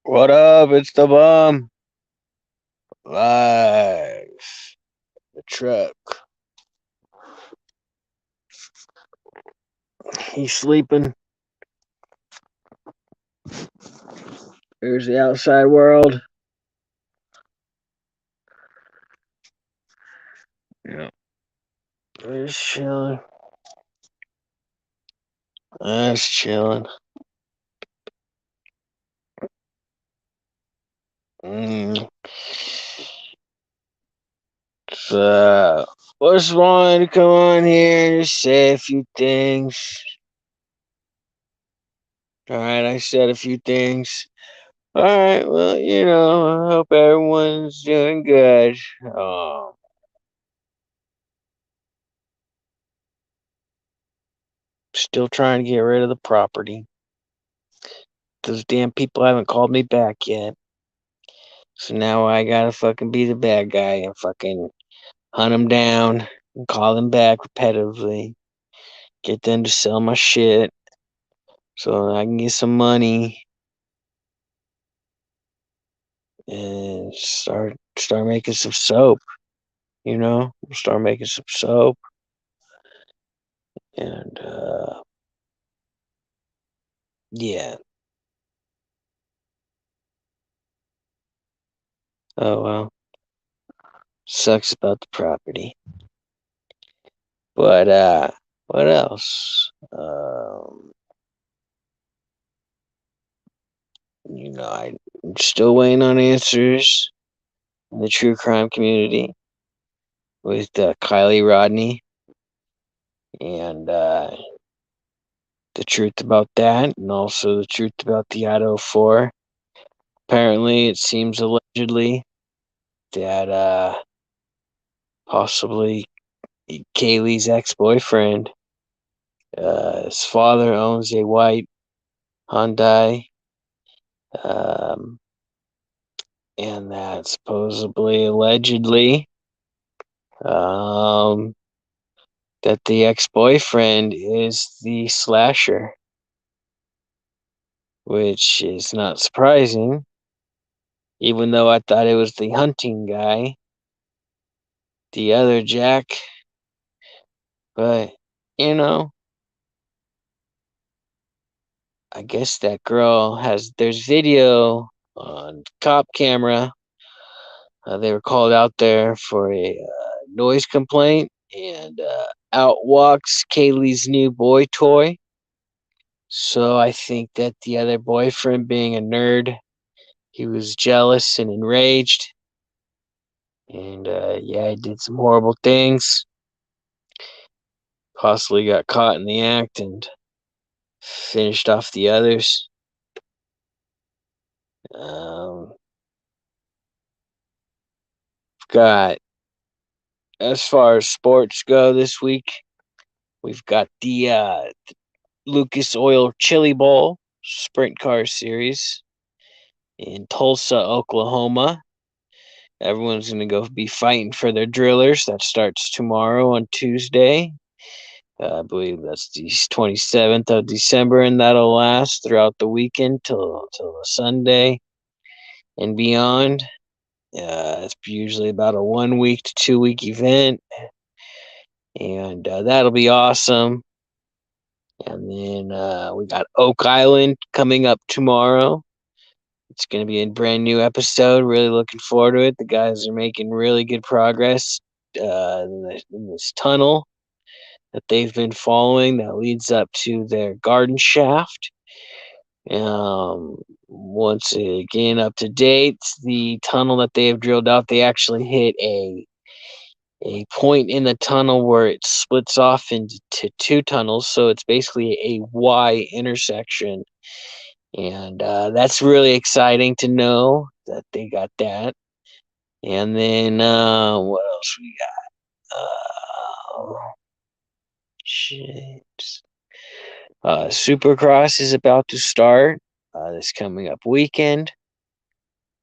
What up? It's the bum live. The truck. He's sleeping. There's the outside world. Yeah, just chilling. Just chilling. Mm. So, just wanted to come on here and just say a few things. All right, I said a few things. All right, well, I hope everyone's doing good. Still trying to get rid of the property. Those damn people haven't called me back yet. So now I gotta fucking be the bad guy and fucking hunt them down and call them back repetitively. Get them to sell my shit so I can get some money and start making some soap. Start making some soap and yeah. Oh well, sucks about the property. But what else? I'm still waiting on answers in the true crime community with Kylie Rodney and the truth about that, and also the truth about the Idaho 4. Apparently, it seems allegedly that possibly Kaylee's ex-boyfriend, his father owns a white Hyundai, um, and that supposedly, allegedly, um, that the ex-boyfriend is the slasher, which is not surprising, even though I thought it was the hunting guy, the other Jack. But, you know, I guess that girl there's video on cop camera. They were called out there for a noise complaint, and out walks Kaylee's new boy toy. So I think that the other boyfriend, being a nerd, he was jealous and enraged. And yeah, he did some horrible things. Possibly got caught in the act and finished off the others. Um, got As far as sports go this week, we've got the Lucas Oil Chili Bowl Sprint Car Series in Tulsa, Oklahoma. Everyone's going to go be fighting for their drillers. That starts tomorrow on Tuesday. I believe that's the 27th of December, and that'll last throughout the weekend till Sunday and beyond. It's usually about a 1 week to 2 week event, and that'll be awesome. And then we got Oak Island coming up tomorrow. It's going to be a brand new episode. Really looking forward to it. The guys are making really good progress in this tunnel that they've been following that leads up to their garden shaft. Once again, up to date, the tunnel that they have drilled out, they actually hit a point in the tunnel where it splits off into two tunnels, so it's basically a Y intersection, and that's really exciting to know that they got that. And then what else we got? Shit. Supercross is about to start this coming up weekend,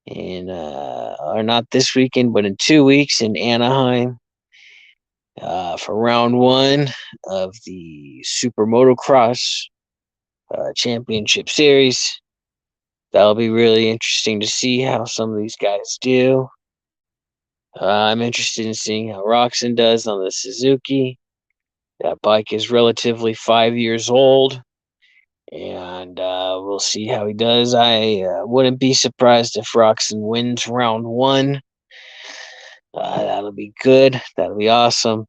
and or not this weekend, but in 2 weeks in Anaheim. For round one of the Super Motocross Championship Series. That'll be really interesting to see how some of these guys do. I'm interested in seeing how Roxon does on the Suzuki. That bike is relatively 5 years old, and we'll see how he does. I wouldn't be surprised if Roxon wins round one. That'll be good. That'll be awesome.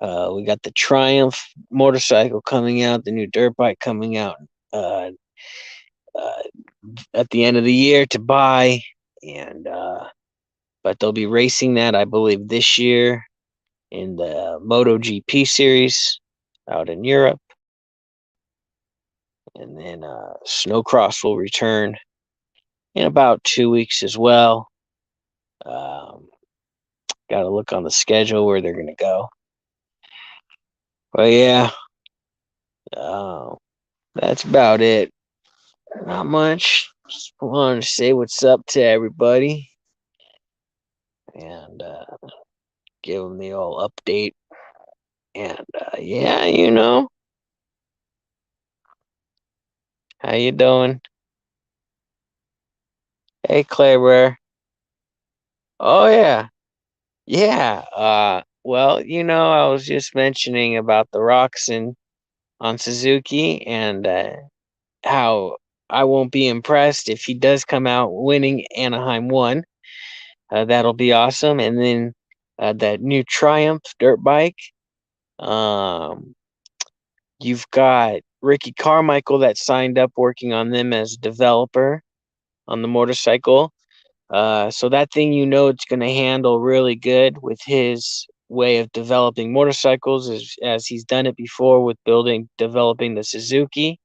We got the Triumph motorcycle coming out, the new dirt bike coming out uh, uh, at the end of the year to buy, and but they'll be racing that, I believe, this year in the MotoGP series out in Europe, and then Snowcross will return in about 2 weeks as well. Um, Got to look on the schedule where they're going to go. But yeah, uh, that's about it. Not much. Just wanted to say what's up to everybody and give them the old update. And yeah, how you doing? Hey, Claire. Oh yeah, yeah. Well, I was just mentioning about the Roxon on Suzuki and how I won't be impressed if he does come out winning Anaheim 1. That'll be awesome. And then that new Triumph dirt bike. Um, you've got Ricky Carmichael that signed up working on them as a developer on the motorcycle. So that thing, it's going to handle really good with his way of developing motorcycles as he's done it before with developing the Suzuki.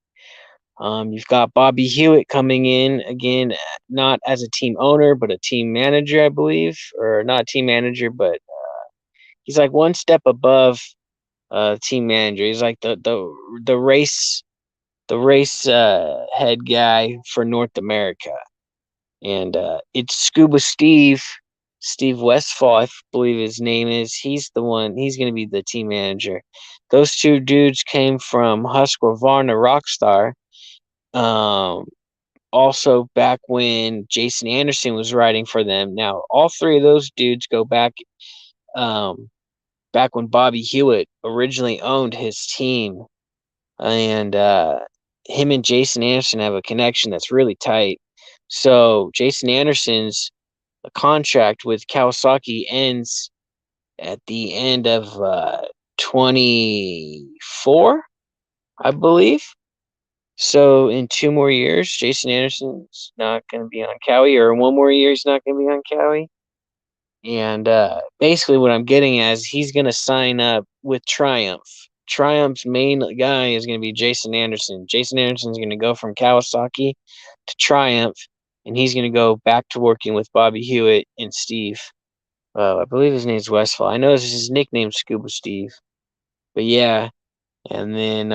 You've got Bobby Hewitt coming in again, not as a team owner, but a team manager, I believe, or not a team manager, but he's like one step above team manager. He's like the race head guy for North America, and it's Scuba Steve Westfall, I believe his name is. He's the one. He's going to be the team manager. Those two dudes came from Husqvarna Rockstar. Um, Also back when Jason Anderson was riding for them. Now, all three of those dudes go um, back when Bobby Hewitt originally owned his team, and him and Jason Anderson have a connection that's really tight. So Jason Anderson's contract with Kawasaki ends at the end of 24, I believe. So in 2 more years, Jason Anderson's not going to be on Cowie, or in one more year, he's not going to be on Cowie. And basically, what I'm getting at is he's going to sign up with Triumph. Triumph's main guy is going to be Jason Anderson. Jason Anderson's going to go from Kawasaki to Triumph, and he's going to go back to working with Bobby Hewitt and Steve. I believe his name's Westfall. I know his nickname's Scuba Steve. But yeah, and then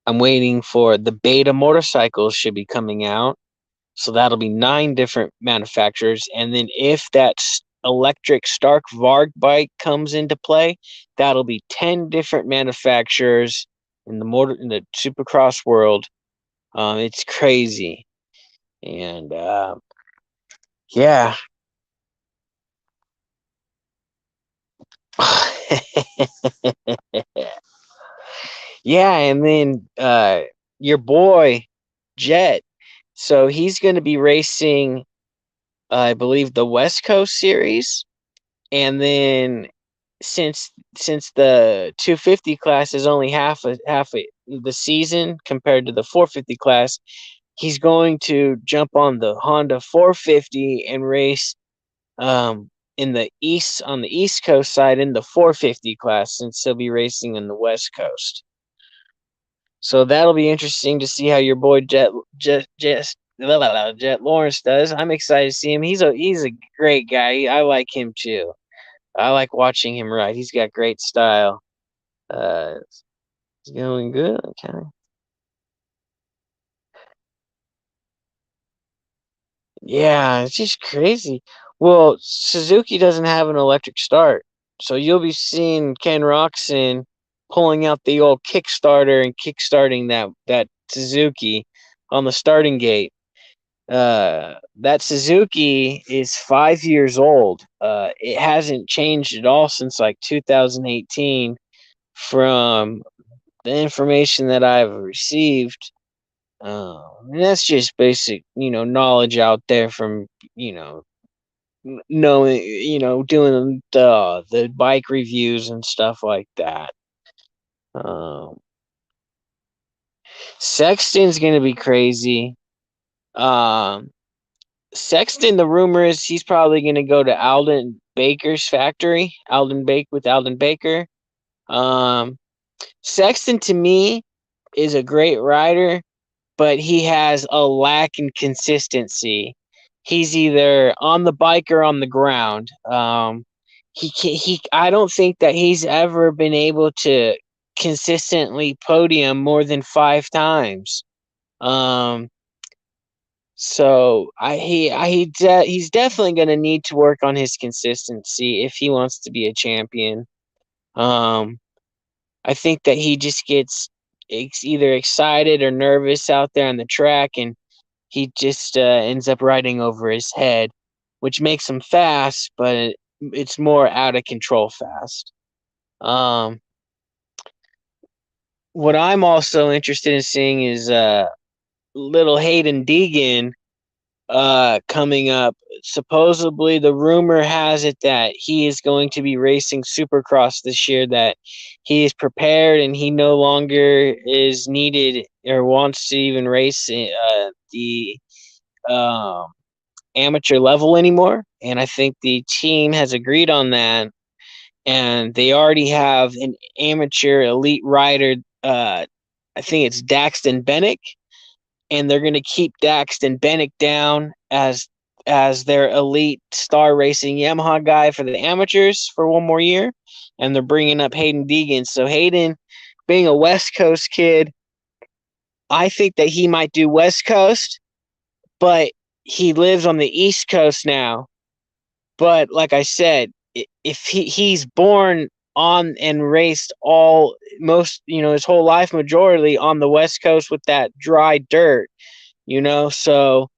I'm waiting for the beta motorcycles should be coming out. So that'll be 9 different manufacturers. And then if that electric Stark Varg bike comes into play, that'll be 10 different manufacturers in the Supercross world. It's crazy. And yeah. Yeah, and then your boy Jet. So he's going to be racing, I believe, the West Coast series, and then since the 250 class is only half the season compared to the 450 class, he's going to jump on the Honda 450 and race in the east on the East Coast side in the 450 class, since he'll be racing in the West Coast. So that'll be interesting to see how your boy Jet Lawrence does. I'm excited to see him. He's a great guy. I like him too. I like watching him ride. He's got great style. It's going good. Okay. Yeah, it's just crazy. Well, Suzuki doesn't have an electric start, so you'll be seeing Ken Roxon pulling out the old Kickstarter and kickstarting that Suzuki on the starting gate. That Suzuki is 5 years old. It hasn't changed at all since like 2018 from the information that I've received. And that's just basic, knowledge out there from, knowing, doing the bike reviews and stuff like that. Um, Sexton's gonna be crazy. Um, Sexton, the rumor is he's probably gonna go to Alden Baker's factory. Alden Bake with Alden Baker. Um, Sexton to me is a great rider, but he has a lack in consistency. He's either on the bike or on the ground. He can, he I don't think that he's ever been able to consistently podium more than 5 times. Um, so he's definitely going to need to work on his consistency if he wants to be a champion. Um, I think that he just gets either excited or nervous out there on the track, and he just ends up riding over his head, which makes him fast, but it's more out of control fast. Um, what I'm also interested in seeing is little Hayden Deegan coming up. Supposedly, the rumor has it that he is going to be racing Supercross this year, that he is prepared and he no longer is needed or wants to even race the um, amateur level anymore. And I think the team has agreed on that. And they already have an amateur elite rider. I think it's Daxton Bennick, and they're going to keep Daxton Bennick down as their elite star racing Yamaha guy for the amateurs for one more year. And they're bringing up Hayden Deegan. So Hayden, being a West Coast kid, I think that he might do West Coast, but he lives on the East Coast now. But like I said, if he's born on and raced his whole life majority on the West Coast with that dry dirt, so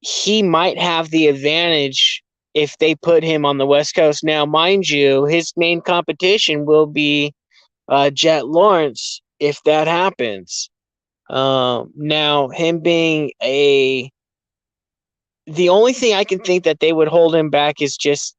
he might have the advantage if they put him on the West Coast. Now, mind you, his main competition will be Jet Lawrence if that happens. Now, him being the only thing I can think that they would hold him back is just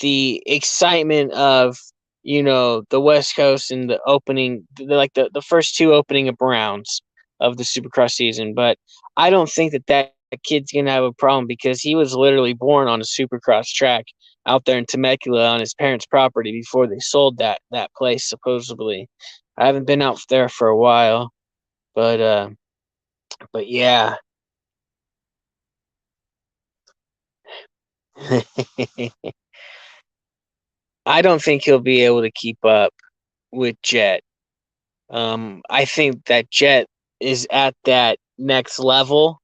the excitement of the West Coast and the opening, like the first two opening of rounds of the Supercross season. But I don't think that kid's gonna have a problem because he was literally born on a Supercross track out there in Temecula on his parents' property before they sold that place supposedly. I haven't been out there for a while, but yeah. I don't think he'll be able to keep up with Jet. I think that Jet is at that next level,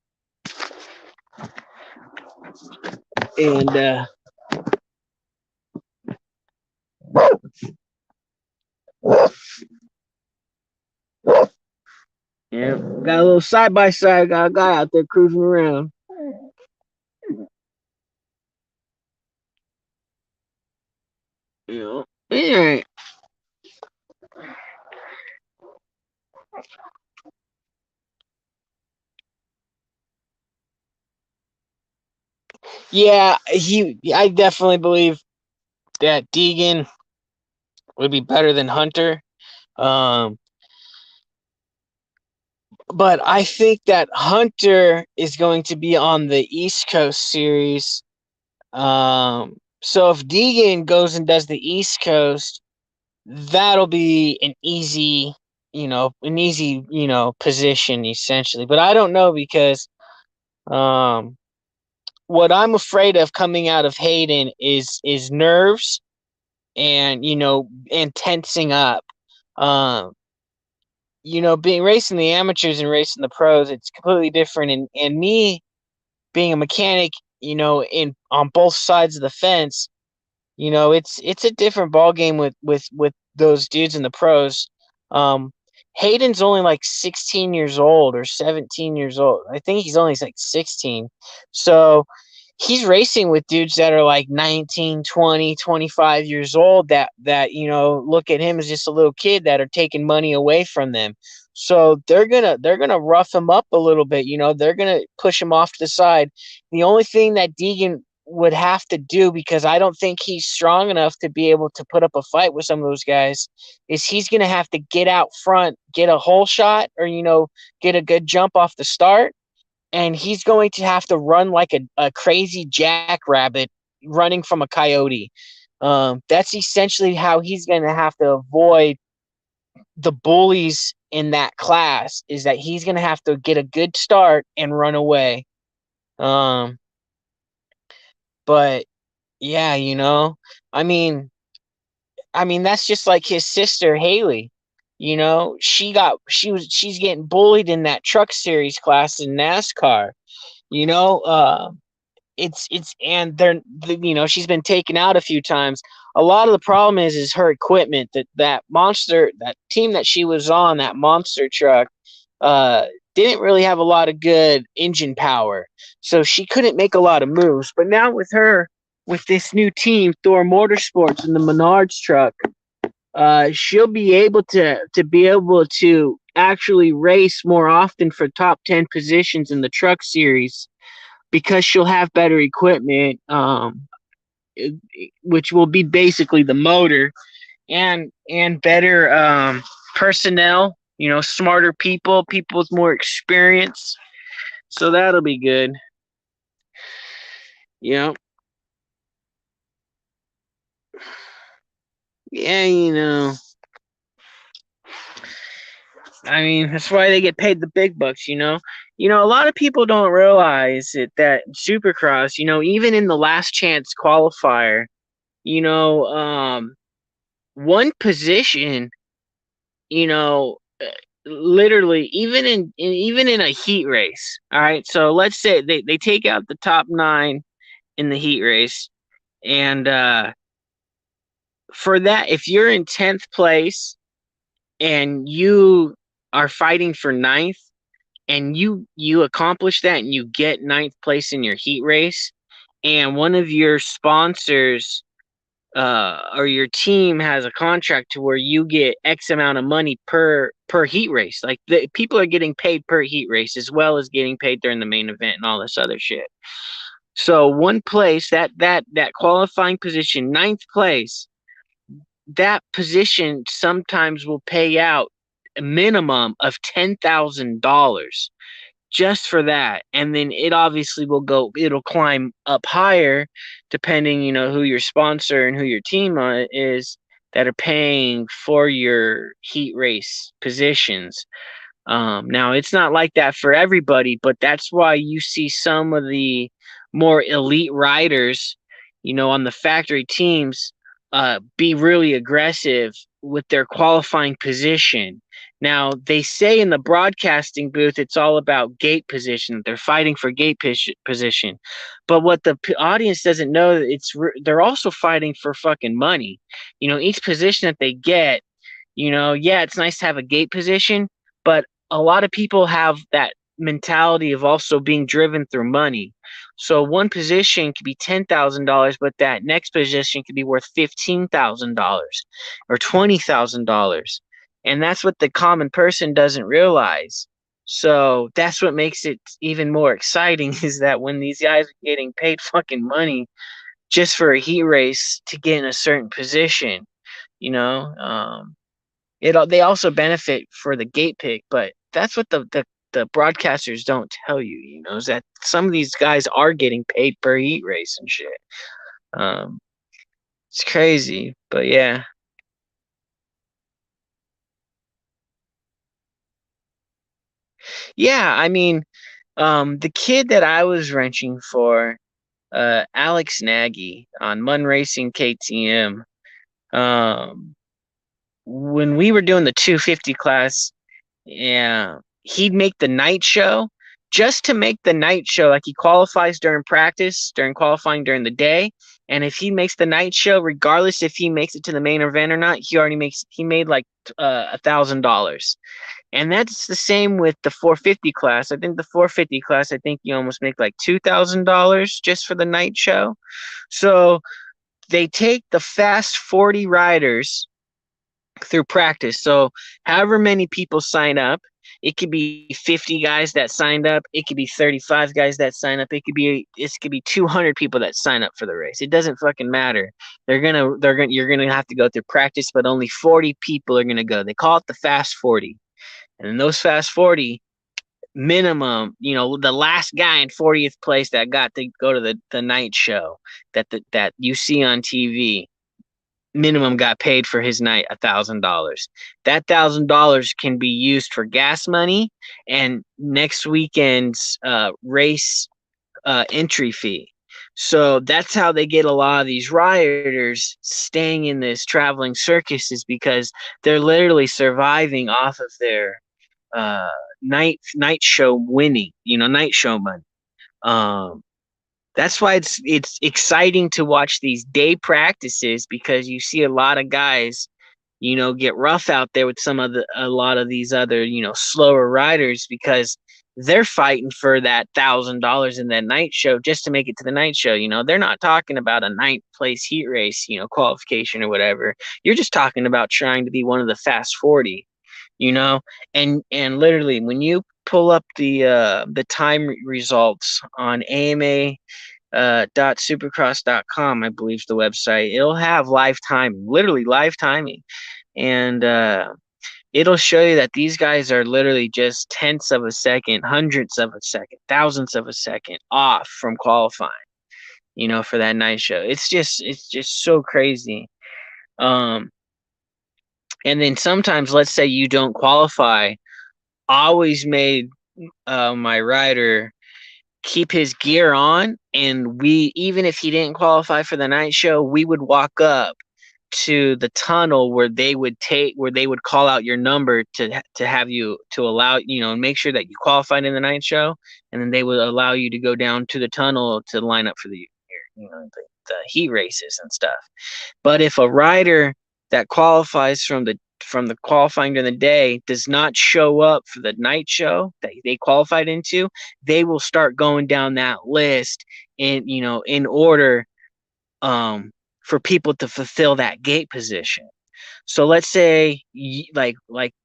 and yeah, got a little side by side guy out there cruising around. Yeah. Yeah, I definitely believe that Deegan would be better than Hunter. Um, but I think that Hunter is going to be on the East Coast series. So if Deegan goes and does the East Coast, that'll be an easy position essentially. But I don't know because um, what I'm afraid of coming out of Hayden is nerves and tensing up. Um, being racing the amateurs and racing the pros, it's completely different. And me being a mechanic, in on both sides of the fence, it's a different ball game with those dudes in the pros. Um, Hayden's only like 16 years old or 17 years old. I think he's only like 16. So he's racing with dudes that are like 19, 20, 25 years old that look at him as just a little kid that are taking money away from them. So they're gonna rough him up a little bit. They're gonna push him off to the side. The only thing that Deegan would have to do, because I don't think he's strong enough to be able to put up a fight with some of those guys, is he's going to have to get out front, get a hole shot, or get a good jump off the start, and he's going to have to run like a crazy jackrabbit running from a coyote. That's essentially how he's going to have to avoid the bullies in that class, is that he's going to have to get a good start and run away. But yeah, I mean, that's just like his sister Haley. She's getting bullied in that truck series class in NASCAR. You know, it's and she's been taken out a few times. A lot of the problem is her equipment. That team that she was on, that monster truck, uh didn't really have a lot of good engine power, so she couldn't make a lot of moves. But now with this new team, Thor Motorsports, and the Menards truck, she'll be able to actually race more often for top 10 positions in the truck series, because she'll have better equipment, which will be basically the motor, and better personnel, smarter people with more experience. So that'll be good. Yeah. Yeah, that's why they get paid the big bucks. A lot of people don't realize that Supercross, even in the last chance qualifier, you know, one position, you know, uh, literally, even in a heat race. All right, so let's say they take out the top 9 in the heat race, and for that, if you're in 10th place and you are fighting for ninth, and you accomplish that and you get ninth place in your heat race, and one of your sponsors or your team has a contract to where you get X amount of money per heat race. Like, the people are getting paid per heat race, as well as getting paid during the main event and all this other shit. So one place, that qualifying position, ninth place, that position sometimes will pay out a minimum of $10,000 just for that. And then it'll climb up higher, depending, who your sponsor and who your team is, that are paying for your heat race positions. Now, it's not like that for everybody, but that's why you see some of the more elite riders, on the factory teams, be really aggressive with their qualifying position. Now, they say in the broadcasting booth it's all about gate position. They're fighting for gate position. But what the audience doesn't know, they're also fighting for fucking money. Each position that they get, yeah, it's nice to have a gate position, but a lot of people have that mentality of also being driven through money. So one position could be $10,000, but that next position could be worth $15,000 or $20,000. And that's what the common person doesn't realize. So that's what makes it even more exciting, is that when these guys are getting paid fucking money just for a heat race to get in a certain position, you know, they also benefit for the gate pick, but that's what the broadcasters don't tell you, is that some of these guys are getting paid per heat race and shit. Um, it's crazy, but yeah. Yeah, the kid that I was wrenching for, Alex Nagy on Mun Racing KTM, when we were doing the 250 class, yeah, he'd make the night show just to make the night show. Like, he qualifies during practice, during qualifying during the day. And if he makes the night show, regardless if he makes it to the main event or not, he made like $1,000. And that's the same with the 450 class. I think the 450 class, I think you almost make like $2,000 just for the night show. So they take the fast 40 riders through practice. So however many people sign up, it could be 50 guys that signed up, it could be 35 guys that sign up, it could be 200 people that sign up for the race. It doesn't fucking matter. You're gonna have to go through practice, but only 40 people are gonna go. They call it the fast 40. And in those fast 40, minimum, the last guy in 40th place that got to go to the night show that you see on TV, minimum got paid for his night $1,000. That $1,000 can be used for gas money and next weekend's race entry fee. So that's how they get a lot of these rioters staying in this traveling circus, is because they're literally surviving off of their uh, night show winning, night show money. Um, that's why it's exciting to watch these day practices, because you see a lot of guys, get rough out there with a lot of these other, slower riders, because they're fighting for that $1,000 in that night show just to make it to the night show. They're not talking about a ninth place heat race, qualification or whatever. You're just talking about trying to be one of the fast 40, and literally when you pull up the time results on AMA .supercross.com, I believe is the website. It'll have live timing, literally live timing, and it'll show you that these guys are literally just tenths of a second, hundredths of a second, thousandths of a second off from qualifying. For that night show. It's just so crazy. Um, and then sometimes, let's say you don't qualify. I always made my rider keep his gear on, and we, even if he didn't qualify for the night show, we would walk up to the tunnel where they would call out your number to have you, to allow, and make sure that you qualified in the night show, and then they would allow you to go down to the tunnel to line up for the heat races and stuff. But if a rider that qualifies from the qualifying during the day does not show up for the night show that they qualified into, they will start going down that list in order for people to fulfill that gate position. So let's say, like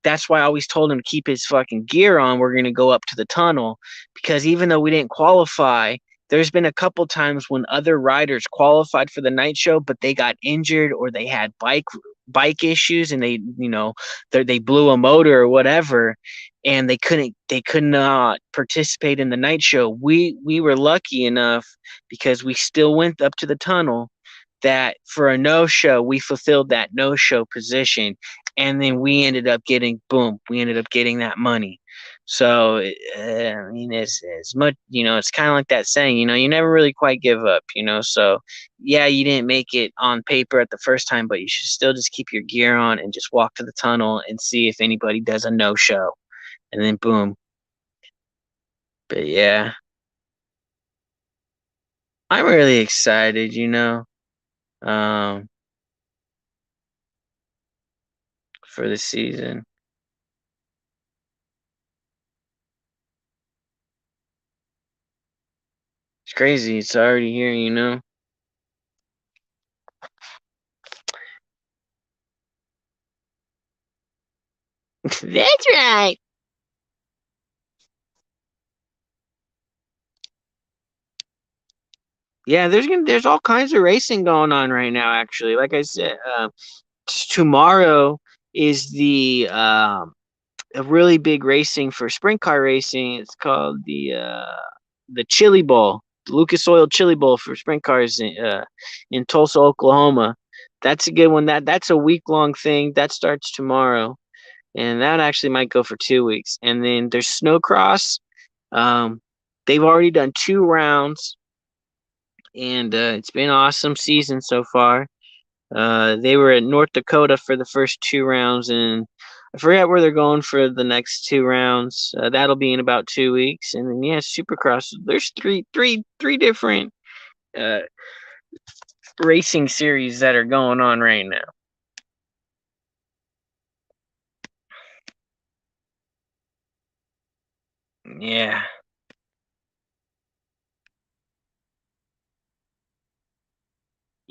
that's why I always told him to keep his fucking gear on. We're gonna go up to the tunnel, because even though we didn't qualify, there's been a couple times when other riders qualified for the night show, but they got injured or they had bike issues, and they blew a motor or whatever, and they could not participate in the night show. We were lucky enough, because we still went up to the tunnel, that for a no-show, we fulfilled that no-show position, and then we ended up getting that money. So, I mean, as much, it's kind of like that saying, you never really quite give up, so yeah, you didn't make it on paper at the first time, but you should still just keep your gear on and just walk to the tunnel and see if anybody does a no-show, and then boom. But yeah, I'm really excited, um, for the season. It's crazy. It's already here. That's right. Yeah, there's all kinds of racing going on right now. Actually, like I said, tomorrow is a really big racing for sprint car racing. It's called the Chili Bowl, the Lucas Oil Chili Bowl for sprint cars in Tulsa, Oklahoma. That's a good one. That's a week-long thing that starts tomorrow, and that actually might go for 2 weeks. And then there's snowcross. Um, they've already done 2 rounds, and it's been an awesome season so far. They were at North Dakota for the first 2 rounds, and I forget where they're going for the next 2 rounds. That'll be in about 2 weeks, and then yeah, Supercross. There's three different uh, racing series that are going on right now. Yeah.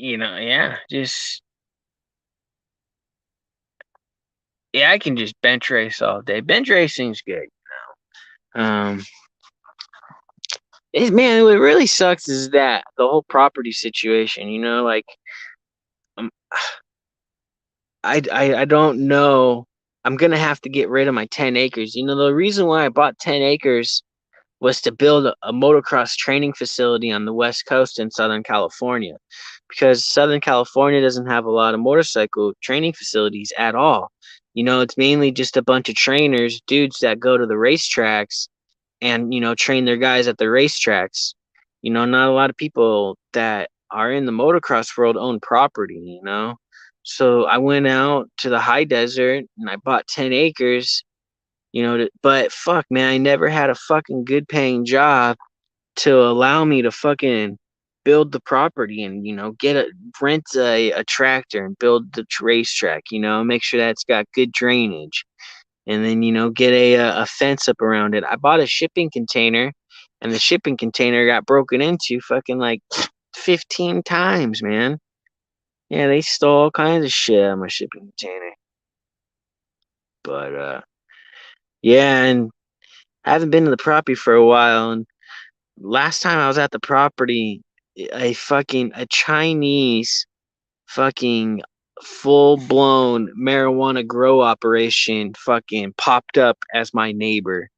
Yeah, just yeah, I can just bench race all day. Bench racing's good. Um, man, what really sucks is that the whole property situation. Like um, I don't know. I'm gonna have to get rid of my 10 acres. The reason why I bought 10 acres was to build a motocross training facility on the West Coast in Southern California, because Southern California doesn't have a lot of motorcycle training facilities at all. It's mainly just a bunch of trainers, dudes that go to the racetracks and train their guys at the racetracks. Not a lot of people that are in the motocross world own property. So I went out to the high desert and I bought 10 acres. But fuck, man, I never had a fucking good paying job to allow me to fucking build the property and rent a tractor and build the racetrack. Make sure that it's got good drainage, and then get a fence up around it. I bought a shipping container, and the shipping container got broken into fucking like 15 times, man. Yeah, they stole all kinds of shit out of my shipping container. But yeah, and I haven't been to the property for a while, and last time I was at the property, a Chinese fucking full blown marijuana grow operation fucking popped up as my neighbor.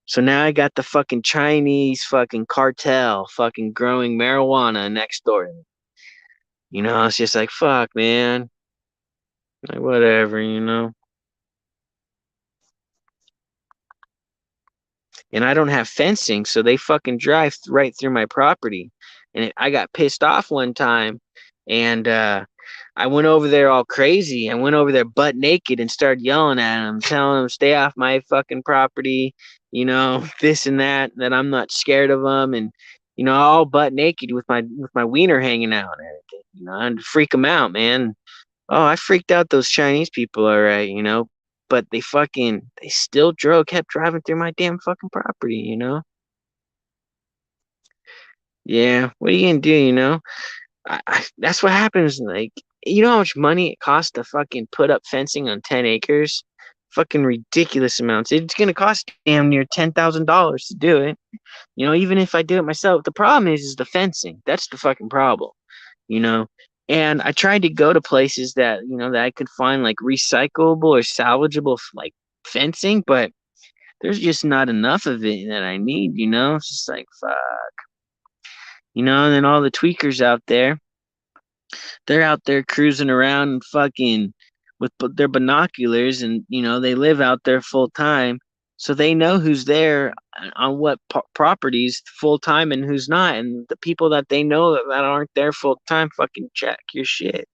So now I got the fucking Chinese fucking cartel fucking growing marijuana next door. It's just like fuck, man. Like whatever. And I don't have fencing, so they fucking drive right through my property. And I got pissed off one time, and I went over there all crazy. I went over there butt naked and started yelling at them, telling them stay off my fucking property, this and that I'm not scared of them, and all butt naked with my wiener hanging out and everything. And freak them out, man. Oh, I freaked out those Chinese people, all right. But they still kept driving through my damn fucking property. Yeah, what are you gonna do? That's what happens. Like, how much money it costs to fucking put up fencing on 10 acres? Fucking ridiculous amounts. It's gonna cost damn near $10,000 to do it. Even if I do it myself. The problem is the fencing. That's the fucking problem. you know. And I tried to go to places that I could find like recyclable or salvageable like fencing, but there's just not enough of it that I need. It's just like fuck. And then all the tweakers out there, they're out there cruising around and fucking with their binoculars, and they live out there full time, so they know who's there on what properties full time and who's not, and the people that they know that aren't there full time fucking check your shit.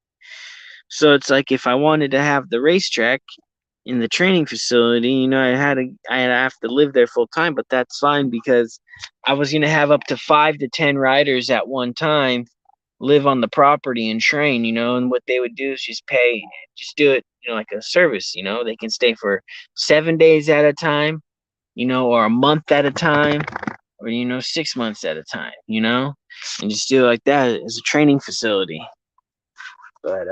So it's like if I wanted to have the racetrack in the training facility, I'd have to live there full time, but that's fine because I was gonna have up to 5 to 10 riders at one time live on the property and train. And what they would do is just do it, like a service. They can stay for 7 days at a time, or a month at a time, or 6 months at a time, and just do it like that as a training facility. But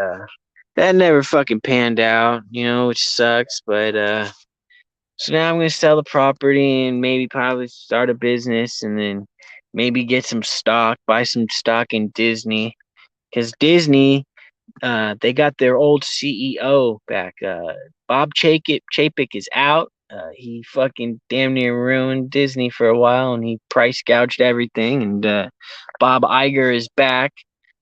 that never fucking panned out, which sucks. But so now I'm gonna sell the property and maybe probably start a business, and then maybe get some stock, buy some stock in Disney, because Disney, they got their old CEO back. Bob Chapek is out. He fucking damn near ruined Disney for a while, and he price gouged everything. And Bob Iger is back.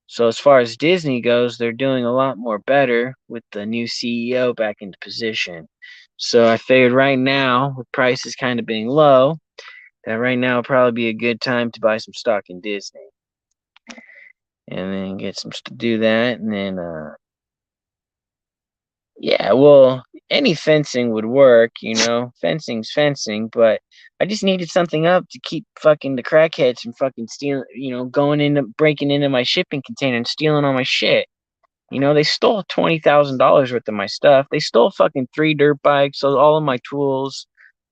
So as far as Disney goes, they're doing a lot more better with the new CEO back into position. So I figured right now, with prices kind of being low, that right now would probably be a good time to buy some stock in Disney, and then get some to do that, and then yeah, well, any fencing would work, you know. Fencing's fencing, but I just needed something up to keep fucking the crackheads from fucking stealing, you know, breaking into my shipping container and stealing all my shit. You know, they stole $20,000 worth of my stuff. They stole fucking 3 dirt bikes, so all of my tools,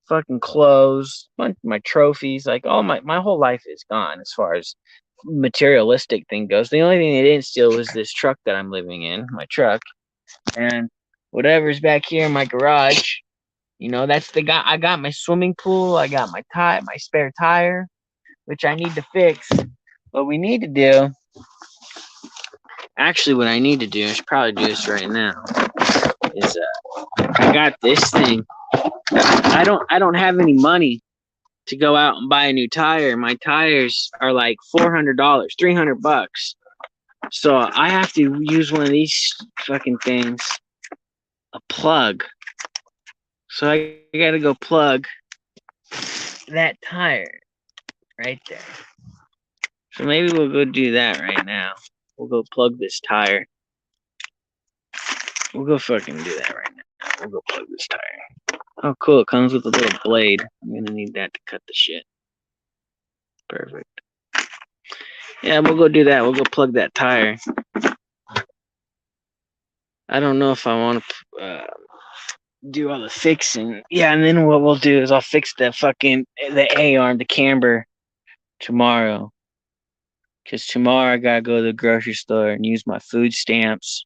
fucking clothes, my trophies, like all my whole life is gone as far as materialistic thing goes. The only thing they didn't steal was this truck that I'm living in, my truck, and whatever's back here in my garage. You know, that's the guy. I got my swimming pool. I got my spare tire, which I need to fix. What we need to do, actually, what I need to do, I should probably do this right now. Is I got this thing. I don't have any money to go out and buy a new tire. My tires are like $400, $300. So I have to use one of these fucking things, a plug. So I gotta go plug that tire right there. So maybe we'll go do that right now. We'll go plug this tire. We'll go fucking do that right now. We'll go plug this tire. Oh, cool. It comes with a little blade. I'm gonna need that to cut the shit. Perfect. Yeah, we'll go do that. We'll go plug that tire. I don't know if I want to do all the fixing. Yeah, and then what we'll do is I'll fix the A-arm, the camber tomorrow. Because tomorrow I gotta go to the grocery store and use my food stamps.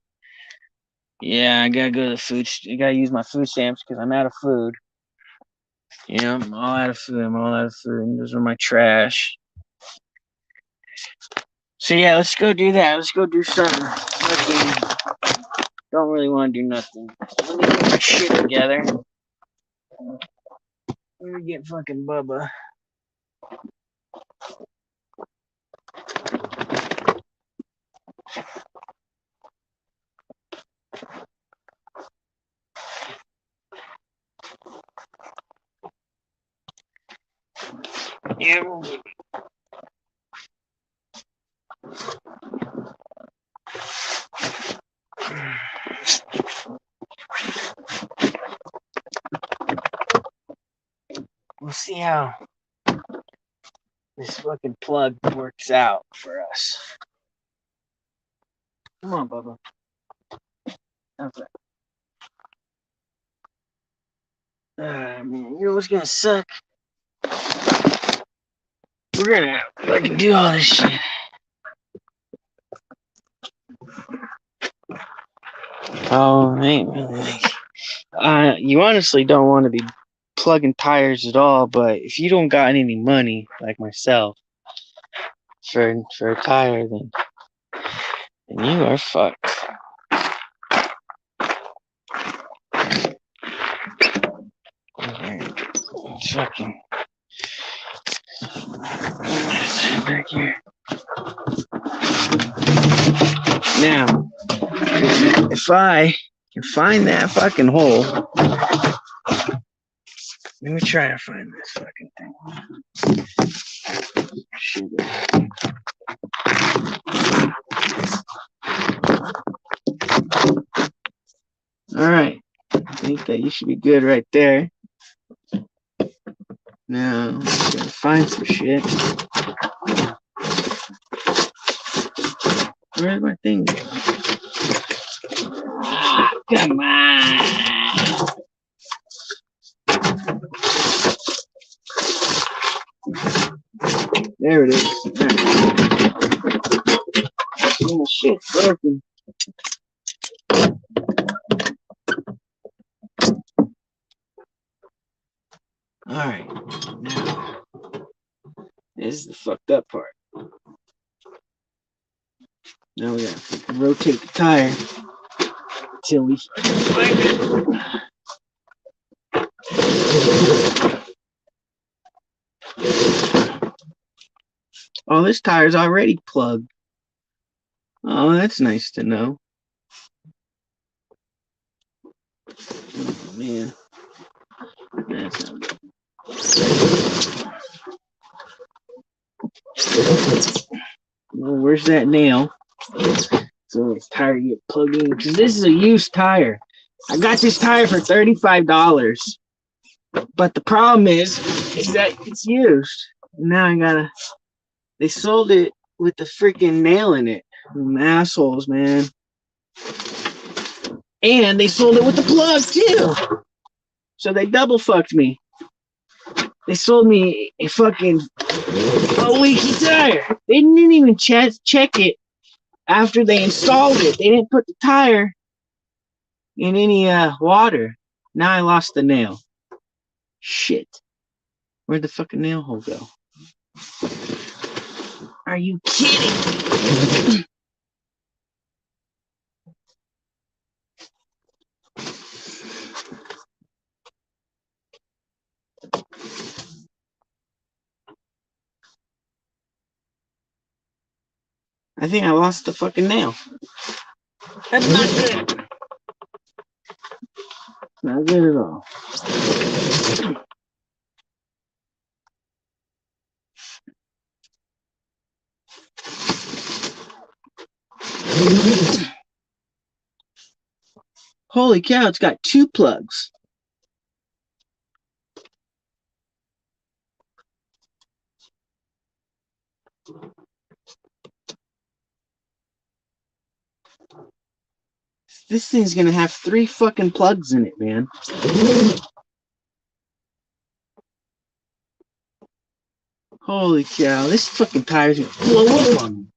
Yeah, I gotta go to I gotta use my food stamps because I'm out of food. You know, I'm all out of food. And those are my trash. So yeah, let's go do that. Let's go do something. Don't really want to do nothing. Let me get my shit together. Let me get fucking Bubba. Yeah. We'll see how this fucking plug works out for us. Come on, Bubba. Okay. You know what's gonna suck? We're gonna fucking do all this shit. Oh, ain't really. You honestly don't want to be plugging tires at all, but if you don't got any money, like myself, for a tire, then you are fucked. It's fucking back here. Now, if I can find that fucking hole, let me try to find this fucking thing. Shoot it. Alright. I think that you should be good right there. Now, I'm gonna find some shit. Where's my thing? Come on! There it is. Oh, shit's broken. Alright, now, this is the fucked up part. Now we gotta rotate the tire until we find it. Oh, this tire's already plugged. Oh, that's nice to know. Oh, man. That's not good. Well, where's that nail? So this tire get plugged in. Because this is a used tire. I got this tire for $35. But the problem is that it's used. Now I gotta. They sold it with the freaking nail in it. Them assholes, man. And they sold it with the plug too. So they double fucked me. They sold me a fucking leaky tire. They didn't even check it after they installed it. They didn't put the tire in any water. Now I lost the nail. Shit. Where'd the fucking nail hole go? Are you kidding? I think I lost the fucking nail. That's not good. Not good at all. Holy cow, it's got 2 plugs. This thing's gonna have 3 fucking plugs in it, man. Holy cow, this fucking tire's gonna blow up on me.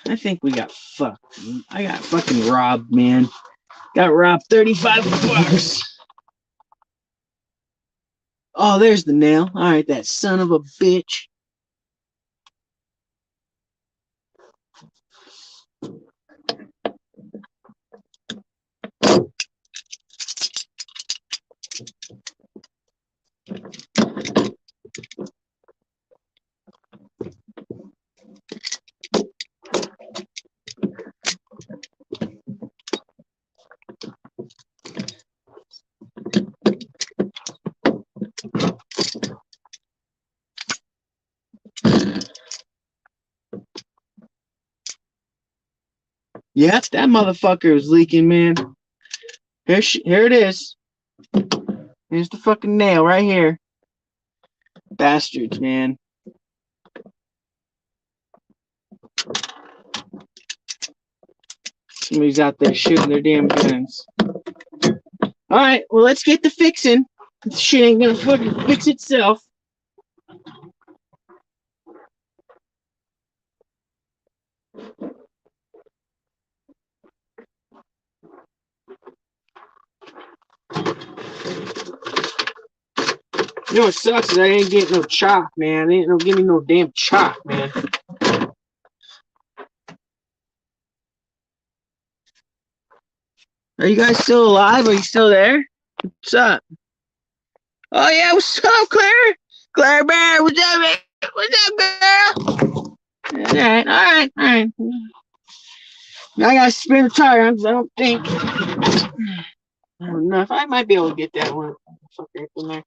I think we got fucked. I got fucking robbed, man. Got robbed $35. Oh, there's the nail. Alright, that son of a bitch. Yep, that motherfucker was leaking, man. Here it is. Here's the fucking nail right here. Bastards, man. Somebody's out there shooting their damn guns. Alright, well, let's get to fixing. This shit ain't gonna fucking fix itself. You know what sucks is I ain't getting no chop, man. They ain't no give me no damn chop, man. Are you guys still alive? Are you still there? What's up? Oh yeah, what's up, Claire? Claire Bear, what's up, man? What's up, girl? Alright. I gotta spin the tire. I don't think. I don't know if I might be able to get that one. Fucker in there.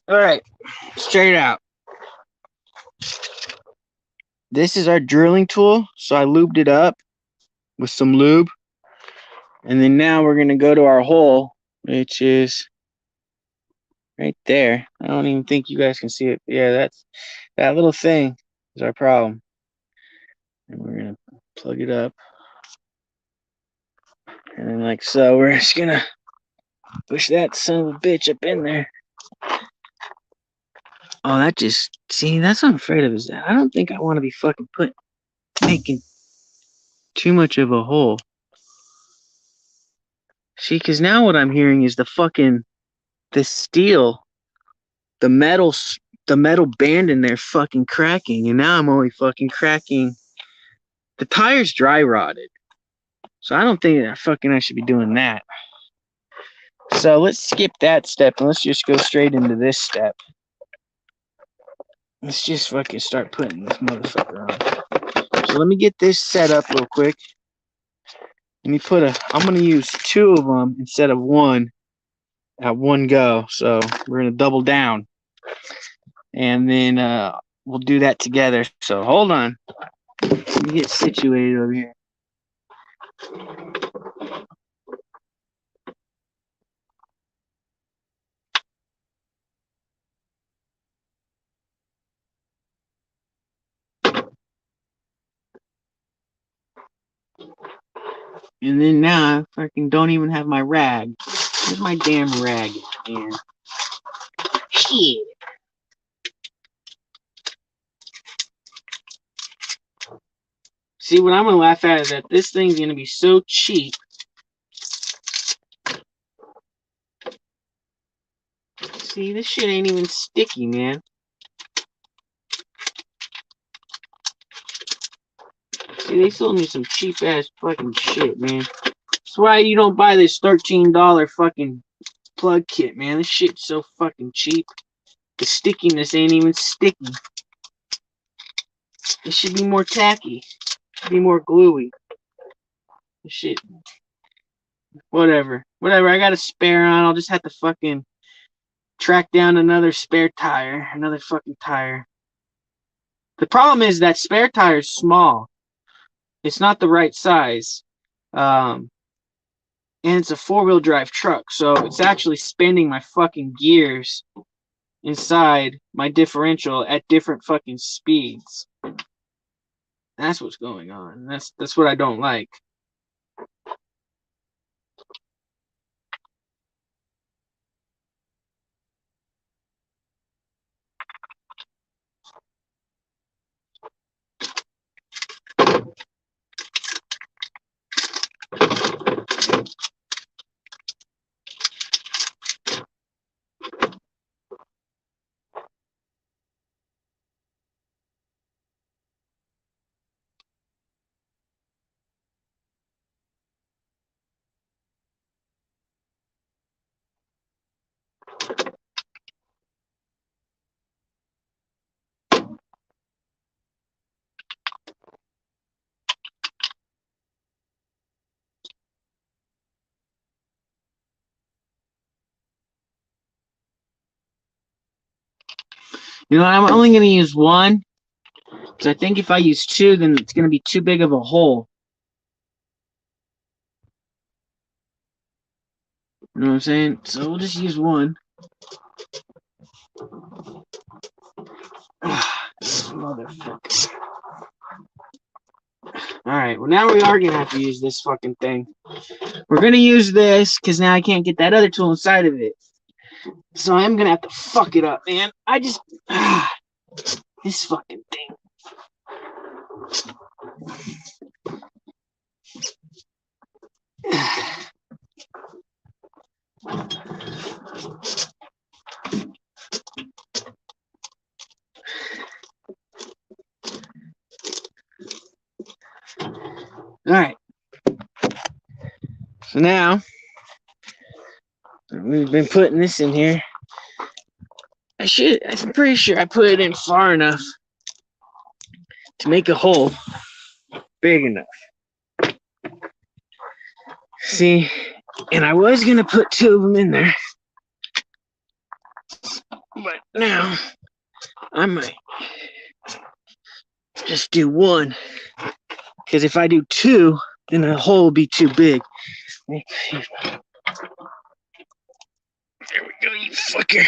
Alright, straight out. this is our drilling tool. So I lubed it up with some lube. And then now we're going to go to our hole, which is right there. I don't even think you guys can see it. Yeah, that's that little thing is our problem. And we're going to plug it up. And then like so, we're just going to push that son of a bitch up in there. Oh, that just, see, that's what I'm afraid of is that I don't think I want to be fucking making too much of a hole. See, because now what I'm hearing is the steel, the metal band in there fucking cracking. And now I'm only fucking cracking. The tire's dry rotted. So I don't think I should be doing that. So let's skip that step and let's just go straight into this step. Let's just fucking start putting this motherfucker on. So let me get this set up real quick. I'm going to use 2 of them instead of 1 at one go. So we're going to double down. And then we'll do that together. So hold on. Let me get situated over here. And then now I fucking don't even have my rag. Where's my damn rag? Man. Shit. See, what I'm gonna laugh at is that this thing's gonna be so cheap. See, this shit ain't even sticky, man. See, they sold me some cheap ass fucking shit, man. That's why you don't buy this $13 fucking plug kit, man. This shit's so fucking cheap. The stickiness ain't even sticky. It should be more tacky. It should be more gluey. Shit. Whatever. I got a spare on. I'll just have to fucking track down another spare tire. Another fucking tire. The problem is that spare tire is small. It's not the right size. And it's a 4-wheel drive truck. So it's actually spinning my fucking gears inside my differential at different fucking speeds. That's what's going on. That's what I don't like. You know, I'm only going to use 1. Because I think if I use 2, then it's going to be too big of a hole. You know what I'm saying? So we'll just use 1. Motherfucker. Alright, well now we are going to have to use this fucking thing. We're going to use this because now I can't get that other tool inside of it. So I'm going to have to fuck it up, man. This fucking thing. Alright. So now, we've been putting this in here. I'm pretty sure I put it in far enough to make a hole big enough. See, and I was going to put 2 of them in there. But now, I might just do one. Because if I do two, then the hole will be too big. There we go, you fucker.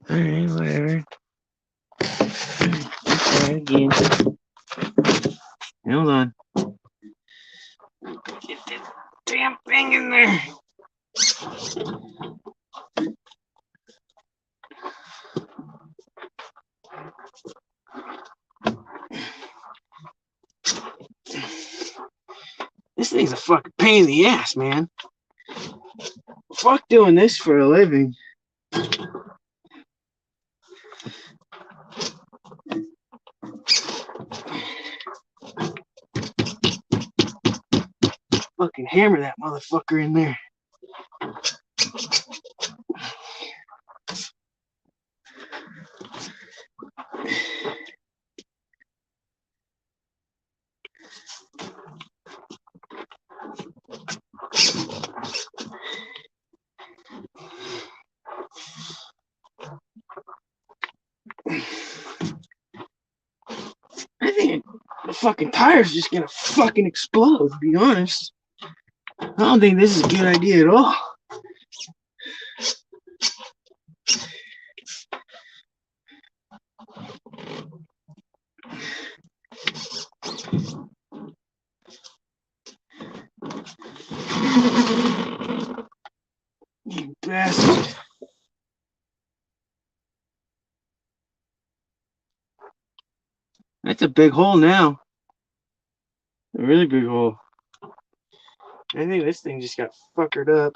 Alright, whatever. Try again. Hold on. Get this damn thing in there. This thing's a fucking pain in the ass, man. Fuck doing this for a living. Fucking hammer that motherfucker in there. I think the fucking tire's just gonna fucking explode, to be honest. I don't think this is a good idea at all. You bastard. That's a big hole now. A really big hole. I think this thing just got fuckered up.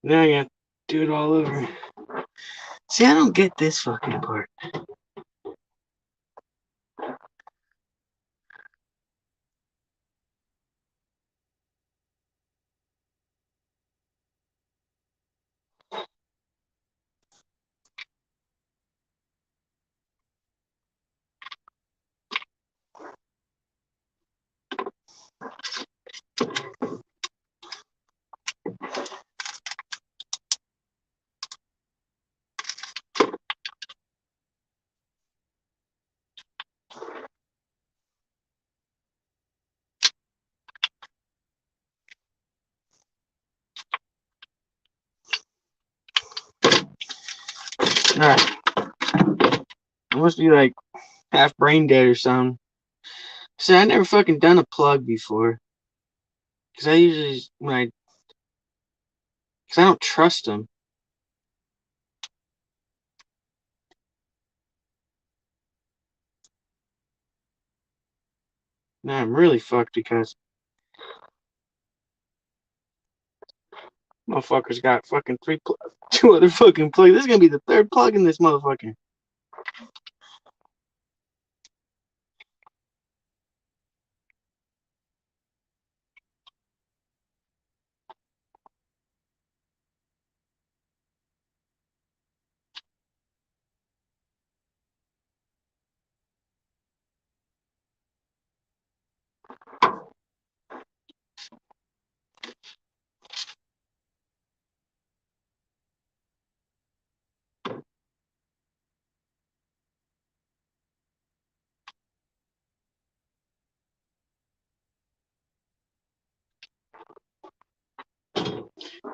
Now I gotta do it all over. See, I don't get this fucking part. Alright. I must be like half brain dead or something. See, I never fucking done a plug before. Because I usually, because I don't trust them. Now I'm really fucked because motherfucker's got fucking two other fucking plugs. This is gonna be the third plug in this motherfucker.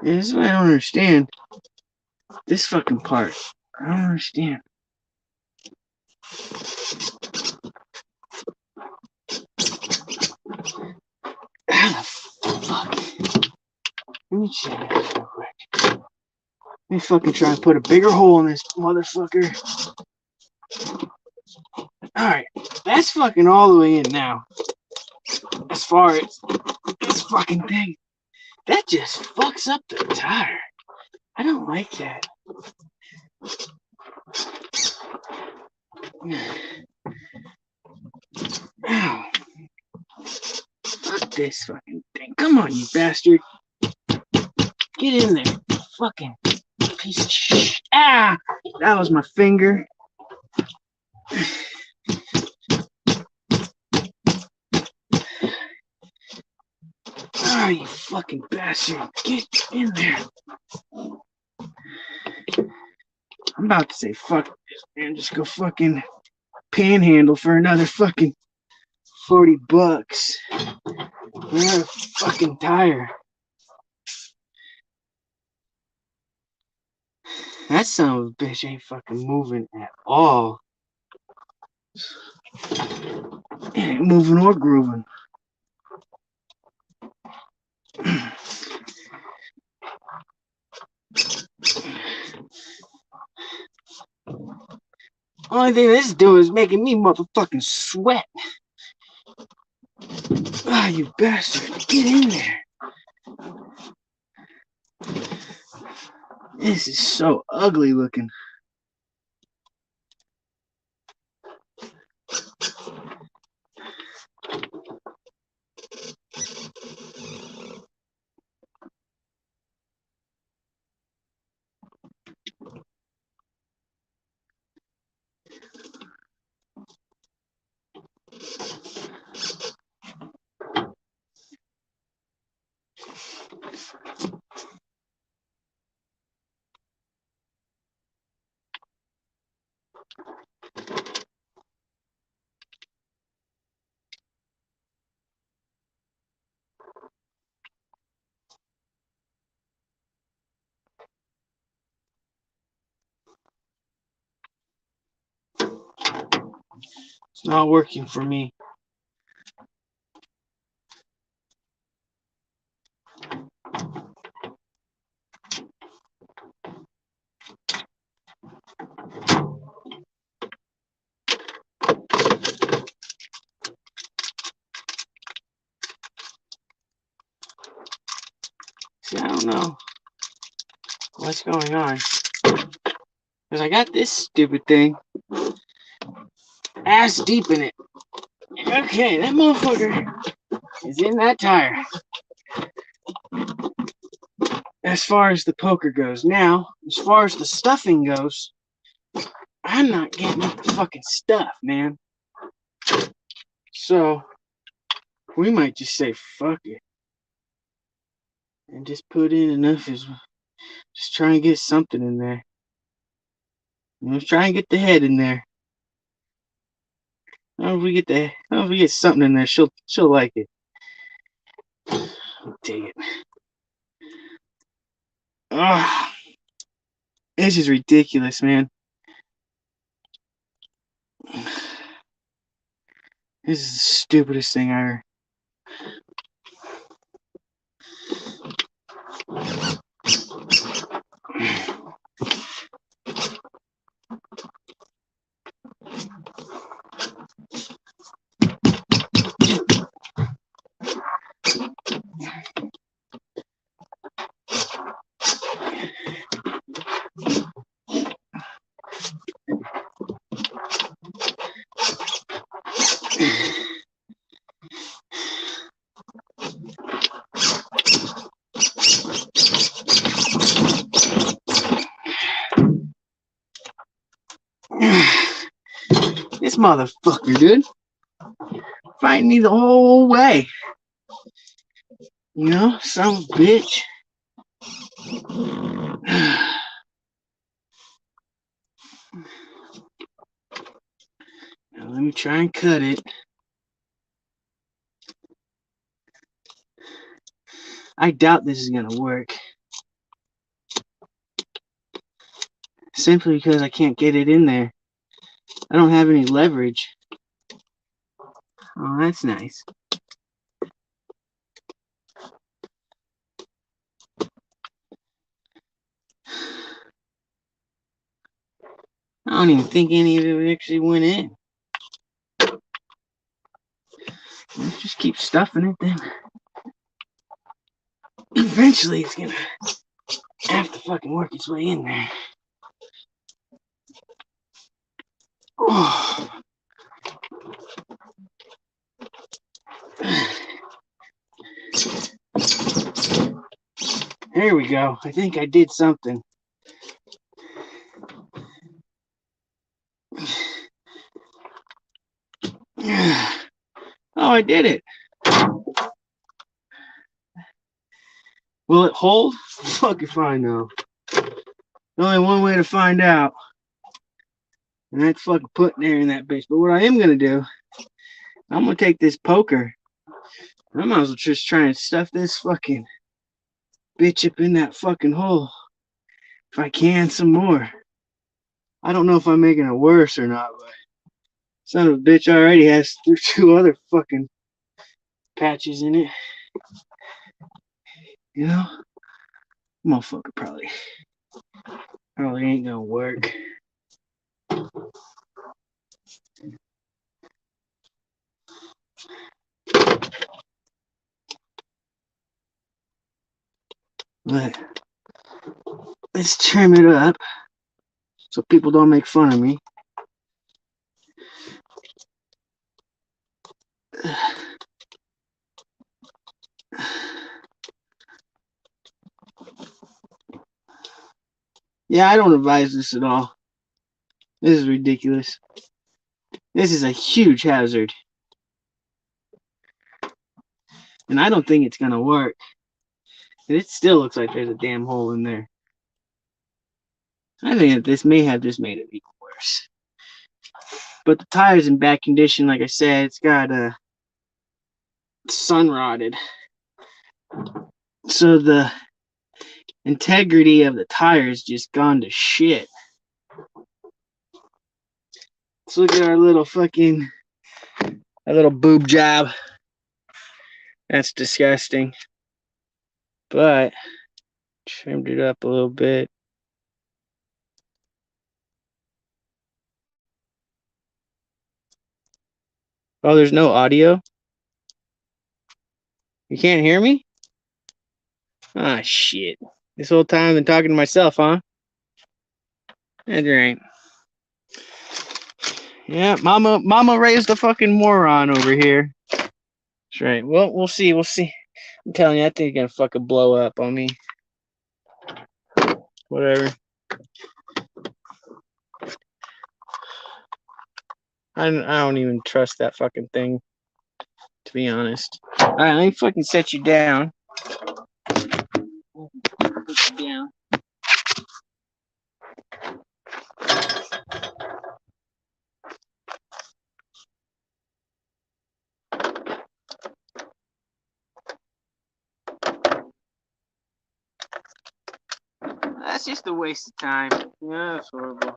Yeah, this is what I don't understand. This fucking part. I don't understand. How the fuck? Let me check this real quick. Let me fucking try and put a bigger hole in this motherfucker. Alright, that's fucking all the way in now. As far as this fucking thing, that just fucks up the tire. I don't like that. Ow. this fucking thing. Come on, you bastard. Get in there. Fucking piece of shit. Ah! That was my finger. Oh, you fucking bastard. Get in there. I'm about to say fuck this, man. Just go fucking panhandle for another fucking $40. Another fucking tire. That son of a bitch ain't fucking moving at all. It ain't moving or grooving. Only thing this is doing is making me motherfucking sweat. Ah, you bastard. Get in there. This is so ugly looking. It's not working for me. See, I don't know what's going on. Because I got this stupid thing ass deep in it. Okay, that motherfucker is in that tire. As far as the poker goes. Now, as far as the stuffing goes, I'm not getting the fucking stuff, man. So, we might just say fuck it. And just put in enough as just try and get something in there. Let's try and get the head in there. If we get something in there, she'll like it. Take it. Ugh. This is ridiculous, man. This is the stupidest thing ever. This motherfucker, dude. Fighting me the whole way. You know, son of a bitch. Now let me try and cut it. I doubt this is gonna work. Simply because I can't get it in there. I don't have any leverage. Oh, that's nice. I don't even think any of it actually went in. Let's just keep stuffing it then. Eventually it's gonna have to fucking work its way in there. Oh. Here we go. I think I did something. Oh, I did it. Will it hold? Fuck if I know. There's only one way to find out. And that's fucking putting air in that bitch. But what I am gonna do, I'm gonna take this poker. I might as well just try and stuff this fucking bitch up in that fucking hole. If I can, some more. I don't know if I'm making it worse or not, but son of a bitch already has 2 other fucking patches in it. You know? Motherfucker probably ain't gonna work. But let's trim it up so people don't make fun of me. Yeah, I don't advise this at all. This is ridiculous. This is a huge hazard. And I don't think it's gonna work. It still looks like there's a damn hole in there. I think that this may have just made it even worse. But the tire's in bad condition, like I said. It's got sun rotted. So the integrity of the tire's just gone to shit. Let's look at our little fucking, our little boob job. That's disgusting. But trimmed it up a little bit. Oh, there's no audio? You can't hear me? Ah, shit. This whole time I've been talking to myself, huh? That's right. Yeah, mama raised a fucking moron over here. That's right. Well, we'll see. I'm telling you, I think it's gonna fucking blow up on me. Whatever. I don't even trust that fucking thing, to be honest. Alright, let me fucking set you down. Put you down. That's just a waste of time. Yeah, that's horrible.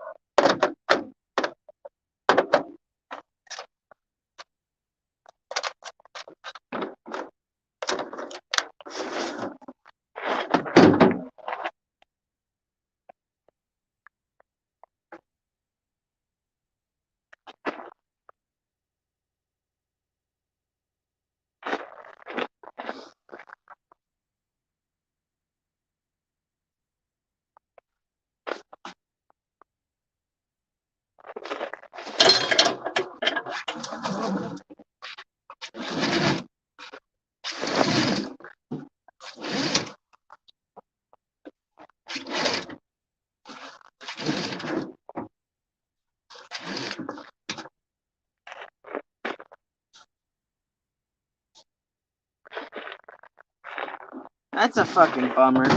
That's a fucking bummer.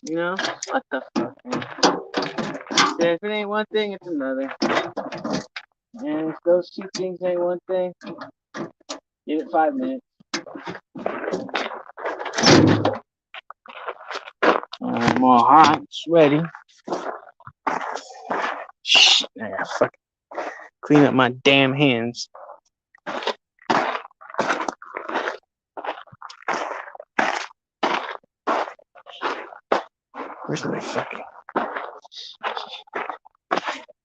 You know? What the fuck, man? Yeah, if it ain't one thing, it's another. And if those 2 things ain't one thing, give it 5 minutes. I'm all hot, sweaty. Shit, I gotta fucking clean up my damn hands. Where's my fucking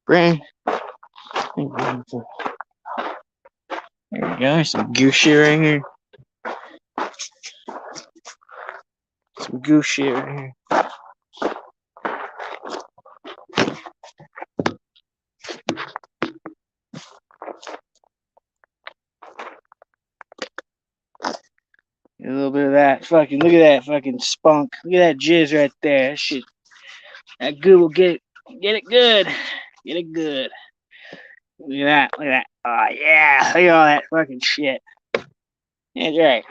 brand? There we go. There's some goose shit right here. Some goose shit right here. Fucking look at that fucking spunk. Look at that jizz right there. That shit. That goo will get it good. Get it good. Look at that. Look at that. Oh yeah. Look at all that fucking shit. That's right.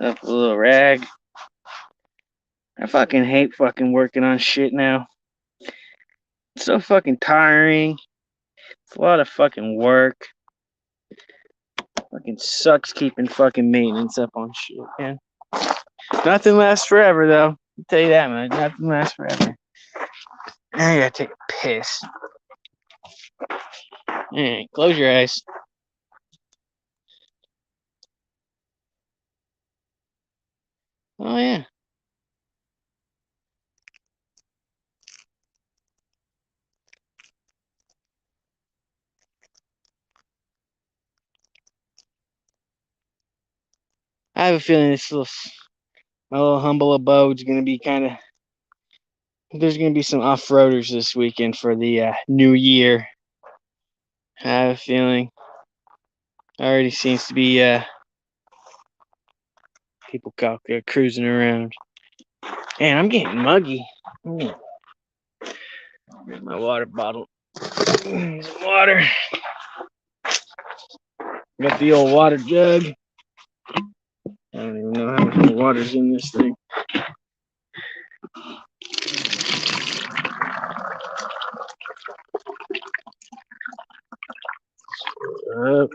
Up a little rag. I fucking hate fucking working on shit now. It's so fucking tiring. It's a lot of fucking work. Fucking sucks keeping fucking maintenance up on shit, man. Nothing lasts forever, though. I'll tell you that, man. Nothing lasts forever. I gotta take a piss. Hey, close your eyes. Oh, yeah. I have a feeling my little humble abode's gonna be kind of. There's gonna be some off-roaders this weekend for the new year. I have a feeling. Already seems to be people out there cruising around. Man, I'm getting muggy. Here's my water bottle. Some water. Got the old water jug. I don't even know how much water's in this thing. Up.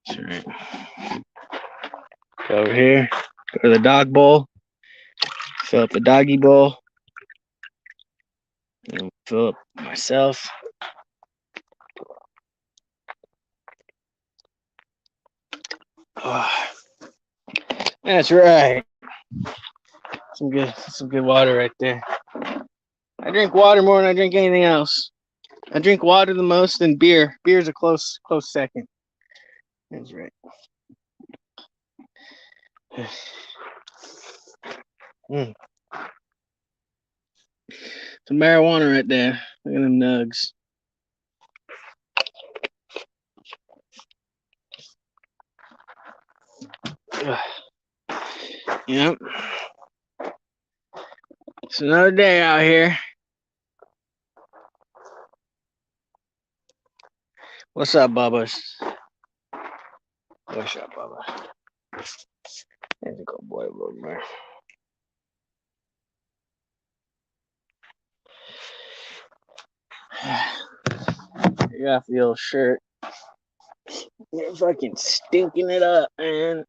That's right. Go over here. Go to the dog bowl. Fill up the doggy bowl. And fill up myself. Oh, that's right. Some good water right there. I drink water more than I drink anything else. I drink water the most and beer. Beer's a close second. That's right. Some marijuana right there. Look at them nugs. Yep. It's another day out here. What's up, Bubba's? What's up, Bubba? There's a good boy over there. Take off the old shirt. You're fucking stinking it up, man.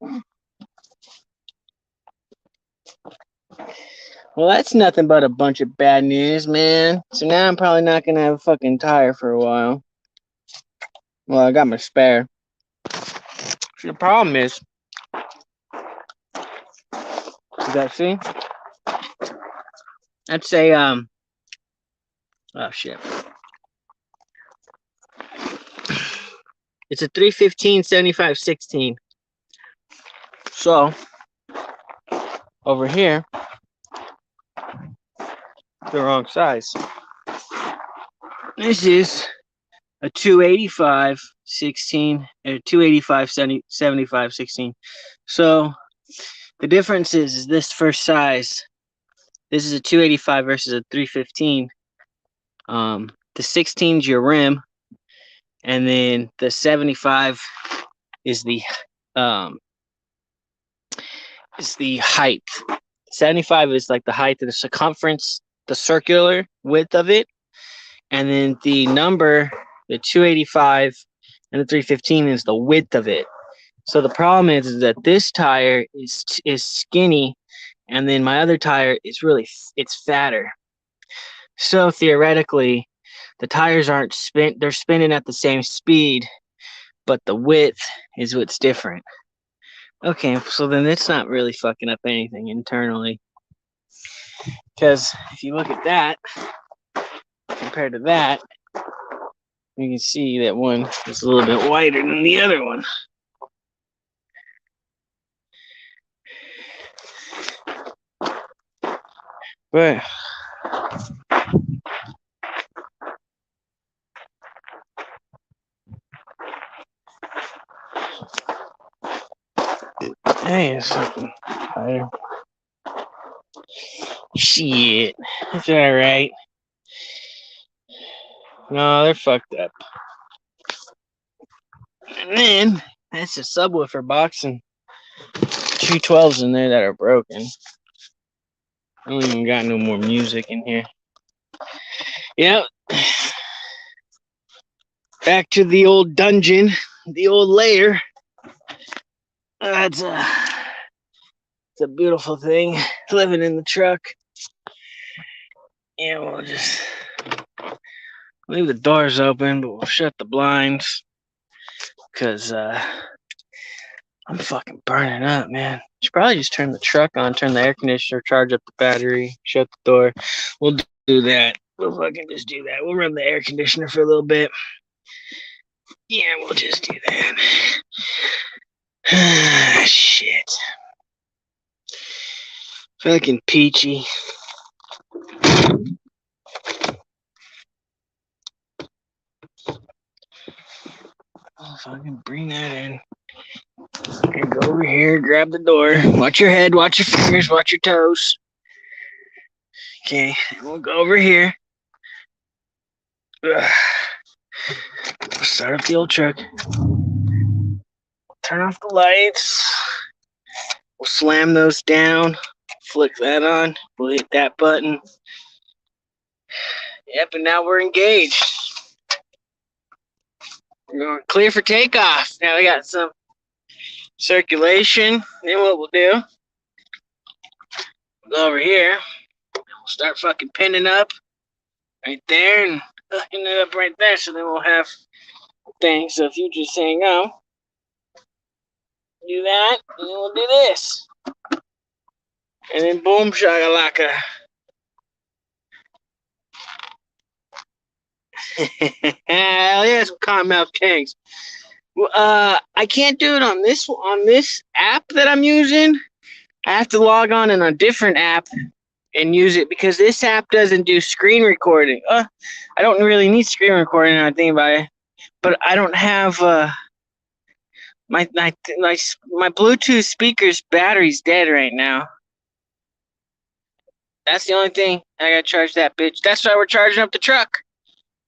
Well, that's nothing but a bunch of bad news, man. So now I'm probably not gonna have a fucking tire for a while. Well, I got my spare. See, the problem is, you guys see? I'd say, oh shit. It's a 315 75 16. So, over here, the wrong size. This is a 285 16, or 285 75 16. So, the difference is this first size. This is a 285 versus a 315. The 16 is your rim, and then the 75 is the height. 75 is like the height of the circumference, the circular width of it, and then the number, the 285 and the 315 is the width of it. So the problem is that this tire is skinny, and then my other tire is it's fatter. So theoretically, the tires aren't they're spinning at the same speed, but the width is what's different. Okay, so then it's not really fucking up anything internally. Because if you look at that, compared to that, you can see that one is a little bit wider than the other one. But hey, it's something wider. Shit, it's alright. No, they're fucked up. And then that's a subwoofer box and 212s in there that are broken. I don't even got no more music in here. Yep. Back to the old dungeon, the old lair. It's a beautiful thing, living in the truck. Yeah, we'll just leave the doors open, but we'll shut the blinds. Because I'm fucking burning up, man. Should probably just turn the truck on, turn the air conditioner, charge up the battery, shut the door. We'll do that. We'll fucking just do that. We'll run the air conditioner for a little bit. Yeah, we'll just do that. Shit. Fucking peachy. I'll fucking bring that in. And go over here, grab the door. Watch your head, watch your fingers, watch your toes. Okay, we'll go over here. Start up the old truck. Turn off the lights. We'll slam those down. Flick that on. We'll hit that button. Yep, and now we're engaged. We're going clear for takeoff. Now we got some circulation. Then what we'll do, we'll go over here. We'll start fucking pinning up right there and hooking it up right there. So then we'll have things. So if you just hang on, do that, and then we'll do this. And then boom shakalaka. Hell yeah, some cottonmouth tanks. I can't do it on this app that I'm using. I have to log on in a different app and use it because this app doesn't do screen recording. I don't really need screen recording now I think about it. But I don't have my Bluetooth speaker's battery's dead right now. That's the only thing. I gotta charge that bitch. That's why we're charging up the truck.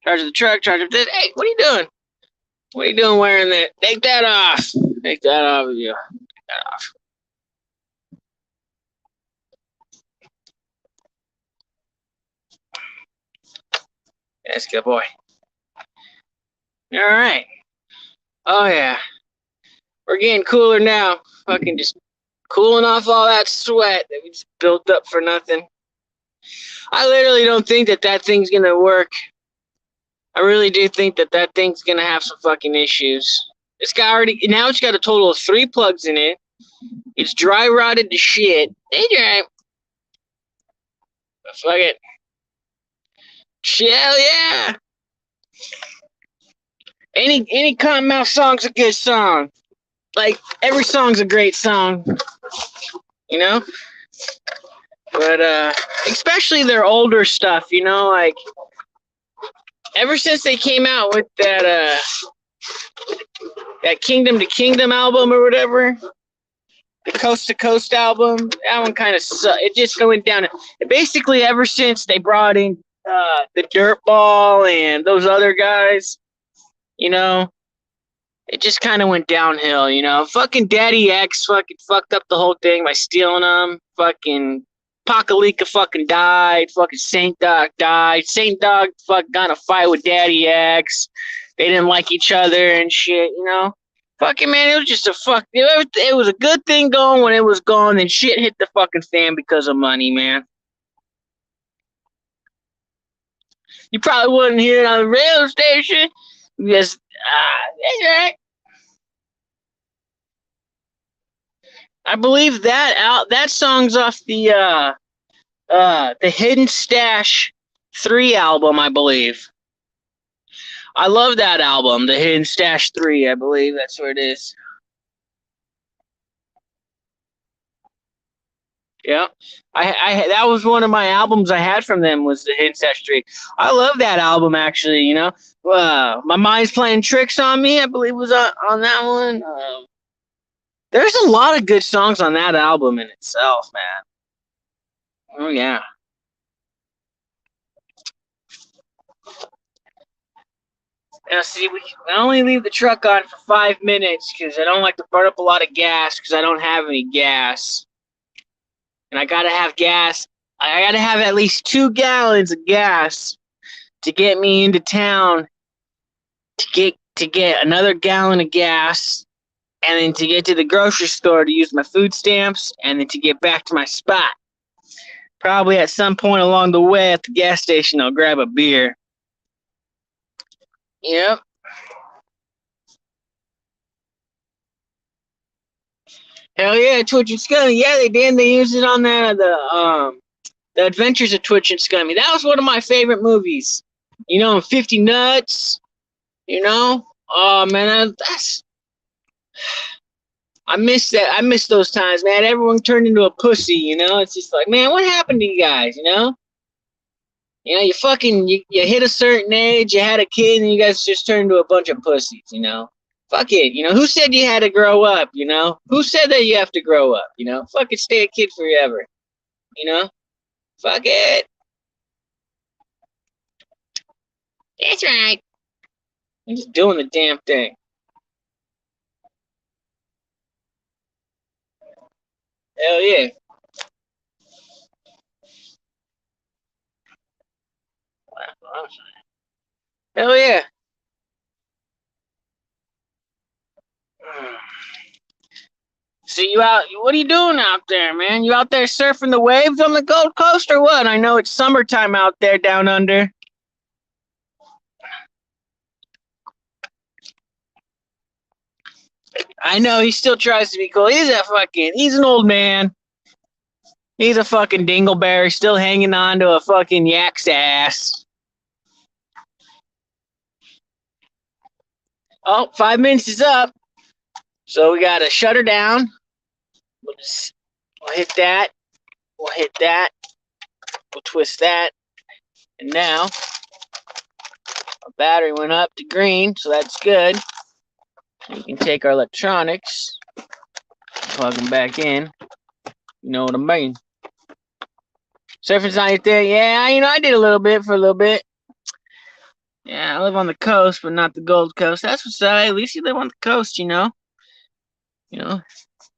Charge the truck, charge up this. Hey, what are you doing? What are you doing wearing that? Take that off. Take that off of you. Take that off. That's a good boy. All right. Oh, yeah. We're getting cooler now. Fucking just cooling off all that sweat that we just built up for nothing. I literally don't think that thing's going to work. I really do think that thing's going to have some fucking issues. It's got a total of 3 plugs in it. It's dry rotted to shit. Hey, dry. Fuck it. Hell yeah. Any Cottonmouth song's a good song. Like, every song's a great song. You know? But, especially their older stuff, you know? Like, ever since they came out with that Kingdom to Kingdom album or whatever, the Coast to Coast album, that one kind of sucked. It just went down. Basically, ever since they brought in the Dirtball and those other guys, you know, it just kind of went downhill, you know. Fucking Daddy X fucking fucked up the whole thing by stealing them. Fucking Pakalika fucking died. Fucking Saint Dog died. Saint Dog fucking got in a fight with Daddy X. They didn't like each other and shit, you know. Fucking man, it was just it was a good thing going when it was gone, and shit hit the fucking fan because of money, man. You probably wouldn't hear it on the radio station because that's right. I believe that song's off the The Hidden Stash 3 album, I believe. I love that album, The Hidden Stash 3, I believe that's where it is. Yeah. I that was one of my albums I had from them was The Hidden Stash 3. I love that album actually, you know. My Mind's Playing Tricks on Me, I believe was on that one. There's a lot of good songs on that album in itself, man. Oh yeah. Now, see, I only leave the truck on for 5 minutes because I don't like to burn up a lot of gas because I don't have any gas. And I gotta have gas. I gotta have at least 2 gallons of gas to get me into town to get another gallon of gas, and then to get to the grocery store to use my food stamps, and then to get back to my spot. Probably at some point along the way at the gas station, I'll grab a beer. Yep. Hell yeah, Twitch and Scummy. Yeah, they did. They used it on the Adventures of Twitch and Scummy. That was one of my favorite movies. You know, 50 Nuts. You know, oh man, that's I miss that. I miss those times, man. Everyone turned into a pussy. You know, it's just like, man, what happened to you guys? You fucking you hit a certain age, you had a kid, and you guys just turned into a bunch of pussies. You know, fuck it. You know, who said you had to grow up? You know, who said that you have to grow up? You know, fuck it, stay a kid forever. You know, fuck it. That's right. I'm just doing the damn thing. Hell yeah. Hell yeah. So you out? What are you doing out there, man? You out there surfing the waves on the Gold Coast or what? I know it's summertime out there down under. I know he still tries to be cool. He's an old man. He's a fucking dingleberry still hanging on to a fucking yak's ass. Oh, 5 minutes is up. So we gotta shut her down. We'll hit that. We'll hit that. We'll twist that. And now our battery went up to green, so that's good. We can take our electronics, plug them back in. You know what I mean? Surfing's not your thing. Yeah, you know, I did a little bit for a little bit. Yeah, I live on the coast, but not the Gold Coast. That's what's up. At least you live on the coast, you know. You know,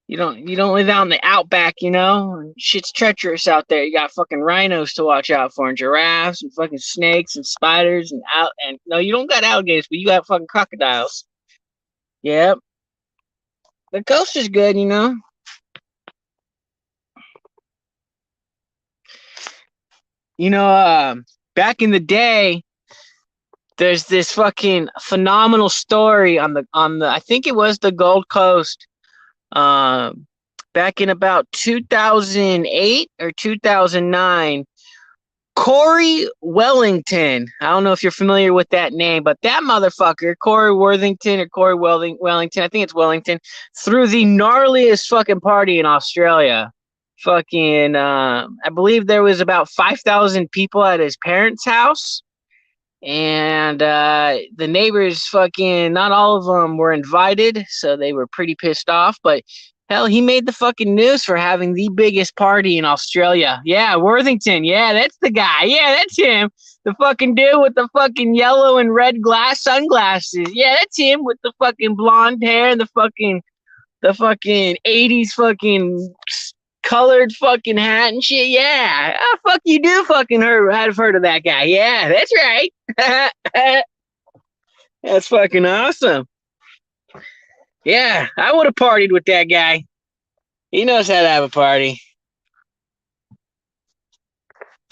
you don't live out in the outback, you know. Shit's treacherous out there. You got fucking rhinos to watch out for, and giraffes, and fucking snakes, and spiders, and no, you don't got alligators, but you got fucking crocodiles. Yep. The coast is good, you know. You know, back in the day, there's this fucking phenomenal story on the I think it was the Gold Coast, um, back in about 2008 or 2009. Corey Wellington. I don't know if you're familiar with that name, but that motherfucker, Corey Worthington or Corey Wellington, I think it's Wellington, threw the gnarliest fucking party in Australia. Fucking, I believe there was about 5,000 people at his parents' house. And the neighbors fucking, not all of them were invited, so they were pretty pissed off. But hell, he made the fucking news for having the biggest party in Australia. Yeah, Worthington. Yeah, that's the guy. Yeah, that's him. The fucking dude with the fucking yellow and red sunglasses. Yeah, that's him with the fucking blonde hair and the fucking 80s fucking colored fucking hat and shit. Yeah. Oh, fuck, you do fucking have heard of that guy. Yeah, that's right. That's fucking awesome. Yeah, I would have partied with that guy. He knows how to have a party.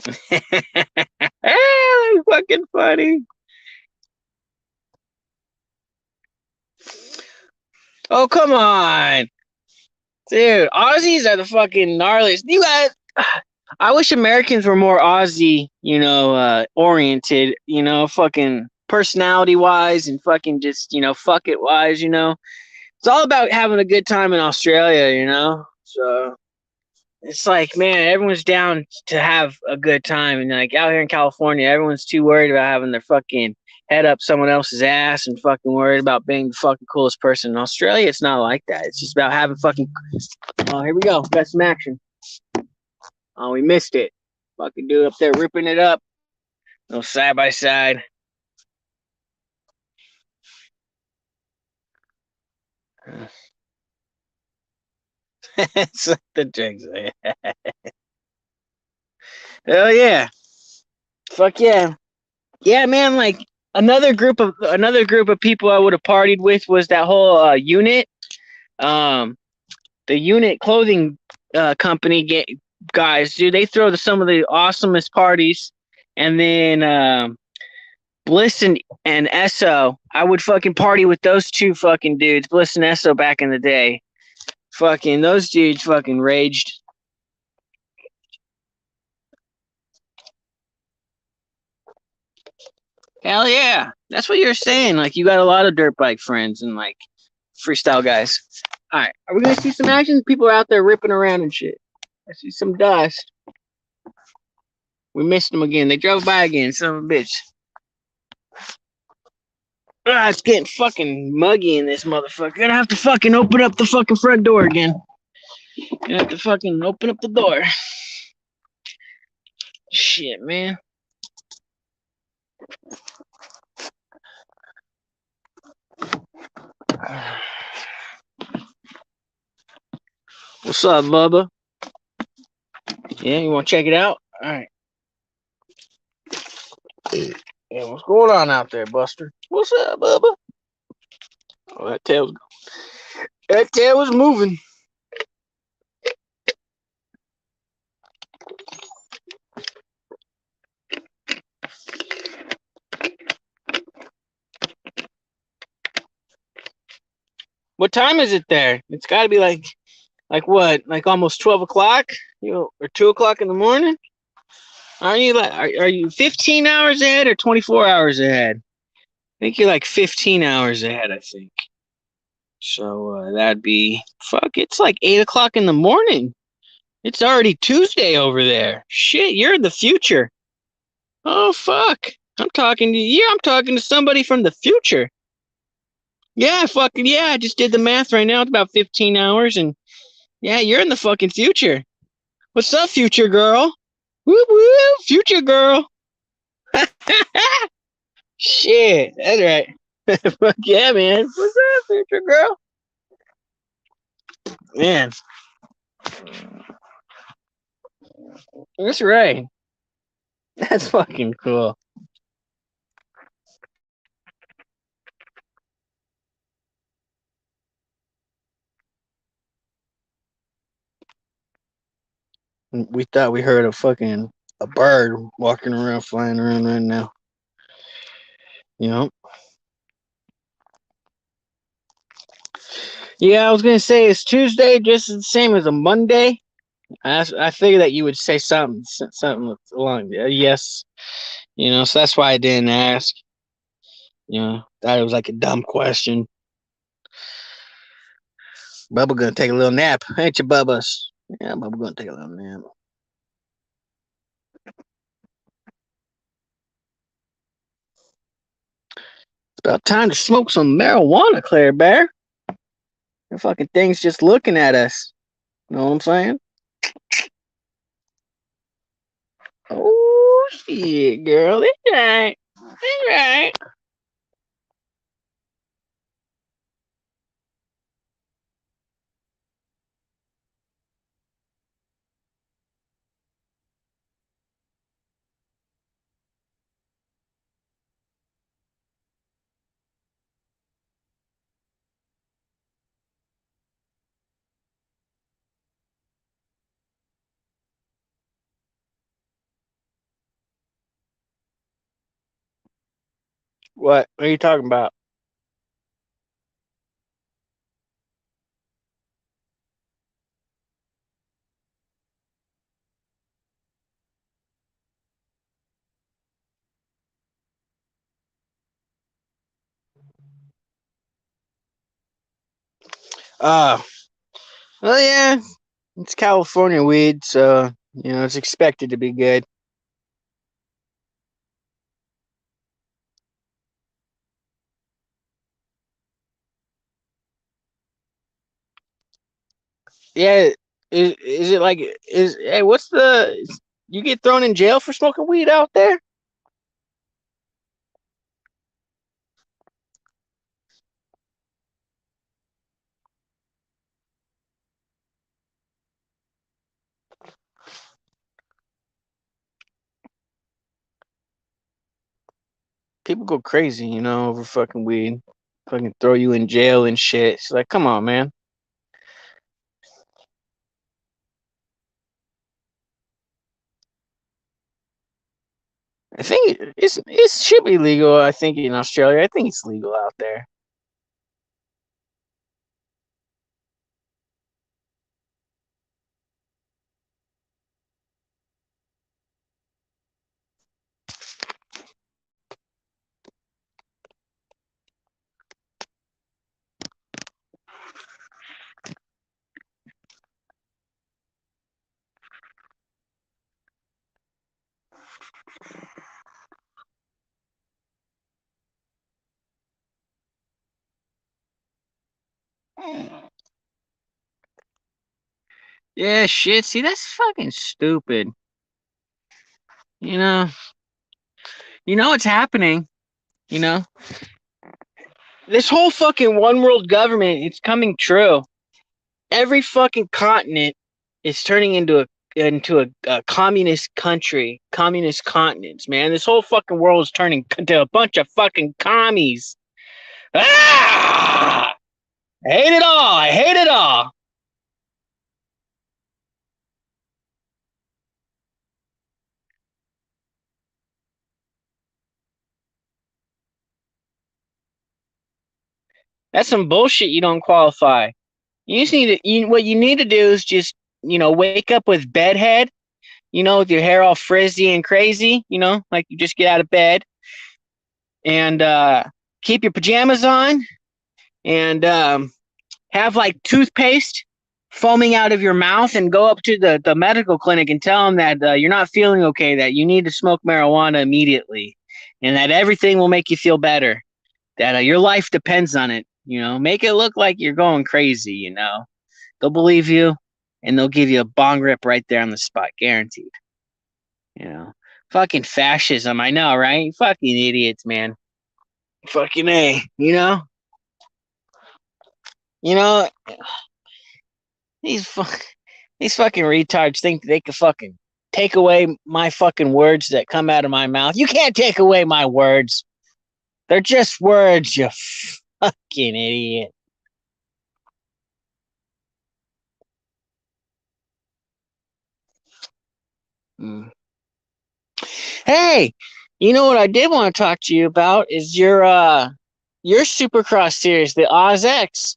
That's fucking funny. Oh, come on. Dude, Aussies are the fucking gnarliest. You guys, I wish Americans were more Aussie, oriented, fucking personality wise and fucking just, fuck it wise, It's all about having a good time in Australia. So it's like, man, everyone's down to have a good time. And like out here in California, everyone's too worried about having their fucking head up someone else's ass and fucking worried about being the fucking coolest person. In Australia, it's not like that. It's just about having fucking. Oh, here we go. Got some action. Oh, we missed it. Fucking dude up there ripping it up. No side by side. It's like the drinks. Hell yeah. Fuck yeah. Yeah, man, like another group of people I would have partied with was that whole unit. Um the unit clothing company guys, dude, they throw some of the awesomest parties. And then Bliss and Esso, I would fucking party with those two fucking dudes, Bliss and Esso back in the day. Fucking those dudes fucking raged. Hell yeah. That's what you're saying. Like you got a lot of dirt bike friends and like freestyle guys. All right. Are we going to see some action? People are out there ripping around and shit. I see some dust. We missed them again. They drove by again, son of a bitch. Ah, it's getting fucking muggy in this motherfucker. Gonna have to fucking open up the fucking front door again. Gonna have to fucking open up the door. Shit, man. What's up, Bubba? Yeah, you want to check it out? All right. Yeah, what's going on out there, Buster? What's up, Bubba? Oh, that tail was moving. What time is it there? It's got to be like what? Like almost 12 o'clock? Or 2 o'clock in the morning? Are you 15 hours ahead or 24 hours ahead? I think you're like 15 hours ahead, I think. So that'd be fuck. It's like 8 o'clock in the morning. It's already Tuesday over there. Shit, you're in the future. Oh fuck. I'm talking to you. I'm talking to somebody from the future. Yeah, fucking yeah. I just did the math right now. It's about 15 hours, and yeah, you're in the fucking future. What's up, future girl? Woo woo, future girl. Shit, that's right. Fuck yeah, man. What's up, future girl? Man, that's right. That's fucking cool. We thought we heard a bird walking around, flying around right now. You know? Yeah, I was gonna say it's Tuesday, just the same as a Monday. I figured that you would say something along yes. So that's why I didn't ask. Thought it was like a dumb question. Bubba gonna take a little nap, ain't you, Bubba's? Yeah, Bubba gonna take a little nap. It's about time to smoke some marijuana, Claire Bear. The fucking thing's just looking at us. You know what I'm saying? Oh shit, girl, it's right. It's right. What? What are you talking about? Uh, well, yeah, it's California weed, so it's expected to be good. Yeah, is it like is hey? What's the you get thrown in jail for smoking weed out there? People go crazy, over fucking weed. Fucking throw you in jail and shit. It's like, come on, man. I think it should be legal. I think in Australia, I think it's legal out there. Yeah, shit. See, that's fucking stupid. You know, what's happening. You know, this whole fucking one world government. It's coming true. Every fucking continent is turning into a communist country, communist continents. Man, this whole fucking world is turning into a bunch of fucking commies. Ah! I hate it all. I hate it all. That's some bullshit. You don't qualify. You just need to. What you need to do is just wake up with bedhead. With your hair all frizzy and crazy. Like you just get out of bed and keep your pajamas on and have like toothpaste foaming out of your mouth and go up to the medical clinic and tell them that you're not feeling okay, that you need to smoke marijuana immediately, and that everything will make you feel better, that your life depends on it. Make it look like you're going crazy. They'll believe you and they'll give you a bong rip right there on the spot, guaranteed. You know, fucking fascism. I know, right? Fucking idiots, man. Fucking A, you know, these these fucking retards think they can fucking take away my fucking words that come out of my mouth. You can't take away my words. They're just words, you fucking idiot. Mm. Hey, you know what I did want to talk to you about is your Supercross series, the Oz X.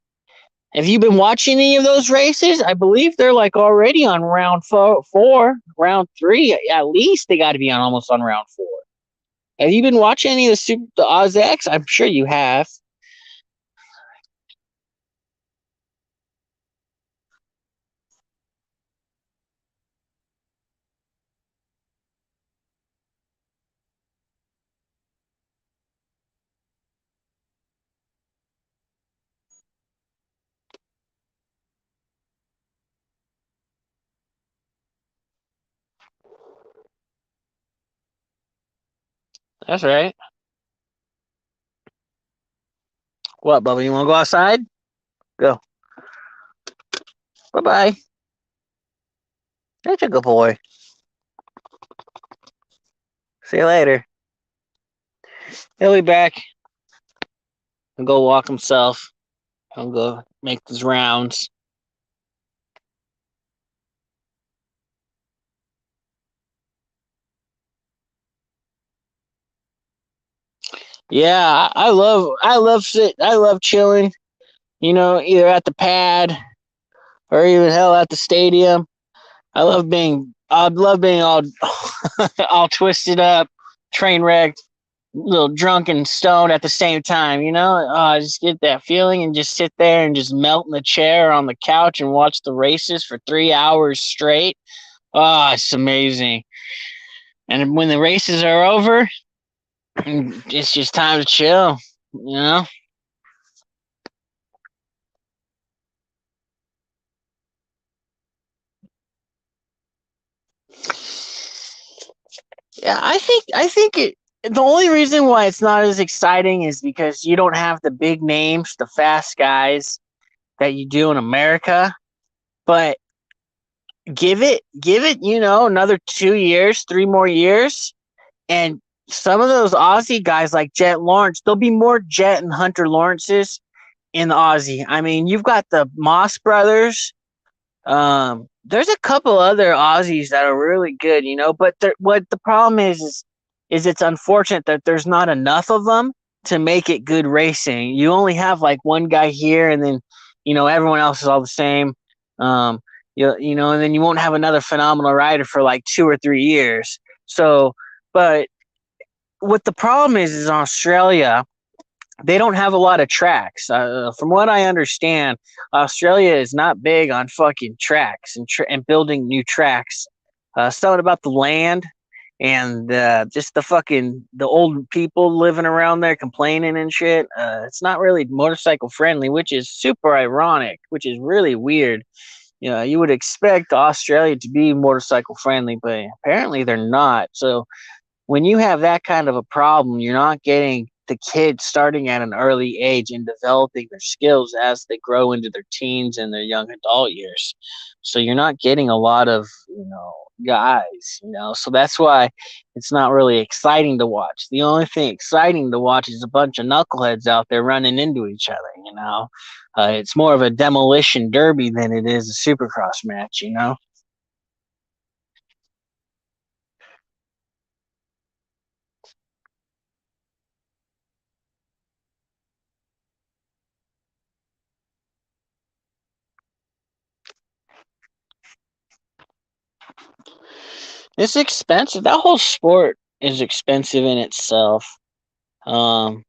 Have you been watching any of those races? I believe they're like already on round four, round three. At least they got to be on almost on round four. Have you been watching any of the Oz X? I'm sure you have. That's right. What, Bubba? You want to go outside? Go. Bye bye. That's a good boy. See you later. He'll be back and go walk himself. He'll go make his rounds. Yeah, I love chilling. Either at the pad or even hell at the stadium. I love being all all twisted up, train wrecked. little drunk and stoned at the same time, you know? Just get that feeling and just sit there and just melt in the chair or on the couch and watch the races for 3 hours straight. It's amazing. And when the races are over, it's just time to chill, you know? Yeah, I think it the only reason why it's not as exciting is because you don't have the big names, the fast guys that you do in America. But give it, another 2 years, 3 more years, and some of those Aussie guys like Jet Lawrence, there'll be more Jet and Hunter Lawrences in the Aussie. I mean, you've got the Moss brothers. There's a couple other Aussies that are really good, but what the problem is it's unfortunate that there's not enough of them to make it good racing. You only have like one guy here, and then everyone else is all the same. Um, and then you won't have another phenomenal rider for like 2 or 3 years. So, but what the problem is in Australia, they don't have a lot of tracks. From what I understand, Australia is not big on fucking tracks and building new tracks. Something about the land and just the old people living around there complaining and shit. It's not really motorcycle friendly, which is super ironic, which is really weird. You would expect Australia to be motorcycle friendly, but apparently they're not. So when you have that kind of a problem, you're not getting the kids starting at an early age and developing their skills as they grow into their teens and their young adult years. So you're not getting a lot of, guys, So that's why it's not really exciting to watch. The only thing exciting to watch is a bunch of knuckleheads out there running into each other. It's more of a demolition derby than it is a supercross match. It's expensive. That whole sport is expensive in itself. Um,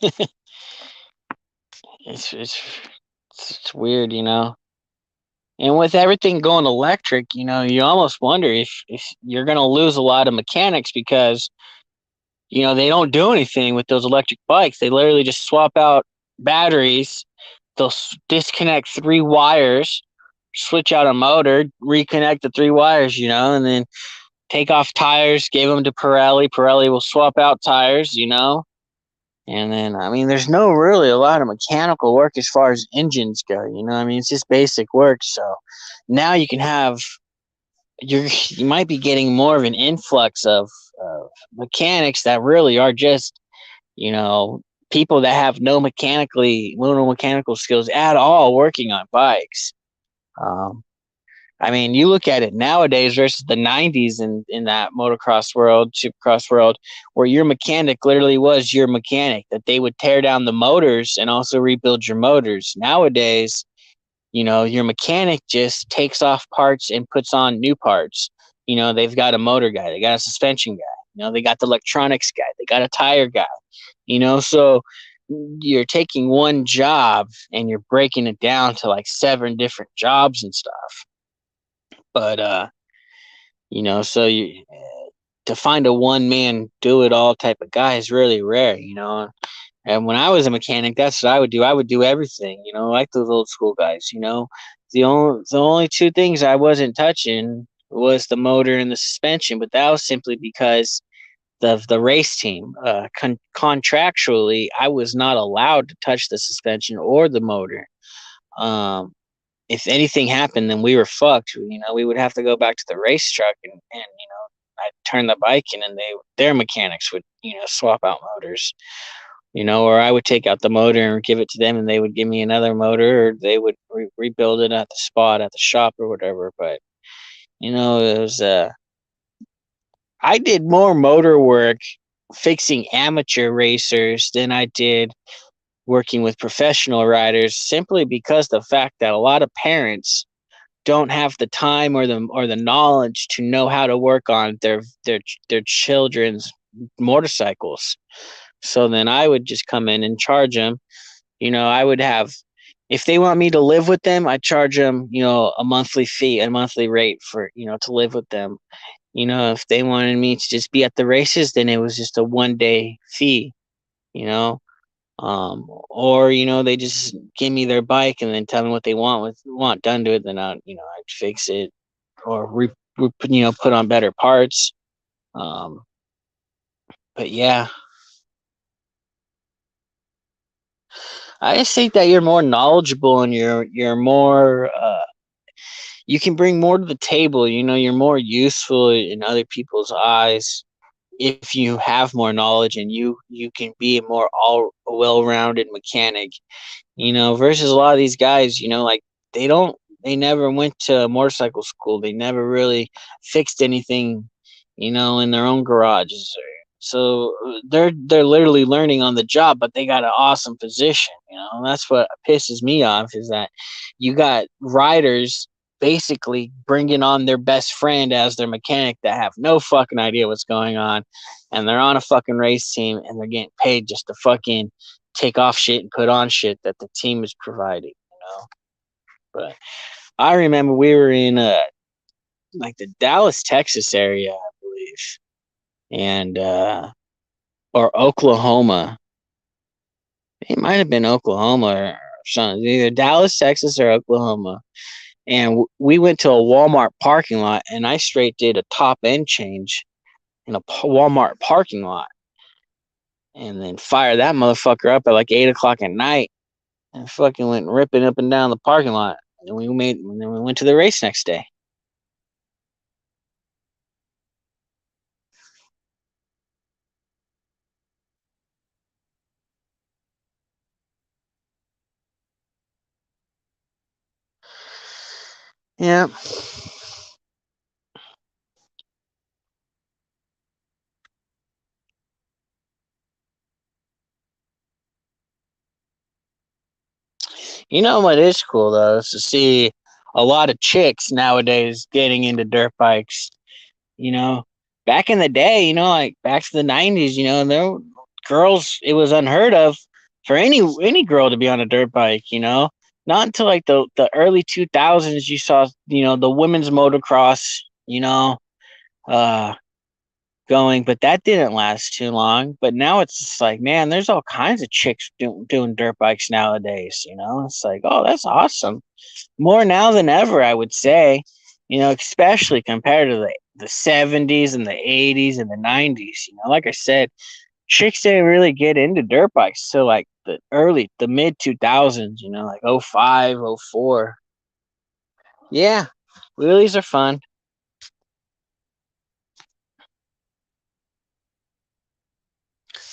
it's, it's it's weird. And with everything going electric, you almost wonder if you're gonna lose a lot of mechanics because they don't do anything with those electric bikes. They literally just swap out batteries. They'll disconnect three wires, switch out a motor, reconnect the three wires, and then take off tires, give them to Pirelli. Pirelli will swap out tires. And then, I mean, there's no really a lot of mechanical work as far as engines go. I mean, it's just basic work. So now you can have you might be getting more of an influx of mechanics that really are just you know people that have no mechanical skills at all working on bikes. Um, I mean, you look at it nowadays versus the '90s in that motocross world, supercross world, where your mechanic literally was your mechanic. That they would tear down the motors and also rebuild your motors. Nowadays, your mechanic just takes off parts and puts on new parts. They've got a motor guy, they got a suspension guy, they got the electronics guy, they got a tire guy. So you're taking one job and you're breaking it down to like 7 different jobs and stuff. But so you to find a one man do it all type of guy is really rare. And when I was a mechanic, that's what I would do. I would do everything, like those old school guys. The only two things I wasn't touching was the motor and the suspension, but that was simply because of the race team. Contractually, I was not allowed to touch the suspension or the motor. Um, if anything happened, then we were fucked. We would have to go back to the race truck and I'd turn the bike in, and their mechanics would swap out motors. Or I would take out the motor and give it to them, and they would give me another motor, or they would rebuild it at the spot at the shop or whatever. But it was I did more motor work fixing amateur racers than I did working with professional riders, simply because the fact that a lot of parents don't have the time or the knowledge to know how to work on their children's motorcycles. So then I would just come in and charge them. I would have, if they want me to live with them, I charge them, a monthly fee, a monthly rate for, to live with them. If they wanted me to just be at the races, then it was just a 1 day fee, you know. Or they just give me their bike and then tell me what they want done to it. Then I'd fix it or put on better parts. Um, but yeah, I just think that you're more knowledgeable and you're more you can bring more to the table. You're more useful in other people's eyes if you have more knowledge, and you can be a more all well-rounded mechanic. Versus a lot of these guys, like they don't, they never went to motorcycle school. They never really fixed anything, in their own garages. So they're literally learning on the job, but they got an awesome position. And that's what pisses me off is that you got riders basically bringing on their best friend as their mechanic that have no fucking idea what's going on, and they're on a fucking race team and they're getting paid just to fucking take off shit and put on shit that the team is providing. But I remember we were in like the Dallas, Texas area, I believe, and or Oklahoma. It might have been Oklahoma or something, either Dallas, Texas, or Oklahoma. And we went to a Walmart parking lot, and I straight did a top end change in a Walmart parking lot, and then fired that motherfucker up at like 8 o'clock at night, and fucking went ripping up and down the parking lot. And then we went to the race next day. Yeah. What is cool though is to see a lot of chicks nowadays getting into dirt bikes. You know, Back in the day, like back to the '90s, there were girls. It was unheard of for any girl to be on a dirt bike. Not until like the early 2000s you saw the women's motocross. Uh, Going, but that didn't last too long. But now it's just like, man, there's all kinds of chicks doing dirt bikes nowadays. It's like, oh, that's awesome. More now than ever, I would say. Especially compared to the 70s and the 80s and the 90s. Like I said, chicks didn't really get into dirt bikes till like the mid 2000s. Like 05, 04. Yeah, wheelies are fun.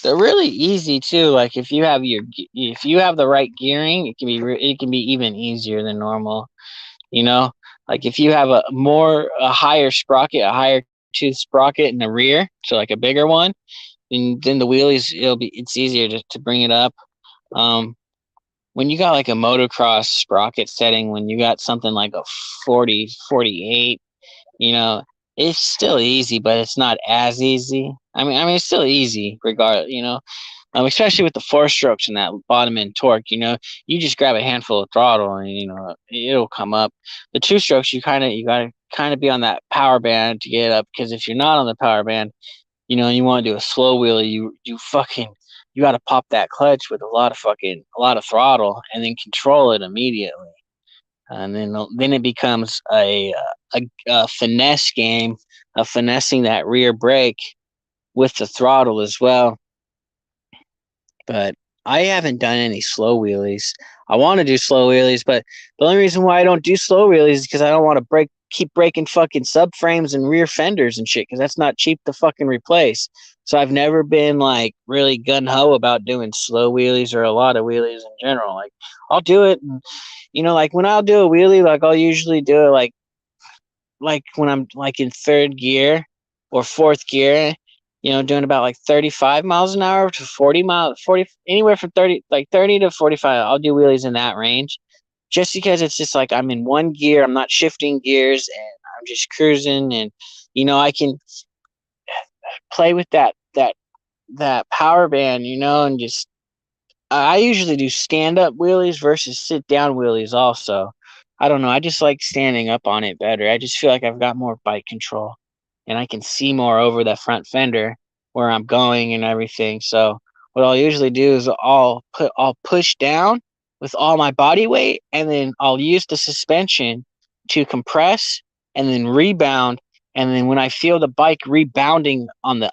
They're really easy too. Like if you have the right gearing, it can be even easier than normal. You know, like if you have a higher sprocket, a higher tooth sprocket in the rear, so like a bigger one, then the wheelies it's easier to bring it up. Um, when you got like a motocross sprocket setting, when you got something like a 40 48, you know, it's still easy, but it's not as easy. I mean, it's still easy regardless. Especially with the four strokes and that bottom end torque. You just grab a handful of throttle and it'll come up. The two strokes, you gotta kind of be on that power band to get up, because if you're not on the power band, you want to do a slow wheelie, you got to pop that clutch with a lot of throttle and then control it immediately. And then it becomes a finesse game of finessing that rear brake with the throttle as well. But I haven't done any slow wheelies. I want to do slow wheelies, but the only reason why I don't do slow wheelies is because I don't want to keep breaking fucking subframes and rear fenders and shit, because that's not cheap to fucking replace. So I've never been like really gun ho about doing slow wheelies or a lot of wheelies in general. Like I'll do it, and, like when I'll do a wheelie, like I'll usually do it like when I'm like in third gear or fourth gear, doing about like 35 miles an hour to 40 miles, 40, anywhere from 30 to 45. I'll do wheelies in that range just because it's just like I'm in one gear, I'm not shifting gears, and I'm just cruising, and I can play with that power band, and just I usually do stand up wheelies versus sit down wheelies also. I don't know. I just like standing up on it better. I just feel like I've got more bike control and I can see more over the front fender where I'm going and everything. So what I'll usually do is I'll push down with all my body weight and then I'll use the suspension to compress and then rebound, and then when I feel the bike rebounding on the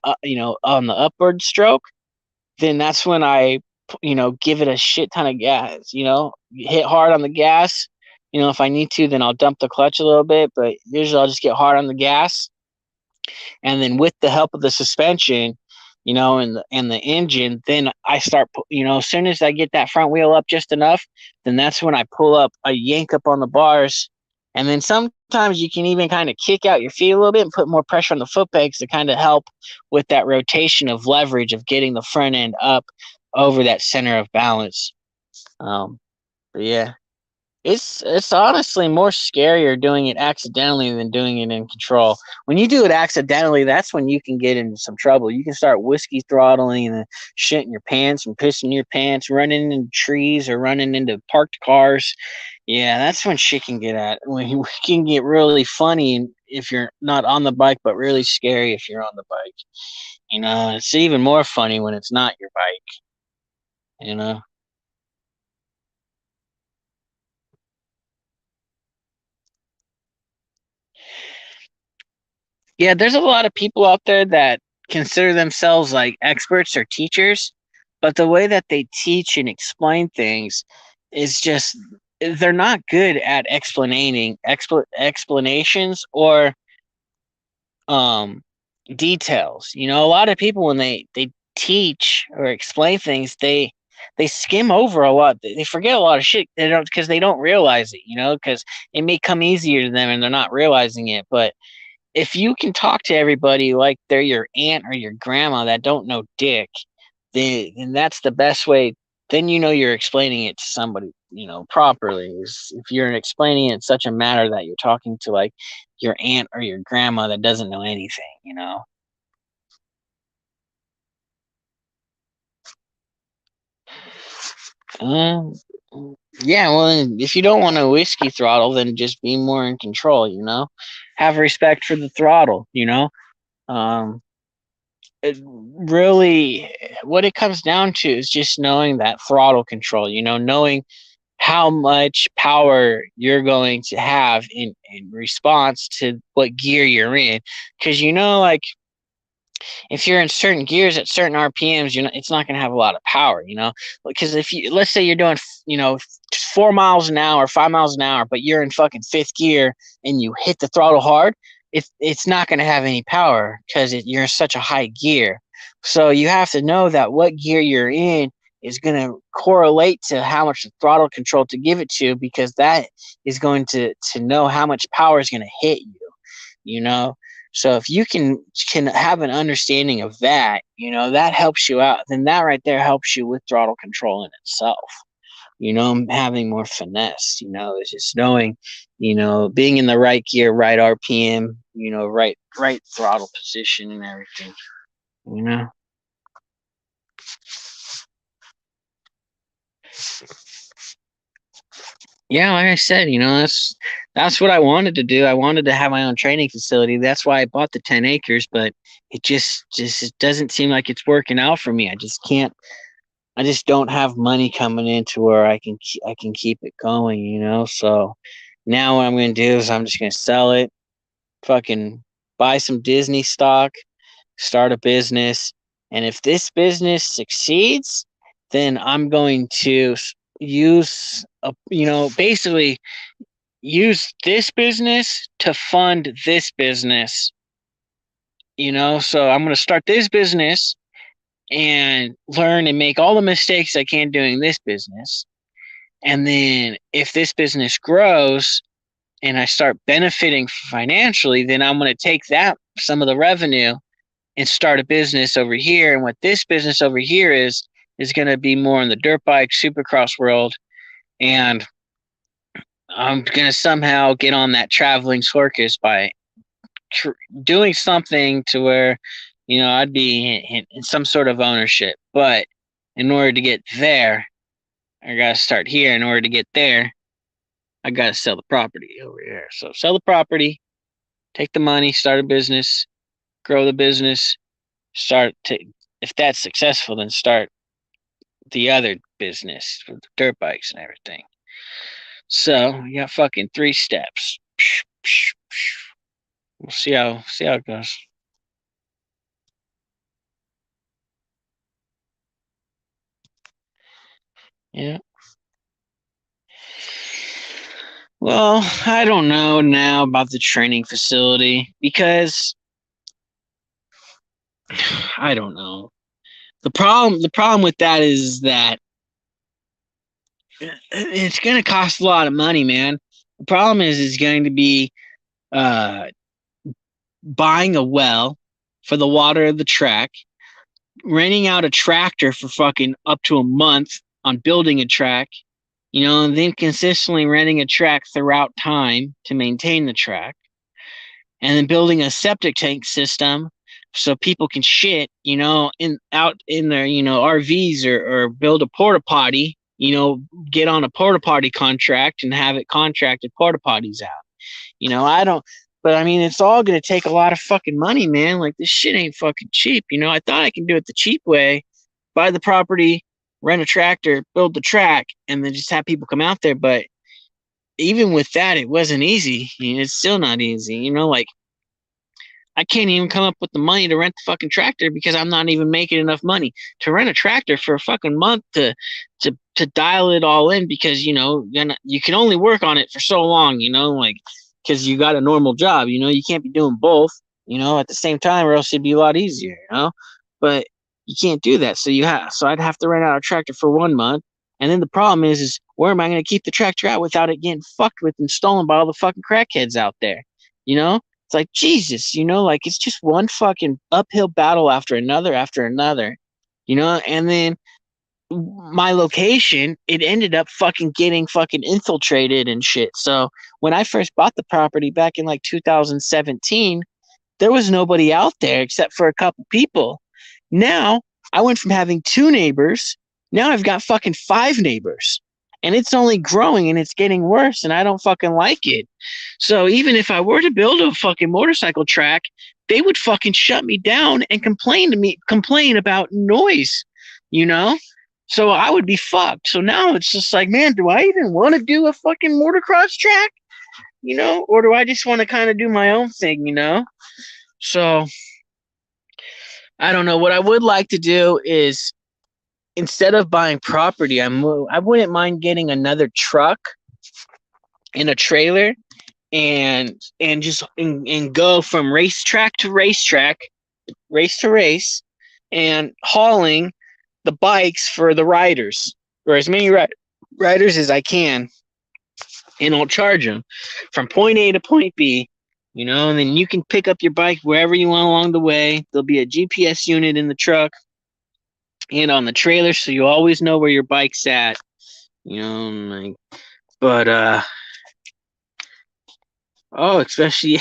on the upward stroke, then that's when I, give it a shit ton of gas, hit hard on the gas. If I need to, then I'll dump the clutch a little bit, but usually I'll just get hard on the gas. And then with the help of the suspension, and the engine, then I start, as soon as I get that front wheel up just enough, then that's when I pull up, I yank up on the bars. And then sometimes you can even kind of kick out your feet a little bit and put more pressure on the foot pegs to kind of help with that rotation of leverage of getting the front end up over that center of balance. But yeah, it's honestly more scarier doing it accidentally than doing it in control. When you do it accidentally, that's when you can get into some trouble. You can start whiskey throttling and shitting your pants and pissing your pants, running into trees or running into parked cars. Yeah, that's when shit can get at. When it can get really funny if you're not on the bike, but really scary if you're on the bike. It's even more funny when it's not your bike. You know. Yeah, there's a lot of people out there that consider themselves like experts or teachers, but the way that they teach and explain things is just they're not good at explanations or um details. A lot of people when they teach or explain things, they skim over a lot. They forget a lot of shit. They don't because they don't realize it. Because it may come easier to them and they're not realizing it, but if you can talk to everybody like they're your aunt or your grandma that don't know dick, then that's the best way. Then you're explaining it to somebody, properly. Is if you're explaining it in such a manner that you're talking to like your aunt or your grandma that doesn't know anything. Um, yeah, well, if you don't want a whiskey throttle, then just be more in control. Have respect for the throttle. Um, it really what it comes down to is just knowing that throttle control, knowing how much power you're going to have in response to what gear you're in. Because like if you're in certain gears at certain RPMs, it's not going to have a lot of power, because if you, let's say you're doing, 4 miles an hour, 5 miles an hour, but you're in fucking fifth gear and you hit the throttle hard, it's not going to have any power because you're in such a high gear. So you have to know that what gear you're in is going to correlate to how much throttle control to give it to, because that is going to know how much power is going to hit you, you know so if you can have an understanding of that, that helps you out. Then that right there helps you with throttle control in itself. Having more finesse. It's just knowing, being in the right gear, right RPM, right throttle position and everything. You know. Yeah, like I said, that's what I wanted to do. I wanted to have my own training facility. That's why I bought the 10 acres, but it just it doesn't seem like it's working out for me. I just can't. I just don't have money coming into where I can keep it going. So now what I'm going to do is I'm just going to sell it, fucking buy some Disney stock, start a business, and if this business succeeds, then I'm going to use basically use this business to fund this business. So I'm going to start this business and learn and make all the mistakes I can doing this business. And then if this business grows and I start benefiting financially, then I'm going to take that, some of the revenue, and start a business over here. And what this business over here is going to be more in the dirt bike supercross world. And I'm gonna somehow get on that traveling circus by doing something to where, I'd be in some sort of ownership. But in order to get there, I gotta start here. In order to get there, I gotta sell the property over here. So sell the property, take the money, start a business, grow the business, start to. If that's successful, then start the other business with the dirt bikes and everything. So you got fucking 3 steps. We'll see how it goes. Yeah. Well, I don't know now about the training facility because I don't know. The problem with that is that it's going to cost a lot of money, man. The problem is it's going to be uh, buying a well for the water of the track, renting out a tractor for fucking up to a month on building a track, and then consistently renting a track throughout time to maintain the track, and then building a septic tank system so people can shit, in out in their, RVs or build a porta potty, get on a porta potty contract and have it contracted porta potties out. I don't, but I mean, it's all going to take a lot of fucking money, man. Like, this shit ain't fucking cheap. I thought I can do it the cheap way, buy the property, rent a tractor, build the track, and then just have people come out there. But even with that, it wasn't easy. It's still not easy. Like, I can't even come up with the money to rent the fucking tractor because I'm not even making enough money to rent a tractor for a fucking month to dial it all in, because you can only work on it for so long, like, because you got a normal job, you can't be doing both, at the same time, or else it'd be a lot easier, but you can't do that. So I'd have to rent out a tractor for 1 month. And then the problem is where am I going to keep the tractor at without it getting fucked with and stolen by all the fucking crackheads out there? It's like, Jesus, like, it's just one fucking uphill battle after another, and then my location, it ended up fucking getting fucking infiltrated and shit. So when I first bought the property back in like 2017, there was nobody out there except for a couple people. Now I went from having 2 neighbors. Now I've got fucking 5 neighbors. And it's only growing and it's getting worse, and I don't fucking like it. So even if I were to build a fucking motorcycle track, they would fucking shut me down and complain about noise, you know? So I would be fucked. So now it's just like, man, do I even want to do a fucking motocross track? Or do I just want to kind of do my own thing, So I don't know. What I would like to do is, instead of buying property, I wouldn't mind getting another truck and a trailer and just and go from racetrack to racetrack, race to race, and hauling the bikes for the riders, or as many riders as I can, and I'll charge them from point A to point B, and then you can pick up your bike wherever you want along the way. There'll be a GPS unit in the truck and on the trailer, so you always know where your bike's at, like, but especially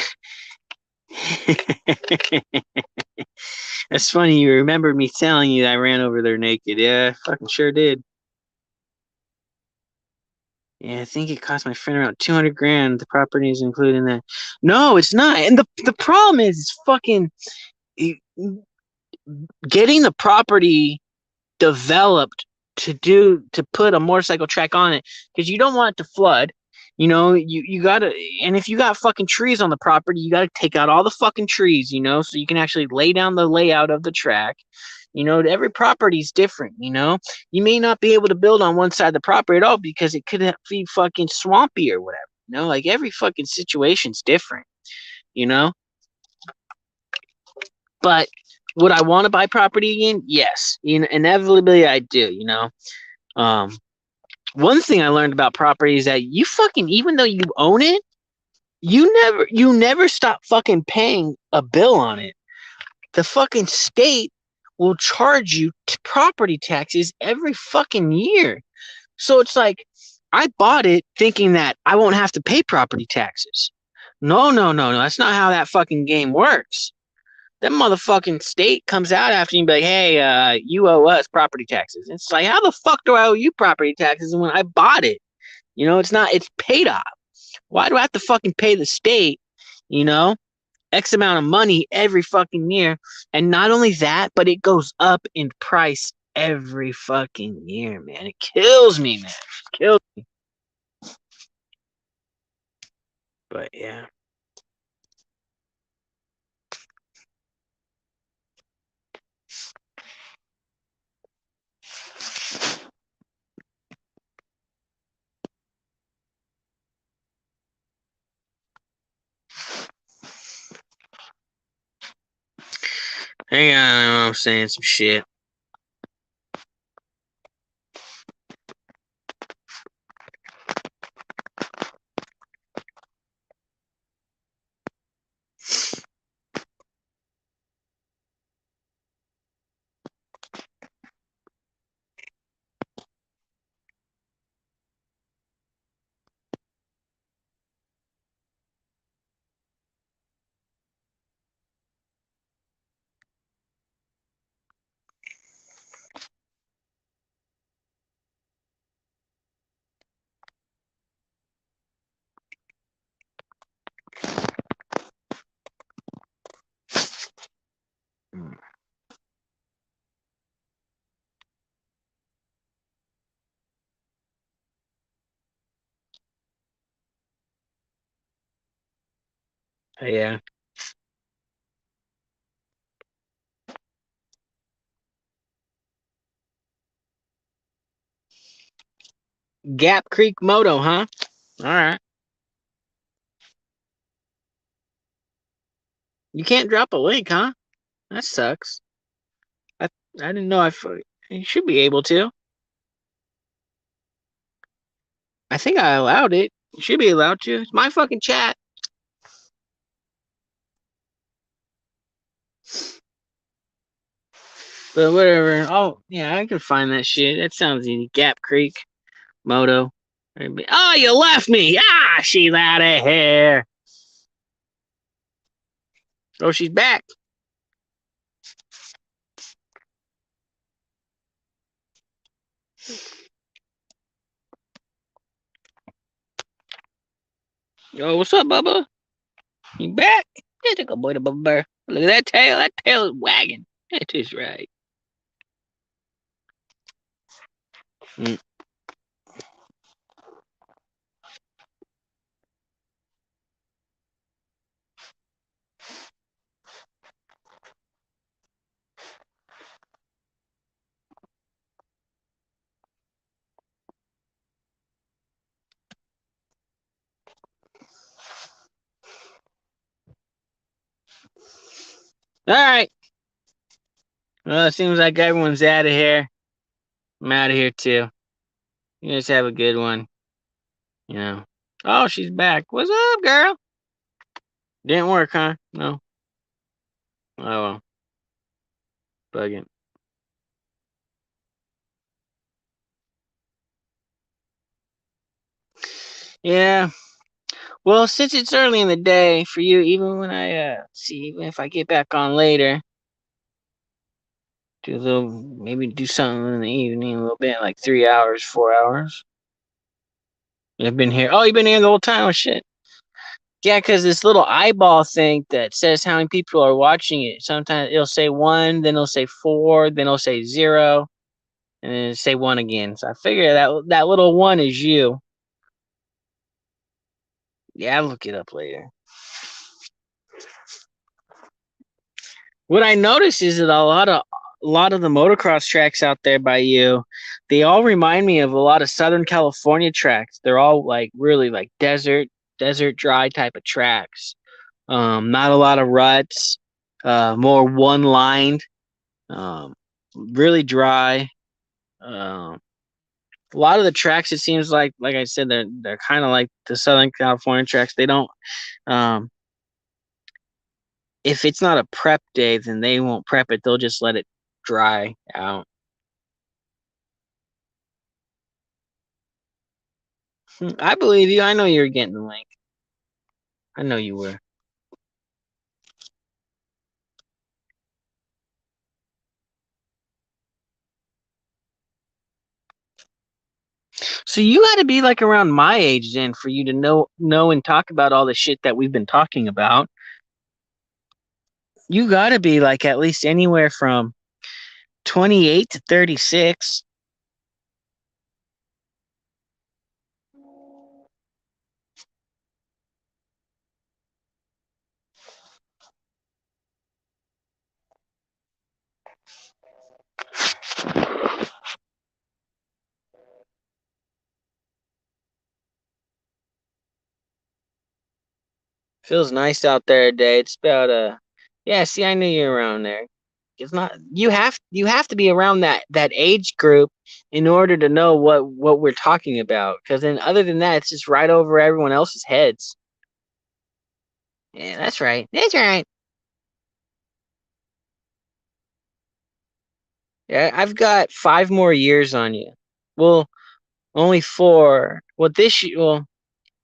that's funny, you remembered me telling you that I ran over there naked. Yeah, I fucking sure did. Yeah, I think it cost my friend around 200 grand. The property is included in that. No, it's not. And the problem is, it's fucking getting the property developed to put a motorcycle track on it, because you don't want it to flood. You gotta, and if you got fucking trees on the property, you gotta take out all the fucking trees, so you can actually lay down the layout of the track. Every property is different. You may not be able to build on one side of the property at all because it could be fucking swampy or whatever. Like, every fucking situation's different. You know, but would I want to buy property again? Yes, inevitably I do. Um, one thing I learned about property is that you fucking, even though you own it, you never stop fucking paying a bill on it. The fucking state will charge you property taxes every fucking year. So it's like, I bought it thinking that I won't have to pay property taxes. No, no, no, no. That's not how that fucking game works. That motherfucking state comes out after you and be like, hey, you owe us property taxes. It's like, how the fuck do I owe you property taxes when I bought it? You know, it's paid off. Why do I have to fucking pay the state, you know, X amount of money every fucking year? And not only that, but it goes up in price every fucking year, man. It kills me, man. It kills me. But yeah. Hang on, I'm saying some shit. Yeah. Gap Creek Moto, huh? All right. You can't drop a link, huh? That sucks. I I didn't know you should be able to. I think I allowed it. You should be allowed to. It's my fucking chat. But whatever. Oh, yeah, I can find that shit. That sounds easy. Gap Creek Moto. Oh, you left me. Ah, she's out of here. Oh, she's back. Yo, what's up, Bubba? You back? That's a good boy, the Bubba Bear. Look at that tail. That tail is wagging. That is right. Mm. All right. Well, it seems like everyone's out of here. I'm out of here too. You guys have a good one. You know. Oh, she's back. What's up, girl? Didn't work, huh? No. Oh well. Bugging. Yeah. Well, since it's early in the day for you, even when I see, even if I get back on later, do a little, maybe do something in the evening, a little bit, like 3 hours, 4 hours. You've been here. Oh, you've been here the whole time. Oh shit. Yeah, because this little eyeball thing that says how many people are watching it. Sometimes it'll say one, then it'll say four, then it'll say zero, and then say one again. So I figure that little one is you. Yeah, I'll look it up later. What I noticed is that a lot of the motocross tracks out there by you, they all remind me of a lot of Southern California tracks. They're all like really like desert dry type of tracks. Not a lot of ruts, more one lined, um, really dry. Um, a lot of the tracks, it seems like I said, they're kind of like the Southern California tracks. They don't, um, if it's not a prep day, then they won't prep it. They'll just let it dry out. I believe you. I know you were getting the link. I know you were. So you got to be like around my age then for you to know and talk about all the shit that we've been talking about. You got to be like at least anywhere from 28 to 36. Feels nice out there today. It's about yeah, see I knew you were around there. It's not you have to be around that age group in order to know what we're talking about, cuz then other than that it's just right over everyone else's heads. Yeah, that's right. That's right. Yeah, I've got 5 more years on you. Well, only 4.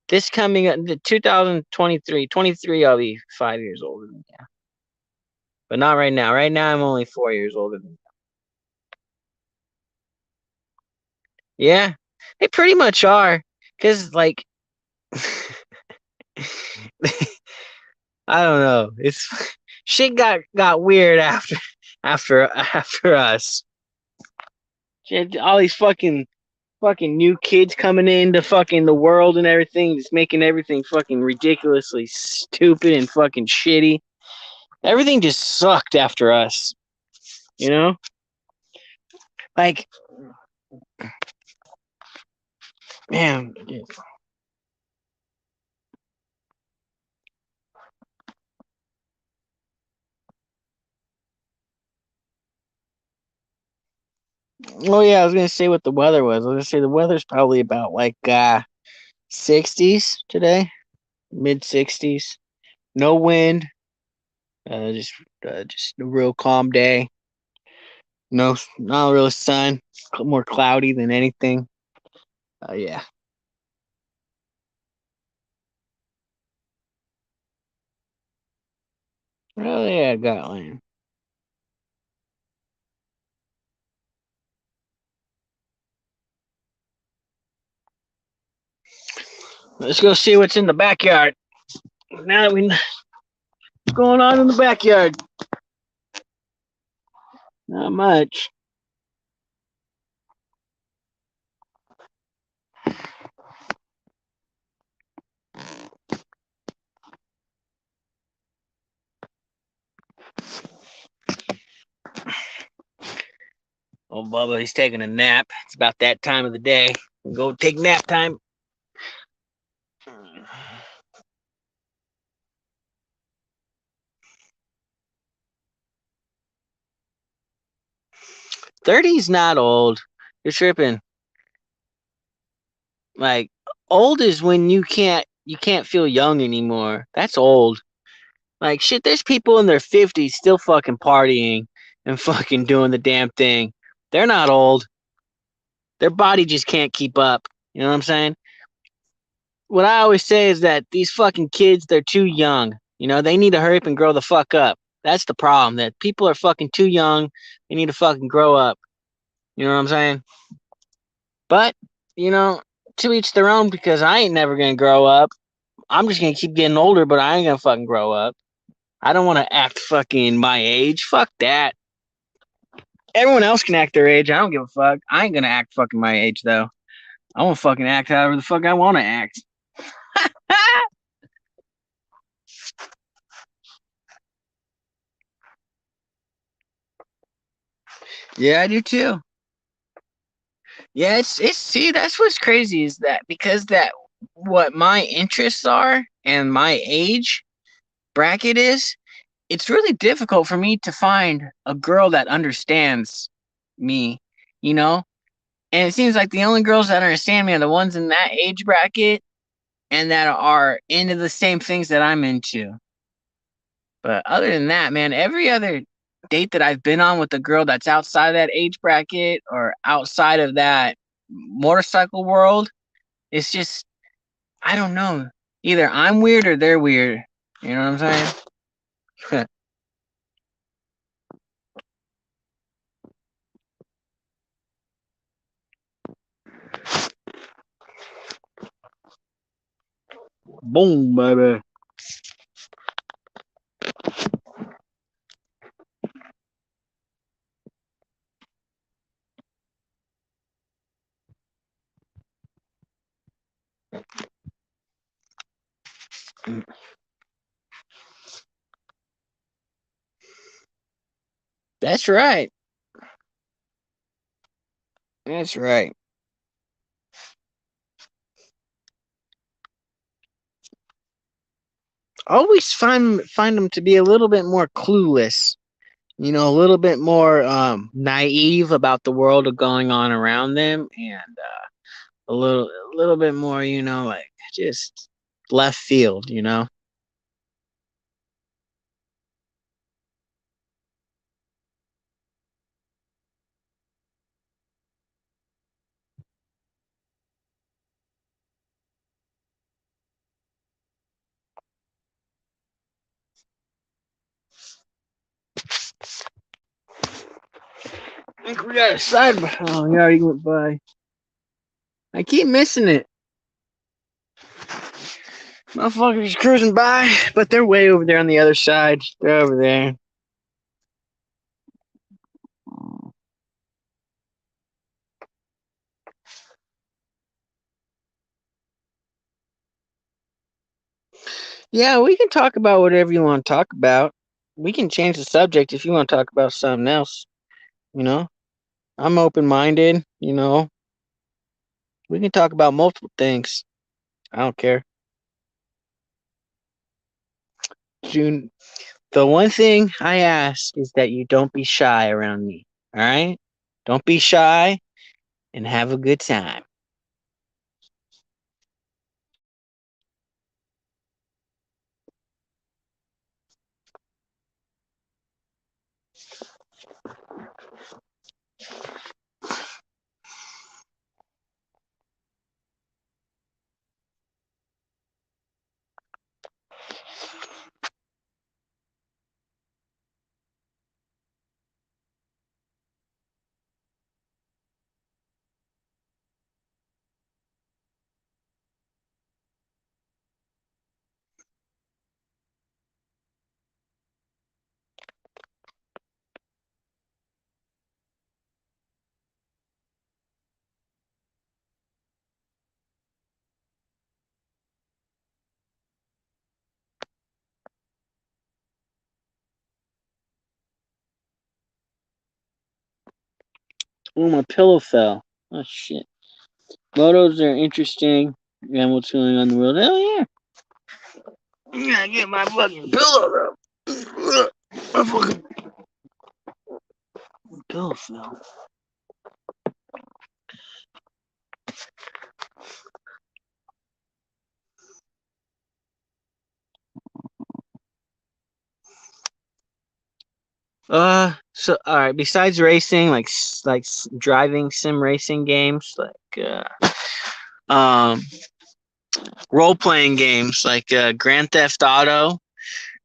This coming up, the 2023, 23, I'll be 5 years older than you. But not right now. Right now, I'm only 4 years older than you. Yeah, they pretty much are. Because, like, I don't know. It's shit got weird after us. Shit, all these fucking new kids coming into fucking the world and everything, just making everything fucking ridiculously stupid and fucking shitty. Everything just sucked after us, you know? Like, man, oh yeah, I was gonna say what the weather was. I was gonna say the weather's probably about like 60s today, mid 60s. No wind, just just a real calm day. No, not real sun. More cloudy than anything. Yeah. Oh yeah, I got one. Let's go see what's in the backyard. Now that we know what's going on in the backyard. Not much. Oh, Bubba, he's taking a nap. It's about that time of the day. Go take nap time. 30's not old. You're tripping. Like, old is when you can't feel young anymore. That's old. Like, shit, there's people in their 50s still fucking partying and fucking doing the damn thing. They're not old. Their body just can't keep up. You know what I'm saying? What I always say is that these fucking kids, they're too young. You know, they need to hurry up and grow the fuck up. That's the problem. That people are fucking too young. They need to fucking grow up. You know what I'm saying? But, you know, to each their own, because I ain't never gonna grow up. I'm just gonna keep getting older, but I ain't gonna fucking grow up. I don't wanna act fucking my age. Fuck that. Everyone else can act their age. I don't give a fuck. I ain't gonna act fucking my age though. I won't fucking act however the fuck I wanna act. Yeah, I do too. Yeah, it's see, that's what's crazy is that because that what my interests are and my age bracket is, it's really difficult for me to find a girl that understands me, you know? And it seems like the only girls that understand me are the ones in that age bracket and that are into the same things that I'm into. But other than that, man, every other date that I've been on with a girl that's outside of that age bracket or outside of that motorcycle world, It's just I don't know. Either I'm weird or they're weird. You know what I'm saying? Boom, baby. That's right. That's right. Always find them to be a little bit more clueless. You know, a little bit more naive about the world going on around them, and a little bit more, like just left field. I think we got a side. Oh, yeah, you went by. I keep missing it. Motherfuckers cruising by, but they're way over there on the other side. They're over there. Yeah, we can talk about whatever you want to talk about. We can change the subject if you want to talk about something else. You know, I'm open minded. We can talk about multiple things. I don't care. June. The one thing I ask is that you don't be shy around me. All right? Don't be shy and have a good time. Oh, my pillow fell. Oh shit. Photos are interesting. And what's going on in the world? Hell yeah. I gotta get my fucking pillow though. My fucking pillow fell. So all right. Besides racing, driving sim racing games, um, role playing games like Grand Theft Auto,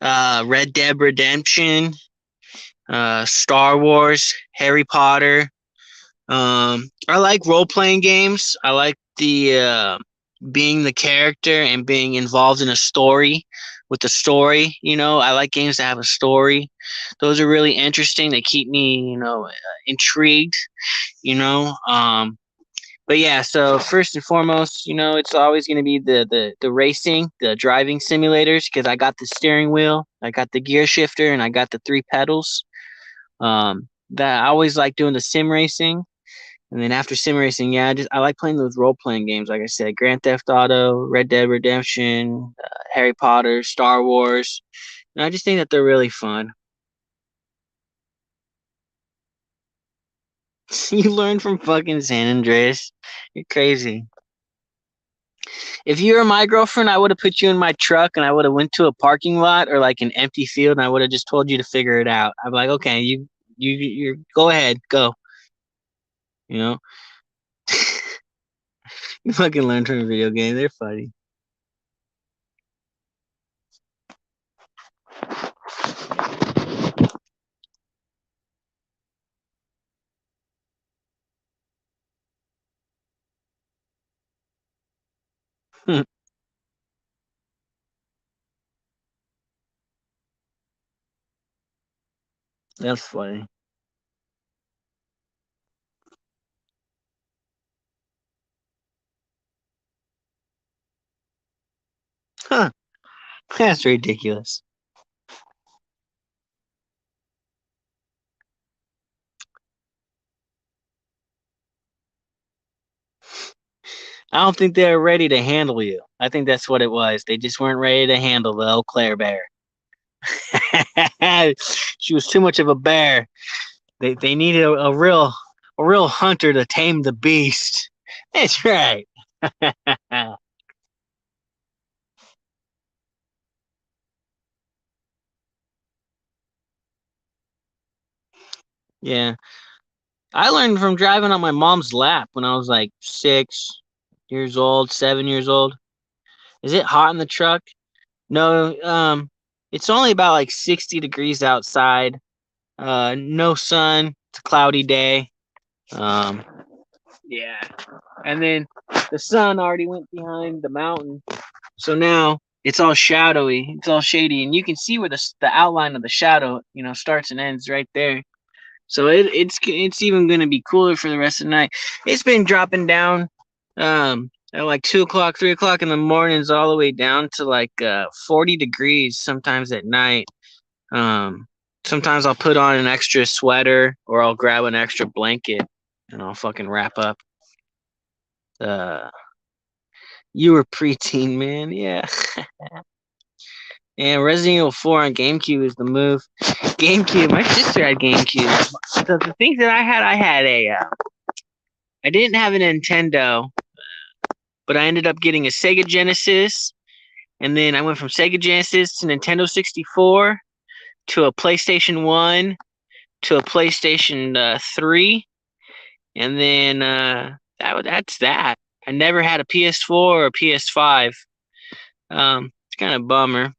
Red Dead Redemption, Star Wars, Harry Potter. I like role playing games. I like the being the character and being involved in a story with the story. I like games that have a story. Those are really interesting. They keep me, intrigued. You know, but yeah. So first and foremost, it's always going to be the racing, the driving simulators because I got the steering wheel, I got the gear shifter, and I got the three pedals. That I always like doing the sim racing. And then after sim racing, yeah, I like playing those role playing games. Like I said, Grand Theft Auto, Red Dead Redemption, Harry Potter, Star Wars. And I just think that they're really fun. You learn from fucking San Andreas. You're crazy. If you were my girlfriend, I would have put you in my truck and I would have went to a parking lot or like an empty field and I would have just told you to figure it out. I'm like, okay, you go ahead, go. You know. You fucking learn from a video game. They're funny. That's funny. Huh. That's ridiculous. I don't think they're ready to handle you. I think that's what it was. They just weren't ready to handle the Eau Claire bear. She was too much of a bear. They needed a real hunter to tame the beast. That's right. Yeah. I learned from driving on my mom's lap when I was like 6 years old, 7 years old. Is it hot in the truck? No, it's only about like 60 degrees outside. No sun. It's a cloudy day. Um, yeah. And then the sun already went behind the mountain. So now it's all shadowy. It's all shady, and you can see where the outline of the shadow, starts and ends right there. So it's even gonna be cooler for the rest of the night. It's been dropping down at like 2 o'clock, 3 o'clock in the mornings, all the way down to like 40 degrees sometimes at night. Um, Sometimes I'll put on an extra sweater or I'll grab an extra blanket and I'll fucking wrap up. Uh, you were preteen, man. Yeah. And Resident Evil 4 on GameCube is the move. GameCube, my sister had GameCube. So the things that I had I didn't have a Nintendo, but I ended up getting a Sega Genesis, and then I went from Sega Genesis to Nintendo 64 to a PlayStation 1 to a PlayStation 3, and then that's that. I never had a PS4 or a PS5. It's kind of a bummer.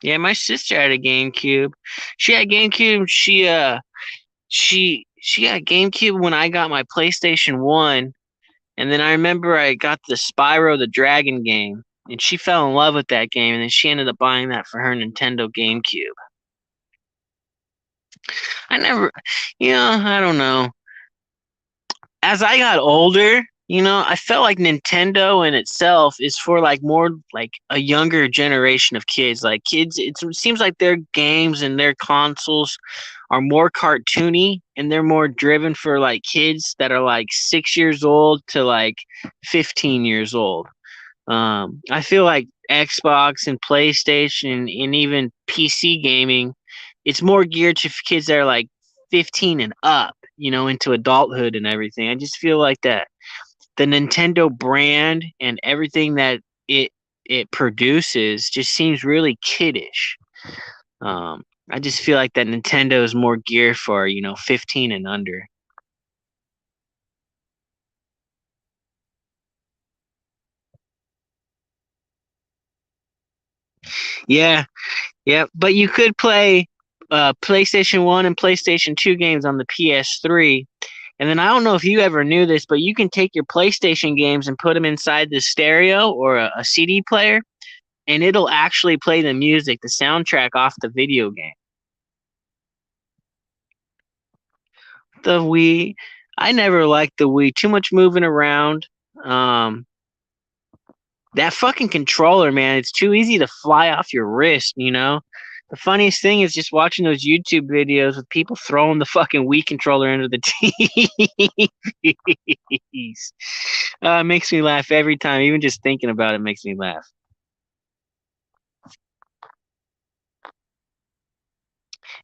Yeah, my sister had a GameCube. She had GameCube. She got GameCube when I got my PlayStation 1, and then I remember I got the Spyro the Dragon game, and she fell in love with that game, and then she ended up buying that for her Nintendo GameCube. I never, I don't know. As I got older, I felt like Nintendo in itself is for like more like a younger generation of kids. Like kids, it seems like their games and their consoles are more cartoony and they're more driven for like kids that are like 6 years old to like 15 years old. I feel like Xbox and PlayStation and even PC gaming, it's more geared to kids that are like 15 and up, into adulthood and everything. I just feel like that the Nintendo brand and everything that it produces just seems really kiddish. I just feel like that Nintendo is more geared for 15 and under. Yeah, yeah, but you could play PlayStation 1 and PlayStation 2 games on the PS3. And then I don't know if you ever knew this, but you can take your PlayStation games and put them inside the stereo or a CD player, and it'll actually play the music, the soundtrack off the video game. The Wii, I never liked the Wii. Too much moving around. Um, that fucking controller, man, it's too easy to fly off your wrist. The funniest thing is just watching those YouTube videos with people throwing the fucking Wii controller into the TVs. It makes me laugh every time. Even just thinking about it makes me laugh.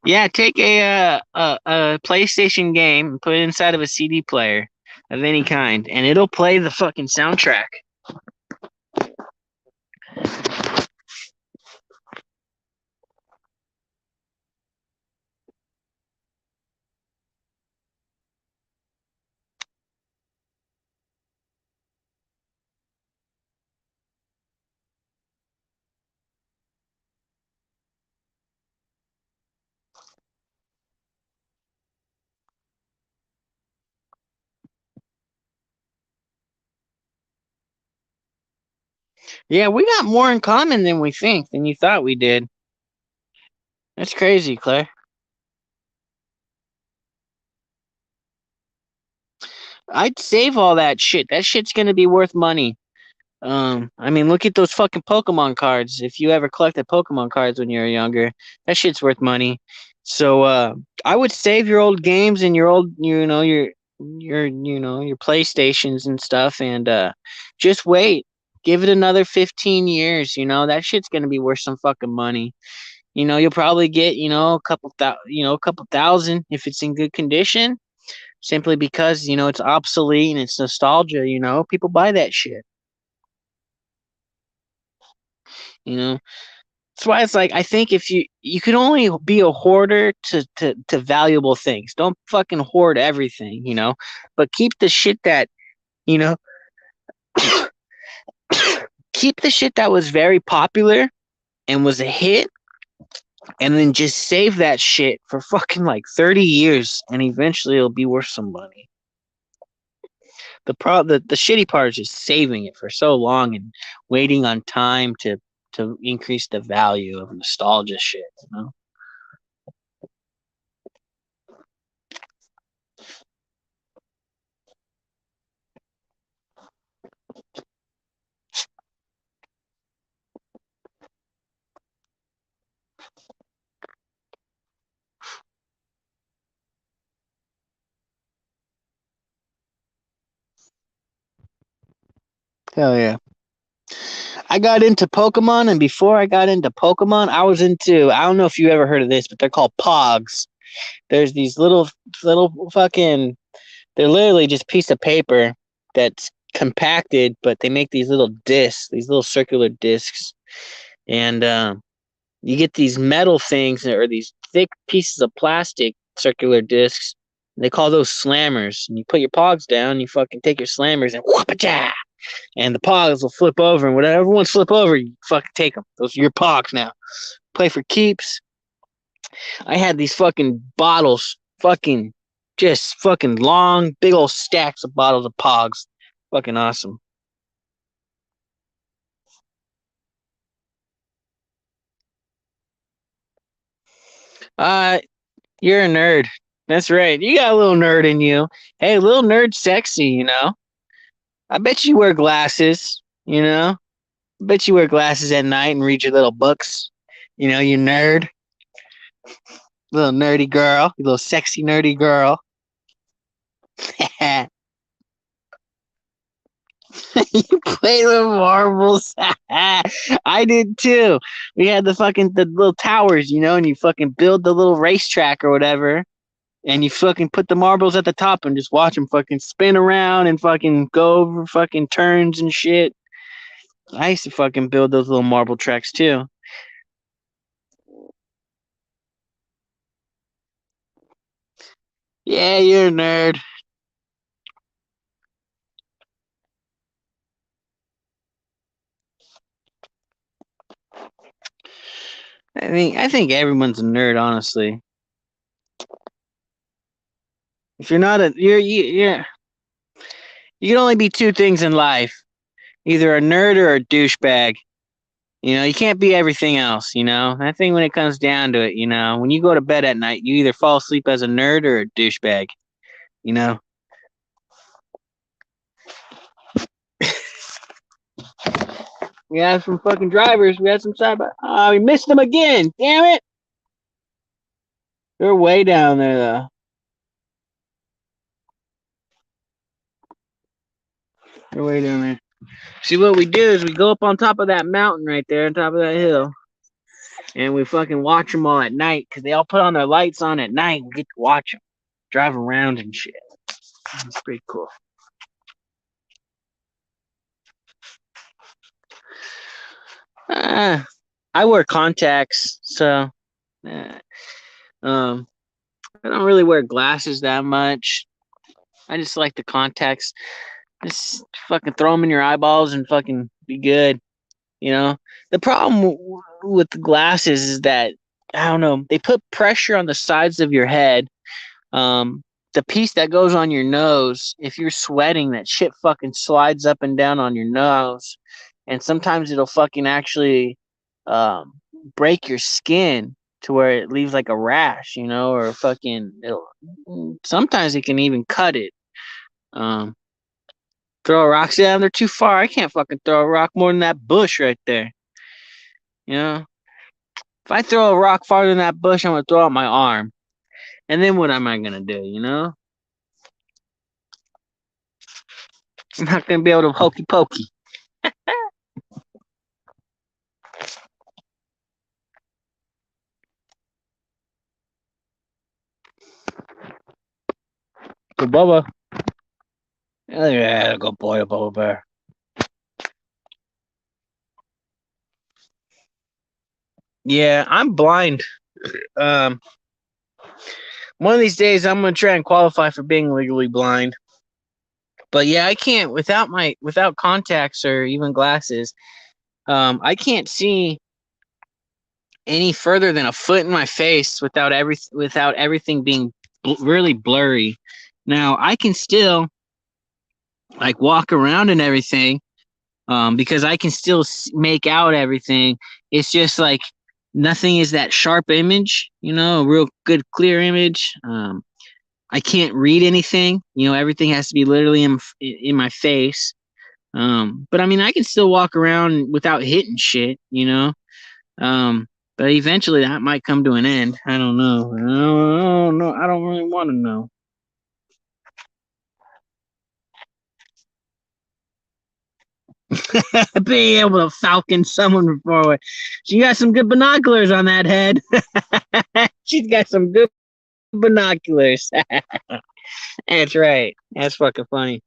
Yeah, take a PlayStation game and put it inside of a CD player of any kind, and it'll play the fucking soundtrack. Yeah, we got more in common than we think, than you thought we did. That's crazy, Claire. I'd save all that shit. That shit's gonna be worth money. I mean, look at those fucking Pokemon cards. If you ever collected Pokemon cards when you were younger, that shit's worth money. So, I would save your old games and your old, your PlayStations and stuff, and just wait. Give it another 15 years. That shit's gonna be worth some fucking money. You'll probably get, a couple thousand if it's in good condition, simply because it's obsolete and it's nostalgia. People buy that shit. You know, that's why it's like I think if you can only be a hoarder to valuable things. Don't fucking hoard everything. But keep the shit that you know, keep the shit that was very popular and was a hit, and then just save that shit for fucking like 30 years, and eventually it'll be worth some money. The shitty part is just saving it for so long and waiting on time to increase the value of nostalgia shit. Hell yeah. I got into Pokemon, and before I got into Pokemon, I don't know if you ever heard of this, but they're called Pogs. There's these little fucking, they're literally just piece of paper that's compacted, but they make these little discs, these little circular discs. And you get these metal things or these thick pieces of plastic circular discs. They call those slammers. And you put your Pogs down, you fucking take your slammers and whoop and the pogs will flip over, and whatever ones flip over, you fucking take them. Those are your pogs now. Play for keeps. I had these fucking bottles, just fucking long, big old stacks of bottles of pogs. Fucking awesome. Uh, you're a nerd. That's right. You got a little nerd in you. Hey, little nerd sexy. I bet you wear glasses. I bet you wear glasses at night and read your little books. You nerd. Little nerdy girl. You little sexy nerdy girl. You played with marbles. I did too. We had the little towers, and you fucking build the little racetrack or whatever, and you fucking put the marbles at the top and just watch them fucking spin around and fucking go over fucking turns and shit. I used to fucking build those little marble tracks too. Yeah, you're a nerd. I think everyone's a nerd, honestly. If you're not a you can only be two things in life. Either a nerd or a douchebag. You can't be everything else. I think when it comes down to it, when you go to bed at night, you either fall asleep as a nerd or a douchebag, you know? We had some fucking drivers. We had some side by. Oh, we missed them again. Damn it. They're way down there, though. They're way down there. See, what we do is we go up on top of that mountain right there, on top of that hill, and we fucking watch them all at night because they all put on their lights on at night. We get to watch them drive around and shit. It's pretty cool. Uh, I wear contacts, so uh, um, I don't really wear glasses that much. I just like the contacts. Just fucking throw them in your eyeballs and fucking be good. You know, the problem with the glasses is that I don't know. They put pressure on the sides of your head. The piece that goes on your nose, if you're sweating, that shit fucking slides up and down on your nose, and sometimes it'll fucking actually um, break your skin to where it leaves like a rash, or fucking. Sometimes it can even cut it. Um, Throw a rock down, they're too far. I can't fucking throw a rock more than that bush right there. You know, if I throw a rock farther than that bush, I'm gonna throw out my arm. And then what am I gonna do? I'm not gonna be able to hokey pokey. Good Bubba. Oh, yeah, good boy, Bubba Bear. Yeah, I'm blind. Um, One of these days I'm gonna try and qualify for being legally blind. But yeah, I can't without contacts or even glasses. I can't see any further than a foot in my face without everything being really blurry. Now I can still like walk around and everything, because I can still make out everything. It's just like nothing is that sharp image, a real good clear image. I can't read anything. Everything has to be literally in my face. But I mean, I can still walk around without hitting shit. Um, but eventually that might come to an end. I don't know. I don't know. I don't really want to know. Being able to falcon someone from far away. She got some good binoculars on that head. She's got some good binoculars. That's right. That's fucking funny.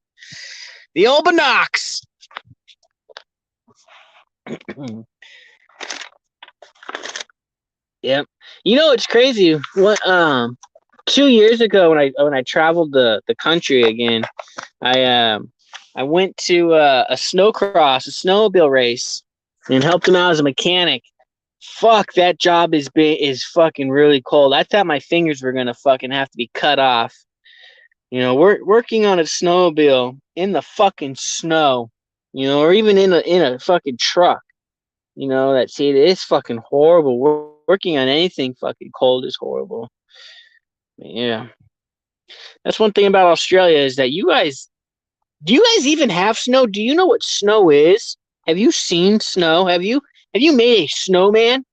The old binocs. Yep. It's crazy. What 2 years ago when I traveled the country again, I went to a snowcross, a snowmobile race, and helped him out as a mechanic. Fuck, that job is fucking really cold. I thought my fingers were gonna fucking have to be cut off. We're working on a snowmobile in the fucking snow, or even in a fucking truck. It's fucking horrible. Working on anything fucking cold is horrible. Yeah, that's one thing about Australia is that do you guys even have snow? Do you know what snow is? Have you seen snow? Have you made a snowman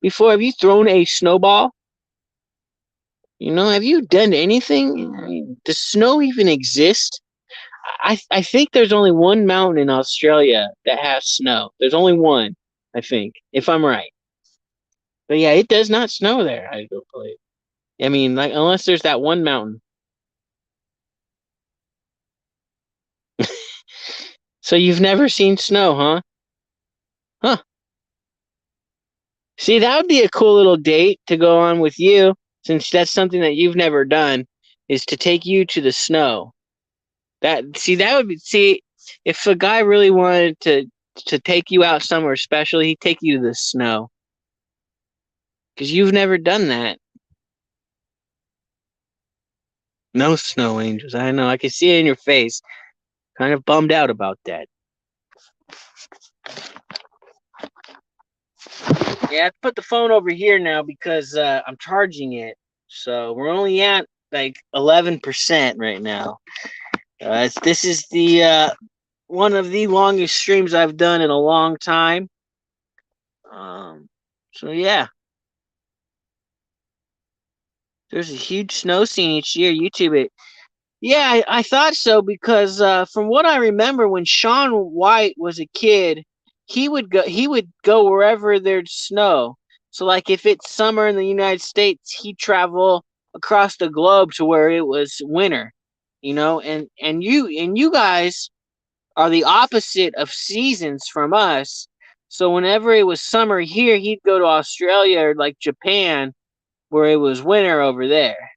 before? Have you thrown a snowball? Have you done anything? I mean, does snow even exist? I think there's only one mountain in Australia that has snow. There's only one, I think, if I'm right. But yeah, it does not snow there, I don't believe. I mean, like unless there's that one mountain. So you've never seen snow, huh? Huh. See, that would be a cool little date to go on with you, since that's something that you've never done, is to take you to the snow. That would be if a guy really wanted to take you out somewhere special, he'd take you to the snow. Because you've never done that. No snow angels. I know. I can see it in your face. Kind of bummed out about that. Yeah, I put the phone over here now because I'm charging it. So we're only at like 11% right now. This is the one of the longest streams I've done in a long time. So yeah, there's a huge snow scene each year. YouTube it. Yeah, I thought so because from what I remember, when Sean White was a kid, he would go wherever there's snow. So like if it's summer in the United States, he'd travel across the globe to where it was winter. And you guys are the opposite of seasons from us. So whenever it was summer here, he'd go to Australia or like Japan where it was winter over there.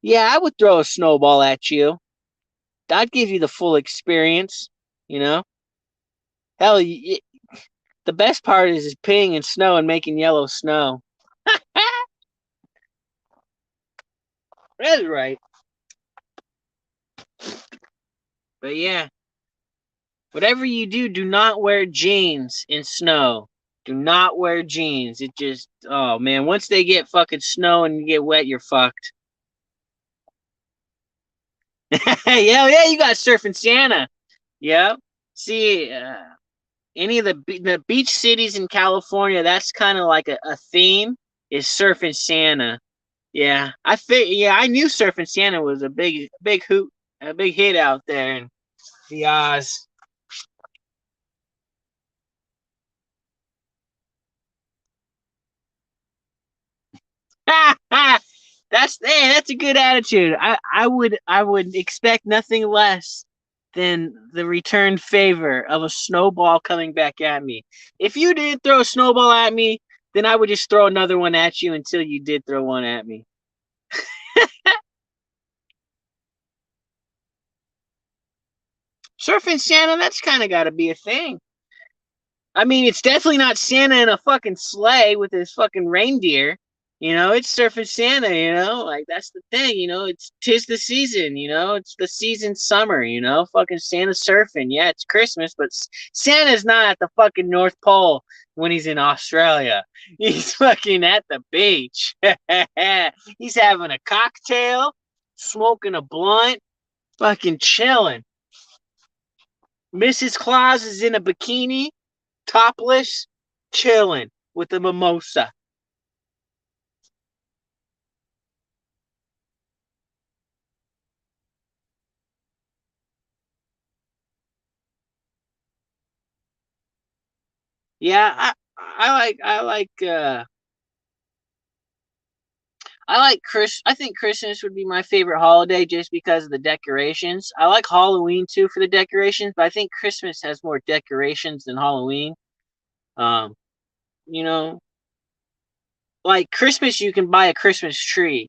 Yeah, I would throw a snowball at you. I'd give you the full experience, you know? Hell, the best part is peeing in snow and making yellow snow. That's right. But yeah, whatever you do, do not wear jeans in snow. Do not wear jeans. It just, oh man, once they get fucking snow and you get wet, you're fucked. Yeah, you got surfing Santa. Yep. See, any of the beach cities in California, that's kind of like a theme is surfing Santa. Yeah, I knew surfing Santa was a big hoot, a big hit out there in the Oz. That's a good attitude. I would expect nothing less than the return favor of a snowball coming back at me. If you did throw a snowball at me, then I would just throw another one at you until you did throw one at me. Surfing Santa, that's kind of got to be a thing. I mean, it's definitely not Santa in a fucking sleigh with his fucking reindeer. It's surfing Santa, like that's the thing, it's tis the season, it's the season summer, fucking Santa surfing. Yeah, it's Christmas, but Santa's not at the fucking North Pole when he's in Australia. He's fucking at the beach. He's having a cocktail, smoking a blunt, fucking chilling. Mrs. Claus is in a bikini, topless, chilling with a mimosa. Yeah, I like Chris. I think Christmas would be my favorite holiday just because of the decorations. I like Halloween too for the decorations, but I think Christmas has more decorations than Halloween. Um, you know, like Christmas, you can buy a Christmas tree.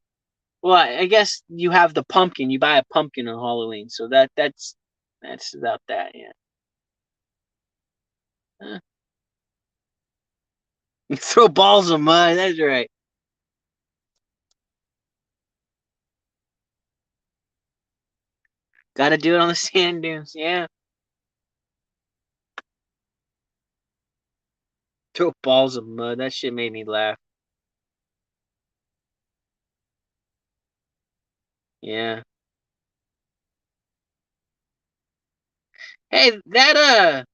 Well, I guess you have the pumpkin. You buy a pumpkin on Halloween, so that's about that. Yeah. Throw balls of mud. That's right. Got to do it on the sand dunes. Yeah. Throw balls of mud. That shit made me laugh. Yeah. Hey, that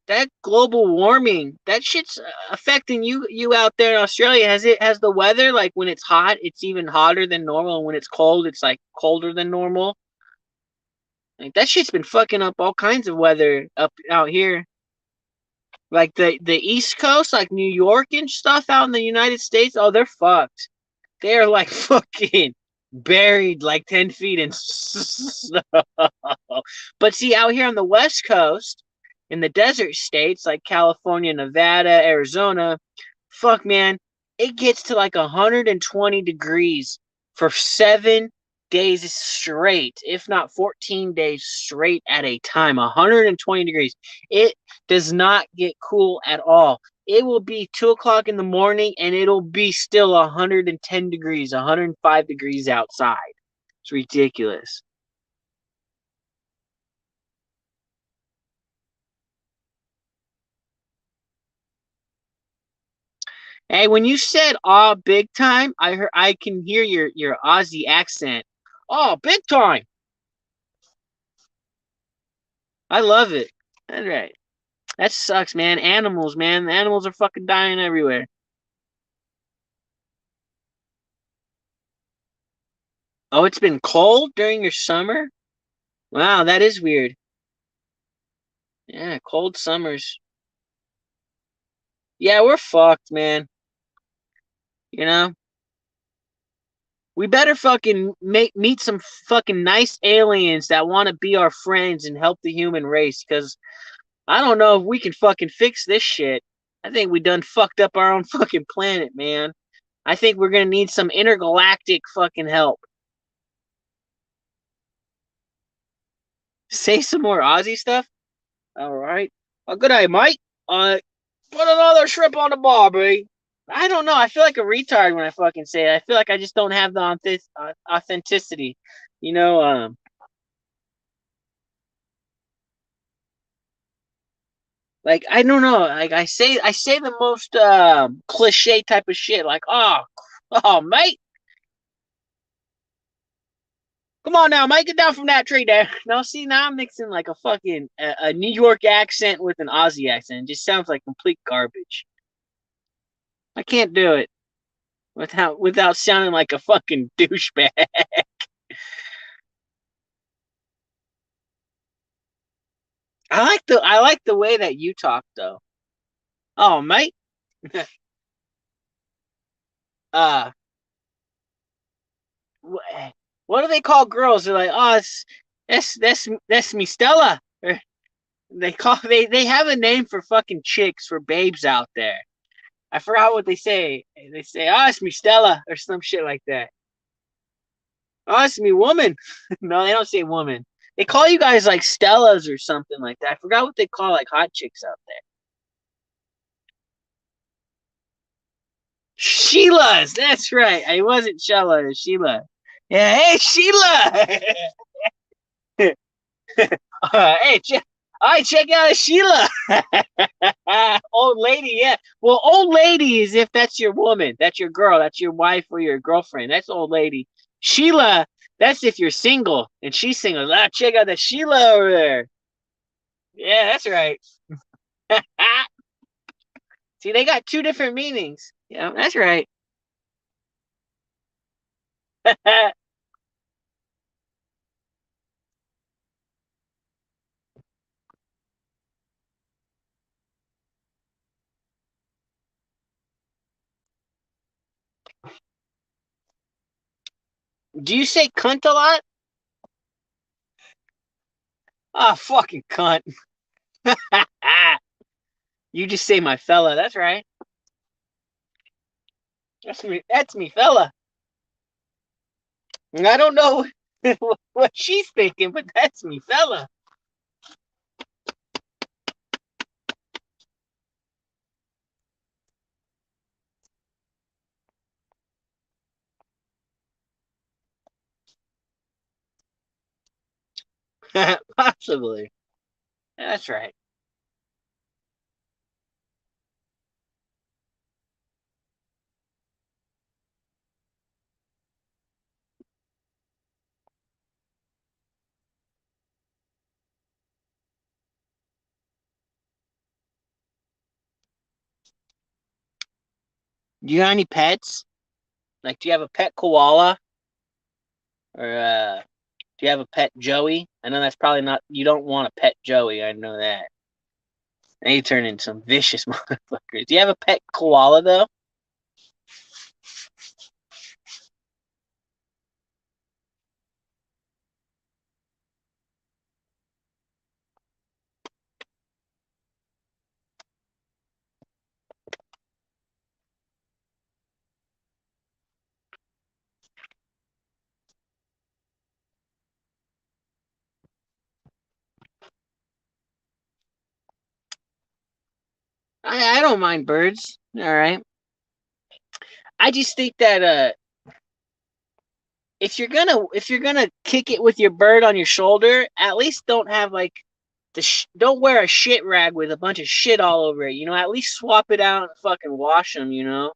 global warming, that shit's affecting you out there in Australia. Has the weather like when it's hot, it's even hotter than normal, and when it's cold, it's like colder than normal. Like that shit's been fucking up all kinds of weather up out here. Like the East Coast, like New York and stuff out in the United States. Oh, they're fucked. They're like fucking buried like 10 feet in snow. But see, out here on the West Coast, in the desert states like California, Nevada, Arizona, fuck man, it gets to like 120 degrees for 7 days straight, if not 14 days straight at a time. 120 degrees. It does not get cool at all. It will be 2 o'clock in the morning and it'll be still 110 degrees, 105 degrees outside. It's ridiculous. Hey, when you said "aw big time," I can hear your Aussie accent. Oh, big time! I love it. That's right. That sucks, man. Animals, man. Animals are fucking dying everywhere. Oh, it's been cold during your summer? Wow, that is weird. Yeah, cold summers. Yeah, we're fucked, man. You know, we better fucking meet some fucking nice aliens that want to be our friends and help the human race. Because I don't know if we can fucking fix this shit. I think we done fucked up our own fucking planet, man. I think we're gonna need some intergalactic fucking help. Say some more Aussie stuff. All right. Well, good day, mate. Put another shrimp on the barbie. I don't know. I feel like a retard when I fucking say it. I feel like I just don't have the authenticity. You know, like I don't know. Like I say the most cliche type of shit. Like, oh, mate, come on now, mate, get down from that tree there. No, see, now I'm mixing like a fucking a New York accent with an Aussie accent. It just sounds like complete garbage. I can't do it without sounding like a fucking douchebag. I like the way that you talk though. Oh, mate. uh, what do they call girls? They're like, oh, that's me Stella. Or they have a name for fucking chicks for babes out there. I forgot what they say. They say, oh, it's me Stella or some shit like that. Oh, it's me woman. No, they don't say woman. They call you guys like Stellas or something like that. I forgot what they call like hot chicks out there. Sheila's. That's right. I wasn't Shella. It was Sheila. Yeah. Hey, Sheila. Hey, all right, check out Sheila. Old lady, yeah. Well, old lady is if that's your woman, that's your girl, that's your wife or your girlfriend. That's old lady. Sheila, that's if you're single and she's single. Ah, check out that Sheila over there. Yeah, that's right. See, they got two different meanings. Yeah, that's right. Do you say cunt a lot? Oh, fucking cunt. You just say my fella. That's right. That's me fella. I don't know what she's thinking, but that's me fella. Possibly. That's right. Do you have any pets? Like, do you have a pet koala? Or do you have a pet Joey? I know that's probably not, you don't want a pet Joey. I know that. They turn into some vicious motherfuckers. Do you have a pet koala, though? I don't mind birds. All right. I just think that if you're gonna kick it with your bird on your shoulder, at least don't have like don't wear a shit rag with a bunch of shit all over it. You know, at least swap it out and fucking wash them. You know,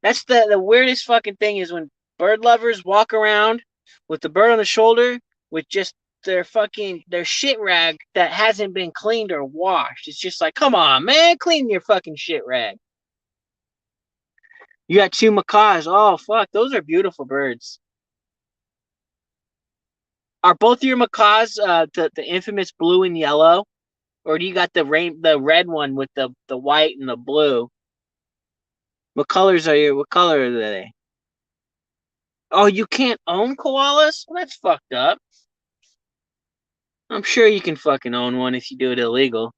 that's the weirdest fucking thing is when bird lovers walk around with the bird on the shoulder with just their shit rag that hasn't been cleaned or washed. It's just like, come on, man, clean your fucking shit rag. You got two macaws. Oh fuck, those are beautiful birds. Are both your macaws the infamous blue and yellow, or do you got the red one with the white and the blue? What color are they? Oh, you can't own koalas? Well, that's fucked up. I'm sure you can fucking own one if you do it illegal.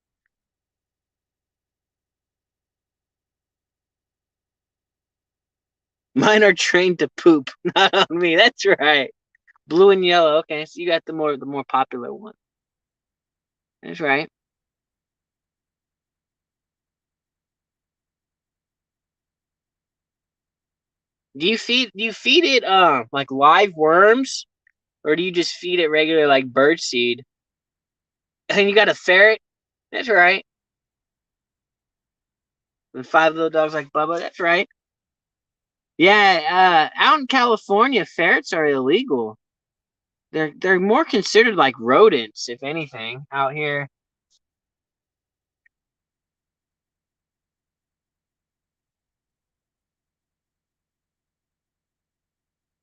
Mine are trained to poop, not on me. That's right. Blue and yellow. Okay, so you got the more popular one. That's right. Do you feed it like live worms, or do you just feed it regular like bird seed? And you got a ferret. That's right. And five little dogs like Bubba. That's right. Yeah. Out in California, ferrets are illegal. They're more considered like rodents, if anything, out here.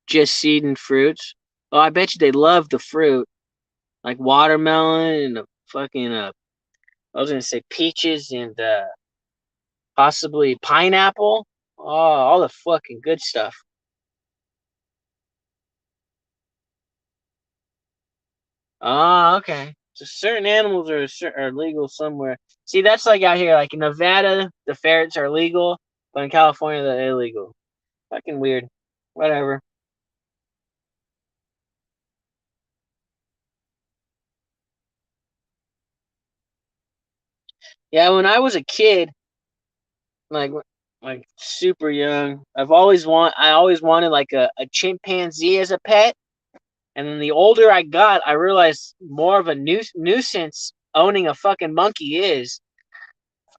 Just seed and fruits. Oh, I bet you they love the fruit, like watermelon and fucking I was gonna say peaches and possibly pineapple. Oh, all the fucking good stuff. Oh, okay. So certain animals are legal somewhere. See, that's like out here, like in Nevada, the ferrets are legal, but in California they're illegal. Fucking weird. Whatever. Yeah, when I was a kid, like like super young, I always wanted like a chimpanzee as a pet. And then the older I got, I realized more of a nuisance owning a fucking monkey is.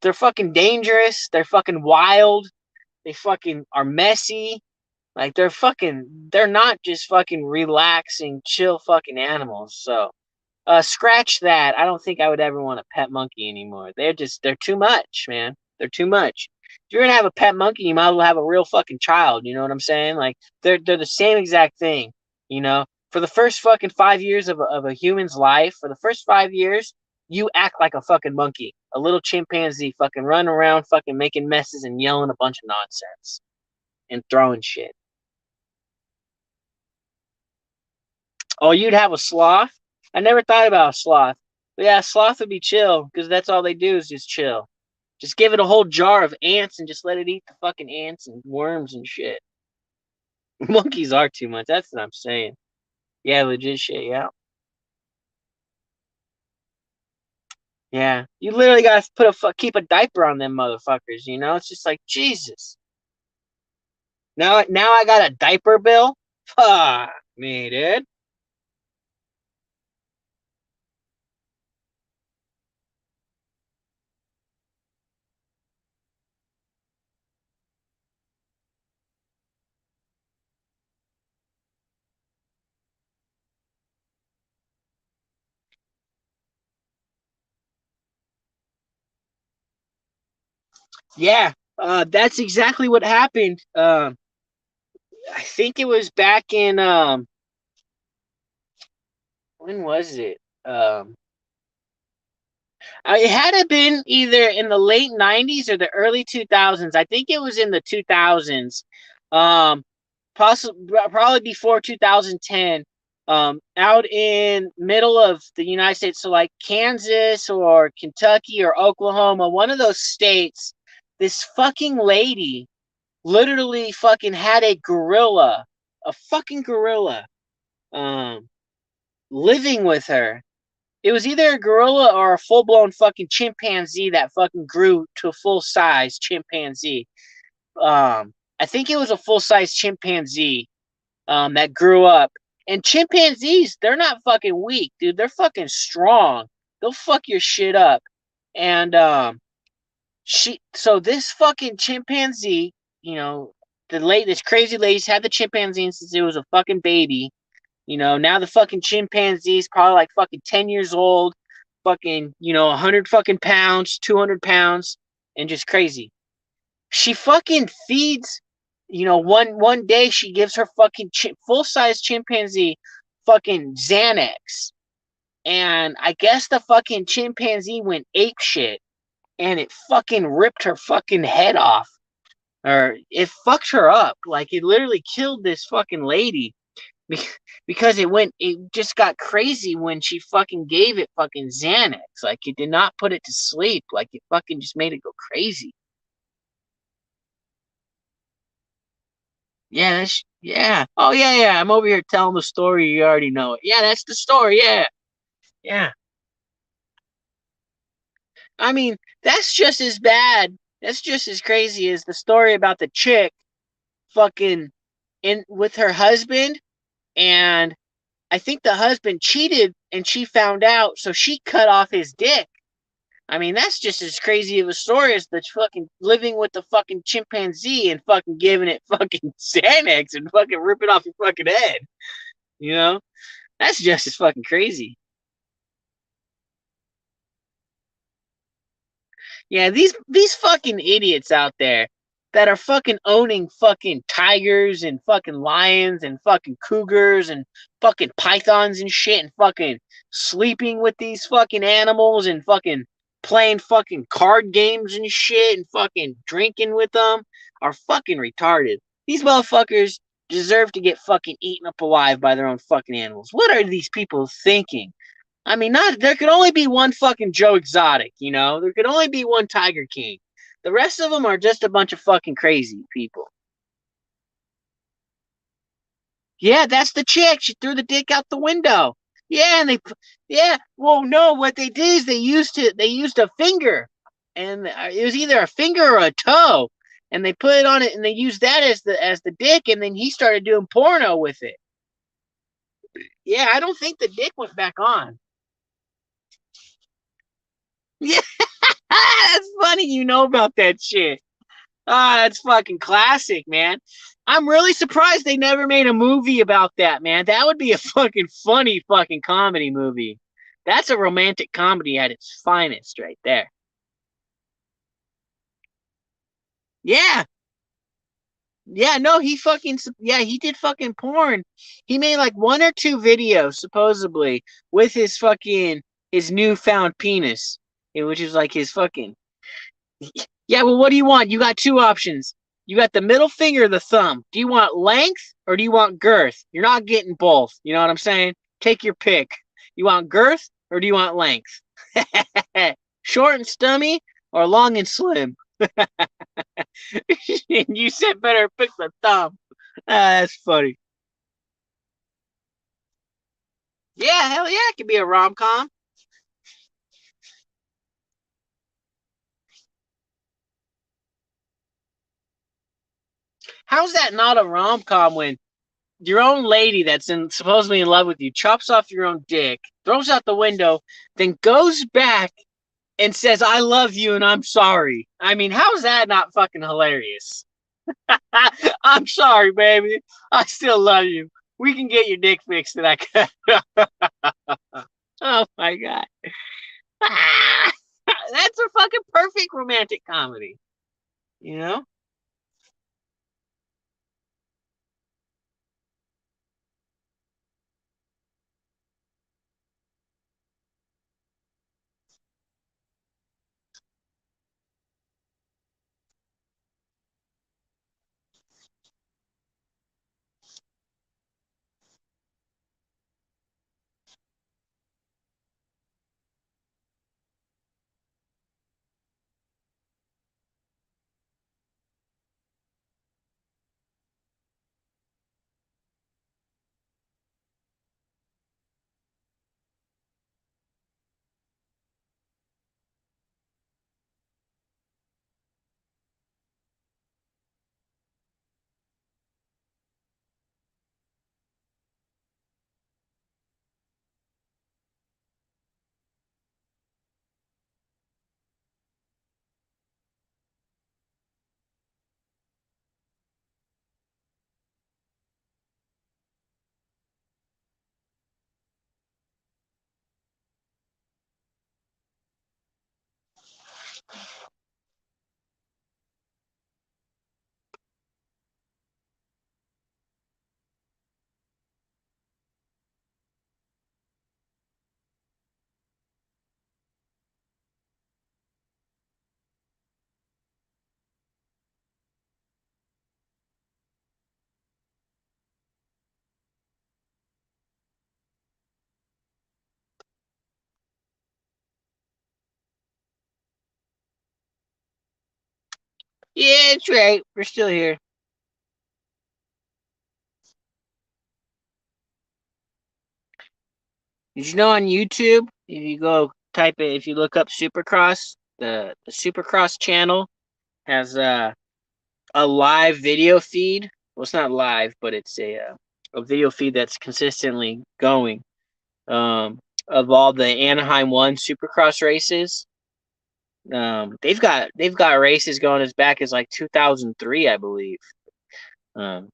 They're fucking dangerous. They're fucking wild. They fucking are messy. Like they're not just fucking relaxing, chill fucking animals. So scratch that. I don't think I would ever want a pet monkey anymore. They're too much, man. They're too much. If you're gonna have a pet monkey, you might as well have a real fucking child. You know what I'm saying? Like they're the same exact thing. You know, for the first fucking 5 years of a human's life, for the first 5 years, you act like a fucking monkey, a little chimpanzee, fucking running around, fucking making messes and yelling a bunch of nonsense and throwing shit. Oh, you'd have a sloth? I never thought about a sloth. But yeah, a sloth would be chill because that's all they do is just chill. Just give it a whole jar of ants and just let it eat the fucking ants and worms and shit. Monkeys are too much. That's what I'm saying. Yeah, legit shit. Yeah, yeah. You literally gotta keep a diaper on them motherfuckers. You know, it's just like Jesus. Now I got a diaper bill. Fuck me, dude. Yeah, that's exactly what happened. I think it was back in when was it? It had to been either in the late '90s or the early 2000s. I think it was in the 2000s, possibly probably before 2010. Out in middle of the United States, so like Kansas or Kentucky or Oklahoma, one of those states. This fucking lady literally fucking had a fucking gorilla, um, living with her. It was either a gorilla or a full blown fucking chimpanzee that fucking grew to a full size chimpanzee. I think it was a full size chimpanzee that grew up. And chimpanzees, they're not fucking weak, dude. They're fucking strong. They'll fuck your shit up. And so this fucking chimpanzee, you know, this crazy lady's had the chimpanzee since it was a fucking baby. You know, now the fucking chimpanzee's probably like fucking 10 years old, fucking, 100 fucking pounds, 200 pounds, and just crazy. She fucking feeds, one day she gives her fucking full size chimpanzee fucking Xanax. And I guess the fucking chimpanzee went ape shit and it fucking ripped her fucking head off. Or it fucked her up. Like it literally killed this fucking lady because it just got crazy when she fucking gave it fucking Xanax. Like it did not put it to sleep. Like it fucking just made it go crazy. Yeah, yeah. Oh yeah, yeah. I'm over here telling the story. You already know it. Yeah, that's the story. Yeah, yeah. I mean, that's just as bad. That's just as crazy as the story about the chick fucking in with her husband, and I think the husband cheated and she found out, so she cut off his dick. I mean, that's just as crazy of a story as the fucking living with the fucking chimpanzee and fucking giving it fucking Xanax and fucking ripping off your fucking head. You know? That's just as fucking crazy. Yeah, these fucking idiots out there that are fucking owning fucking tigers and fucking lions and fucking cougars and fucking pythons and shit and fucking sleeping with these fucking animals and fucking playing fucking card games and shit and fucking drinking with them are fucking retarded. These motherfuckers deserve to get fucking eaten up alive by their own fucking animals. What are these people thinking? I mean, not there could only be one fucking Joe Exotic, you know? There could only be one Tiger King. The rest of them are just a bunch of fucking crazy people. Yeah, that's the chick. She threw the dick out the window. Yeah, and yeah. Well, no, what they did is they used a finger, and it was either a finger or a toe, and they put it on it, and they used that as the dick, and then he started doing porno with it. Yeah, I don't think the dick went back on. Yeah, that's funny. You know about that shit. Ah, that's fucking classic, man. I'm really surprised they never made a movie about that, man. That would be a fucking funny fucking comedy movie. That's a romantic comedy at its finest right there. Yeah. Yeah, no, he did fucking porn. He made like one or two videos supposedly with his newfound penis, which is like his fucking. Yeah, well, what do you want? You got two options. You got the middle finger or the thumb. Do you want length or do you want girth? You're not getting both. You know what I'm saying? Take your pick. You want girth or do you want length? Short and stummy or long and slim? You said better pick the thumb. That's funny. Yeah, hell yeah, it could be a rom com. How's that not a rom com when your own lady that's supposedly in love with you chops off your own dick, throws out the window, then goes back and says, "I love you and I'm sorry." I mean, how is that not fucking hilarious? I'm sorry, baby. I still love you. We can get your dick fixed and I can. Oh my god. That's a fucking perfect romantic comedy. You know? Yeah, it's right. We're still here. Did you know on YouTube, if you go type it, if you look up Supercross, the Supercross channel has a live video feed Well, it's not live, but it's a video feed that's consistently going. Um, of all the Anaheim One Supercross races, they've got races going as back as like 2003, I believe. Um,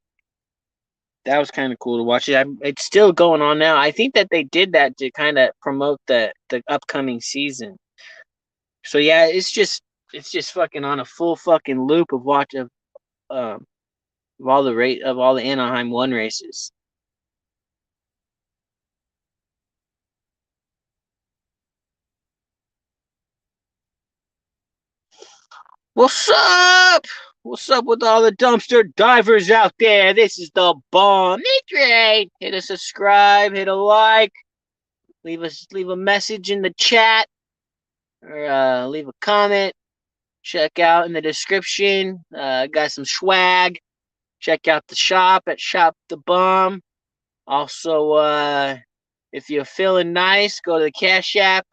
that was kind of cool to watch. It's still going on now. I think that they did that to kind of promote the upcoming season. So yeah, it's just fucking on a full fucking loop of um of all the Anaheim One races. What's up? What's up with all the dumpster divers out there? This is the bomb. Nitrate. Hit a subscribe, hit a like, leave a message in the chat, or leave a comment. Check out in the description. Got some swag. Check out the shop at Shop the Bum. Also, if you're feeling nice, go to the Cash App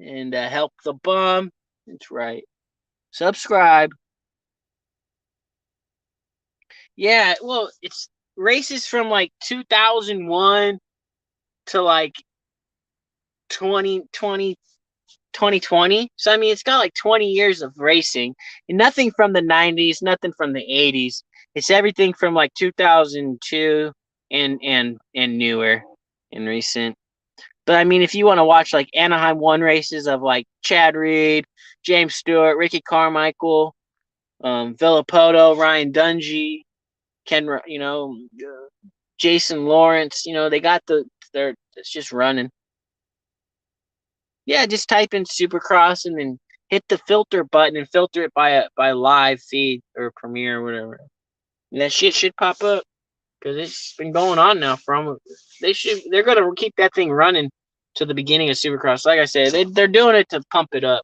and help the bum. That's right. Subscribe. Yeah, well, it's races from like 2001 to like 2020, 2020. So, I mean, it's got like 20 years of racing. And nothing from the 90s, nothing from the 80s. It's everything from like 2002 and newer and recent. But I mean, if you want to watch like Anaheim One races of like Chad Reed, James Stewart, Ricky Carmichael, Villapoto, Ryan Dungey, Ken, Jason Lawrence, they got it's just running. Yeah, just type in Supercross and then hit the filter button and filter it by live feed or Premiere or whatever. And that shit should pop up because it's been going on now they're gonna keep that thing running to the beginning of Supercross. Like I said, they're doing it to pump it up.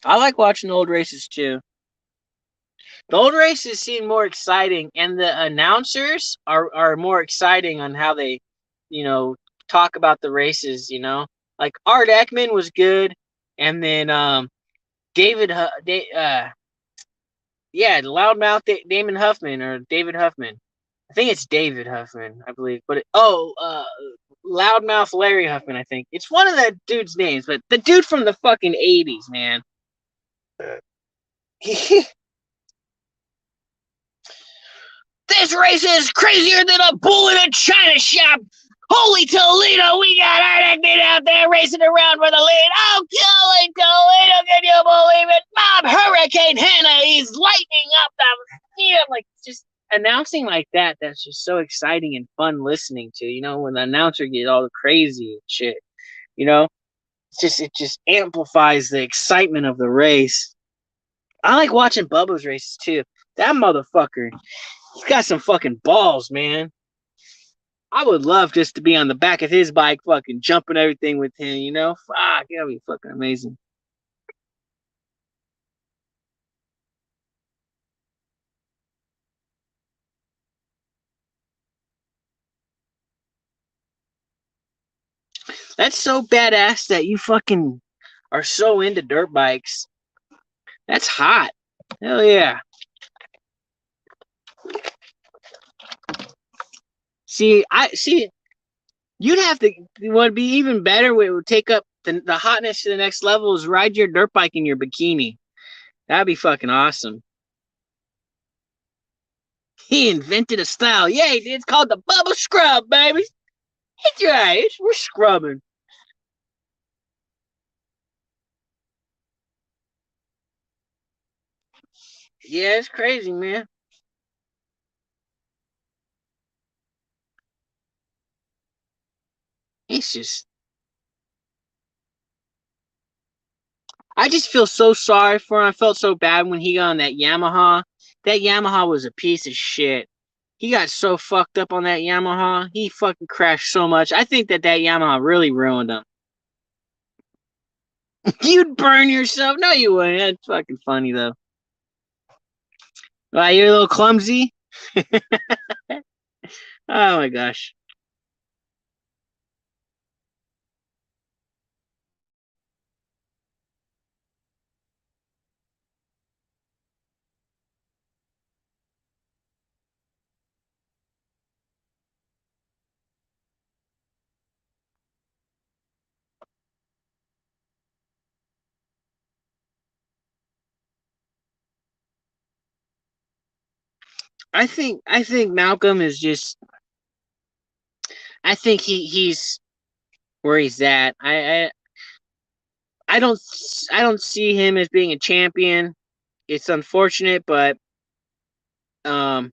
I like watching old races too. The old races seem more exciting, and the announcers are more exciting on how they, you know, talk about the races. Like Art Ekman was good, and then David, yeah, loudmouth Damon Huffman or David Huffman. I think it's David Huffman, I believe. But loudmouth Larry Huffman. I think it's one of that dude's names, but the dude from the fucking '80s, man. This race is crazier than a bull in a china shop. Holy Toledo, we got Art out there racing around for the lead. Oh, holy Toledo, can you believe it? Bob Hurricane Hannah is lightning up the field. Like, just announcing like that, that's just so exciting and fun listening to, when the announcer gets all crazy and shit, you know? It just amplifies the excitement of the race. I like watching Bubba's races too. That motherfucker, he's got some fucking balls, man. I would love just to be on the back of his bike, fucking jumping everything with him. Fuck, that'd be fucking amazing. That's so badass that you fucking are so into dirt bikes. That's hot. Hell yeah. See. You'd have to. What would be even better? What would take up the hotness to the next level is ride your dirt bike in your bikini. That'd be fucking awesome. He invented a style. Yay, it's called the bubble scrub, baby. It's right. We're scrubbing. Yeah, it's crazy, man. It's just I just feel so sorry for him. I felt so bad when he got on that Yamaha. That Yamaha was a piece of shit. He got so fucked up on that Yamaha. He fucking crashed so much. I think that Yamaha really ruined him. You'd burn yourself. No, you wouldn't. That's fucking funny though. Wow, you're a little clumsy. Oh my gosh. I think Malcolm is just. I think he's where he's at. I don't I don't see him as being a champion. It's unfortunate, but um,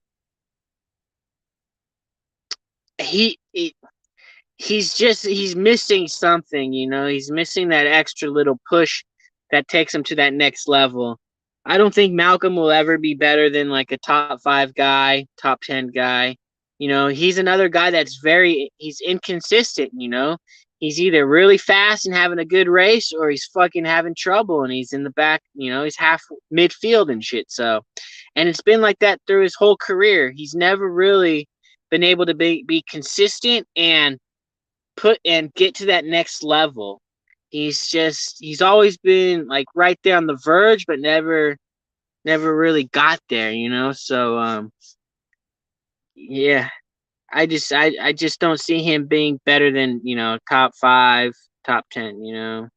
he he's missing something, you know. He's missing that extra little push that takes him to that next level. I don't think Malcolm will ever be better than like a top 5 guy, top 10 guy. You know, he's another guy that's he's inconsistent, you know. He's either really fast and having a good race or he's fucking having trouble and he's in the back, you know, he's half midfield and shit. So, and it's been like that through his whole career. He's never really been able to be consistent and put and get to that next level. He's always been like right there on the verge, but never really got there, you know. So yeah, I just don't see him being better than, you know, top 5, top 10, you know.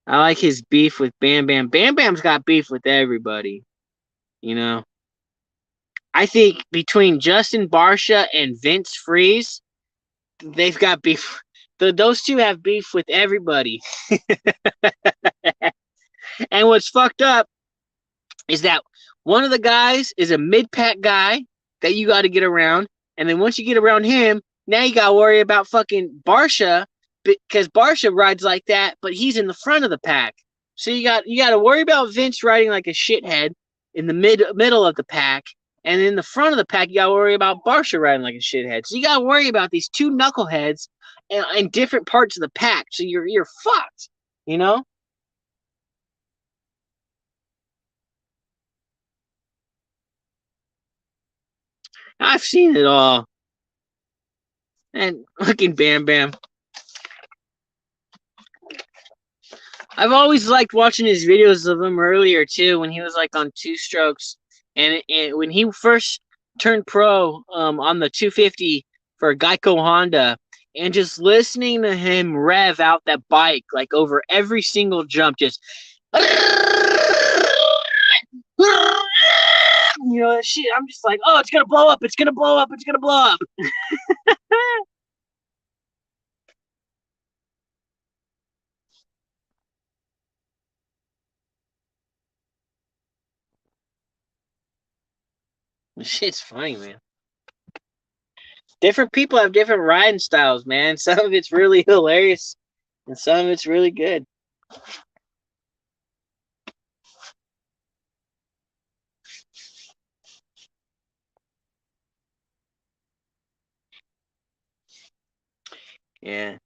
I like his beef with Bam Bam. Bam Bam's got beef with everybody, you know. I think between Justin Barsha and Vince Freeze, they've got beef. Those two have beef with everybody. And what's fucked up is that one of the guys is a mid pack guy that you got to get around, and then once you get around him, now you got to worry about fucking Barsha because Barsha rides like that, but he's in the front of the pack. So you got to worry about Vince riding like a shithead in the middle of the pack, and in the front of the pack you got to worry about Barsha riding like a shithead. So you got to worry about these two knuckleheads in different parts of the pack. So you're fucked, you know. I've seen it all. And fucking Bam Bam. I've always liked watching his videos of him earlier too, when he was like on Two Strokes, and when he first turned pro on the 250 for Geico Honda, and just listening to him rev out that bike like over every single jump, just you know that shit. I'm just like, oh, it's gonna blow up! It's gonna blow up! It's gonna blow up! Shit's funny, man. Different people have different riding styles, man. Some of it's really hilarious, and some of it's really good. Yeah,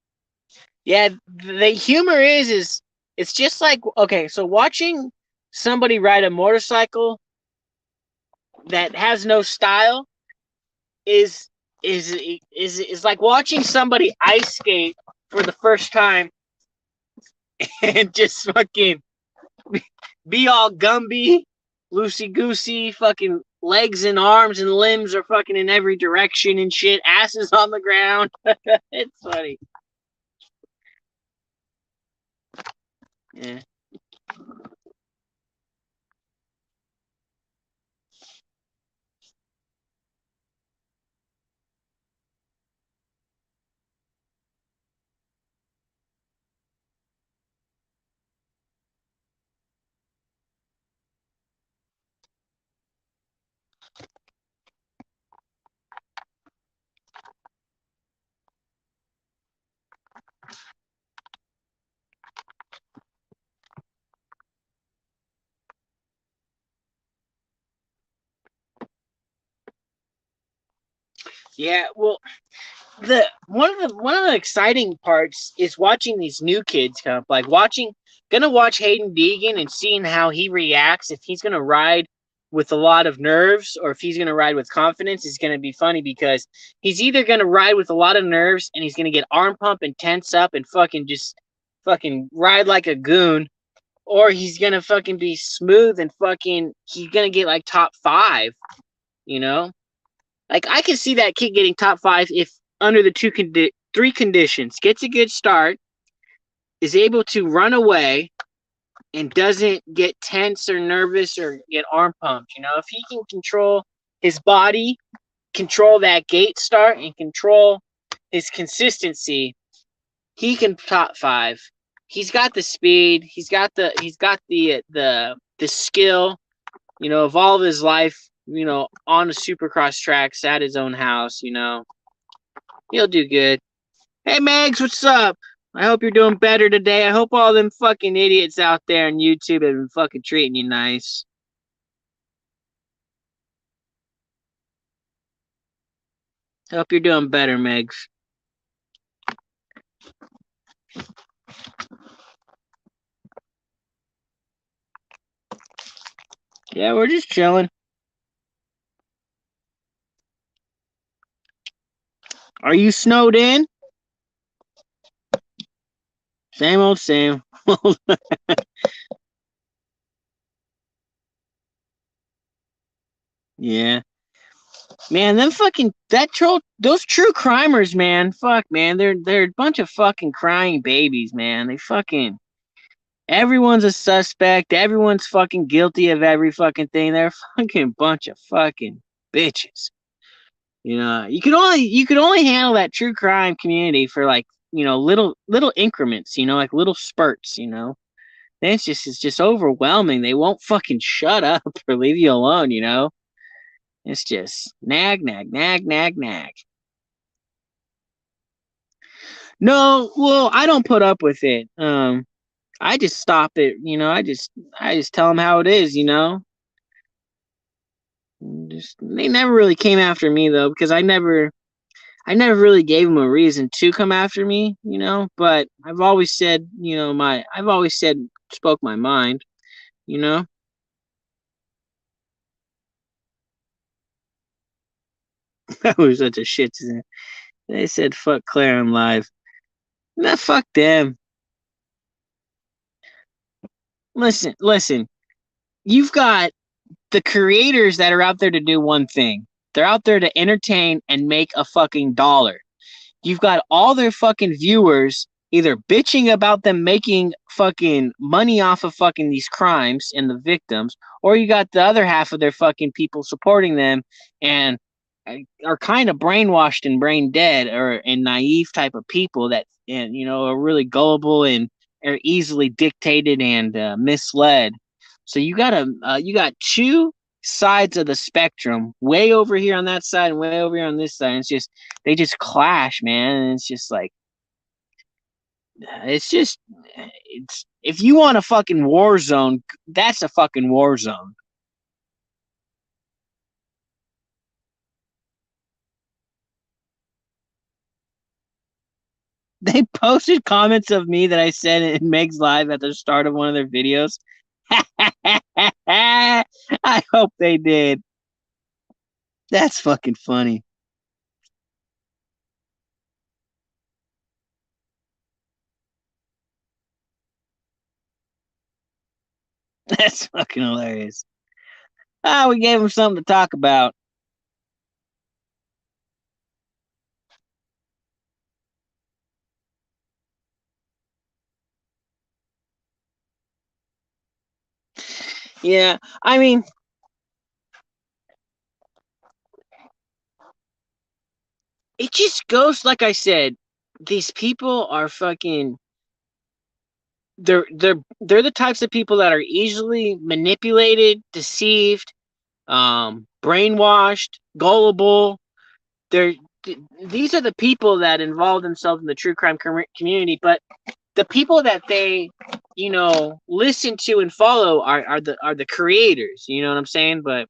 yeah. The humor is it's just like, okay, so watching somebody ride a motorcycle that has no style is is is like watching somebody ice skate for the first time and just fucking be all Gumby, loosey goosey, fucking legs and arms and limbs are fucking in every direction and shit, asses on the ground. It's funny. Yeah. Yeah, well, the one of the exciting parts is watching these new kids come up. Like gonna watch Hayden Deegan and seeing how he reacts. If he's gonna ride with a lot of nerves or if he's gonna ride with confidence is gonna be funny because he's either gonna ride with a lot of nerves and he's gonna get arm pump and tense up and fucking ride like a goon, or he's gonna fucking be smooth and fucking he's gonna get like top five, you know? Like I can see that kid getting top five if under the three conditions: gets a good start, is able to run away, and doesn't get tense or nervous or get arm pumped. You know, if he can control his body, control that gate start, and control his consistency, he can top five. He's got the speed. He's got the skill. You know, of all of his life. You know, on the supercross tracks at his own house. You know, he'll do good. Hey, Megs, what's up? I hope you're doing better today. I hope all them fucking idiots out there on YouTube have been fucking treating you nice. Hope you're doing better, Megs. Yeah, we're just chilling. Are you snowed in? Same old same. Yeah. Man, them fucking that troll those true crimers, man. Fuck, man. They're a bunch of fucking crying babies, man. They fucking everyone's a suspect. Everyone's fucking guilty of every fucking thing. They're a fucking bunch of fucking bitches. You know, you could only handle that true crime community for like, you know, little increments, you know, like little spurts, you know. Then it's just overwhelming. They won't fucking shut up or leave you alone, you know. It's just nag, nag, nag, nag, nag. No, well, I don't put up with it. I just stop it, you know. I just tell them how it is, you know. Just they never really came after me though because I never really gave them a reason to come after me, you know, but I've always said, you know, I've always said spoke my mind, you know. That was such a shit. They said fuck Claire on live. Nah, fuck them. Listen. You've got the creators that are out there to do one thing. They're out there to entertain and make a fucking dollar. You've got all their fucking viewers either bitching about them making fucking money off of fucking these crimes and the victims, or you got the other half of their fucking people supporting them and are kind of brainwashed and brain dead or and naive type of people that and you know are really gullible and are easily dictated and misled. So you got two sides of the spectrum, way over here on that side and way over here on this side. And it's just they just clash, man. And it's just like it's just it's if you want a fucking war zone, that's a fucking war zone. They posted comments of me that I said in Meg's live at the start of one of their videos. I hope they did. That's fucking funny. That's fucking hilarious. Ah, we gave them something to talk about. Yeah, I mean, it just goes like I said. These people are fucking. They're the types of people that are easily manipulated, deceived, brainwashed, gullible. They're these are the people that involve themselves in the true crime community, but the people that they you know listen to and follow are the creators. You know what I'm saying? But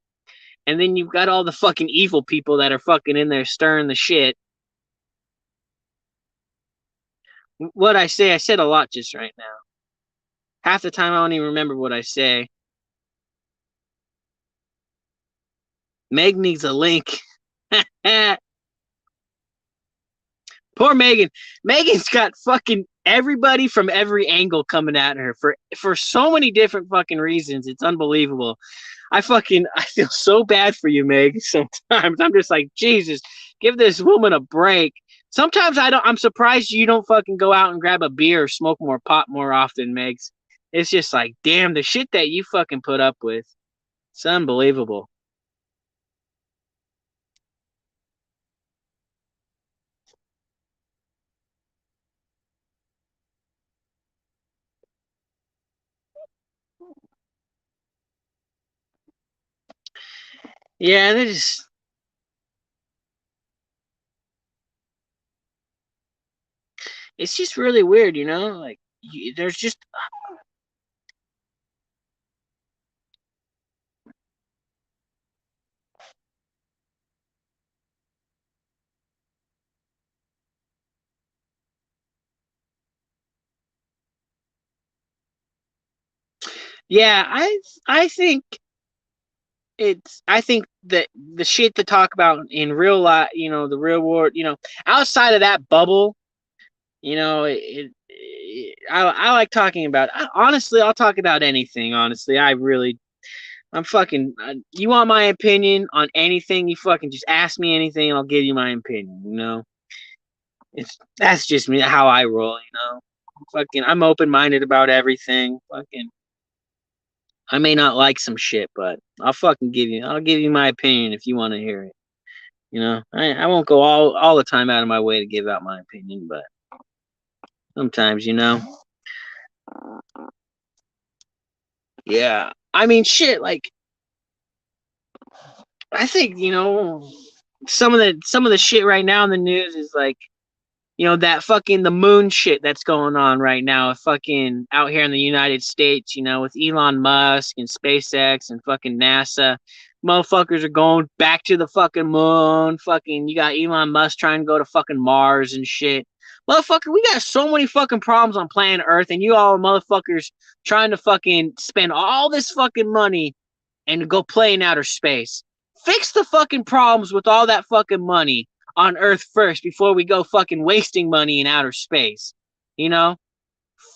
and then you've got all the fucking evil people that are fucking in there stirring the shit. What I say, I said a lot just right now. Half the time I don't even remember what I say. Meg needs a link. Poor Megan. Megan's got fucking everybody from every angle coming at her for so many different fucking reasons. It's unbelievable. I feel so bad for you, Meg. Sometimes I'm just like, Jesus, give this woman a break. Sometimes I'm surprised you don't fucking go out and grab a beer or smoke more pot more often, Megs. It's just like, damn, the shit that you fucking put up with. It's unbelievable. Yeah, it's just really weird, you know? Like, there's just, yeah, I think I think that the shit to talk about in real life, the real world, outside of that bubble, I like talking about. Honestly, I'll talk about anything. Honestly, I'm fucking. You want my opinion on anything? You fucking just ask me anything, and I'll give you my opinion. That's just me how I roll. Fucking, I'm open minded about everything. Fucking, I may not like some shit, but I'll give you my opinion if you want to hear it. I won't go all the time out of my way to give out my opinion, but sometimes, yeah. I mean, shit. Like, I think some of the shit right now in the news is like, that fucking the moon shit that's going on right now, fucking out here in the United States, with Elon Musk and SpaceX and fucking NASA. Motherfuckers are going back to the fucking moon. Fucking, you got Elon Musk trying to go to fucking Mars and shit. Motherfucker, we got so many fucking problems on planet Earth, and you all motherfuckers trying to fucking spend all this fucking money and go play in outer space. Fix the fucking problems with all that fucking money on Earth first before we go fucking wasting money in outer space. You know?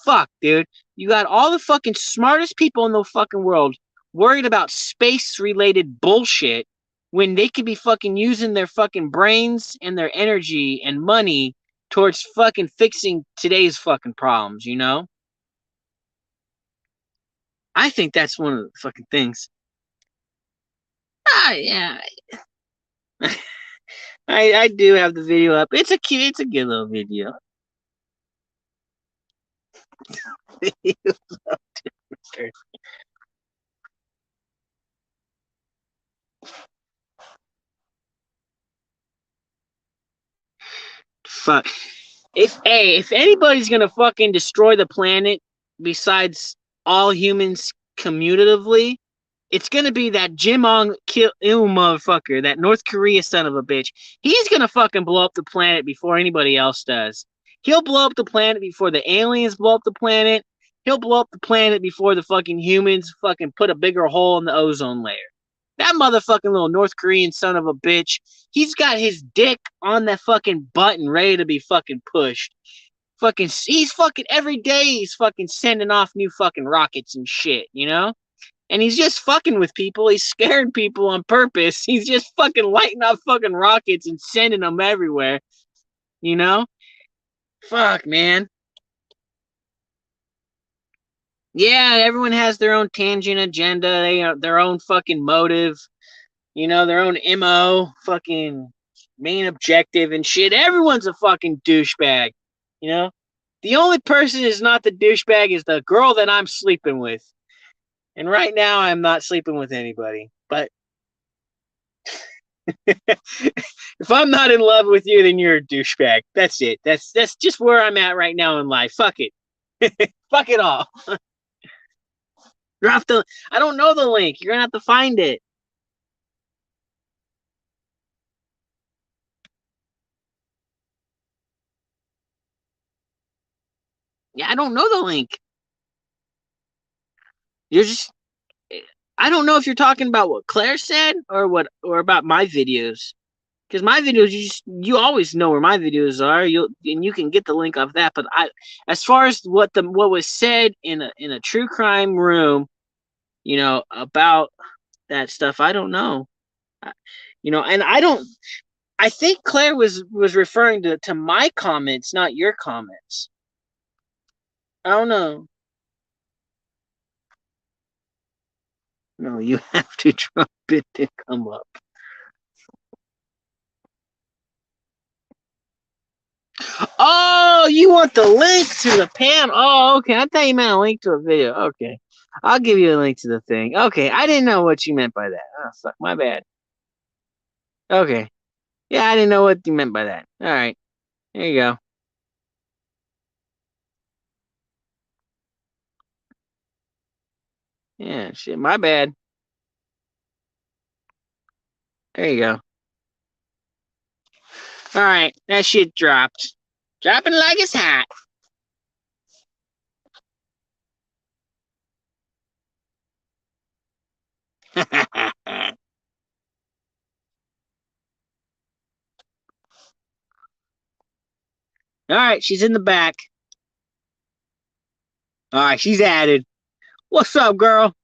Fuck, dude. You got all the fucking smartest people in the fucking world worried about space related bullshit when they could be fucking using their fucking brains and their energy and money towards fucking fixing today's fucking problems, I think that's one of the fucking things. Ah, yeah. I do have the video up. It's a good little video. Fuck. If anybody's gonna fucking destroy the planet besides all humans commutatively, it's gonna be that Jim Ong kill Il motherfucker, that North Korea son of a bitch. He's gonna fucking blow up the planet before anybody else does. He'll blow up the planet before the aliens blow up the planet. He'll blow up the planet before the fucking humans fucking put a bigger hole in the ozone layer. That motherfucking little North Korean son of a bitch, he's got his dick on that fucking button ready to be fucking pushed. He's fucking every day he's fucking sending off new fucking rockets and shit, And he's just fucking with people. He's scaring people on purpose. He's just fucking lighting up fucking rockets and sending them everywhere, you know? Fuck, man. Yeah, everyone has their own tangent agenda. They have their own fucking motive. Their own MO, fucking main objective and shit. Everyone's a fucking douchebag, you know? The only person is not the douchebag is the girl that I'm sleeping with. And right now I'm not sleeping with anybody. But if I'm not in love with you, then you're a douchebag. That's it. That's just where I'm at right now in life. Fuck it. Fuck it all. I don't know the link. You're gonna have to find it. Yeah, I don't know the link. You're just. I don't know if you're talking about what Claire said or about my videos. Because my videos, you always know where my videos are. You can get the link off that. But as far as what was said in a true crime room, about that stuff, I don't know. And I don't. I think Claire was referring to my comments, not your comments. I don't know. No, you have to drop it to come up. Oh, you want the link to the panel? Oh, okay. I thought you meant a link to a video. Okay. I'll give you a link to the thing. Okay. I didn't know what you meant by that. Oh, fuck. My bad. Okay. Yeah, I didn't know what you meant by that. All right. There you go. Yeah, shit. My bad. There you go. All right. That shit dropped. Dropping like it's hot. All right. She's in the back. All right. She's added. What's up, girl?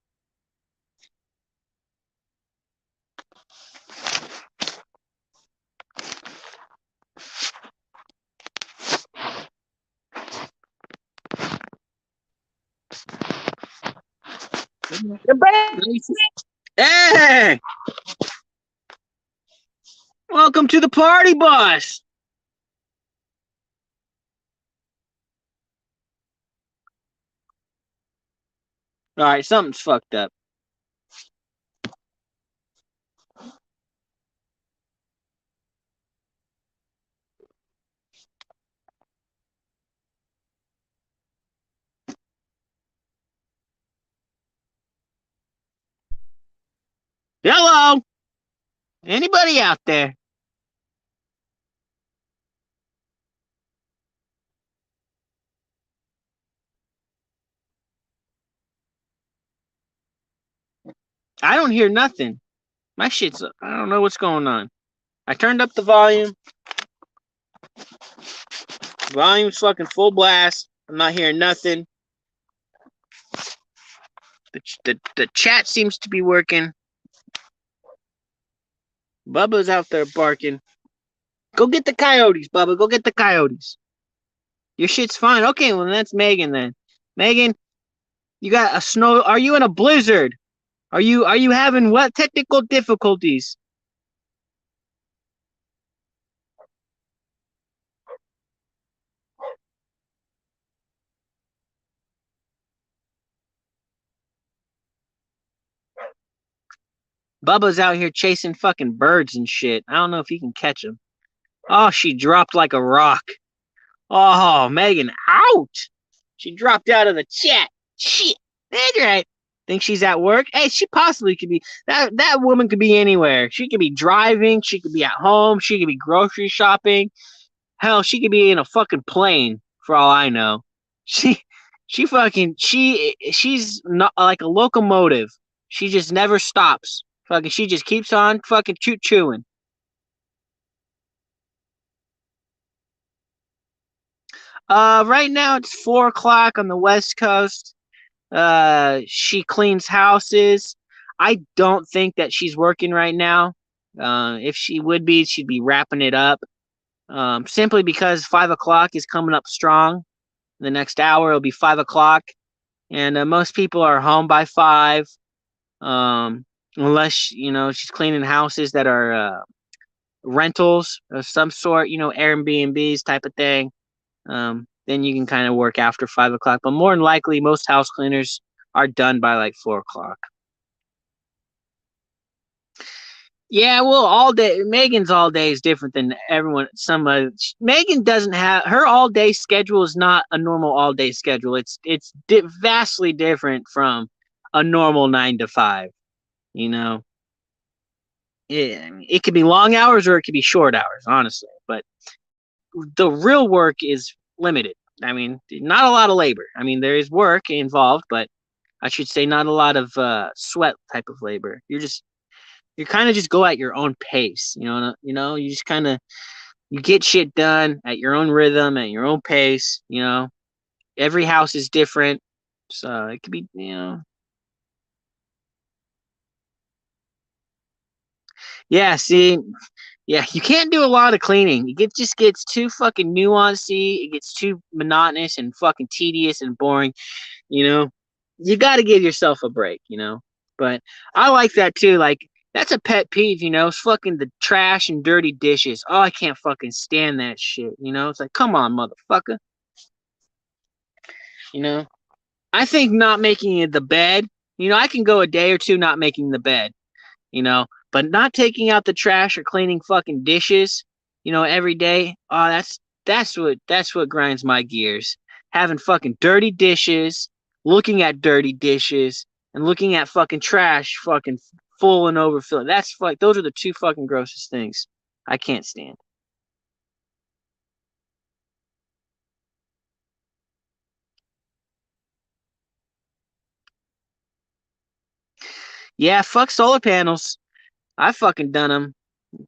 Hey! Welcome to the party bus. All right, something's fucked up. Hello? Anybody out there? I don't hear nothing. My shit's. I don't know what's going on. I turned up the volume. Volume's fucking full blast. I'm not hearing nothing. The chat seems to be working. Bubba's out there barking. Go get the coyotes, Bubba. Go get the coyotes. Your shit's fine. Okay, well that's Megan then. Megan, you got a snow. Are you in a blizzard? Are you having what technical difficulties? Bubba's out here chasing fucking birds and shit. I don't know if he can catch them. Oh, she dropped like a rock. Oh, Megan, out! She dropped out of the chat. Shit, that's right. Think she's at work? Hey, she possibly could be. That woman could be anywhere. She could be driving. She could be at home. She could be grocery shopping. Hell, she could be in a fucking plane for all I know. She, she's not like a locomotive. She just never stops. Fucking, she just keeps on fucking chewing. Right now it's 4 o'clock on the West Coast. She cleans houses. I don't think that she's working right now. If she would be, she'd be wrapping it up. Simply because 5 o'clock is coming up strong. The next hour it'll be 5 o'clock, and most people are home by 5. Unless she's cleaning houses that are rentals of some sort, Airbnbs type of thing. Then you can kind of work after 5 o'clock. But more than likely, most house cleaners are done by like 4 o'clock. Yeah, well, all day Megan's all day is different than everyone. Megan doesn't have her all day schedule is not a normal all day schedule. It's vastly different from a normal 9 to 5. You know, it could be long hours or it could be short hours, honestly. But the real work is limited. I mean, not a lot of labor. I mean, there is work involved, but I should say not a lot of sweat type of labor. You're kind of just go at your own pace. You just kind of you get shit done at your own rhythm, at your own pace. Every house is different, so it could be. Yeah, see, yeah, you can't do a lot of cleaning. Just gets too fucking nuancy. It gets too monotonous and fucking tedious and boring. You know, you got to give yourself a break. But I like that too. Like that's a pet peeve. It's fucking the trash and dirty dishes. Oh, I can't fucking stand that shit. It's like, come on, motherfucker. You know, I think not making the bed. I can go a day or two not making the bed. But not taking out the trash or cleaning fucking dishes, every day. Oh, that's what grinds my gears. Having fucking dirty dishes, looking at dirty dishes, and looking at fucking trash, fucking full and overfilled. Those are the two fucking grossest things I can't stand. Yeah, fuck solar panels. I fucking done them.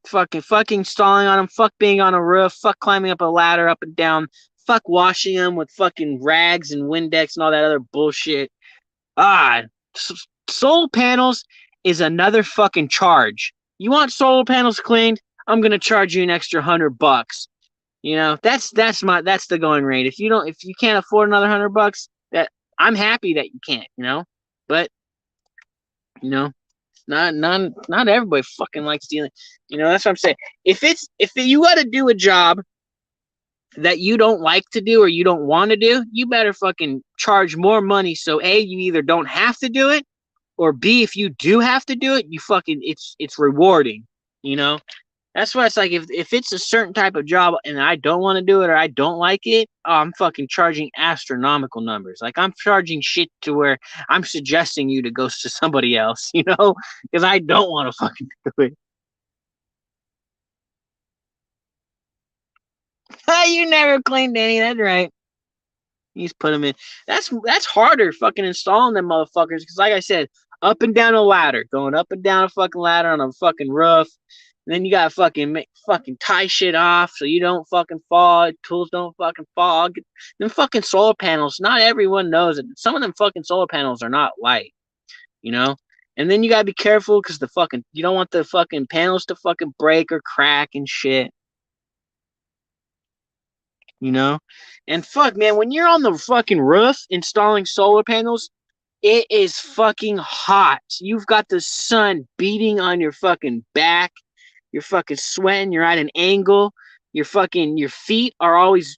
Fucking installing on them. Fuck being on a roof. Fuck climbing up a ladder up and down. Fuck washing them with fucking rags and Windex and all that other bullshit. Ah, solar panels is another fucking charge. You want solar panels cleaned? I'm gonna charge you an extra $100. That's the going rate. If you can't afford another $100, that I'm happy that you can't. But you know, not everybody fucking likes dealing. That's what I'm saying. If you got to do a job that you don't like to do or you don't want to do, you better fucking charge more money. So A, you either don't have to do it, or B, if you do have to do it, it's rewarding. You know, that's why it's like if it's a certain type of job and I don't want to do it or I don't like it, I'm fucking charging astronomical numbers. Like I'm charging shit to where I'm suggesting you to go to somebody else, because I don't want to fucking do it. You never cleaned any. That's right. You just put them in. That's harder fucking installing them motherfuckers. Because like I said, up and down a ladder, going up and down a fucking ladder on a fucking roof. And then you gotta fucking tie shit off so you don't fucking fall. Tools don't fucking fall. Them fucking solar panels. Not everyone knows it. Some of them fucking solar panels are not light. You know. And then you gotta be careful because you don't want the fucking panels to fucking break or crack and shit. you know? And fuck, man, when you're on the fucking roof installing solar panels, it is fucking hot. You've got the sun beating on your fucking back. You're fucking sweating. You're at an angle. Your feet are always,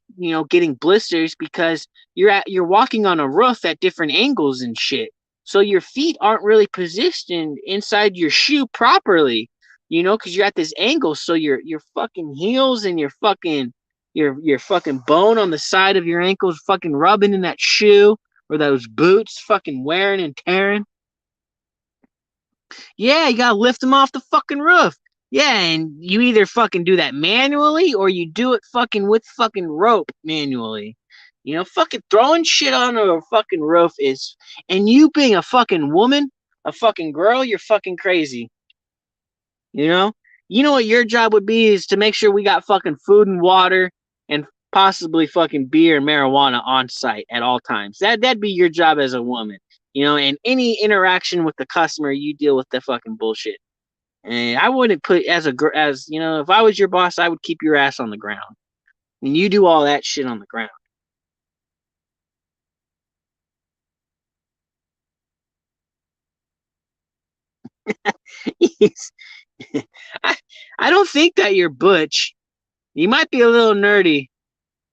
getting blisters because you're walking on a roof at different angles and shit. So your feet aren't really positioned inside your shoe properly, because you're at this angle. So your fucking heels and your fucking bone on the side of your ankles fucking rubbing in that shoe or those boots fucking wearing and tearing. Yeah, you gotta lift them off the fucking roof. Yeah, and you either fucking do that manually or you do it fucking with fucking rope manually. Fucking throwing shit on a fucking roof is, and you being a fucking woman, a fucking girl, you're fucking crazy. You know? You know what your job would be is to make sure we got fucking food and water and possibly fucking beer and marijuana on site at all times. That'd be your job as a woman. And any interaction with the customer, you deal with the fucking bullshit. And I wouldn't put if I was your boss, I would keep your ass on the ground. And you do all that shit on the ground. I, I don't think that you're butch. You might be a little nerdy.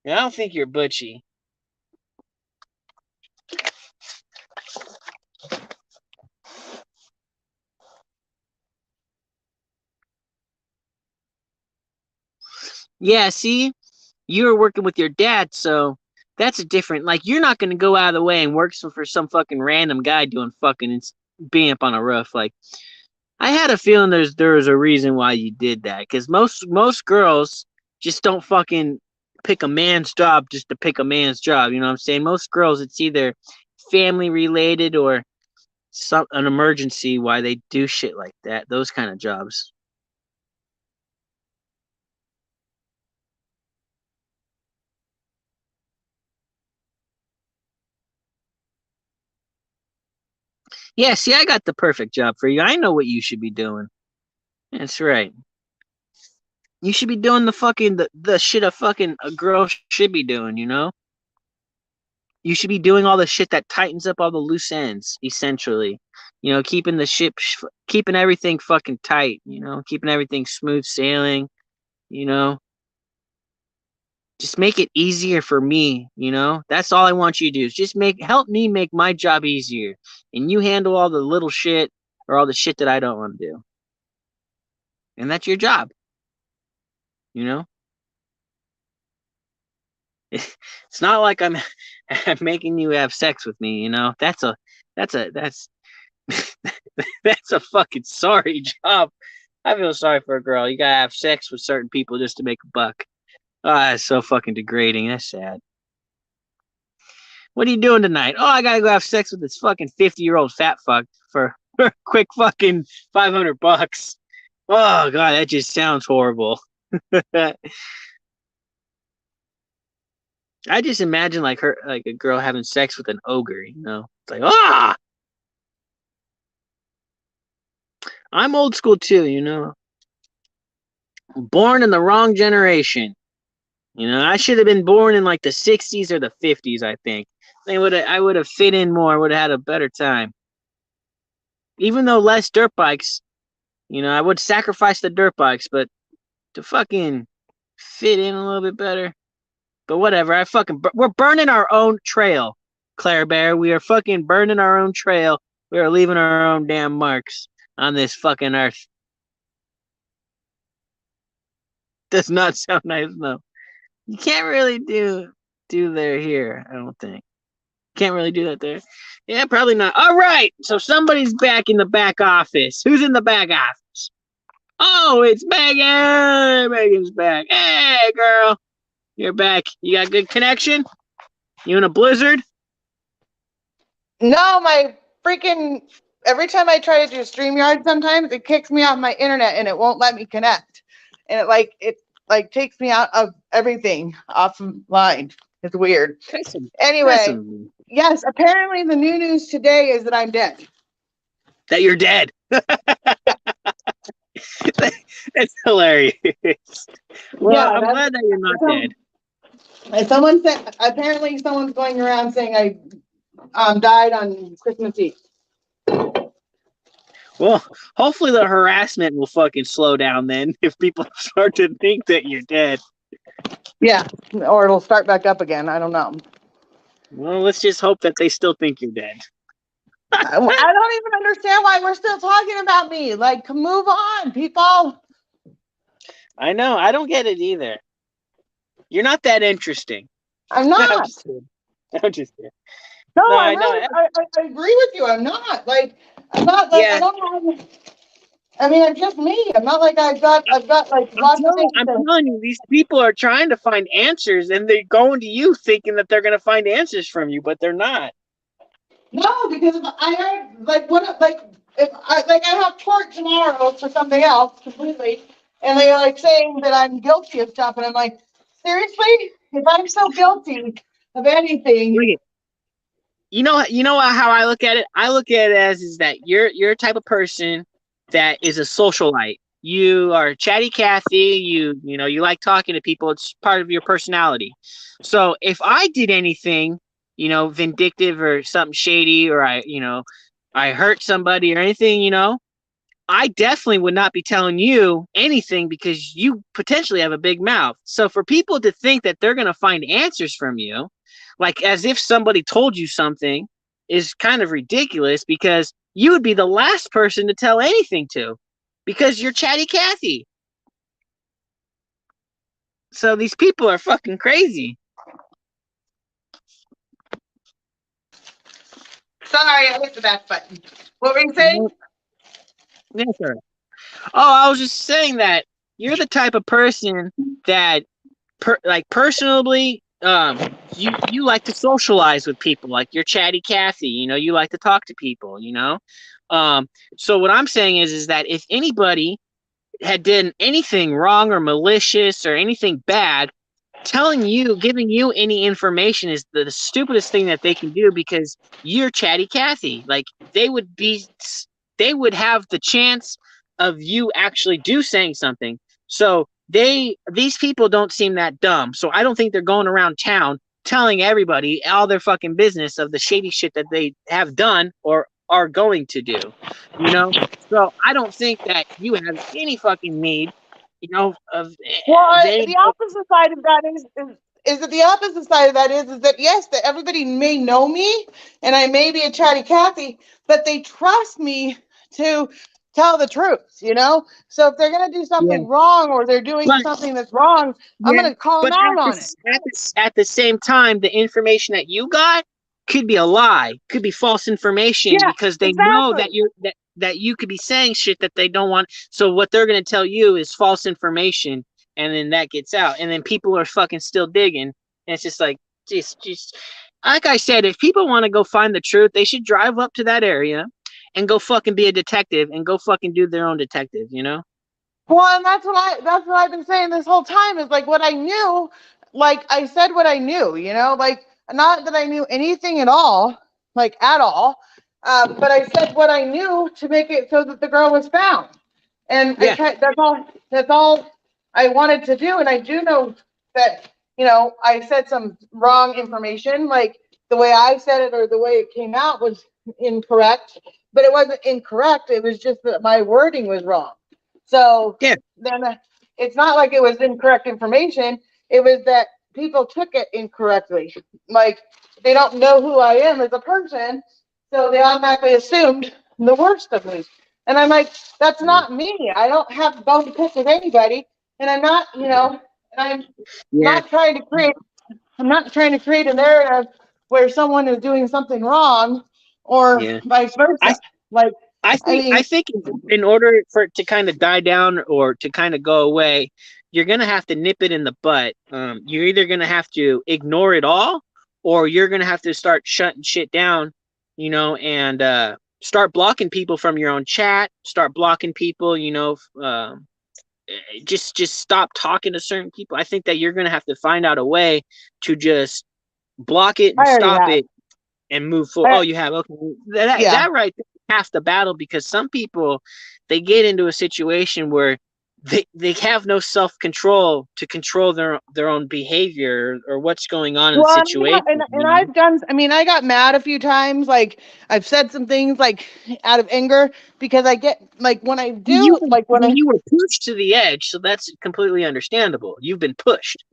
I don't think you're butchy. Yeah, see, you were working with your dad, so that's a different. Like, you're not gonna go out of the way and work for some fucking random guy doing fucking being up on a roof. Like, I had a feeling there was a reason why you did that, because most girls just don't fucking pick a man's job just to pick a man's job. You know what I'm saying? Most girls, it's either family related or an emergency why they do shit like that. Those kind of jobs. Yeah, see, I got the perfect job for you. I know what you should be doing. That's right. You should be doing the shit a girl should be doing, you know? You should be doing all the shit that tightens up all the loose ends, essentially. You know, keeping everything fucking tight, you know, keeping everything smooth sailing, you know. Just make it easier for me, you know? That's all I want you to do. Is just help me make my job easier. And you handle all the little shit or all the shit that I don't want to do. And that's your job, you know? It's not like I'm making you have sex with me, you know. That's that's a fucking sorry job. I feel sorry for a girl. You gotta have sex with certain people just to make a buck. Ah, it's so fucking degrading. That's sad. What are you doing tonight? Oh, I gotta go have sex with this fucking 50-year-old fat fuck for a quick fucking $500. Oh god, that just sounds horrible. I just imagine like a girl having sex with an ogre, you know? It's like, ah, I'm old school too, you know. Born in the wrong generation. You know, I should have been born in like the '60s or the '50s. I think I would have fit in more. Would have had a better time. Even though less dirt bikes, you know, I would sacrifice the dirt bikes, but to fucking fit in a little bit better. But whatever. We're burning our own trail, Claire Bear. We are fucking burning our own trail. We are leaving our own damn marks on this fucking earth. Does not sound nice, no. You can't really do there here, I don't think. Can't really do that there. Yeah, probably not. All right, so somebody's back in the back office. Who's in the back office? Oh, it's Megan. Megan's back. Hey, girl, you're back. You got good connection? You in a blizzard? No, my freaking every time I try to do StreamYard, sometimes it kicks me off my internet and it won't let me connect, and it takes me out of everything offline. It's weird. Anyway, yes, apparently the new news today is that I'm dead. That you're dead. That's hilarious. Well, yeah, I'm glad that you're not dead. And someone said apparently someone's going around saying I died on Christmas Eve. Well, hopefully the harassment will fucking slow down then if people start to think that you're dead. Yeah, or it'll start back up again. I don't know. Well, let's just hope that they still think you're dead. I don't even understand why we're still talking about me. Like, move on, people. I know. I don't get it either. You're not that interesting. I'm not. I'm just kidding. No, I agree with you. I'm not. Like, I'm not like I don't have. I mean, I'm just me. I'm not like I've got like lots of things. I'm telling you, these people are trying to find answers, and they're going to you thinking that they're going to find answers from you, but they're not. No, because I heard if I have court tomorrow for something else completely, and they're like saying that I'm guilty of stuff, and I'm like, seriously? If I'm so guilty of anything. You know how I look at it? I look at it as is that you're a type of person that is a socialite. You are chatty Cathy, you know, you like talking to people, it's part of your personality. So if I did anything, you know, vindictive or something shady, or I hurt somebody or anything, you know, I definitely would not be telling you anything because you potentially have a big mouth. So for people to think that they're going to find answers from you, like as if somebody told you something, is kind of ridiculous because you would be the last person to tell anything to because you're chatty Cathy. So these people are fucking crazy. Sorry, I hit the back button. What were you saying? Yes, sir. Oh, I was just saying that you're the type of person that personally, you like to socialize with people, like you're chatty Cathy, you like to talk to people, um so what I'm saying is that if anybody had done anything wrong or malicious or anything bad, giving you any information is the stupidest thing that they can do, because you're chatty Cathy. Like, they would be, they would have the chance of you actually do saying something. So these people don't seem that dumb. So I don't think they're going around town telling everybody all their fucking business of the shady shit that they have done or are going to do. You know? So I don't think that you have any fucking need, of any. The opposite side of that is that the opposite side of that is that yes, that everybody may know me and I may be a chatty Cathy, but they trust me to tell the truth, you know? So if they're gonna do Yeah. something wrong or they're doing But something that's wrong, I'm yeah, gonna call them but out on it. at the same time, the information that you got could be a lie, could be false information, Yeah, because they know exactly. that you could be saying shit that they don't want. So what they're gonna tell you is false information, and then that gets out, and then people are fucking still digging. And it's just like, just like I said, if people want to go find the truth, they should drive up to that area and go fucking be a detective and go fucking do their own detective, you know? Well, and that's what I've been saying this whole time is like what I knew, like I said what I knew, you know, like not that I knew anything at all, like at all, but I said what I knew to make it so that the girl was found, and I Yeah, can't. That's all I wanted to do, and I do know that I said some wrong information, like the way I said it or the way it came out was incorrect, but it wasn't incorrect. It was just that my wording was wrong. So yeah, then it's not like it was incorrect information. It was that people took it incorrectly. Like they don't know who I am as a person, so they automatically assumed the worst of me. And I'm like, that's not me. I don't have a bone to pick with anybody, and I'm not, and I'm yeah, not trying to create. I'm not trying to create a narrative where someone is doing something wrong, or yeah. vice I versa. Like, I I mean, think in order for it to kind of die down or to kind of go away, you're gonna have to nip it in the butt. You're either gonna have to ignore it all, or you're gonna have to start shutting shit down, and start blocking people from your own chat. Start blocking people, just stop talking to certain people. I think that you're gonna have to find out a way to just block it and I already stop have. it and move forward. Oh, you have, okay. Yeah. That right there is half the battle, because some people, they get into a situation where they have no self control to control their own behavior or what's going on in the Well, I mean, situation. and I've done. I mean, I got mad a few times. Like I've said some things like out of anger because I get like when I do like when I You were pushed to the edge, so that's completely understandable. You've been pushed.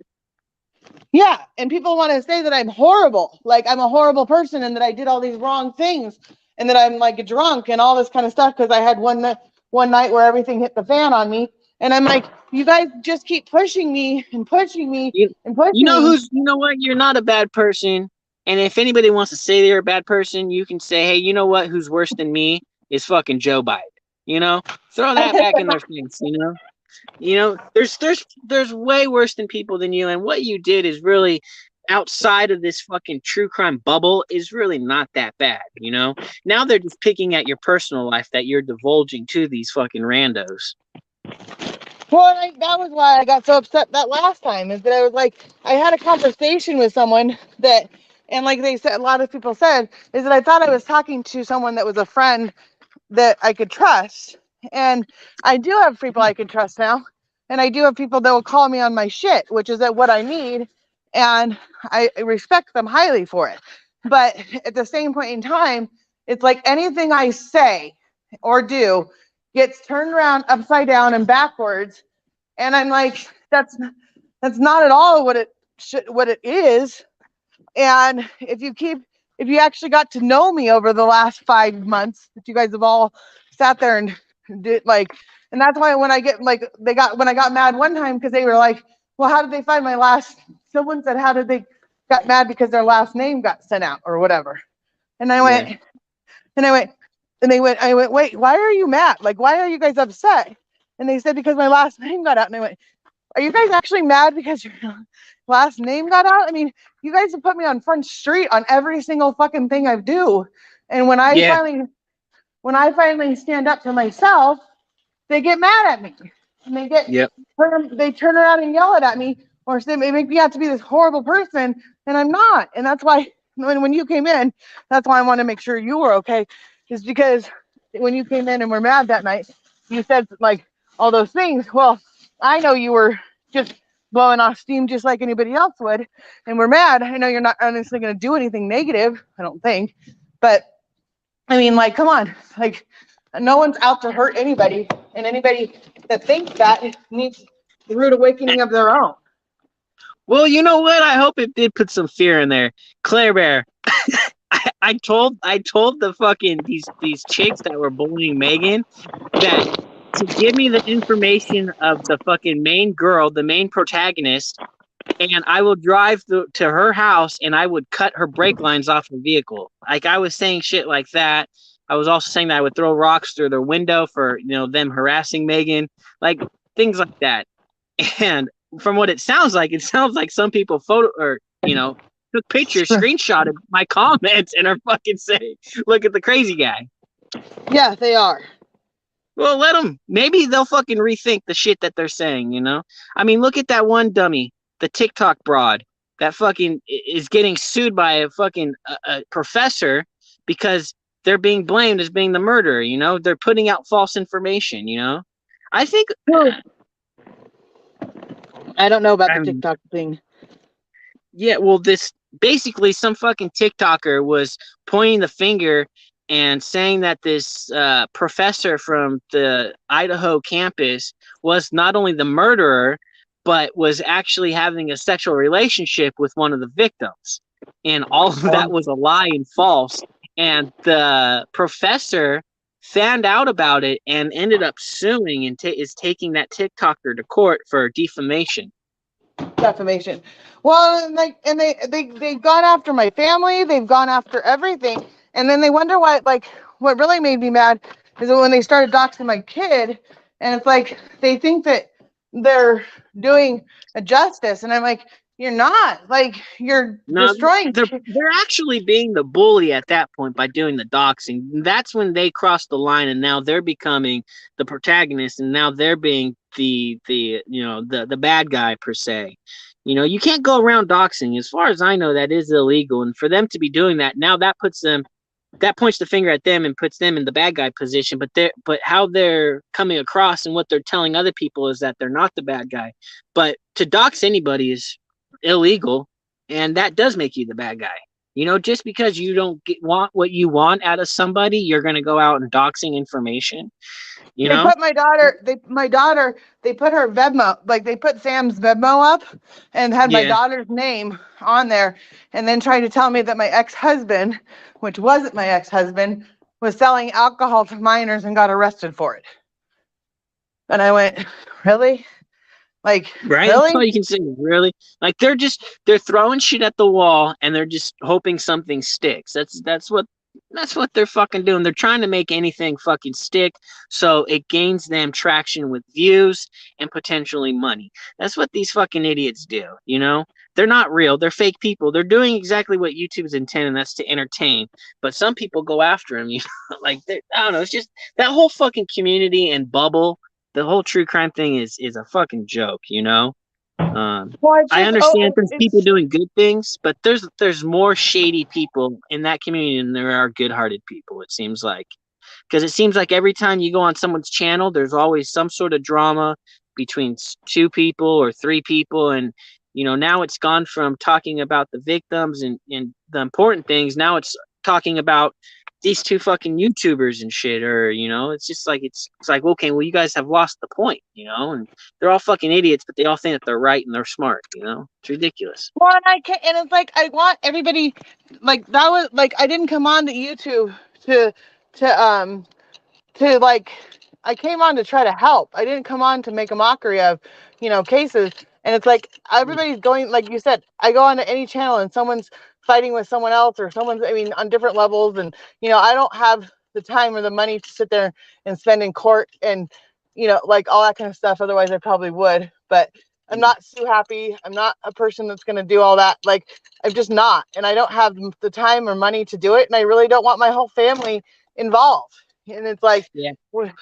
yeah, and people want to say that I'm horrible, like I'm a horrible person, and that I did all these wrong things, and that I'm like drunk and all this kind of stuff because I had one night where everything hit the fan on me, and I'm like, you guys just keep pushing me and pushing me You and pushing me. you know what? You're not a bad person. And if anybody wants to say they're a bad person, you can say, hey, you know what? Who's worse than me is fucking Joe Biden. Throw that back in their face. There's way worse than people than you, and what you did is really outside of this fucking true crime bubble is really not that bad. Now they're just picking at your personal life that you're divulging to these fucking randos. Well, that was why I got so upset that last time is that I was like, I had a conversation with someone that, and like they said, a lot of people said, is that I thought I was talking to someone that was a friend that I could trust. And I do have people I can trust now. And I do have people that will call me on my shit, which is what I need. And I respect them highly for it. But at the same point in time, it's like anything I say or do gets turned around upside down and backwards. And I'm like, that's not at all what it is. And if you actually got to know me over the last 5 months, that you guys have all sat there and did like, and that's why when I get like, when I got mad one time because they were like, well, how did they find my last, someone said, how did they got mad because their last name got sent out or whatever. And I Yeah. went, and I went, I went, wait, why are you mad? Like, why are you guys upset? And they said, because my last name got out. And I went, Are you guys actually mad because your last name got out? I mean, you guys have put me on Front Street on every single fucking thing I do. And Yeah. when I finally stand up to myself, they get mad at me. And Yep. they turn around and yell it at me, or say they make me out to be this horrible person, and I'm not. And that's why when you came in, that's why I want to make sure you were okay, is because when you came in and were mad that night, you said like all those things. Well, I know you were just blowing off steam just like anybody else would, and we're mad. I know you're not honestly going to do anything negative, I don't think, but I mean, like, come on, like, no one's out to hurt anybody, and anybody that thinks that needs the rude awakening of their own. Well, you know what? I hope it did put some fear in there. Claire Bear, I told the fucking these chicks that were bullying Megan that to give me the information of the fucking main girl, the main protagonist, and I will drive to her house and I would cut her brake lines off her vehicle. Like I was saying shit like that. I was also saying that I would throw rocks through their window for them harassing Megan, like things like that. And from what it sounds like some people photo or took pictures, screenshotted my comments, and are fucking saying, "Look at the crazy guy." Yeah, they are. Well, let them. Maybe they'll fucking rethink the shit that they're saying. I mean, look at that one dummy, the TikTok broad, that fucking is getting sued by a fucking a professor because they're being blamed as being the murderer. They're putting out false information. I think. I don't know about the I mean, TikTok thing. yeah, well, this basically some fucking TikToker was pointing the finger and saying that this professor from the Idaho campus was not only the murderer, but was actually having a sexual relationship with one of the victims. And all of that was a lie and false. And the professor found out about it and ended up suing and is taking that TikToker to court for defamation. Defamation. Well, and they've gone after my family. They've gone after everything, and then they wonder why. Like, what really made me mad is that when they started doxing my kid, and it's like they think that they're doing a justice, and I'm like, you're not. Like, you're No, destroying. they're actually being the bully at that point by doing the doxing. That's when they cross the line, and now they're becoming the protagonist, and now they're being the bad guy per se. You can't go around doxing. As far as I know, that is illegal, and for them to be doing that now, that points the finger at them and puts them in the bad guy position. But how they're coming across and what they're telling other people is that they're not the bad guy. But to dox anybody is illegal, and that does make you the bad guy. Just because you don't want what you want out of somebody, you're going to go out and doxing information. They put my daughter. They put her Venmo. Like, they put Sam's Venmo up, and had my Yeah. daughter's name on there, and then tried to tell me that my ex-husband, which wasn't my ex-husband, was selling alcohol to minors and got arrested for it. And I went, really? Like, Right? That's all really? you can say, really. Like they're throwing shit at the wall and they're just hoping something sticks. That's what they're fucking doing. They're trying to make anything fucking stick so it gains them traction with views and potentially money. That's what these fucking idiots do. They're not real. They're fake people. They're doing exactly what YouTube's intended, and that's to entertain. But some people go after them, like I don't know, it's just that whole fucking community and bubble. The whole true crime thing is a fucking joke. Well, it's I just, understand there's people it's, doing good things, but there's more shady people in that community than there are good-hearted people. It seems like, because it seems like every time you go on someone's channel, there's always some sort of drama between two people or three people, and now it's gone from talking about the victims and the important things. Now it's talking about these two fucking YouTubers and shit, or it's just like it's like, okay, well, you guys have lost the point, and they're all fucking idiots, but they all think that they're right and they're smart. It's ridiculous. well, and I can't, and it's like, I want everybody, like, that was, like, I didn't come on to YouTube to, to, um, like, I came on to try to help. I didn't come on to make a mockery of, cases. And it's like, everybody's going, like you said, I go onto any channel and someone's fighting with someone else, or someone's, I mean, on different levels. And, I don't have the time or the money to sit there and spend in court and, like, all that kind of stuff. Otherwise I probably would. But I'm not Sue happy. I'm not a person that's going to do all that. Like, I'm just not. And I don't have the time or money to do it. And I really don't want my whole family involved. And it's like, Yeah. once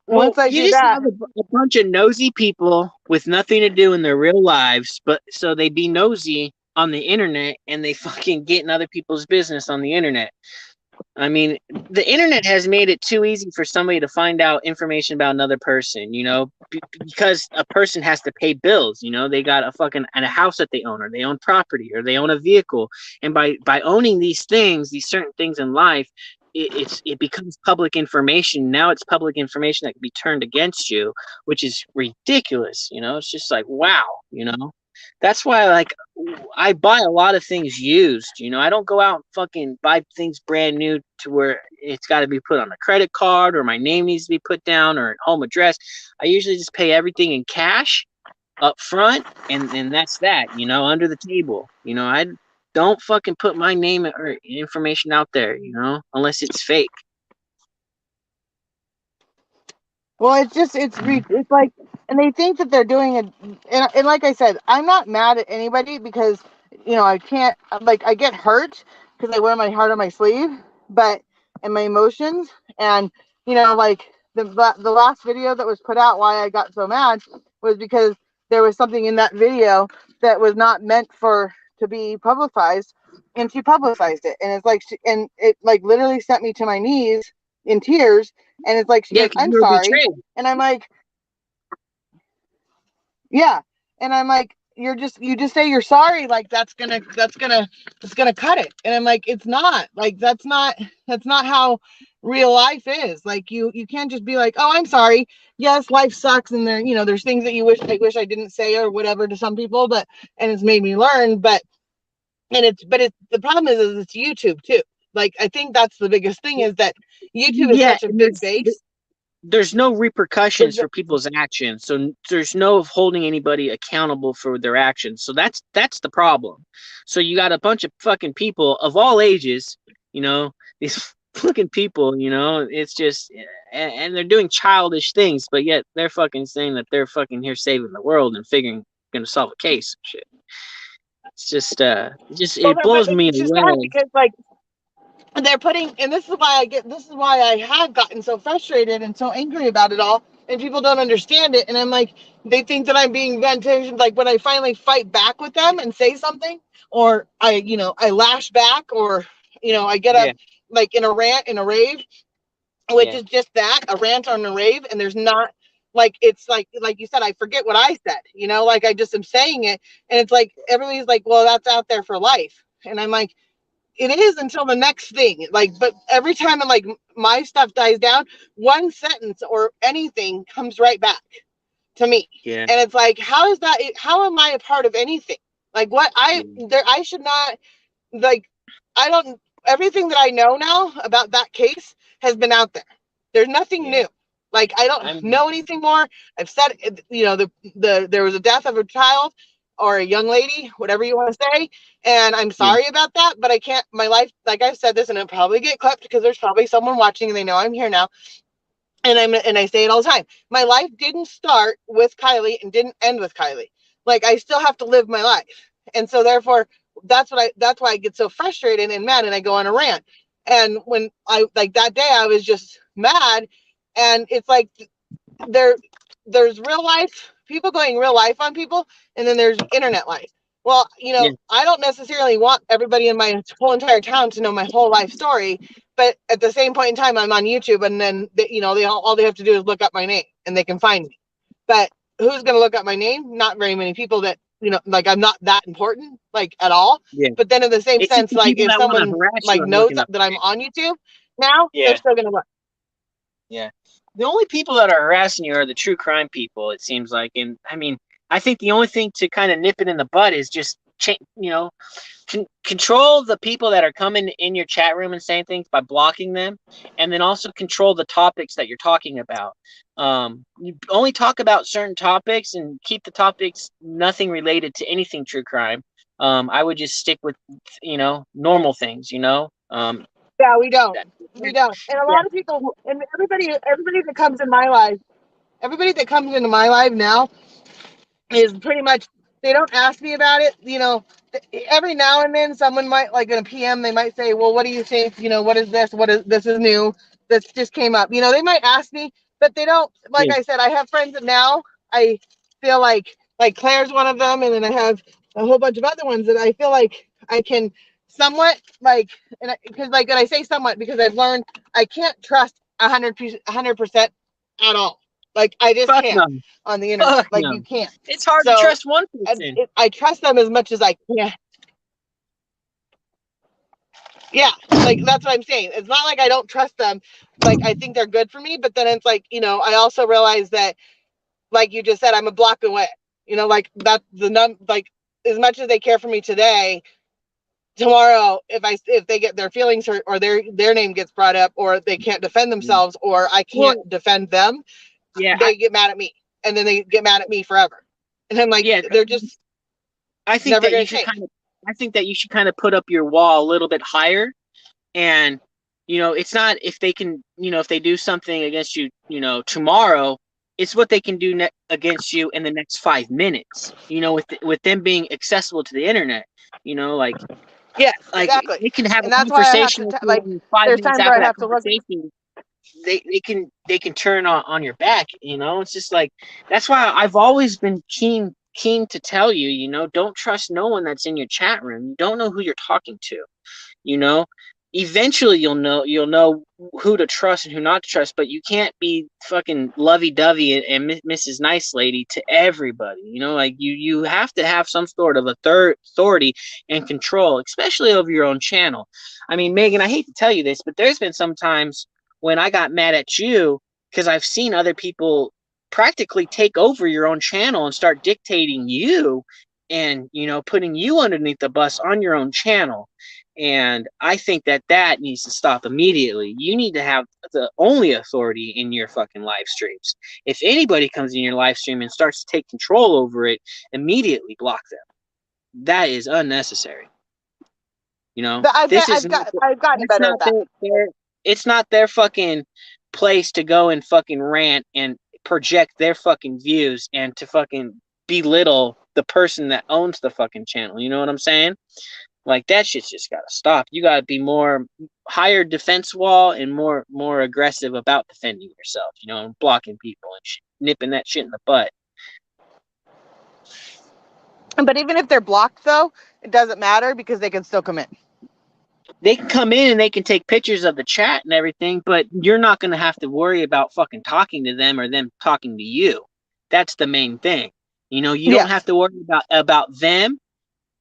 Well, I you do just that, have a bunch of nosy people with nothing to do in their real lives, but so they be nosy on the internet and they fucking get in other people's business on the internet. I mean, the internet has made it too easy for somebody to find out information about another person, because a person has to pay bills, they got a house that they own, or they own property, or they own a vehicle. And by owning these things, these certain things in life, it becomes public information. Now it's public information that can be turned against you, which is ridiculous. It's just like, wow. That's why, like, I buy a lot of things used. I don't go out and fucking buy things brand new to where it's got to be put on a credit card, or my name needs to be put down, or home address. I usually just pay everything in cash up front, and that's that, under the table. I don't fucking put my name or information out there, unless it's fake. well, it's like, and they think that they're doing it. And like I said, I'm not mad at anybody because, I can't, like, I get hurt because I wear my heart on my sleeve, but, and my emotions. And, like the last video that was put out, why I got so mad was because there was something in that video that was not meant to be publicized. And she publicized it. And it's like, and it like literally sent me to my knees in tears. And it's like, she Yeah, goes, because I'm you were sorry. betrayed. And I'm like, yeah. And I'm like, you just say you're sorry. Like, it's gonna cut it. And I'm like, it's not. Like, that's not how real life is. Like, you can't just be like, oh, I'm sorry. Yes, life sucks. And there's things that I wish I didn't say or whatever to some people, and it's made me learn. But the problem is it's YouTube too. Like, I think that's the biggest thing, is that YouTube is Yeah, such a and big base. there's no repercussions for people's actions, so there's no holding anybody accountable for their actions. So that's the problem. So you got a bunch of fucking people of all ages, these fucking people, it's just, and they're doing childish things, but yet they're fucking saying that they're fucking here saving the world and figuring gonna solve a case and shit. It's just Well, it blows me it's just bad away. because, like, they're putting, and this is why I have gotten so frustrated and so angry about it all, and people don't understand it. And I'm like, they think that I'm being vintage. Like, when I finally fight back with them and say something, or I lash back, or I get Yeah, like in a rant, in a rave, which yeah, is just that, a rant on a rave. And there's not, like, it's like you said, I forget what I said, like, I just am saying it. And it's like, everybody's like, well, that's out there for life. And I'm like, it is until the next thing. Like, but every time I'm like, my stuff dies down, one sentence or anything comes right back to me. yeah, And it's like, how am I a part of anything? Like, yeah, I should not, like, I don't, everything that I know now about that case has been out there. There's nothing yeah. new. Like, I don't I'm know anything more. I've said, there was a death of a child or a young lady, whatever you want to say. And I'm yeah, sorry about that, but I can't, my life, like I've said this, and it'll probably get clipped because there's probably someone watching and they know I'm here now. And I say it all the time. My life didn't start with Kylie and didn't end with Kylie. Like, I still have to live my life. And so therefore, that's why I get so frustrated and mad, and I go on a rant. And when I, like, that day, I was just mad. And it's like, there there's real life people going real life on people, and then there's internet life. Well, yeah, I don't necessarily want everybody in my whole entire town to know my whole life story, but at the same point in time, I'm on YouTube, and then all they have to do is look up my name and they can find me. But who's going to look up my name? Not very many people that, like, I'm not that important, like, at all. yeah. But then in the same It's just sense, the like, people if that want to someone, harass you like, and knows looking up that I'm on YouTube now, they're Yeah, still going to look. yeah. The only people that are harassing you are the true crime people, it seems like. And I mean, I think the only thing to kind of nip it in the bud is just control the people that are coming in your chat room and saying things by blocking them, and then also control the topics that you're talking about. You only talk about certain topics and keep the topics nothing related to anything true crime. I would just stick with normal things. Yeah, we don't. That, We don't. And a yeah, lot of people, and everybody that comes in my life, everybody that comes into my life now, is pretty much they don't ask me about it. Every now and then someone might, like in a PM, they might say, well, what do you think? What is this? This is new. This just came up. They might ask me, but they don't, like Yeah. I said, I have friends that now I feel like Claire's one of them. And then I have a whole bunch of other ones that I feel like I can somewhat because like, and I say somewhat because I've learned I can't trust 100% at all. Like I just Fuck can't no. on the internet. Fuck Like no. you can't. It's hard to So trust one person. I trust them as much as I can. Yeah, like that's what I'm saying. It's not like I don't trust them. Like I think they're good for me, but then it's like, I also realize that, like you just said, I'm a block away. Like that's like as much as they care for me today, tomorrow if they get their feelings hurt or their name gets brought up or they can't defend themselves or I Well, can't defend them, yeah, they get mad at me and then they get mad at me forever. And I'm like, yeah. they're just I think never that going you to should change. kind of. I think that you should kind of put up your wall a little bit higher, and it's not if they can, if they do something against you, tomorrow, it's what they can do against you in the next 5 minutes. With them being accessible to the internet, like Yes, like exactly. they can have a And that's why I have conversation to with you, like. and 5 There's minutes times where after I that have to look. conversation, they can turn on your back. It's just like that's why I've always been keen to tell you, don't trust no one that's in your chat room. You don't know who you're talking to. you know Eventually you'll know who to trust and who not to trust, but you can't be fucking lovey-dovey and Mrs. Nice Lady to everybody. Like you have to have some sort of a third authority and control, especially over your own channel. I mean, Megan, I hate to tell you this, but there's been some times when I got mad at you because I've seen other people practically take over your own channel and start dictating you and putting you underneath the bus on your own channel. And I think that needs to stop immediately. You need to have the only authority in your fucking live streams. If anybody comes in your live stream and starts to take control over it, immediately block them. That is unnecessary. This is not, I've gotten that's better not at that. it's not their fucking place to go and fucking rant and project their fucking views and to fucking belittle the person that owns the fucking channel. You know what I'm saying? Like that shit's just gotta stop. You gotta be more higher defense wall and more aggressive about defending yourself, and blocking people and nipping that shit in the butt. But even if they're blocked, though, it doesn't matter because they can still come in. They can come in and they can take pictures of the chat and everything, but you're not gonna have to worry about fucking talking to them or them talking to you. That's the main thing. You don't have Yes. to worry about them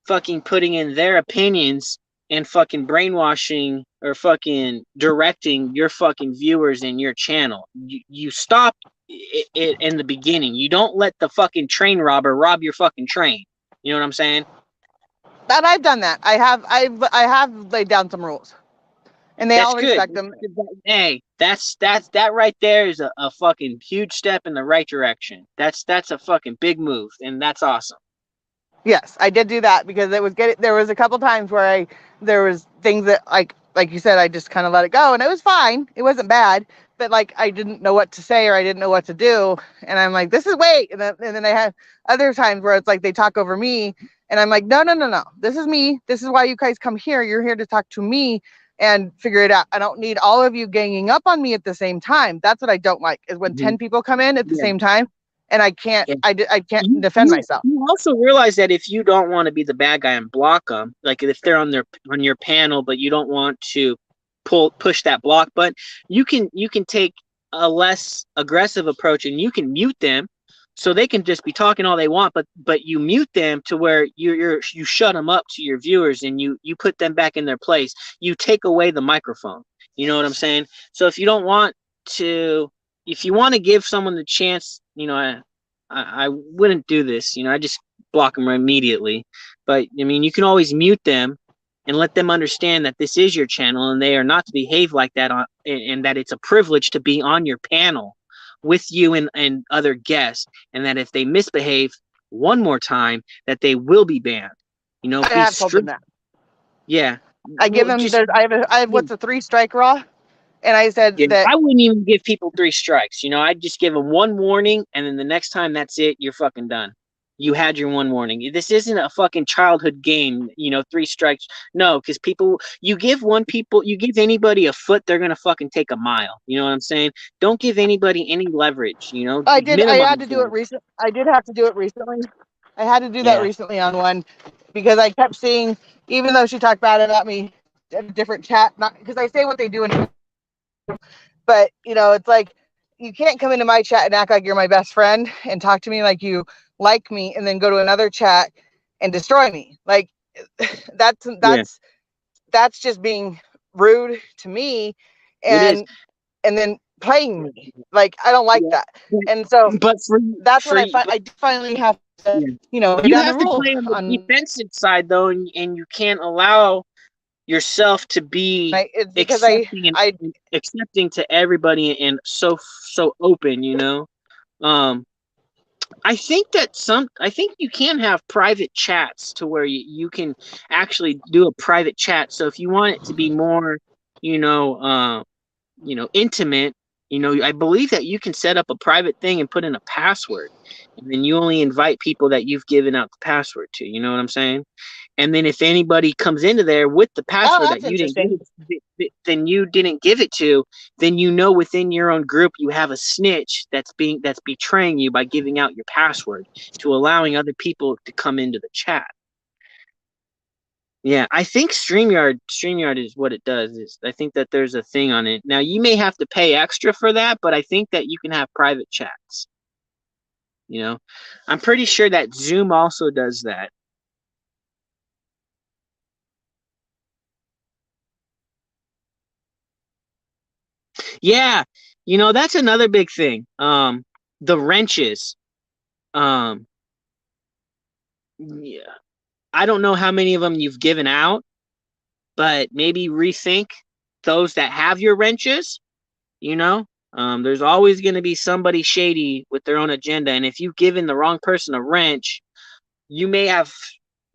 fucking putting in their opinions and fucking brainwashing or fucking directing your fucking viewers in your channel. You stop it in the beginning. You don't let the fucking train robber rob your fucking train. You know what I'm saying? And I've done that. I have laid down some rules, and they That's all good. respect them. Hey, that right there is a fucking huge step in the right direction. That's a fucking big move, and that's awesome. Yes, I did do that because there was a couple times where there was things that like you said, I just kind of let it go and it was fine. It wasn't bad, but like I didn't know what to say or I didn't know what to do. And I'm like, this is wait. And then I had other times where it's like they talk over me and I'm like, no, no, no, no. This is me. This is why you guys come here. You're here to talk to me and figure it out. I don't need all of you ganging up on me at the same time. That's what I don't like is when 10 people come in at the Yeah. same time and I can't Yeah. I can't defend myself. You also realize that if you don't want to be the bad guy and block them, like if they're on your panel, but you don't want to push that block button, you can take a less aggressive approach and you can mute them, so they can just be talking all they want, but you mute them to where you shut them up to your viewers and you put them back in their place. You take away the microphone. You know what I'm saying? So if you don't want to, if you want to give someone the chance, I wouldn't do this. I just block them immediately. But I mean, you can always mute them and let them understand that this is your channel and they are not to behave like that and that it's a privilege to be on your panel with you and other guests, and that if they misbehave one more time, that they will be banned. I Be have told them strict. that. Yeah. I give them Just I have what's a 3-strike raw, and I said yeah, that I wouldn't even give people 3 strikes. I'd just give them one warning, and then the next time, that's it. You're fucking done. you had your one warning. This isn't a fucking childhood game, 3 strikes. No, because you give anybody a foot, they're gonna fucking take a mile. You know what I'm saying? Don't give anybody any leverage. I had Minimize to do it that. recently. I did have to do it recently. I had to do that Yeah, recently on one because I kept seeing, even though she talked bad about me in a different chat, not because I say what they do in, but it's like you can't come into my chat and act like you're my best friend and talk to me like you like me, and then go to another chat and destroy me. Like that's yeah, that's that's just being rude to me, it is. and and then playing me. Like I don't like Yeah, that, and so but that's when for I finally have to, yeah. lay You down the have to rule play on the on. defensive side though, and you can't allow yourself to be It's because accepting I and accepting to everybody and so open. Um, I think you can have private chats to where you can actually do a private chat. So if you want it to be more, you know, uh, intimate, I believe that you can set up a private thing and put in a password, and then you only invite people that you've given out the password to. You know what I'm saying? And then if anybody comes into there with the oh, password that that's you didn't give interesting. it, then you didn't give it to, then within your own group you have a snitch that's betraying you by giving out your password to allowing other people to come into the chat. Yeah, I think StreamYard is what it does. Is I think that there's a thing on it. Now you may have to pay extra for that, but I think that you can have private chats. You know, I'm pretty sure that Zoom also does that. Yeah, that's another big thing. The wrenches. Um, yeah, I don't know how many of them you've given out, but maybe rethink those that have your wrenches. You know, there's always going to be somebody shady with their own agenda, and if you've given the wrong person a wrench, you may have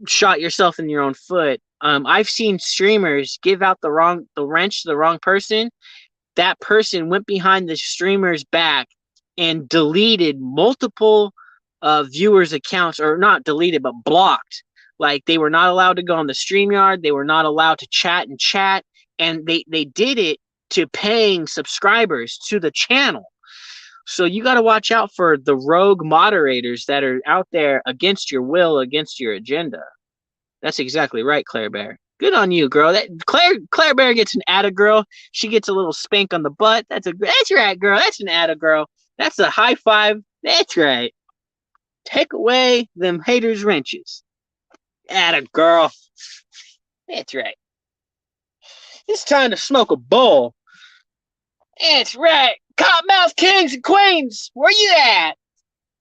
shot yourself in your own foot. I've seen streamers give out the wrench to the wrong person. That person went behind the streamer's back and deleted multiple viewers' accounts, or not deleted, but blocked. Like they were not allowed to go on the StreamYard. They were not allowed to chat. And they did it to paying subscribers to the channel. So you got to watch out for the rogue moderators that are out there against your will, against your agenda. That's exactly right, Claire Bear. Good on you, girl. That Claire Bear gets an atta girl. She gets a little spank on the butt. That's right, girl. That's an atta girl. That's a high five. That's right. Take away them haters' wrenches. Atta girl. That's right. It's time to smoke a bowl. That's right. Cottonmouth kings and queens. Where you at?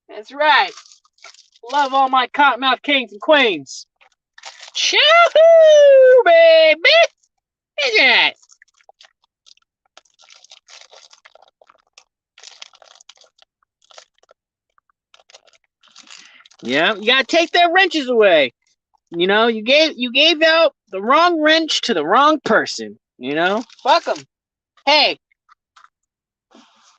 That's right. Love all my cottonmouth kings and queens. Choo-hoo, baby. That's right. Yeah, you gotta take their wrenches away. You gave out the wrong wrench to the wrong person. Fuck them. Hey,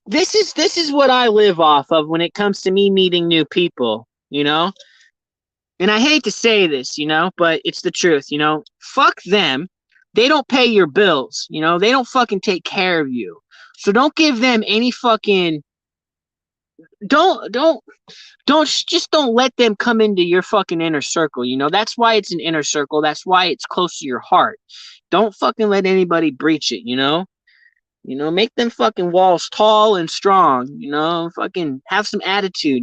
this is what I live off of when it comes to me meeting new people. And I hate to say this, but it's the truth. Fuck them. They don't pay your bills. They don't fucking take care of you. So don't give them any fucking. Don't let them come into your fucking inner circle. That's why it's an inner circle. That's why it's close to your heart. Don't fucking let anybody breach it. Make them fucking walls tall and strong. Fucking have some attitude.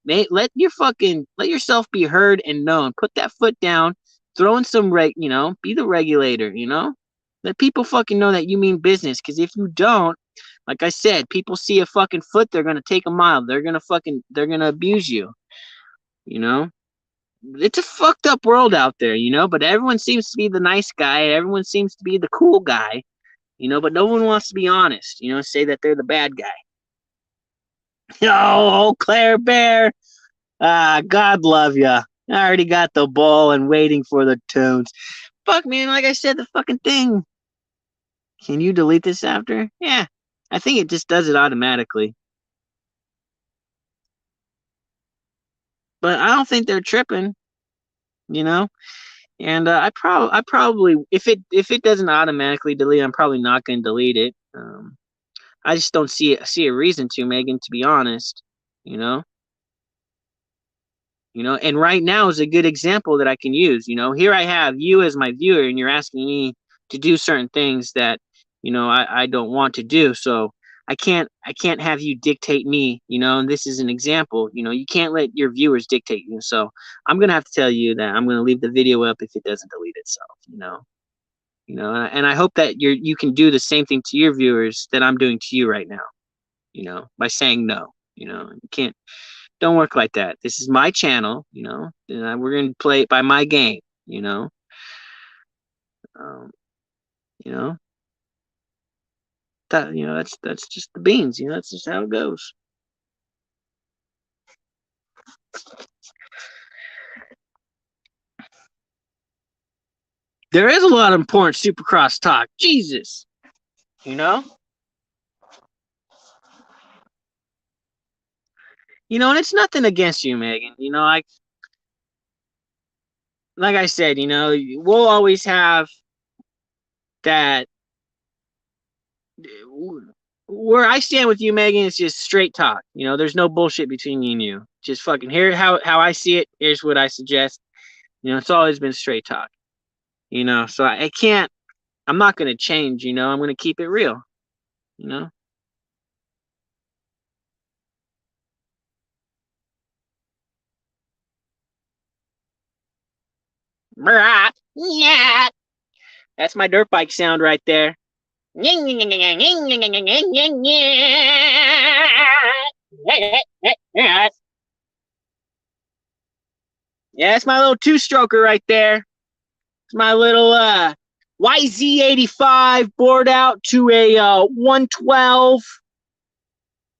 Let yourself be heard and known. Put that foot down. Throw in some be the regulator. Let people fucking know that you mean business. Because if you don't, like I said, people see a fucking foot, they're gonna take a mile. They're gonna abuse you. You know, it's a fucked up world out there. But everyone seems to be the nice guy. Everyone seems to be the cool guy. But no one wants to be honest. Say that they're the bad guy. Oh, Claire Bear. God love ya. I already got the ball and waiting for the tunes. Fuck, man. Like I said, the fucking thing. Can you delete this after? Yeah. I think it just does it automatically. but I don't think they're tripping, you know. And I probably if it doesn't automatically delete, I'm probably not going to delete it. I just don't see a reason to, Megan. To be honest, you know. And right now is a good example that I can use. Here I have you as my viewer, and you're asking me to do certain things that I don't want to do. So I can't have you dictate me. And this is an example. You can't let your viewers dictate you. So I'm gonna have to tell you that I'm gonna leave the video up if it doesn't delete itself. And I hope that you can do the same thing to your viewers that I'm doing to you right now. By saying no. You can't. Don't work like that. This is my channel, and we're gonna play it by my game, um, you know. That's just the beans, That's just how it goes. There is a lot of important Supercross talk. Jesus, and it's nothing against you, Megan. Like I said, we'll always have that. Where I stand with you, Megan, is just straight talk. There's no bullshit between me and you. Just fucking here how I see it. Here's what I suggest. It's always been straight talk. So I can't. I'm not gonna change. I'm gonna keep it real. Yeah. That's my dirt bike sound right there. Yeah, that's my little two-stroker right there. It's my little YZ85 bored out to a 112.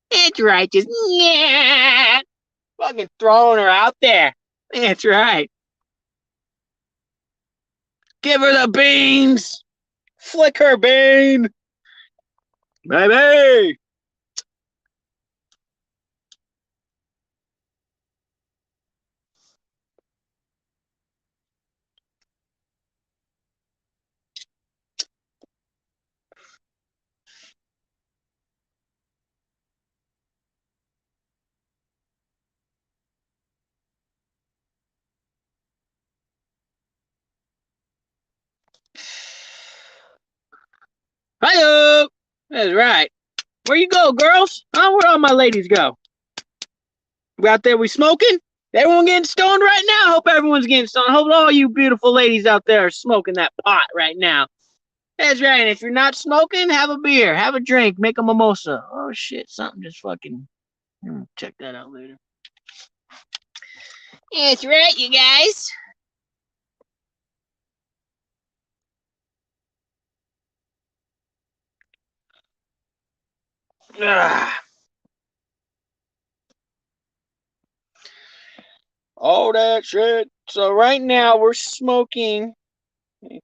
That's right, just fucking throwing her out there. That's right. Give her the beans. Flick her bean. Baby. Hi-yo. That's right. Where you go, girls? Huh? Where all my ladies go? We out there, we smoking? Everyone getting stoned right now? Hope everyone's getting stoned. Hope all you beautiful ladies out there are smoking that pot right now. That's right. And if you're not smoking, have a beer, have a drink, make a mimosa. Oh shit, something just fucking. Check that out later. That's right, you guys. All that shit. So right now we're smoking.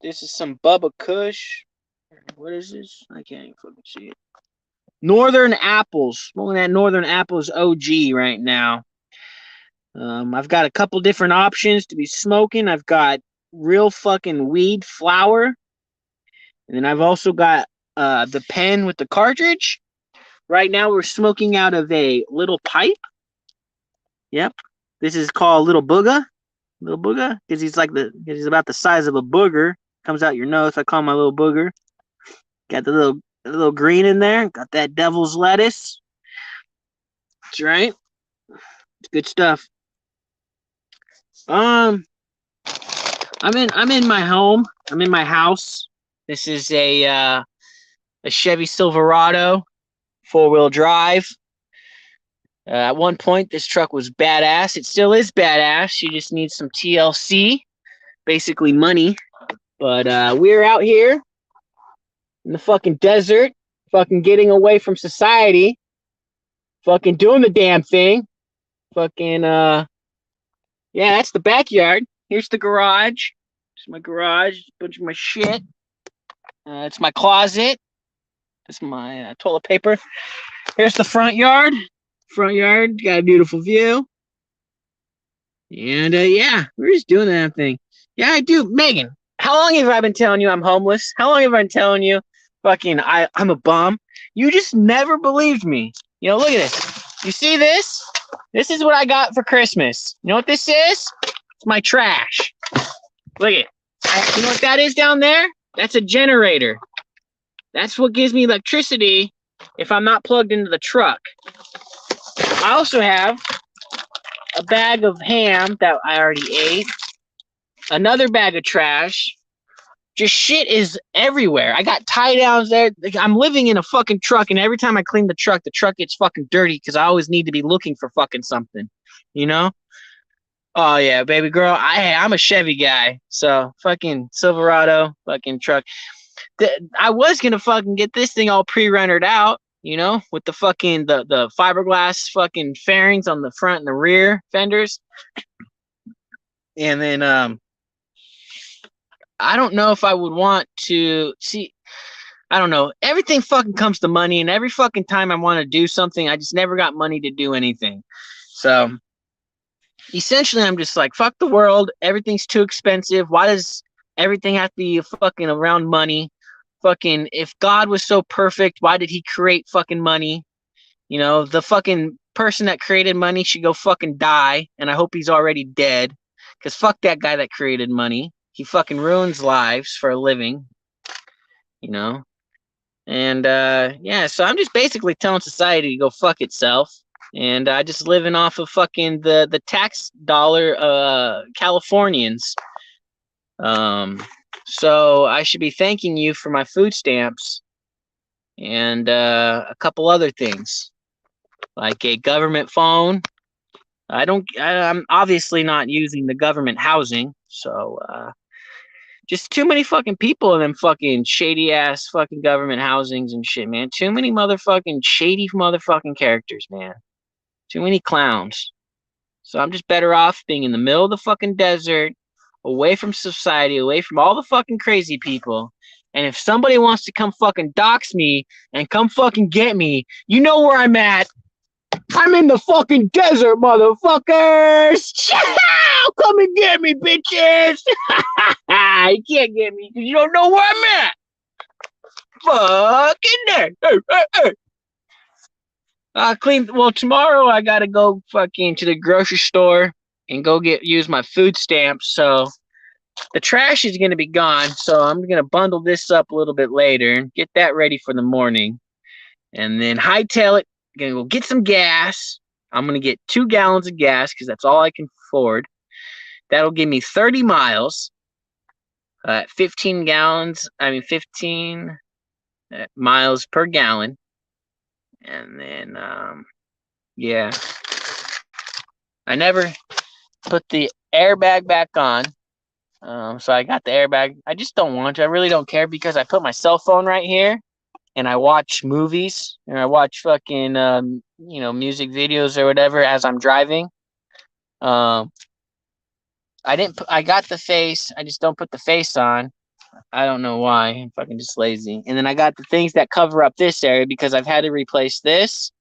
This is some Bubba Kush. What is this? I can't even fucking see it. Northern Apples. Smoking that Northern Apples OG right now. I've got a couple different options to be smoking. I've got real fucking weed flower. And then I've also got the pen with the cartridge. Right now we're smoking out of a little pipe. Yep. This is called Little Booga. Little Booga. Because he's about the size of a booger. Comes out your nose. I call him my little booger. Got the little green in there. Got that devil's lettuce. That's right. It's good stuff. I'm in my home. I'm in my house. This is a Chevy Silverado, 4-wheel drive. At one point, this truck was badass. It still is badass. She just needs some TLC, basically money. But we're out here in the fucking desert, fucking getting away from society, fucking doing the damn thing. Fucking, yeah, that's the backyard. Here's the garage. It's my garage. A bunch of my shit. It's my closet. It's my toilet paper. Here's the front yard. Front yard got a beautiful view. And yeah, we're just doing that thing. Yeah, I do. Megan, how long have I been telling you I'm homeless? How long have I been telling you fucking I'm a bum? You just never believed me. You know, look at this. You see this? This is what I got for Christmas. You know what this is? It's my trash. Look at it. You know what that is down there? That's a generator. That's what gives me electricity if I'm not plugged into the truck. I also have a bag of ham that I already ate, another bag of trash. Just shit is everywhere. I got tie downs there. I'm living in a fucking truck, and every time I clean the truck gets fucking dirty because I always need to be looking for fucking something, you know? Oh yeah, baby girl. I'm a Chevy guy, so fucking Silverado, fucking truck. I was gonna fucking get this thing all pre-rendered out, you know, with the fucking the fiberglass fucking fairings on the front and the rear fenders, and then I don't know if I would want to see. I don't know. Everything fucking comes to money, and every fucking time I want to do something, I just never got money to do anything. So essentially, I'm just like, fuck the world. Everything's too expensive. Why does everything have to be fucking around money? Fucking, if God was so perfect, why did he create fucking money? You know, the fucking person that created money should go fucking die, and I hope he's already dead. Because fuck that guy that created money. He fucking ruins lives for a living, you know? And yeah, so I'm just basically telling society to go fuck itself. And I just living off of fucking the tax dollar Californians. So I should be thanking you for my food stamps and a couple other things, like a government phone. I'm obviously not using the government housing, so just too many fucking people in them fucking shady ass fucking government housings and shit, man. Too many motherfucking shady motherfucking characters, man. Too many clowns. So I'm just better off being in the middle of the fucking desert, away from society, away from all the fucking crazy people. And if somebody wants to come fucking dox me and come fucking get me, you know where I'm at. I'm in the fucking desert, motherfuckers! Come and get me, bitches! You can't get me because you don't know where I'm at! Fucking there! Hey. Well, tomorrow I gotta go fucking to the grocery store and go use my food stamps, so the trash is gonna be gone, so I'm gonna bundle this up a little bit later and get that ready for the morning. And then hightail it, gonna go get some gas. I'm gonna get 2 gallons of gas because that's all I can afford. That'll give me 30 miles. 15 miles per gallon. And then, yeah. I never put the airbag back on. So I got the airbag. I just don't want to. I really don't care because I put my cell phone right here and I watch movies and I watch fucking, music videos or whatever as I'm driving. I got the face. I just don't put the face on. I don't know why. I'm fucking just lazy. And then I got the things that cover up this area because I've had to replace this,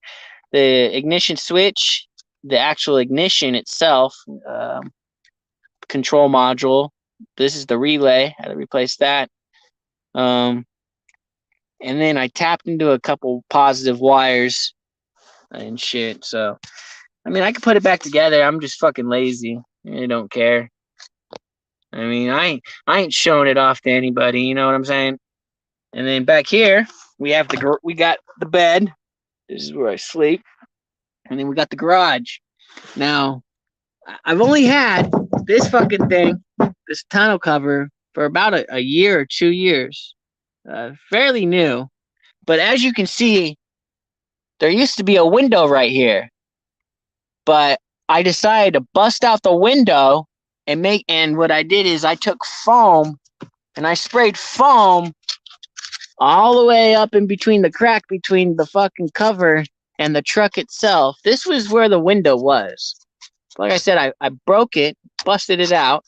the ignition switch, the actual ignition itself, control module. This is the relay. I had to replace that. And then I tapped into a couple positive wires and shit. So, I mean, I could put it back together. I'm just fucking lazy. I don't care. I mean, I ain't showing it off to anybody. You know what I'm saying? And then back here, we got the bed. This is where I sleep. And then we got the garage. Now, I've only had this fucking thing, this tonneau cover, for about a year or 2 years. Fairly new. But as you can see, there used to be a window right here. But I decided to bust out the window and what I did is I took foam and I sprayed foam all the way up in between the crack between the fucking cover and the truck itself. This was where the window was. Like I said, I broke it, busted it out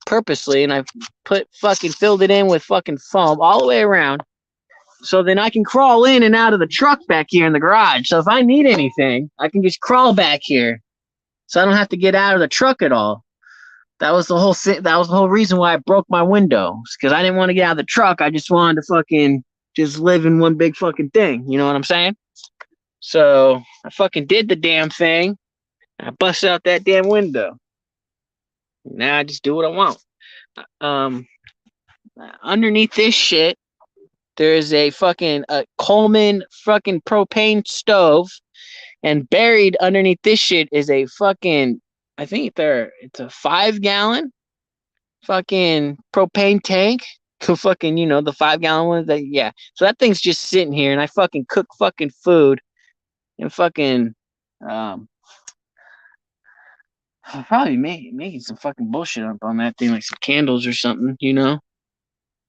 purposely, and I filled it in with fucking foam all the way around. So then I can crawl in and out of the truck back here in the garage. So if I need anything, I can just crawl back here. so I don't have to get out of the truck at all. That was the whole that was the whole reason why I broke my window, because I didn't want to get out of the truck. I just wanted to fucking just live in one big fucking thing. You know what I'm saying? So I fucking did the damn thing. I busted out that damn window. Now I just do what I want. Um, Underneath this shit, there is a fucking Coleman fucking propane stove, and buried underneath this shit is a fucking, I think it's a 5 gallon fucking propane tank. Fucking, the 5 gallon one. That, yeah. So that thing's just sitting here, and I fucking cook fucking food and fucking um I'll probably making some fucking bullshit up on that thing, like some candles or something.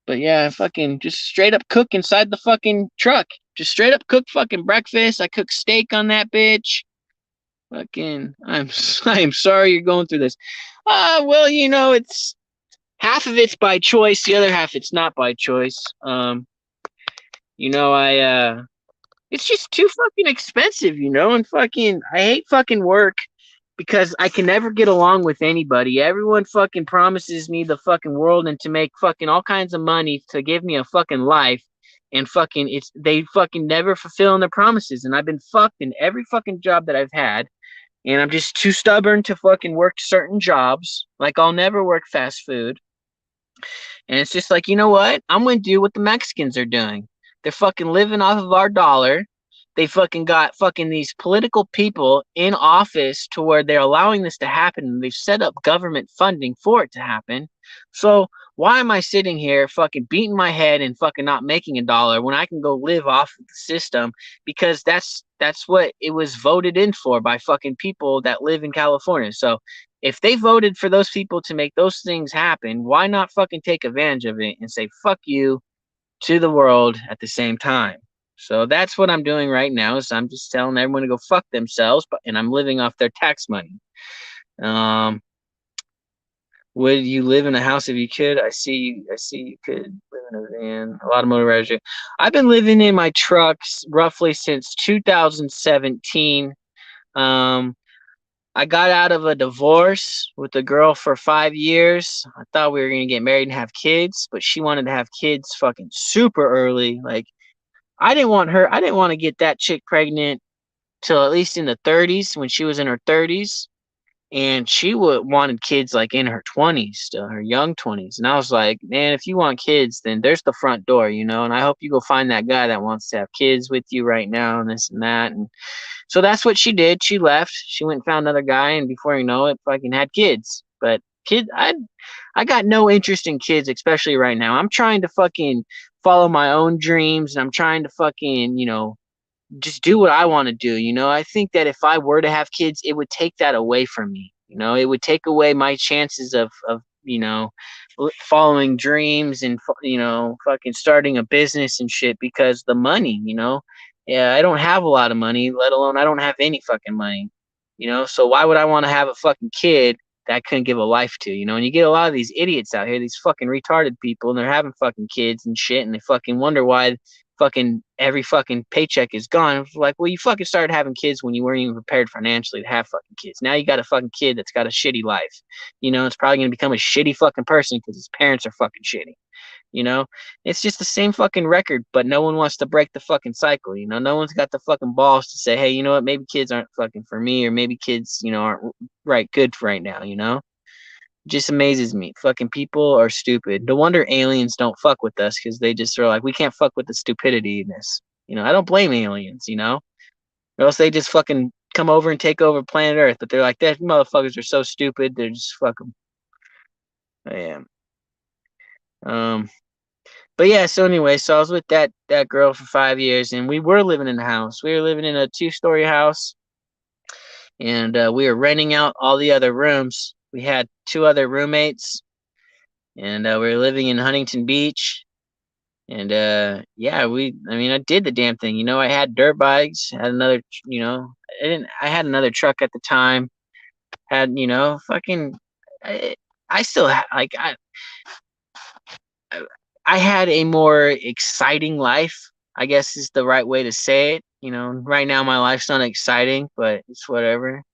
But yeah, I fucking just straight up cook inside the fucking truck. Just straight up cook fucking breakfast. I cook steak on that bitch. Fucking, I am sorry you're going through this. Well, it's half of it's by choice, the other half it's not by choice. I it's just too fucking expensive, and fucking I hate fucking work because I can never get along with anybody. Everyone fucking promises me the fucking world and to make fucking all kinds of money to give me a fucking life, and fucking they fucking never fulfill their promises, and I've been fucked in every fucking job that I've had, and I'm just too stubborn to fucking work certain jobs. Like I'll never work fast food. And it's just like, you know what? I'm going to do what the Mexicans are doing. They're fucking living off of our dollar. They fucking got fucking these political people in office to where they're allowing this to happen. And they've set up government funding for it to happen. So why am I sitting here fucking beating my head and fucking not making a dollar when I can go live off of the system? Because that's what it was voted in for by fucking people that live in California. So if they voted for those people to make those things happen, why not fucking take advantage of it and say fuck you to the world at the same time? So that's what I'm doing right now. Is I'm just telling everyone to go fuck themselves, and I'm living off their tax money. Would you live in a house if you could? I see you could live in a van. A lot of motorized. I've been living in my trucks roughly since 2017. I got out of a divorce with a girl for 5 years. I thought we were gonna get married and have kids, but she wanted to have kids fucking super early. Like I didn't want her. I didn't want to get that chick pregnant till at least in the 30s, when she was in her 30s, and she wanted kids like in her 20s, still her young 20s. And I was like, man, if you want kids, then there's the front door, and I hope you go find that guy that wants to have kids with you right now and this and that. And so that's what she did. She left. She went and found another guy, and before you know it, fucking had kids. But kids, I got no interest in kids, especially right now. I'm trying to fucking follow my own dreams, and I'm trying to fucking, just do what I want to do. I think that if I were to have kids, it would take that away from me. It would take away my chances of following dreams and fucking starting a business and shit, because the money. Yeah, I don't have a lot of money, let alone I don't have any fucking money. So why would I want to have a fucking kid that I couldn't give a life to? And you get a lot of these idiots out here, these fucking retarded people, and they're having fucking kids and shit, and they fucking wonder why fucking every fucking paycheck is gone. It's like, well, you fucking started having kids when you weren't even prepared financially to have fucking kids. Now you got a fucking kid that's got a shitty life. It's probably gonna become a shitty fucking person because his parents are fucking shitty. It's just the same fucking record, but no one wants to break the fucking cycle. No one's got the fucking balls to say, hey, you know what, maybe kids aren't fucking for me, or maybe kids, aren't right good for right now. Just amazes me. Fucking people are stupid. No wonder aliens don't fuck with us, because they just are like, we can't fuck with the stupidity in this. I don't blame aliens, or else they just fucking come over and take over planet Earth. But they're like, that motherfuckers are so stupid, they're just fuck them. Yeah. But yeah, so anyway, so I was with that girl for 5 years, and we were living in a house. We were living in a 2-story house, and we were renting out all the other rooms. We had 2 other roommates, and we were living in Huntington Beach. And yeah, I did the damn thing. I had dirt bikes, had another, I had another truck at the time. Had, fucking, I still like I had a more exciting life, I guess is the right way to say it. Right now my life's not exciting, but it's whatever.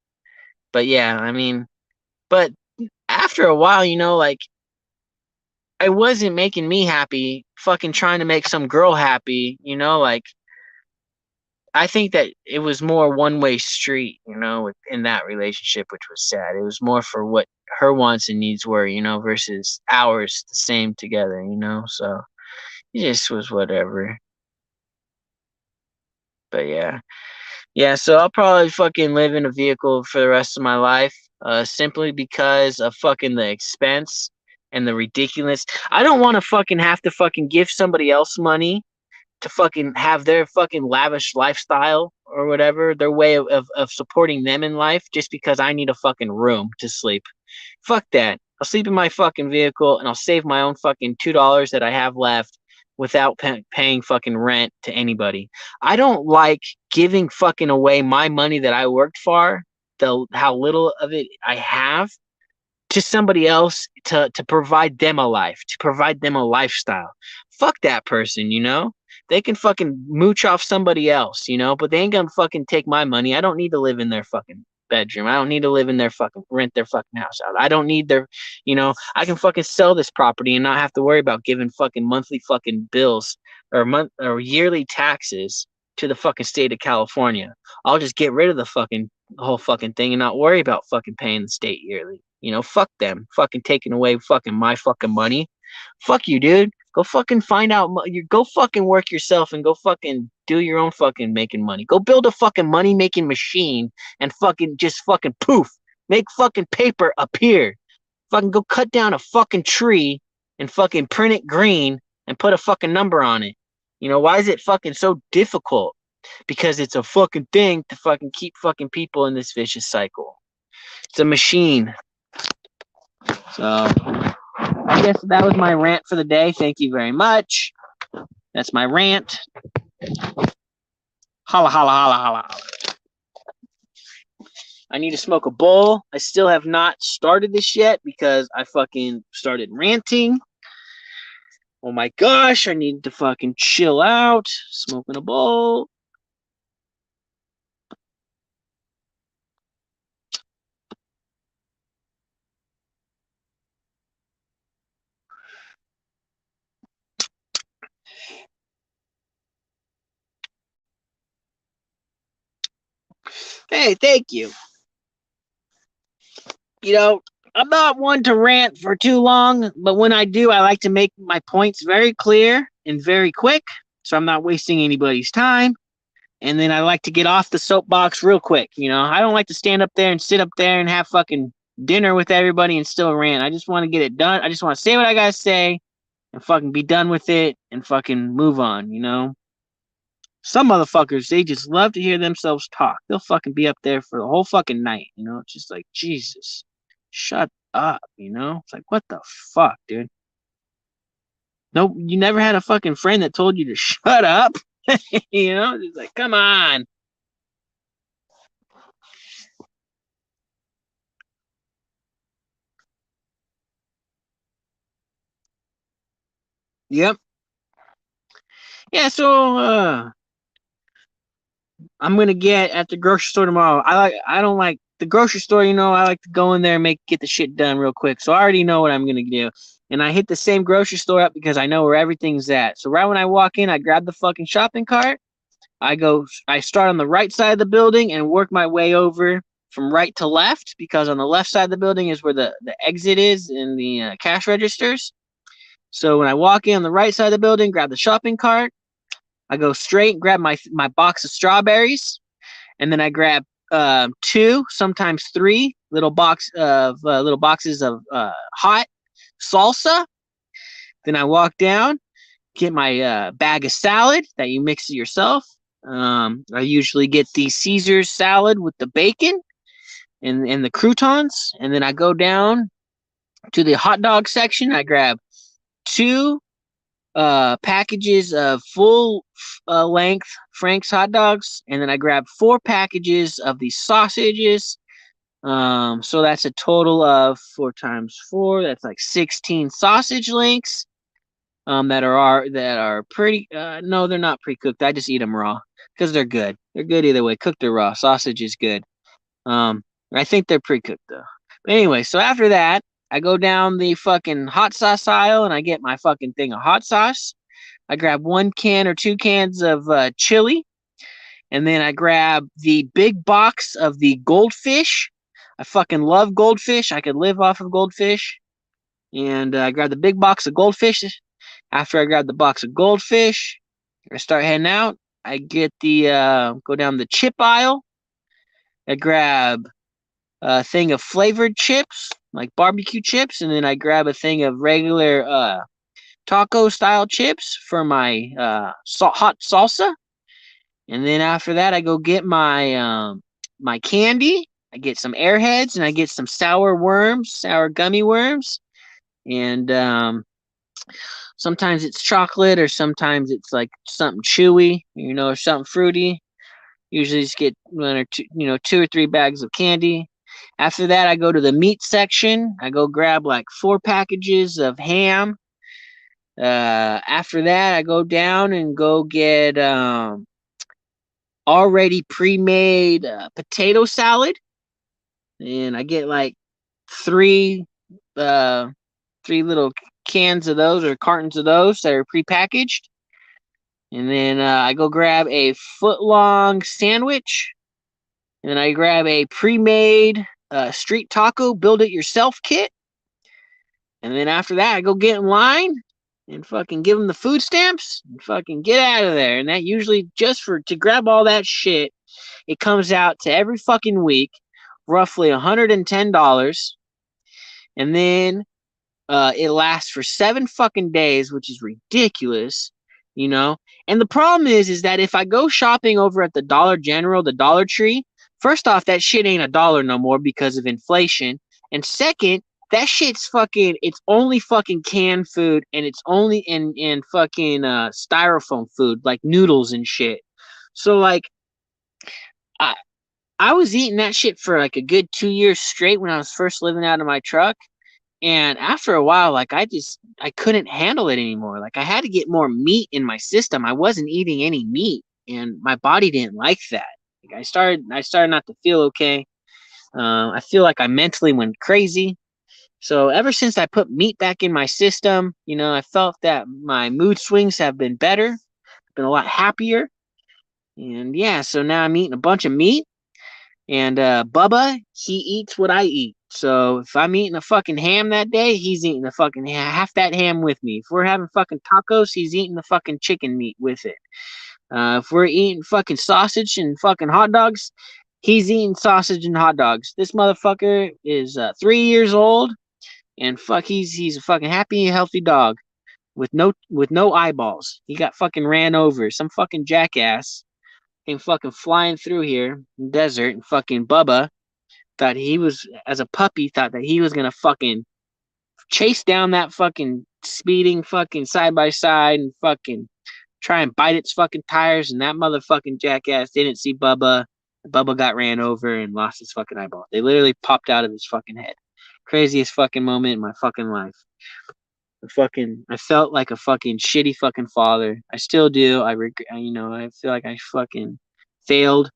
But yeah, I mean, but after a while, like it wasn't making me happy. Fucking trying to make some girl happy, like I think that it was more one way street, in that relationship, which was sad. It was more for what her wants and needs were, versus ours the same together, So it just was whatever. But yeah. Yeah, so I'll probably fucking live in a vehicle for the rest of my life, simply because of fucking the expense and the ridiculous. I don't want to fucking have to fucking give somebody else money to fucking have their fucking lavish lifestyle or whatever, their way of supporting them in life just because I need a fucking room to sleep. Fuck that. I'll sleep in my fucking vehicle and I'll save my own fucking $2 that I have left without paying fucking rent to anybody. I don't like giving fucking away my money that I worked for, how little of it I have, to somebody else to provide them a life, to provide them a lifestyle. Fuck that person, They can fucking mooch off somebody else, but they ain't gonna fucking take my money. I don't need to live in their fucking bedroom. I don't need to live in their fucking rent their fucking house out. I don't need their, I can fucking sell this property and not have to worry about giving fucking monthly fucking bills or yearly taxes to the fucking state of California. I'll just get rid of the whole fucking thing and not worry about fucking paying the state yearly. Fuck them. Fucking taking away fucking my fucking money. Fuck you, dude. Go fucking find out. You go fucking work yourself and go fucking do your own fucking making money. Go build a fucking money making machine and fucking just fucking poof. Make fucking paper appear. Fucking go cut down a fucking tree and fucking print it green and put a fucking number on it. Why is it fucking so difficult? Because it's a fucking thing to fucking keep fucking people in this vicious cycle. It's a machine. So I guess that was my rant for the day. Thank you very much. That's my rant. Holla, holla, holla, holla, holla. I need to smoke a bowl. I still have not started this yet because I fucking started ranting. Oh my gosh, I need to fucking chill out. Smoking a bowl. Hey, thank you. I'm not one to rant for too long, but when I do, I like to make my points very clear and very quick, so I'm not wasting anybody's time. And then I like to get off the soapbox real quick. I don't like to stand up there and sit up there and have fucking dinner with everybody and still rant. I just want to get it done. I just want to say what I gotta say and fucking be done with it and fucking move on, Some motherfuckers, they just love to hear themselves talk. They'll fucking be up there for the whole fucking night, It's just like, Jesus, shut up, It's like, what the fuck, dude? No, you never had a fucking friend that told you to shut up? It's like, come on. Yep. Yeah, so I'm gonna get at the grocery store tomorrow. I don't like the grocery store, I like to go in there and get the shit done real quick. So I already know what I'm gonna do. And I hit the same grocery store up because I know where everything's at. So right when I walk in, I grab the fucking shopping cart. I start on the right side of the building and work my way over from right to left, because on the left side of the building is where the exit is and the cash registers. So when I walk in on the right side of the building, grab the shopping cart, I go straight, grab my box of strawberries, and then I grab 2, sometimes 3 little little boxes of hot salsa. Then I walk down, get my bag of salad that you mix it yourself. I usually get the Caesar salad with the bacon and the croutons, and then I go down to the hot dog section. I grab 2 packages of full length Frank's hot dogs, and then I grabbed 4 packages of these sausages. So that's a total of 4 times 4. That's like 16 sausage links. That are pretty. No, they're not pre-cooked. I just eat them raw because they're good. They're good either way, cooked or raw. Sausage is good. I think they're pre-cooked though. But anyway, so after that, I go down the fucking hot sauce aisle and I get my fucking thing of hot sauce. I grab 1 can or 2 cans of chili, and then I grab the big box of the goldfish. I fucking love goldfish. I could live off of goldfish. And I grab the big box of goldfish. After I grab the box of goldfish, I start heading out. I get the go down the chip aisle. I grab a thing of flavored chips, like barbecue chips, and then I grab a thing of regular taco style chips for my hot salsa. And then after that, I go get my candy. I get some Airheads and I get some sour gummy worms, and sometimes it's chocolate or sometimes it's like something chewy, or something fruity. Usually just get 1 or 2, 2 or 3 bags of candy. After that, I go to the meat section. I go grab like 4 packages of ham. After that, I go down and go get already pre-made potato salad, and I get like three uh, three little cans of those or cartons of those that are prepackaged. And then I go grab a foot long sandwich. And then I grab a pre made street taco build it yourself kit. And then after that, I go get in line and fucking give them the food stamps and fucking get out of there. And that usually just to grab all that shit, it comes out to every fucking week, roughly $110. And then it lasts for 7 fucking days, which is ridiculous, you know. And the problem is that if I go shopping over at the Dollar General, the Dollar Tree, first off, that shit ain't $1 no more because of inflation, and second, that shit's fucking. It's only fucking canned food, and it's only in fucking styrofoam food like noodles and shit. So like, I I was eating that shit for like a good 2 years straight when I was first living out of my truck. And after a while, like I couldn't handle it anymore. Like I had to get more meat in my system. I wasn't eating any meat, and my body didn't like that. Like I started not to feel okay. I feel like I mentally went crazy. So ever since I put meat back in my system, I felt that my mood swings have been better, been a lot happier, and yeah. So now I'm eating a bunch of meat. And Bubba, he eats what I eat. So if I'm eating a fucking ham that day, he's eating the fucking half that ham with me. If we're having fucking tacos, he's eating the fucking chicken meat with it. If we're eating fucking sausage and fucking hot dogs, he's eating sausage and hot dogs. This motherfucker is 3 years old, and he's a fucking happy, healthy dog with no eyeballs. He got fucking ran over. Some fucking jackass came fucking flying through here in the desert, and fucking Bubba thought he was, as a puppy, thought that he was gonna fucking chase down that fucking speeding fucking side by side and fucking try and bite its fucking tires, and that motherfucking jackass didn't see Bubba. Bubba got ran over and lost his fucking eyeball. They literally popped out of his fucking head. Craziest fucking moment in my fucking life. I felt like a fucking shitty fucking father. I still do. I regret, I feel like I fucking failed.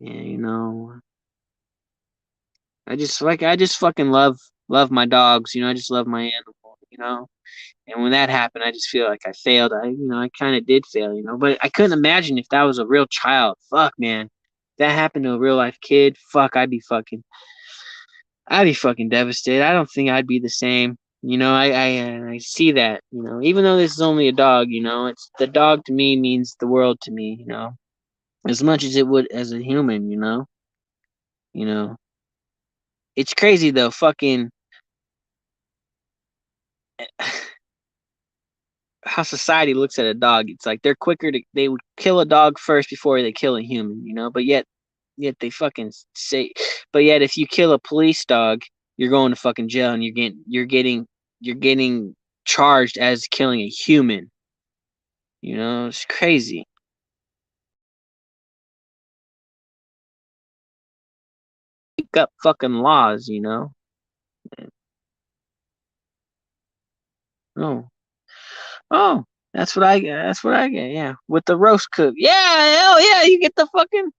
And, I just fucking love my dogs. I just love my animal. And when that happened, I just feel like I failed. I kind of did fail. But I couldn't imagine if that was a real child. Fuck, man. If that happened to a real life kid, fuck, I'd be fucking devastated. I don't think I'd be the same. I see that. Even though this is only a dog, it's the dog to me means the world to me. As much as it would as a human. You know, it's crazy though. Fucking how society looks at a dog. It's like they would kill a dog first before they kill a human. But yet they fucking say, but yet if you kill a police dog, you're going to fucking jail and you're getting charged as killing a human. It's crazy. Pick up fucking laws. Oh, oh, That's what I get. Yeah, with the roast cook. Yeah, hell yeah, you get the fucking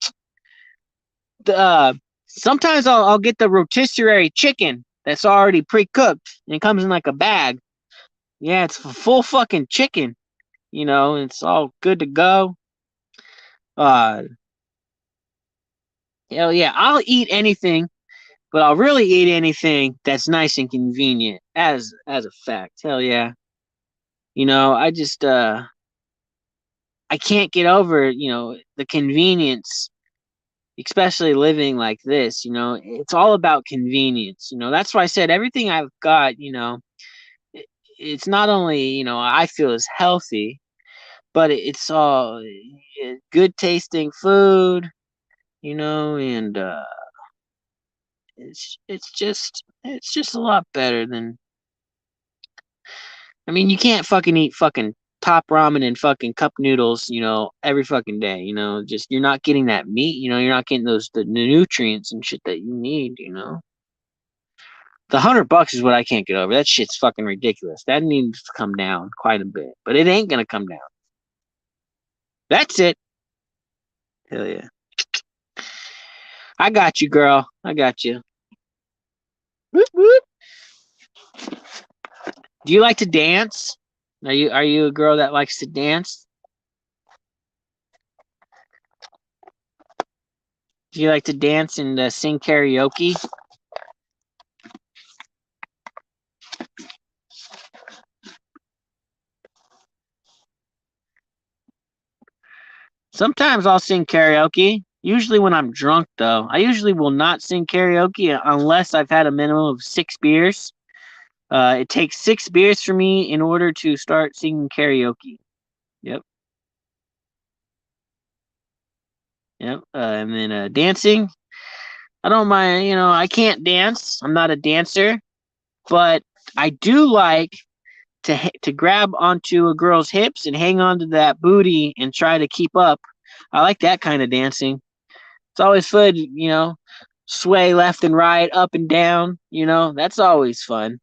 the Sometimes I'll get the rotisserie chicken that's already pre-cooked and it comes in like a bag. Yeah, it's full fucking chicken. It's all good to go. Uh, Hell yeah, I'll eat anything, but I'll really eat anything that's nice and convenient. As a fact, hell yeah. I just I can't get over the convenience, especially living like this. It's all about convenience. That's why I said everything I've got. It's not only I feel is healthy, but it's all good tasting food. And it's just a lot better than. I mean, you can't fucking eat fucking top ramen and fucking cup noodles, every fucking day. Just you're not getting that meat. You're not getting the nutrients and shit that you need. The $100 is what I can't get over. That shit's fucking ridiculous. That needs to come down quite a bit, but it ain't gonna come down. That's it. Hell yeah. I got you, girl. I got you. Whoop, whoop. Do you like to dance? Are you a girl that likes to dance? Do you like to dance and sing karaoke? Sometimes I'll sing karaoke. Usually when I'm drunk, though. I usually will not sing karaoke unless I've had a minimum of 6 beers. It takes 6 beers for me in order to start singing karaoke. Yep. Yep. And then dancing. I don't mind. I can't dance. I'm not a dancer, but I do like to grab onto a girl's hips and hang onto that booty and try to keep up. I like that kind of dancing. It's always fun, sway left and right, up and down, that's always fun.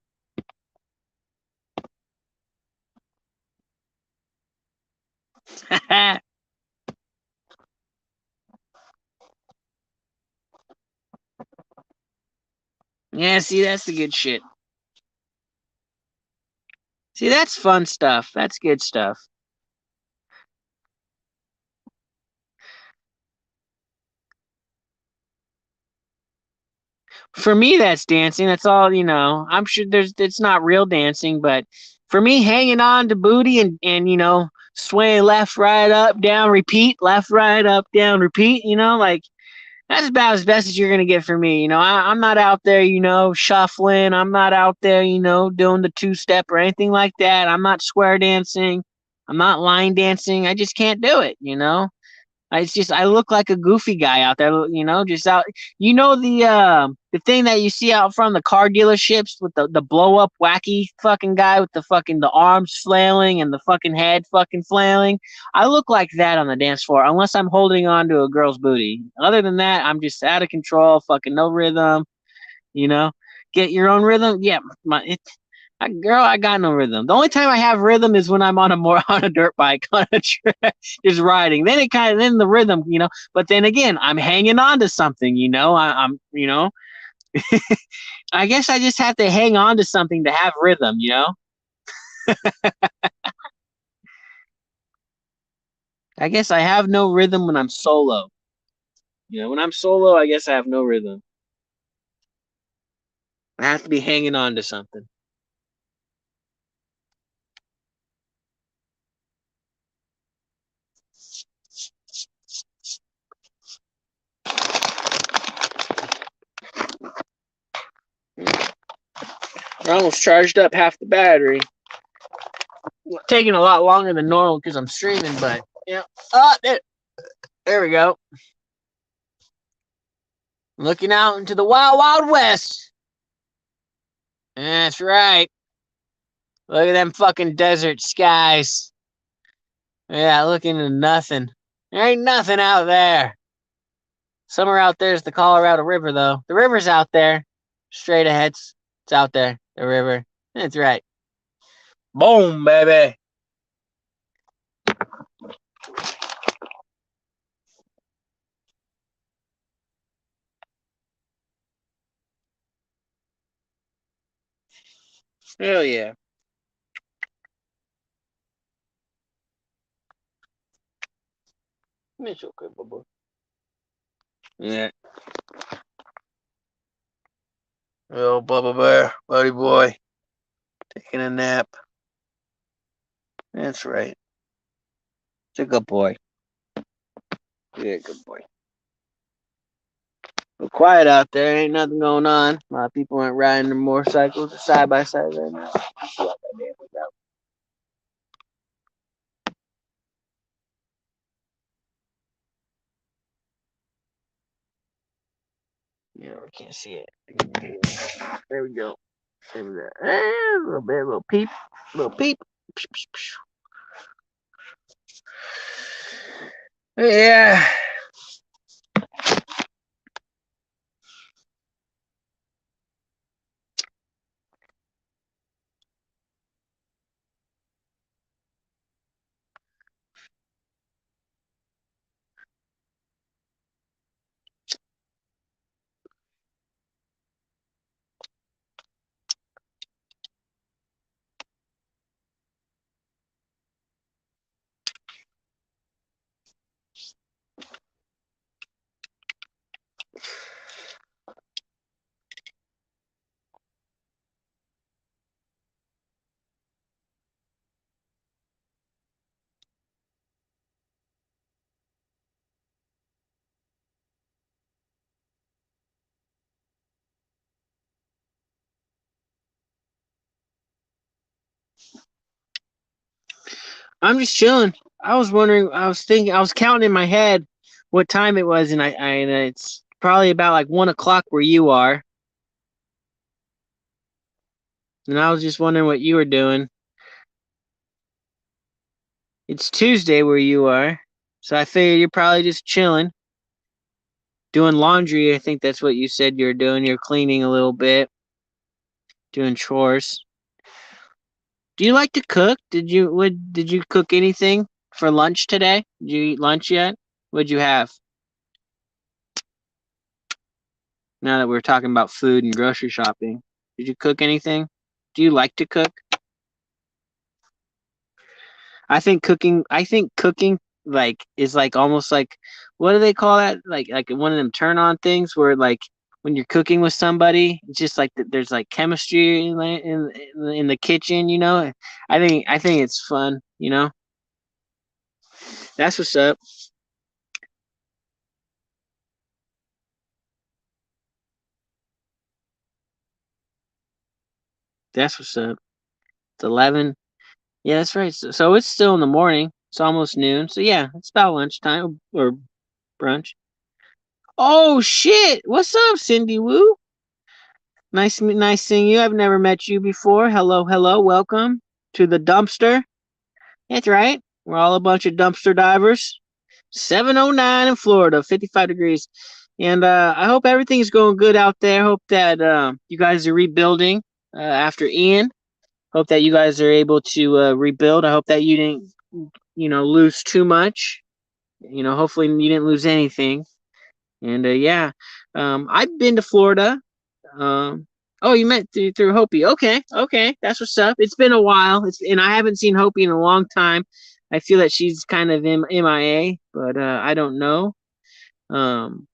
Yeah, see, that's the good shit. See, that's fun stuff. That's good stuff. For me, that's dancing. That's all, I'm sure it's not real dancing, but for me, hanging on to booty and swaying left, right, up, down, repeat, left, right, up, down, repeat, like that's about as best as you're gonna get from me. I'm not out there, shuffling. I'm not out there, doing the 2-step or anything like that. I'm not square dancing. I'm not line dancing. I just can't do it. It's just I look like a goofy guy out there, just out. The thing that you see out front of the car dealerships with the blow up wacky fucking guy with the arms flailing and the fucking head fucking flailing. I look like that on the dance floor unless I'm holding on to a girl's booty. Other than that, I'm just out of control, fucking no rhythm. You know, get your own rhythm. Yeah, girl, I got no rhythm. The only time I have rhythm is when I'm on a dirt bike on a track, just riding. Then the rhythm, But then again, I'm hanging on to something, I'm I guess I just have to hang on to something to have rhythm. I guess I have no rhythm when I'm solo. When I'm solo, I guess I have no rhythm. I have to be hanging on to something. I almost charged up half the battery. Taking a lot longer than normal because I'm streaming, but yeah. There we go. Looking out into the wild, wild west. That's right. Look at them fucking desert skies. Yeah, looking into nothing. There ain't nothing out there. Somewhere out there is the Colorado River, though. The river's out there. Straight ahead. It's out there. The river. That's right. Boom, baby. Hell yeah. It's okay, Bubba. Yeah. Oh, Bubba Bear, buddy boy, taking a nap. That's right. It's a good boy. Yeah, good boy. But quiet out there. Ain't nothing going on. A lot of people aren't riding their motorcycles or side by side right now. See what that damn was out. Yeah, we can't see it. There we go. There we go. A little bit, a little peep, little peep. Yeah. I'm just chilling. I was wondering. I was thinking. I was counting in my head what time it was, and it's probably about like 1 o'clock where you are. And I was just wondering what you were doing. It's Tuesday where you are, so I figure you're probably just chilling, doing laundry. I think that's what you said you're doing. You're cleaning a little bit, doing chores. Do you like to cook? Did you cook anything for lunch today? Did you eat lunch yet? What'd you have? Now that we're talking about food and grocery shopping, did you cook anything? Do you like to cook? I think cooking like is like almost like, what do they call that? Like one of them turn on things where like when you're cooking with somebody, it's just like there's like chemistry in the kitchen, you know? I think it's fun, you know? That's what's up. That's what's up. It's 11. Yeah, that's right. So it's still in the morning. It's almost noon. So yeah, it's about lunchtime or brunch. Oh shit! What's up, Cindy Woo? Nice seeing you. I've never met you before. Hello, hello. Welcome to the dumpster. That's right. We're all a bunch of dumpster divers. 709 in Florida, 55 degrees. And I hope everything's going good out there. Hope that you guys are rebuilding after Ian. Hope that you guys are able to rebuild. I hope that you didn't, lose too much. Hopefully you didn't lose anything. And yeah, I've been to Florida. Um, oh, you met through Hopi. Okay, okay, that's what's up. It's been a while. And I haven't seen Hopi in a long time. I feel that she's kind of MIA, but I don't know. Um,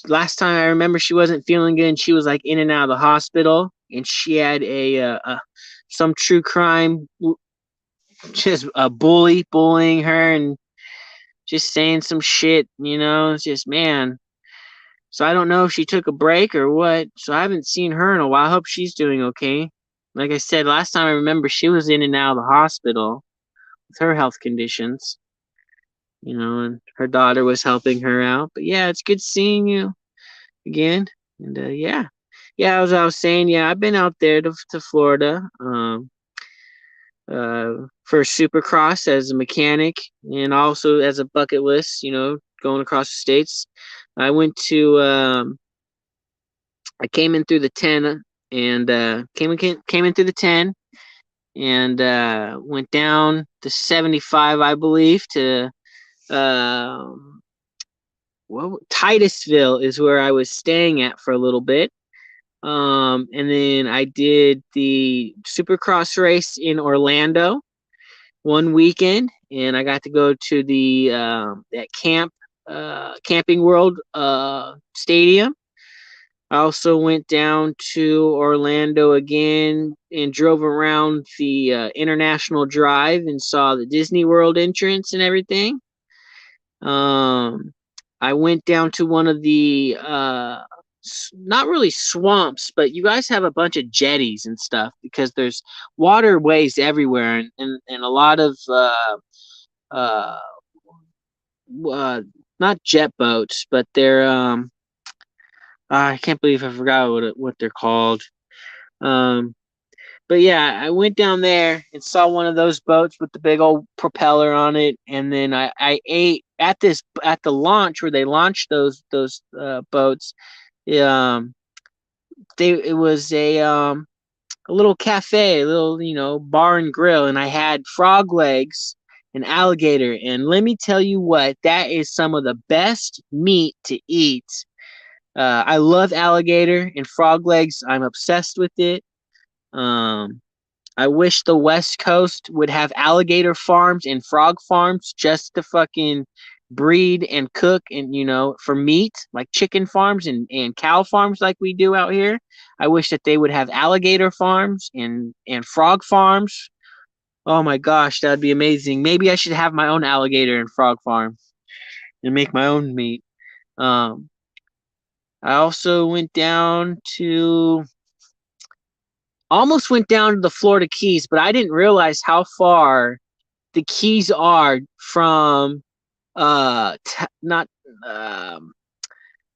Last time I remember, she wasn't feeling good, and she was like in and out of the hospital, and she had some true crime, just a bullying her and just saying some shit. It's just, man. So I don't know if she took a break or what. So I haven't seen her in a while. I hope she's doing okay. Like I said, last time I remember, she was in and out of the hospital with her health conditions, and her daughter was helping her out. But yeah, it's good seeing you again. And yeah. Yeah, as I was saying, yeah, I've been out there to Florida for Supercross as a mechanic and also as a bucket list, going across the states. I went to I came in through the 10 and came in through the 10 and went down to 75, I believe, to Titusville is where I was staying at for a little bit. And then I did the Supercross race in Orlando one weekend, and I got to go to the that Camping World stadium. I also went down to Orlando again and drove around the International Drive and saw the Disney World entrance and everything. Um, I went down to one of the not really swamps, but you guys have a bunch of jetties and stuff because there's waterways everywhere, and a lot of uh, uh, not jet boats, but they're I can't believe I forgot what they're called. Um, but yeah, I went down there and saw one of those boats with the big old propeller on it, and then I ate at the launch where they launched those boats. Um, it was a little cafe, a little bar and grill, and I had frog legs and alligator, and let me tell you what, that is some of the best meat to eat. I love alligator and frog legs. I'm obsessed with it. Um, I wish the West Coast would have alligator farms and frog farms just to fucking breed and cook and for meat, like chicken farms and cow farms like we do out here. I wish that they would have alligator farms and frog farms. Oh my gosh, that'd be amazing. Maybe I should have my own alligator and frog farm and make my own meat. Um, I also almost went down to the Florida Keys, but I didn't realize how far the Keys are from not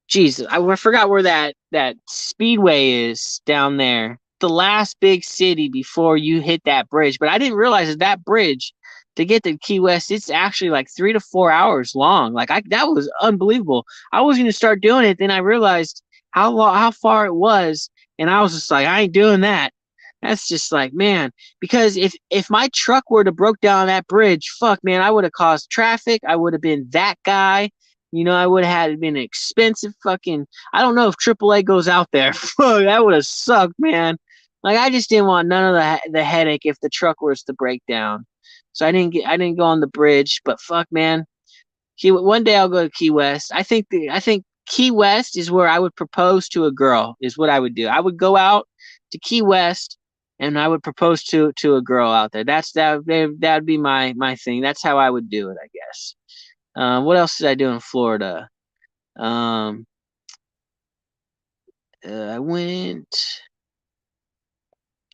Jesus, I forgot where that speedway is down there. The last big city before you hit that bridge. But I didn't realize that bridge to get to Key West, it's actually like 3 to 4 hours long. Like that was unbelievable. I was gonna start doing it, then I realized how far it was, and I was just like, I ain't doing that. That's just like, man, because if my truck were to broke down that bridge, fuck man, I would have caused traffic. I would have been that guy. I would have had been expensive fucking. I don't know if AAA goes out there. Fuck, that would have sucked, man. Like I just didn't want none of the headache if the truck was to break down. So I didn't go on the bridge. But fuck, man. One day I'll go to Key West. I think Key West is where I would propose to a girl. Is what I would do. I would go out to Key West and I would propose to a girl out there. That'd be my thing. That's how I would do it, I guess. What else did I do in Florida? Um, I went.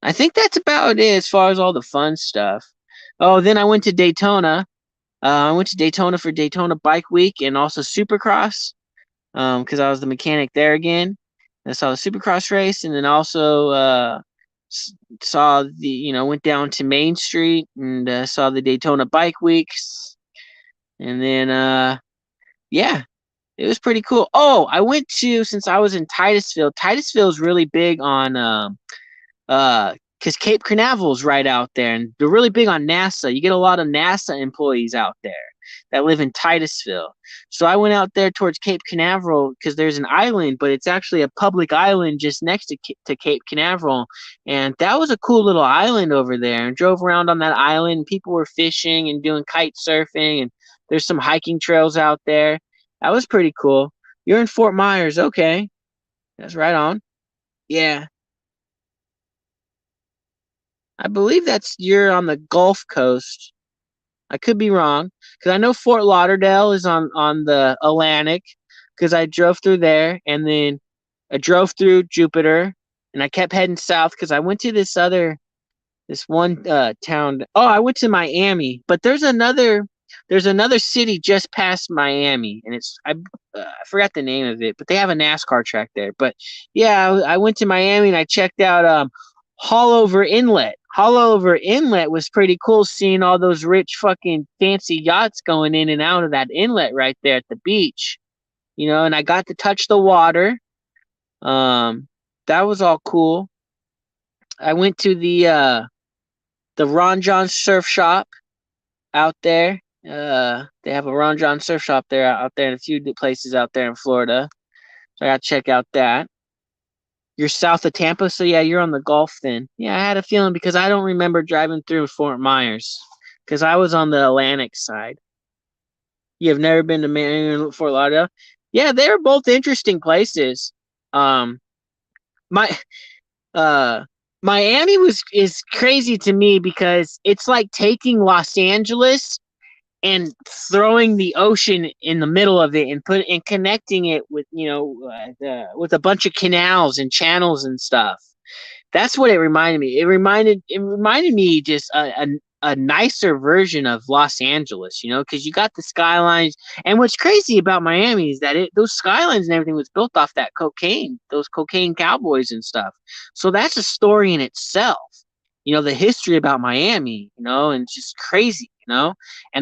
I think that's about it as far as all the fun stuff. Oh, then I went to Daytona. I went to Daytona for Daytona Bike Week and also Supercross. Because I was the mechanic there again. I saw the Supercross race, and then also saw went down to Main Street and saw the Daytona Bike Weeks, and then yeah, it was pretty cool. Oh, I went to since I was in Titusville. Titusville is really big on because Cape Canaveral's right out there, and they're really big on NASA. You get a lot of NASA employees out there that live in Titusville. So I went out there towards Cape Canaveral because there's an island, but it's actually a public island just next to Cape Canaveral, and that was a cool little island over there. And drove around on that island. People were fishing and doing kite surfing, and there's some hiking trails out there. That was pretty cool. You're in Fort Myers, okay? That's right on. Yeah, I believe you're on the Gulf Coast. I could be wrong because I know Fort Lauderdale is on the Atlantic because I drove through there and then I drove through Jupiter and I kept heading south because I went to this one town. Oh, I went to Miami, but there's another city just past Miami, and I forgot the name of it, but they have a NASCAR track there. But yeah, I went to Miami and I checked out Haulover Inlet. Haulover Inlet was pretty cool, seeing all those rich fucking fancy yachts going in and out of that inlet right there at the beach. And I got to touch the water. That was all cool. I went to the Ron John Surf Shop out there. They have a Ron John Surf Shop there out there in a few places out there in Florida. So I got to check out that. You're south of Tampa, so yeah, you're on the Gulf then. Yeah, I had a feeling because I don't remember driving through Fort Myers because I was on the Atlantic side. You have never been to Fort Lauderdale? Yeah, they're both interesting places. Um, my uh, Miami is crazy to me because it's like taking Los Angeles and throwing the ocean in the middle of it and connecting it with with a bunch of canals and channels and stuff. That's what it reminded me. It reminded me just a nicer version of Los Angeles, because you got the skylines. And what's crazy about Miami is that those skylines and everything was built off that cocaine, those cocaine cowboys and stuff. So that's a story in itself. The history about Miami, and it's just crazy, and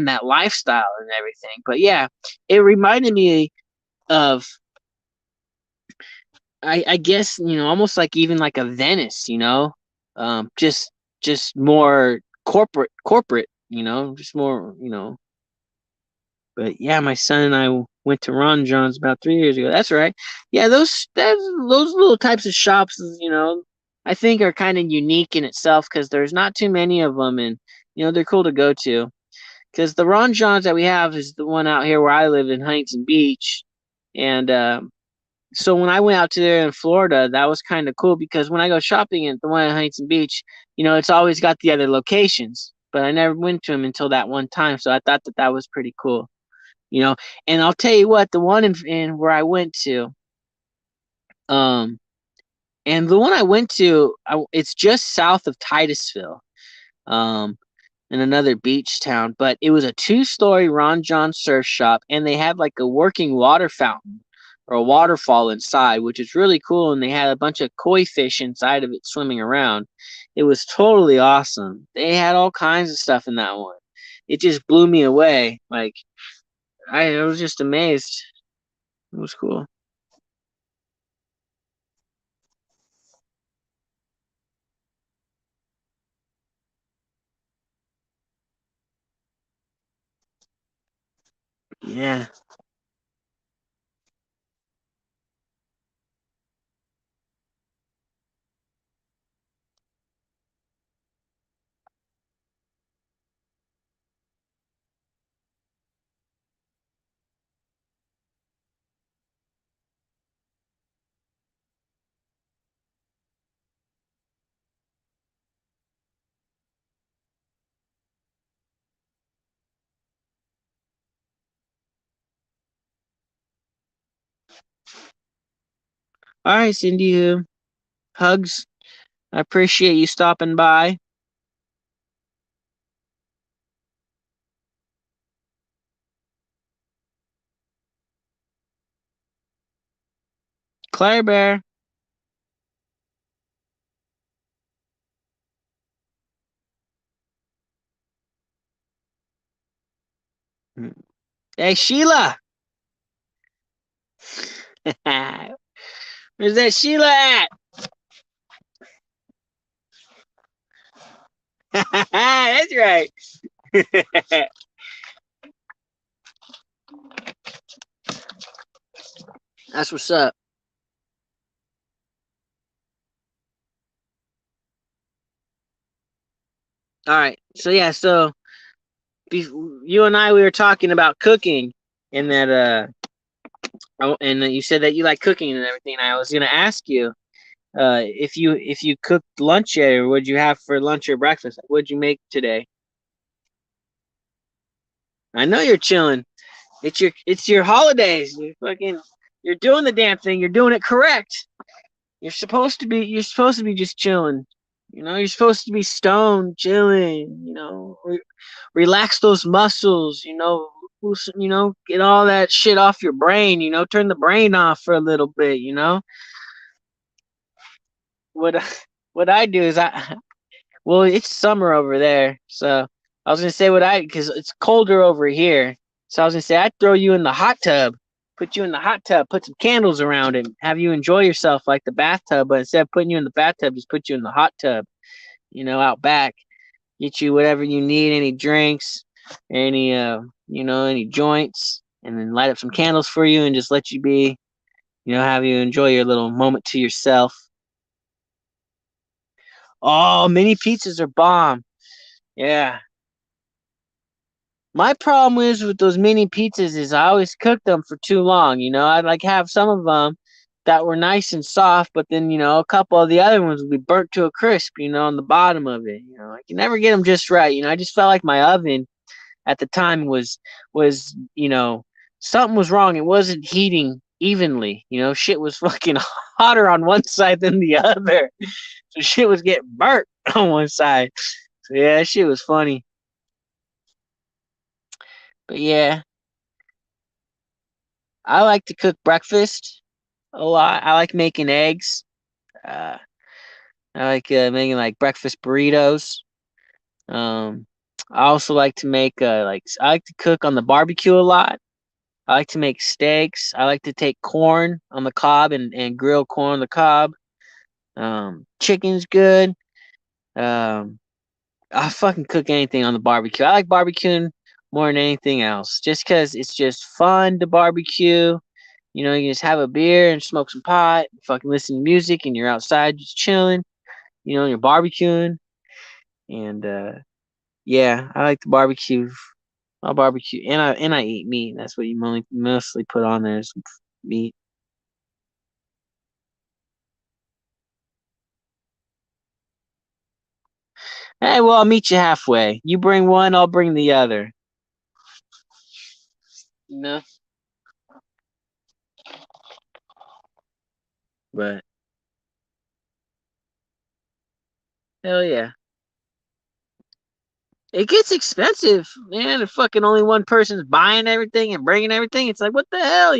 that lifestyle and everything. But yeah, it reminded me of I guess almost like even like a Venice, just more corporate, just more, But yeah, my son and I went to Ron John's about 3 years ago. That's right. Yeah, those little types of shops, I think are kind of unique in itself because there's not too many of them, and they're cool to go to. Because the Ron John's that we have is the one out here where I live in Huntington Beach, and so when I went out to there in Florida, that was kind of cool because when I go shopping at the one at Huntington Beach, it's always got the other locations, but I never went to them until that one time. So I thought that was pretty cool, you know. And I'll tell you what, the one in where I went to, um, and the one I went to, it's just south of Titusville. Um, in another beach town, but it was a two-story Ron John surf shop, and they had like a working water fountain or a waterfall inside, which is really cool. And they had a bunch of koi fish inside of it swimming around. It was totally awesome. They had all kinds of stuff in that one. It just blew me away. Like I was just amazed. It was cool. Yeah. All right, Cindy. Hugs. I appreciate you stopping by. Claire Bear. Hey, Sheila. Where's that Sheila at? That's right. That's what's up. All right. So yeah, you and I we were talking about cooking, and that you said that you like cooking and everything. And I was gonna ask you if you cooked lunch yet, or what'd you have for lunch or breakfast? What'd you make today? I know you're chilling. It's your holidays. You're doing the damn thing. You're doing it correct. You're supposed to be just chilling. You're supposed to be stoned, chilling. Relax those muscles. Get all that shit off your brain. Turn the brain off for a little bit. What what I do is well, it's summer over there, so I was gonna say because it's colder over here. So I was gonna say I'd throw you in the hot tub, put you in the hot tub, put some candles around it, have you enjoy yourself like the bathtub. But instead of putting you in the bathtub, just put you in the hot tub, out back. Get you whatever you need, any drinks, any joints, and then light up some candles for you and just let you be, have you enjoy your little moment to yourself. Oh, mini pizzas are bomb. Yeah. My problem is with those mini pizzas is I always cook them for too long. I'd like have some of them that were nice and soft, but then a couple of the other ones would be burnt to a crisp. On the bottom of it. I can never get them just right. I just felt like my oven at the time was something was wrong. It wasn't heating evenly. Shit was fucking hotter on one side than the other. So shit was getting burnt on one side. So yeah, that shit was funny. But yeah, I like to cook breakfast a lot. I like making eggs. Uh, I like making like breakfast burritos. Um, I also like to make I like to cook on the barbecue a lot. I like to make steaks. I like to take corn on the cob and grill corn on the cob. Chicken's good. Um, I fucking cook anything on the barbecue. I like barbecuing more than anything else, just because it's just fun to barbecue. You just have a beer and smoke some pot, fucking listen to music, and you're outside just chilling. And you're barbecuing, and yeah, I like to barbecue. I'll barbecue, and I eat meat. That's what you mostly put on there is meat. Hey, well, I'll meet you halfway. You bring one, I'll bring the other. No, but hell yeah. It gets expensive, man. If fucking only one person's buying everything and bringing everything, it's like, what the hell?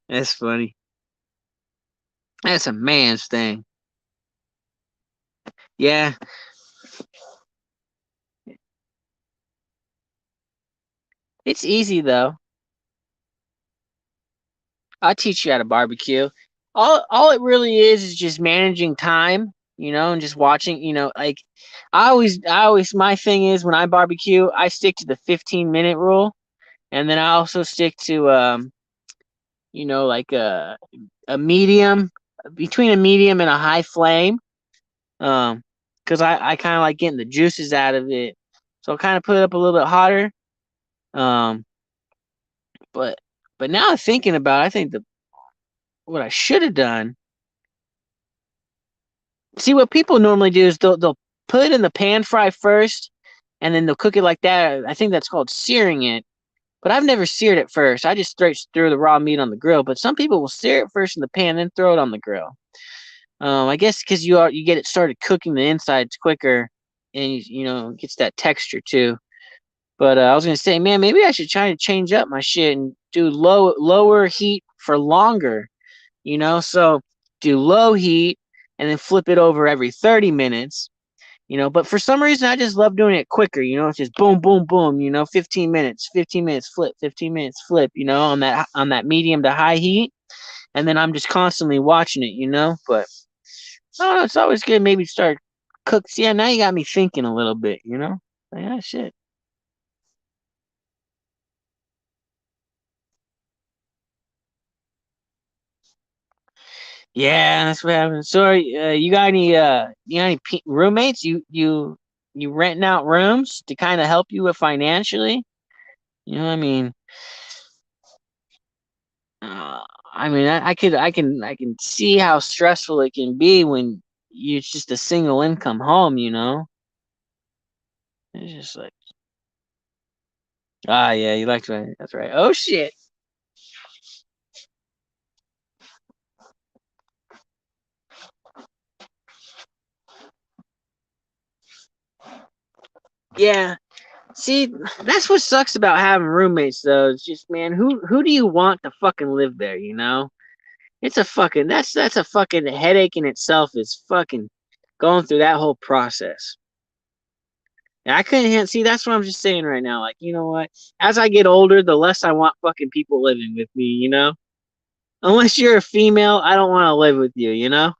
That's funny. That's a man's thing. Yeah, it's easy though. I'll teach you how to barbecue. All it really is just managing time, and just watching, like I always my thing is when I barbecue, I stick to the 15-minute rule, and then I also stick to like a medium, between a medium and a high flame. Because I kind of like getting the juices out of it. So I kind of put it up a little bit hotter. Um, but now thinking about it, I think what I should have done. See, what people normally do is they'll put it in the pan fry first, and then they'll cook it like that. I think that's called searing it. But I've never seared it first. I just straight threw the raw meat on the grill. But some people will sear it first in the pan, then throw it on the grill. I guess because you get it started cooking the insides quicker, and it gets that texture too. But I was gonna say, man, maybe I should try to change up my shit and do lower heat for longer. So do low heat and then flip it over every 30 minutes. But for some reason I just love doing it quicker. It's just boom, boom, boom. 15 minutes flip, 15 minutes flip. On that medium to high heat, and then I'm just constantly watching it. But I don't know. It's always good. Maybe start cooks. Yeah, now you got me thinking a little bit. Like, ah, shit. Yeah, that's what happened. So, you got any roommates? You renting out rooms to kind of help you with financially? I mean, uh, I can see how stressful it can be when it's just a single income home. It's just like, ah, yeah, you like to. That's right. Oh shit. Yeah. See, that's what sucks about having roommates, though. It's just, man, who do you want to fucking live there? It's a fucking that's a fucking headache in itself. Is fucking going through that whole process. And I couldn't see. That's what I'm just saying right now. Like, you know what? As I get older, the less I want fucking people living with me. You know, unless you're a female, I don't want to live with you. You know?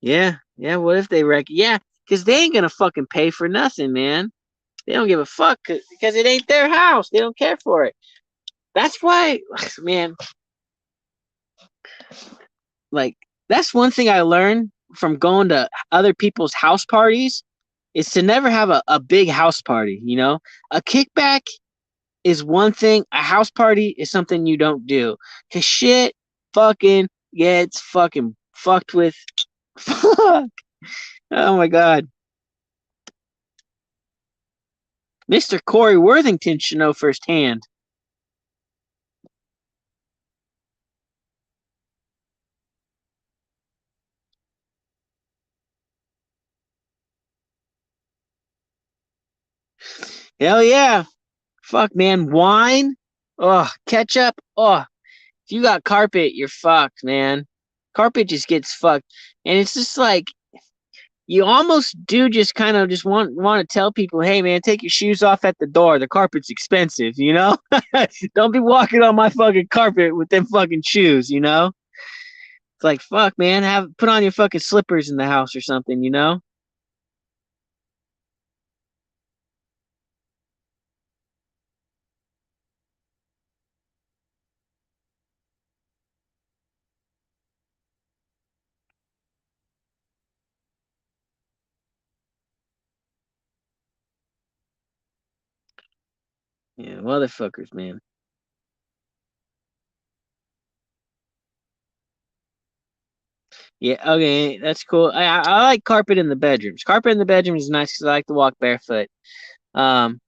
Yeah, yeah. What if they wreck? Yeah, because they ain't gonna fucking pay for nothing, man. They don't give a fuck because it ain't their house. They don't care for it. That's why, man. Like that's one thing I learned from going to other people's house parties is to never have a big house party, you know? A kickback is one thing, a house party is something you don't do. Cause shit fucking gets fucking fucked with. Fuck. Oh my god. Mr. Corey Worthington should know firsthand. Hell yeah. Fuck man. Wine. Oh, ketchup. Oh, if you got carpet, you're fucked, man. Carpet just gets fucked. And it's just like you almost do just kind of just want to tell people, hey man, take your shoes off at the door. The carpet's expensive, you know? Don't be walking on my fucking carpet with them fucking shoes, you know? It's like fuck, man, have put on your fucking slippers in the house or something, you know? Yeah, motherfuckers, man. Yeah, okay, that's cool. I like carpet in the bedrooms. Carpet in the bedroom is nice because I like to walk barefoot. Um,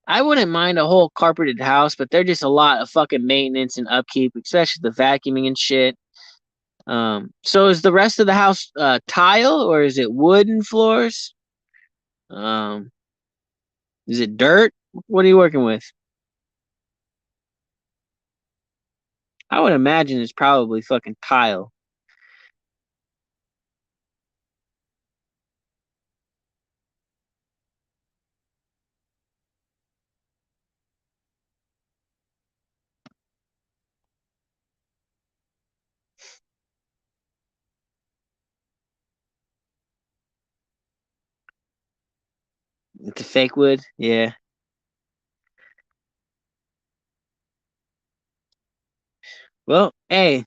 I wouldn't mind a whole carpeted house, but they're just a lot of fucking maintenance and upkeep, especially the vacuuming and shit. So is the rest of the house tile or is it wooden floors? Um, is it dirt? What are you working with? I would imagine it's probably fucking tile. It's a fake wood. Yeah. Well, hey,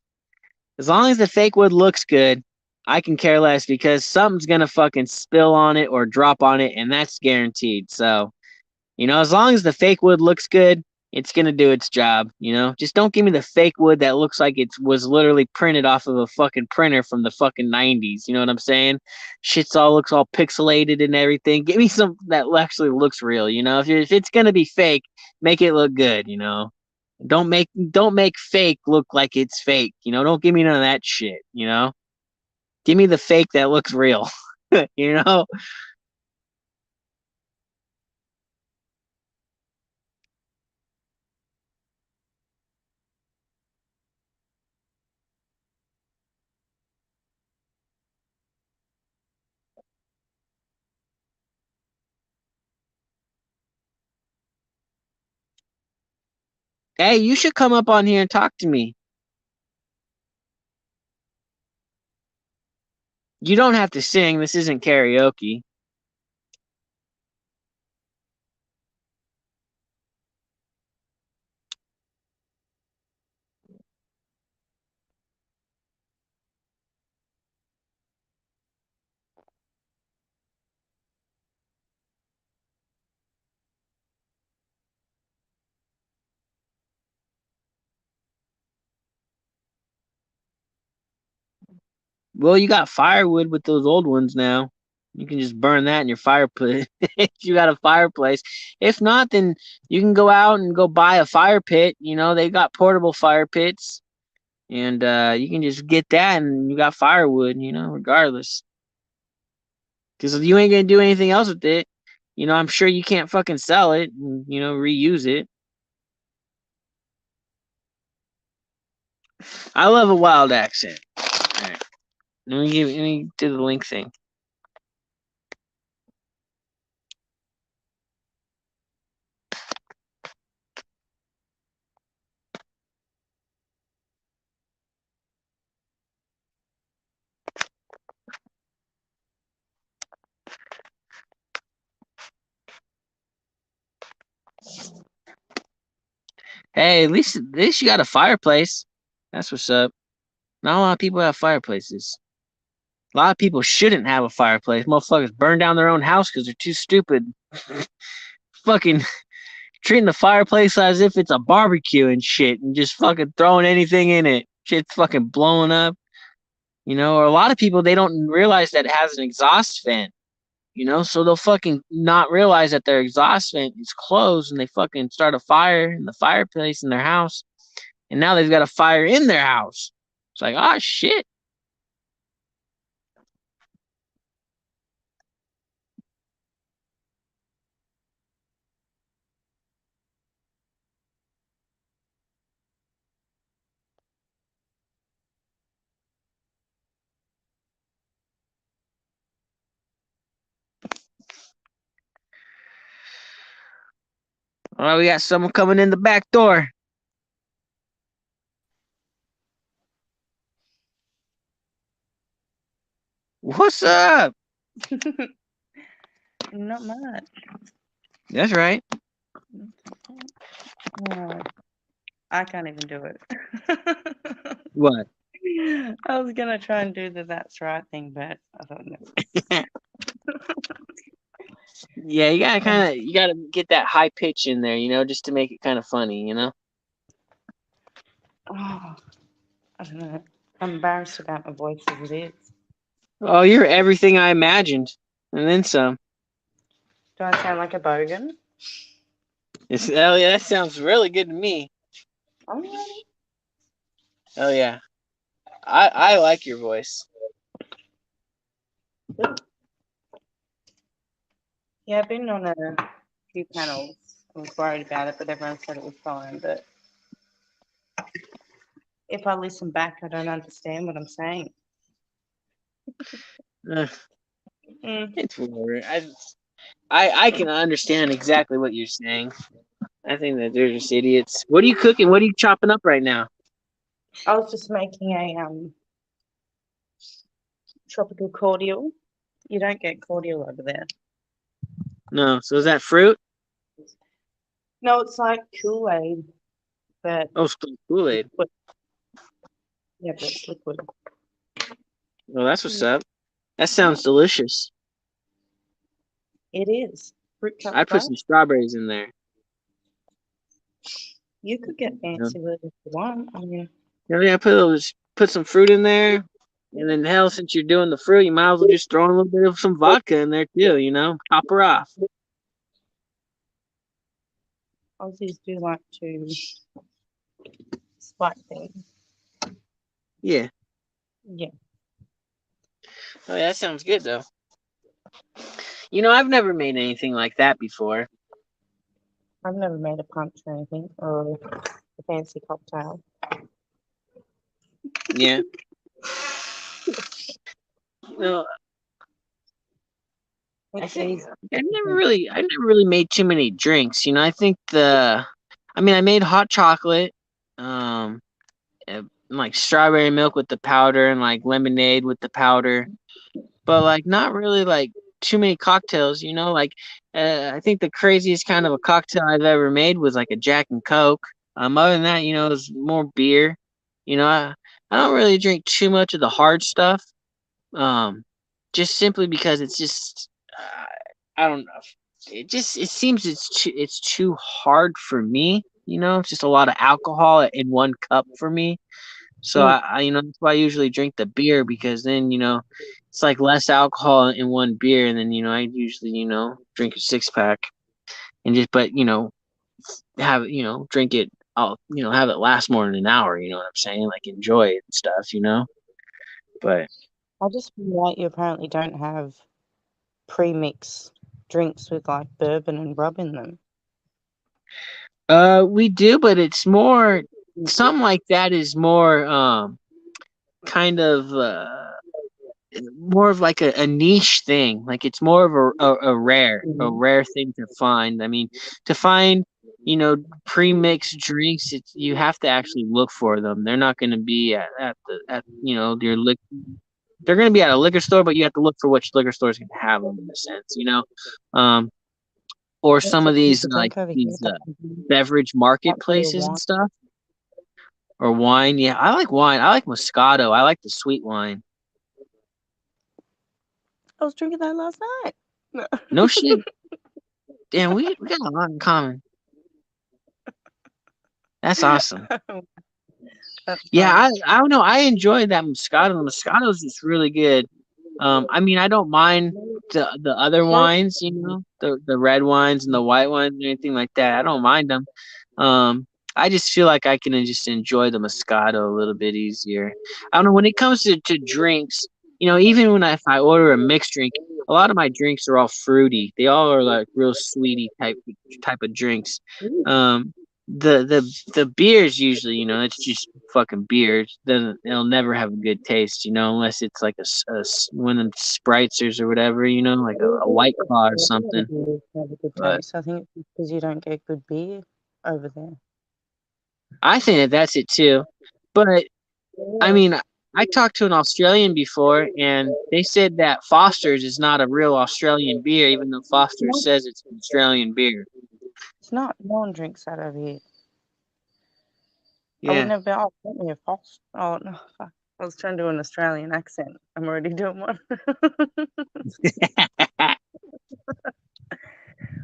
as long as the fake wood looks good, I can care less because something's gonna fucking spill on it or drop on it, and that's guaranteed. So you know, as long as the fake wood looks good, it's gonna do its job. You know, just don't give me the fake wood that looks like it was literally printed off of a fucking printer from the fucking 90s. You know what I'm saying? Shit's all looks all pixelated and everything. Give me something that actually looks real. You know, if it's gonna be fake, make it look good. You know, don't make fake look like it's fake. You know, don't give me none of that shit. You know, give me the fake that looks real. You know. Hey, you should come up on here and talk to me. You don't have to sing. This isn't karaoke. Well, you got firewood with those old ones now. You can just burn that in your fireplace if you got a fireplace. If not, then you can go out and go buy a fire pit. You know, they got portable fire pits, and you can just get that, and you got firewood. You know, regardless, because you ain't gonna do anything else with it. You know, I'm sure you can't fucking sell it. And, you know, reuse it. I love a wild accent. All right. Let me do the link thing. Hey, at least you got a fireplace. That's what's up. Not a lot of people have fireplaces. A lot of people shouldn't have a fireplace. Motherfuckers burn down their own house because they're too stupid. Fucking treating the fireplace as if it's a barbecue and shit, and just fucking throwing anything in it. Shit's fucking blowing up. Or a lot of people, they don't realize that it has an exhaust vent. So they'll fucking not realize that their exhaust vent is closed, and they fucking start a fire in the fireplace in their house, and now they've got a fire in their house. It's like, oh shit. Oh, we got someone coming in the back door. What's up? Not much. That's right. Oh, I can't even do it. What? I was gonna try and do the that's right thing, but I don't know. Yeah, you gotta get that high pitch in there, just to make it kind of funny. Oh, I don't know. I'm embarrassed about my voice as it is. Oh, you're everything I imagined, and then some. Do I sound like a bogan? Oh yeah, that sounds really good to me. I'm ready. Oh yeah, I like your voice. Yeah, I've been on a few panels. I was worried about it, but everyone said it was fine. But if I listen back, I don't understand what I'm saying. Uh, Mm. it's whatever. I can understand exactly what you're saying. I think that they're just idiots. What are you cooking? What are you chopping up right now? I was just making a tropical cordial. You don't get cordial over there. No, so is that fruit? No, it's like Kool-Aid, but Oh, Kool Aid. liquid. Yeah, but it's liquid. Well, that's what's up. That sounds delicious. It is. Fruit cup I'd put fresh. some strawberries in there. You could get Yeah, fancy with it if you want. I mean, yeah. Put some fruit in there, and then hell, since you're doing the fruit, you might as well just throw in a little bit of some vodka in there too. Top her off. Aussies do like to spike things. Yeah. Yeah, Oh, yeah, that sounds good though. I've never made anything like that before. I've never made a punch or anything or a fancy cocktail. Yeah. No, I It's think easy. I never really made too many drinks. I think I made hot chocolate, like strawberry milk with the powder and like lemonade with the powder, but like not really like too many cocktails. Like I think the craziest kind of a cocktail I've ever made was like a Jack and Coke. Other than that, it was more beer. I don't really drink too much of the hard stuff. Um, just simply because it's just I don't know. It seems it's too hard for me. It's just a lot of alcohol in one cup for me. So Mm. that's why I usually drink the beer because then it's like less alcohol in one beer, and then I usually drink a 6 pack and just but have drink it. I'll have it last more than an hour. You know what I'm saying? Like enjoy it and stuff. But I just found out you apparently don't have pre-mix drinks with like bourbon and rub in them. we do, but it's more. something like that is more kind of more of like a niche thing. Like it's more of a rare thing to find. I mean, to find pre-mixed drinks, you have to actually look for them. They're not going to be at your they're going to be at a liquor store, but you have to look for which liquor store is going to have them in a sense, um, or some That's a of these cheaper like drink over here, these but beverage not real marketplaces and wine. stuff, or wine. Yeah, I like wine. I like Moscato. I like the sweet wine. I was drinking that last night. No. No shit. Damn, we got a lot in common. That's awesome. That's Yeah, funny. I don't know. I enjoy that Moscato. The Moscato is just really good. I mean, I don't mind the other wines, the red wines and the white wines and anything like that. I don't mind them. I just feel like I can just enjoy the Moscato a little bit easier. I don't know when it comes to drinks. Even if I order a mixed drink, a lot of my drinks are all fruity. They all are like real sweety type of drinks. Um, the beers usually, it's just fucking beers. Then it'll never have a good taste, unless it's like one of the Spritzers or whatever, like a White Claw or something. Have a good But taste. I think it's because you don't get good beer over there. I think that's it too. But I mean, I talked to an Australian before, and they said that Foster's is not a real Australian beer, even though Foster's says it's an Australian beer. It's not. No one drinks that over here. I would Yeah. never. Oh, get me a Foster. Oh no, fuck. I was trying to do an Australian accent. I'm already doing one.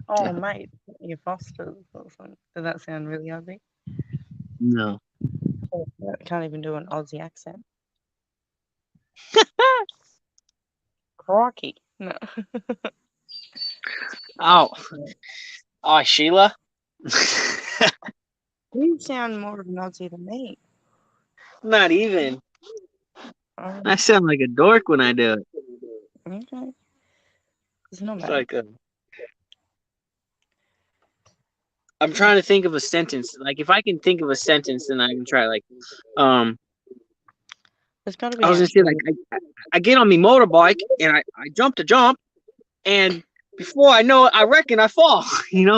Oh mate, get me a Foster's or something. Does that sound really ugly? No. I can't even do an Aussie accent. Crikey. No. Oh, Sheila. You sound more of an Aussie than me. Not even. Oh, I sound like a dork when I do it. okay. It's not It's bad. like I'm trying to think of a sentence. Like if I can think of a sentence, then I can try. Like, um, There's got to I be was gonna say like I get on my motorbike and I jump to jump, and before I know it, I reckon I fall.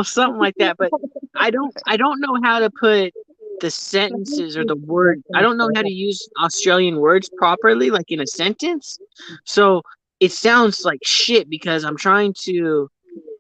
Something like that. But I don't know how to put the sentences or the word. I don't know how to use Australian words properly, like in a sentence. So it sounds like shit because I'm trying to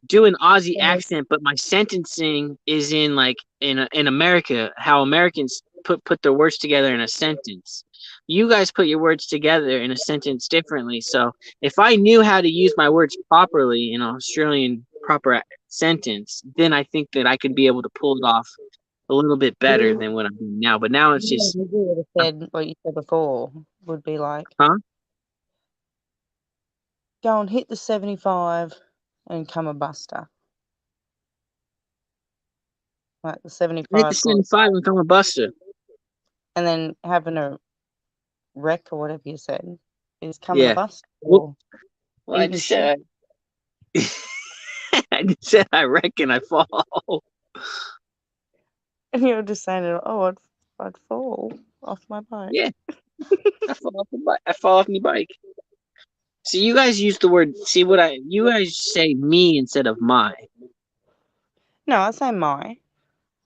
do an Aussie accent, but my sentencing is in like in America, how Americans put their words together in a sentence. You guys put your words together in a sentence differently. So if I knew how to use my words properly in an Australian proper sentence, then I think that I could be able to pull it off a little bit better than what I'm doing now. But now it's just, You would have said what you said before would be like, huh? go and hit the 75 and come a buster. Like the Hit the 75 75 and come a buster. and then having a wreck or whatever you said is coming a Yeah. buster. Well, I Eating just shit. said I just said I reckon I fall. And you're just saying, I'd fall off my bike. Yeah, I fall off the bike. I fall off my bike. So you guys use the word. See what you guys say me instead of my. No, I say my.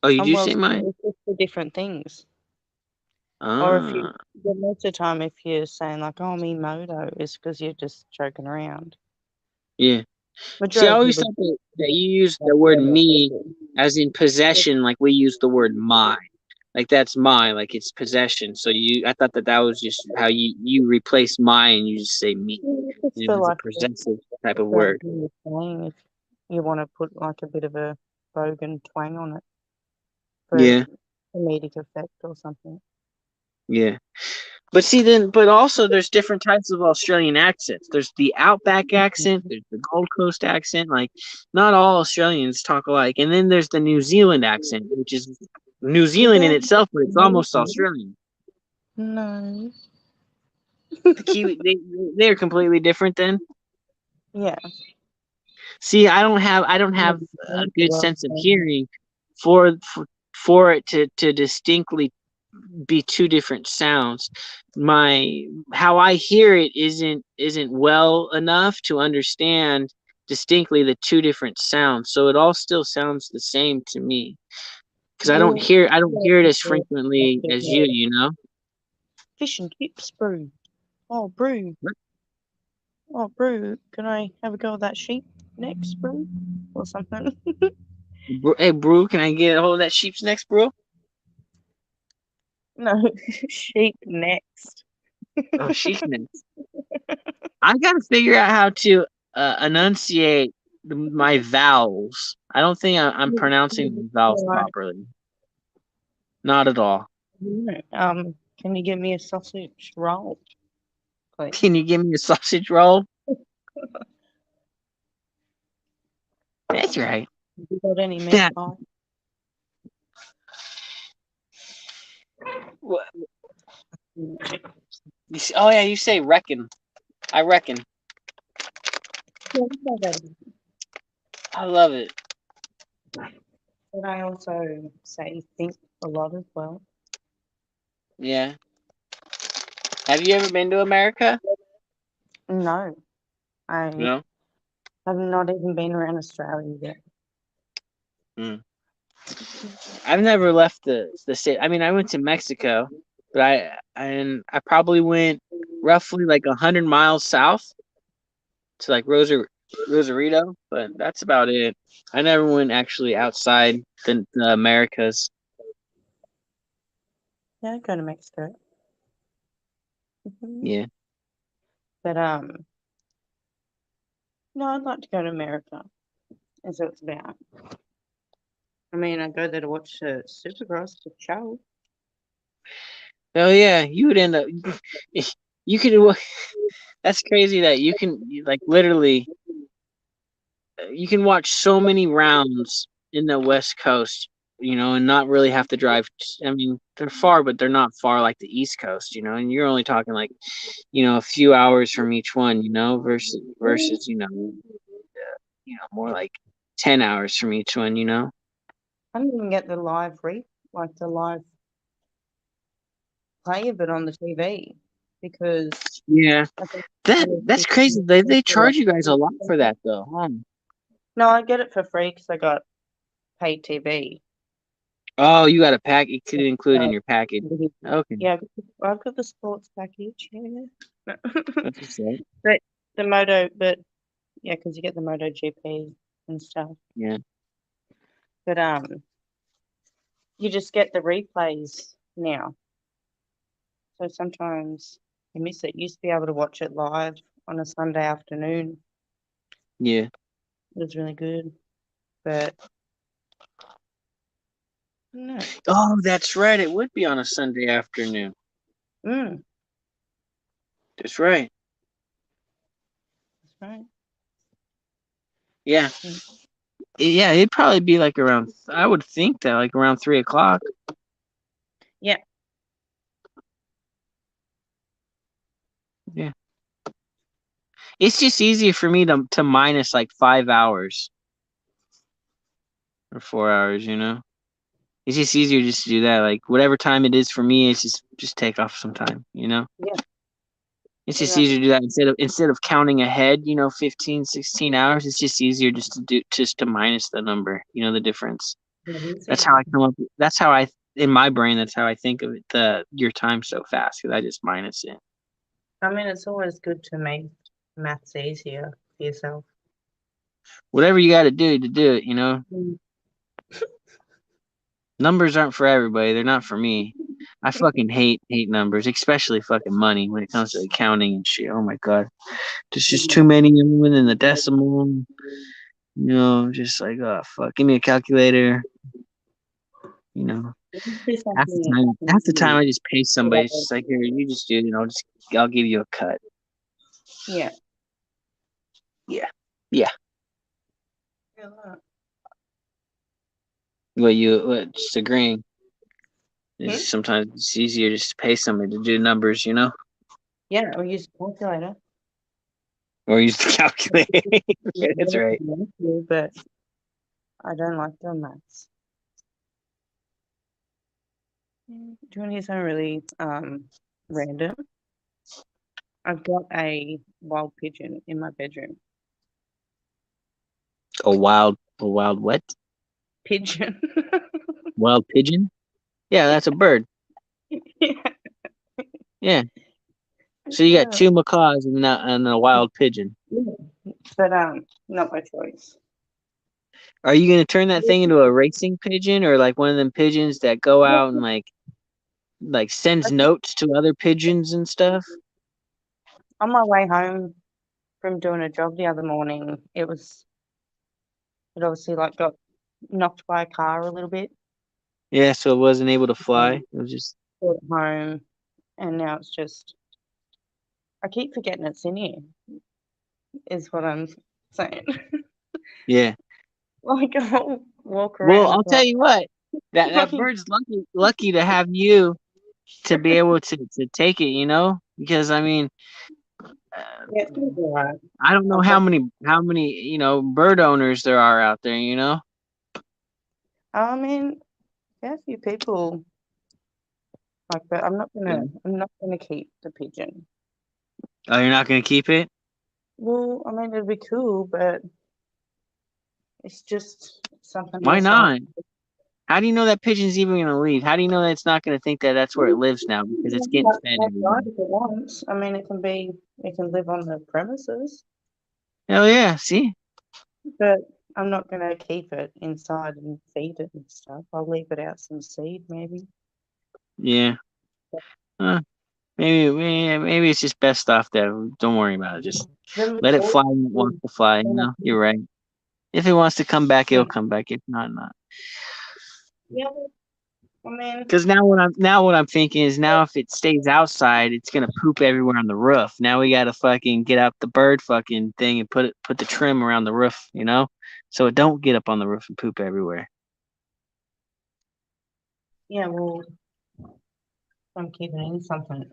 Oh, you do Well, say mine. it's just for different things. Or if Ah, most of the time, if you're saying like, "Oh, me moto," it's because you're just joking around. yeah. See, I Majority of always people thought that you used the word me as in possession, like we use the word my. Like that's my, like it's possession. So I thought that was just how you replace my and you just say me, just feel as a like possessive type of certain word. thing you're saying if you want to put like a bit of a bogan twang on it for Yeah, comedic effect or something. yeah. But also there's different types of Australian accents. There's the Outback accent, there's the Gold Coast accent. Like, not all Australians talk alike. And then there's the New Zealand accent, which is New Zealand in itself, but it's almost Australian. No. The Kiwi, they're completely different. Then, Yeah. see, I don't have a good sense of hearing for for it to distinctly be two different sounds. My how I hear it isn't well enough to understand distinctly the two different sounds. So it all still sounds the same to me because Well, I don't hear it as frequently as you. You know. fish and chips, brew. Oh, brew. What? Oh, brew. Can I have a go of that sheep next, brew? Or something? Hey, bro, can I get a hold of that sheep's next, bro? No, sheep next. Oh, sheep's next. I gotta figure out how to enunciate my vowels. I don't think I'm pronouncing the vowels Right. properly. Not at all. Can you give me a sausage roll, please? Can you give me a sausage roll? That's right. Have you got any Yeah. meatball? What- Oh yeah, you say reckon. I reckon. Yeah, that. I love it. But I also say think a lot as well. Yeah. Have you ever been to America? No, I No. have not even been around Australia yet. I've never left the state. I mean, I went to Mexico, but I probably went roughly like 100 miles south to like Rosarito, but that's about it. I never went actually outside the Americas. Yeah, I go to Mexico. Yeah. But no, I'd like to go to America. That's what it's about. I mean, I go there to watch Supercross, the show. Oh yeah, you would end up. You could. That's crazy that like literally you can watch so many rounds in the West Coast, and not really have to drive. I mean, they're far, but they're not far like the East Coast, and you're only talking like, a few hours from each one, versus more like 10 hours from each one. I didn't even get the live like the live play of it on the TV because Yeah, I think that's crazy. They charge you guys a lot for that though, huh? no, I get it for free because I got paid TV. Oh, you got a pack. It could include in your package. Okay, Yeah, I've got the sports package. Yeah, that's what's up. but yeah, because you get the MotoGP and stuff. Yeah. But you just get the replays now. So sometimes you miss it. You used to be able to watch it live on a Sunday afternoon. Yeah. It was really good. But no. Oh, that's right. It would be on a Sunday afternoon. Mm, That's right. that's right. Yeah. Mm. Yeah, it'd probably be like around. I would think that like around 3 o'clock. Yeah. Yeah. It's just easier for me to minus like 5 hours or 4 hours. It's just easier just to do that. Like whatever time it is for me, it's just take off some time. Yeah. It's just Yeah. easier to do that instead of counting ahead, 15, 16 hours. It's just easier just to minus the number, the difference. That's how I come up. That's how in my brain. That's how I think of it. Your time so fast because I just minus it. I mean, it's always good to make maths easier for yourself. Whatever you got to do it. Mm. Numbers aren't for everybody. They're not for me. I fucking hate numbers, especially fucking money when it comes to accounting and shit. Oh my god, there's just too many of them within the decimal. Just like, oh fuck, give me a calculator. Half the time I just pay somebody. It's just like, here, you just do it, and I'll give you a cut. Yeah. Yeah. Yeah. What just agreeing. Sometimes it's easier just to pay somebody to do numbers, Yeah, or use a calculator. or use the calculator. That's right. But I don't like doing maths. Do you want to hear something really random? I've got a wild pigeon in my bedroom. A wild what? Pigeon. Wild pigeon? Yeah, that's a bird. Yeah. Yeah. So you got two macaws and a wild pigeon. Yeah. But not by choice. Are you gonna turn that thing into a racing pigeon or like one of them pigeons that go out and like sends notes to other pigeons and stuff? On my way home from doing a job the other morning, it obviously like got knocked by a car a little bit. Yeah, so it wasn't able to fly. It was just Brought it home, and now it's just. I keep forgetting it's in here. Is what I'm saying. yeah. Like I'll walk Well, around I'll with tell you what. That like, bird's lucky to have you to be able to take it, you know? Because I mean, yeah, it's gonna be alright. I don't know I'm how many, bird owners there are out there, you know? I mean, there are a few people like that. Yeah. I'm not gonna keep the pigeon. Oh, you're not gonna keep it? Well, I mean, it'd be cool, but it's just something Why else. I not? How do you know that pigeon's even gonna leave? How do you know that it's not gonna think that that's where it lives now because it's getting fed every outside day? if it wants. I mean, it can live on the premises, Hell yeah! See? but I'm not gonna keep it inside and feed it and stuff. I'll leave it out some seed, maybe. Yeah. Huh. Maybe it's just best off there. Don't worry about it. Just Then let it fly when it wants to fly. You know, you're right. If it wants to come back, it'll come back. If not, not. yeah, I mean, Because now what I'm thinking is now if it stays outside, it's gonna poop everywhere on the roof. Now we gotta fucking get out the bird fucking thing and put the trim around the roof, so it don't get up on the roof and poop everywhere. yeah, well, I'm keeping in something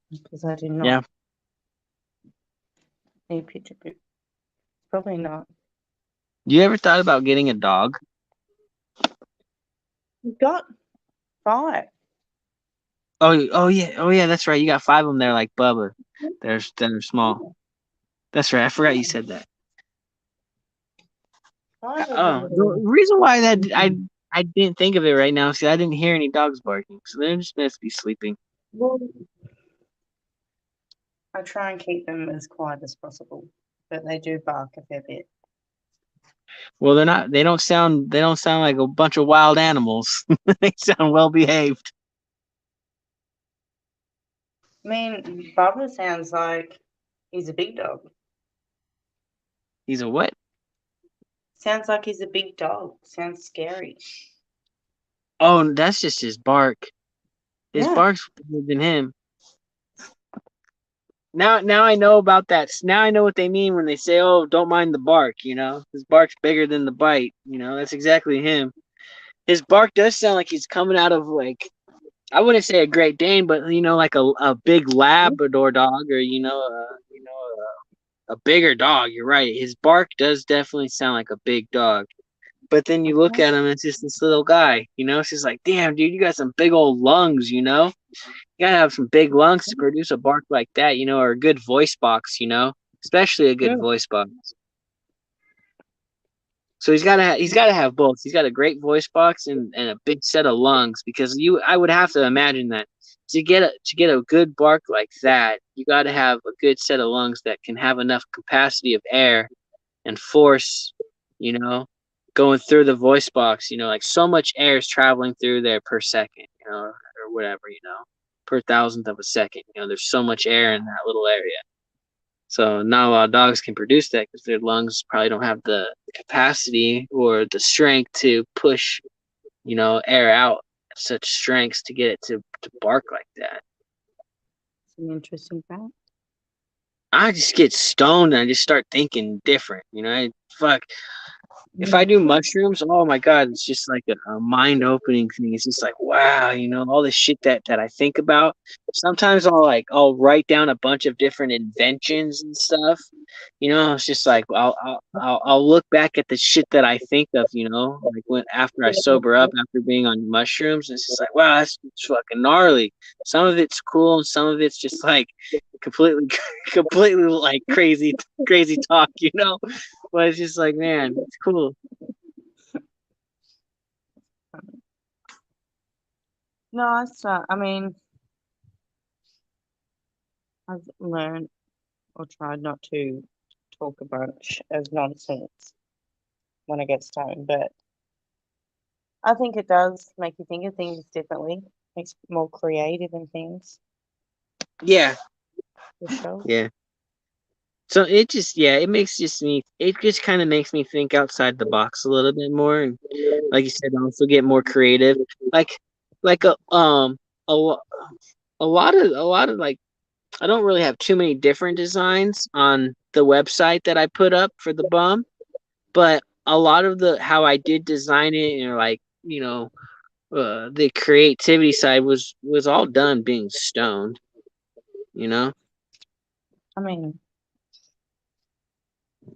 because I do Yeah. not need picture poop. Probably not. You ever thought about getting a dog? We've got 5. Oh yeah, that's right. You got 5 of them there, like Bubba. They're small. That's right. I forgot you said that. 5 of the Oh, the little. reason why that I didn't think of it right now is 'cause I didn't hear any dogs barking, so they're just supposed to be sleeping. Well, I try and keep them as quiet as possible, but they do bark a fair bit. Well, they're not. They don't sound like a bunch of wild animals. They sound well behaved. I mean, Bubba sounds like he's a big dog. He's a what? Sounds like he's a big dog. Sounds scary. Oh, that's just his bark. His Yeah. bark's bigger than him. Now I know about that. Now I know what they mean when they say, "Oh, don't mind the bark." His bark's bigger than the bite. That's exactly him. His bark does sound like he's coming out of like I wouldn't say a Great Dane, but like a big Labrador dog, or a bigger dog. You're right. His bark does definitely sound like a big dog. But then you look at him, it's just this little guy. It's just like, damn, dude, you got some big old lungs. You gotta have some big lungs to produce a bark like that. Or a good voice box. Especially a good Yeah. voice box. So he's gotta have both. He's got a great voice box and a big set of lungs because I would have to imagine that to get a good bark like that, you gotta have a good set of lungs that can have enough capacity of air and force, you know, going through the voice box, like so much air is traveling through there per second, or whatever, per thousandth of a second. There's so much air in that little area. So not a lot of dogs can produce that because their lungs probably don't have the capacity or the strength to push, air out at such strengths to get it to bark like that. It's an interesting fact. I just get stoned and I just start thinking different. Fuck. if I do mushrooms, oh my god, it's just like a mind opening thing. It's just like wow, all this shit that I think about. Sometimes I'll write down a bunch of different inventions and stuff. It's just like I'll look back at the shit that I think of. Like when after I sober up after being on mushrooms, it's just like wow, that's fucking gnarly. Some of it's cool, and some of it's just like completely, completely like crazy talk. But it's just like, man, it's cool. No, it's not. I mean, I've learned or tried not to talk about as nonsense when I get stoned, but I think it does make you think of things differently. Makes you more creative and things, Yeah, for sure. yeah. So it just, yeah, it just kind of makes me think outside the box a little bit more, and like you said, also get more creative. Like, like a, lo- a lot of like, I don't really have too many different designs on the website that I put up for the bum, but a lot of the how I did design it, and like, the creativity side was all done being stoned. You know? I mean,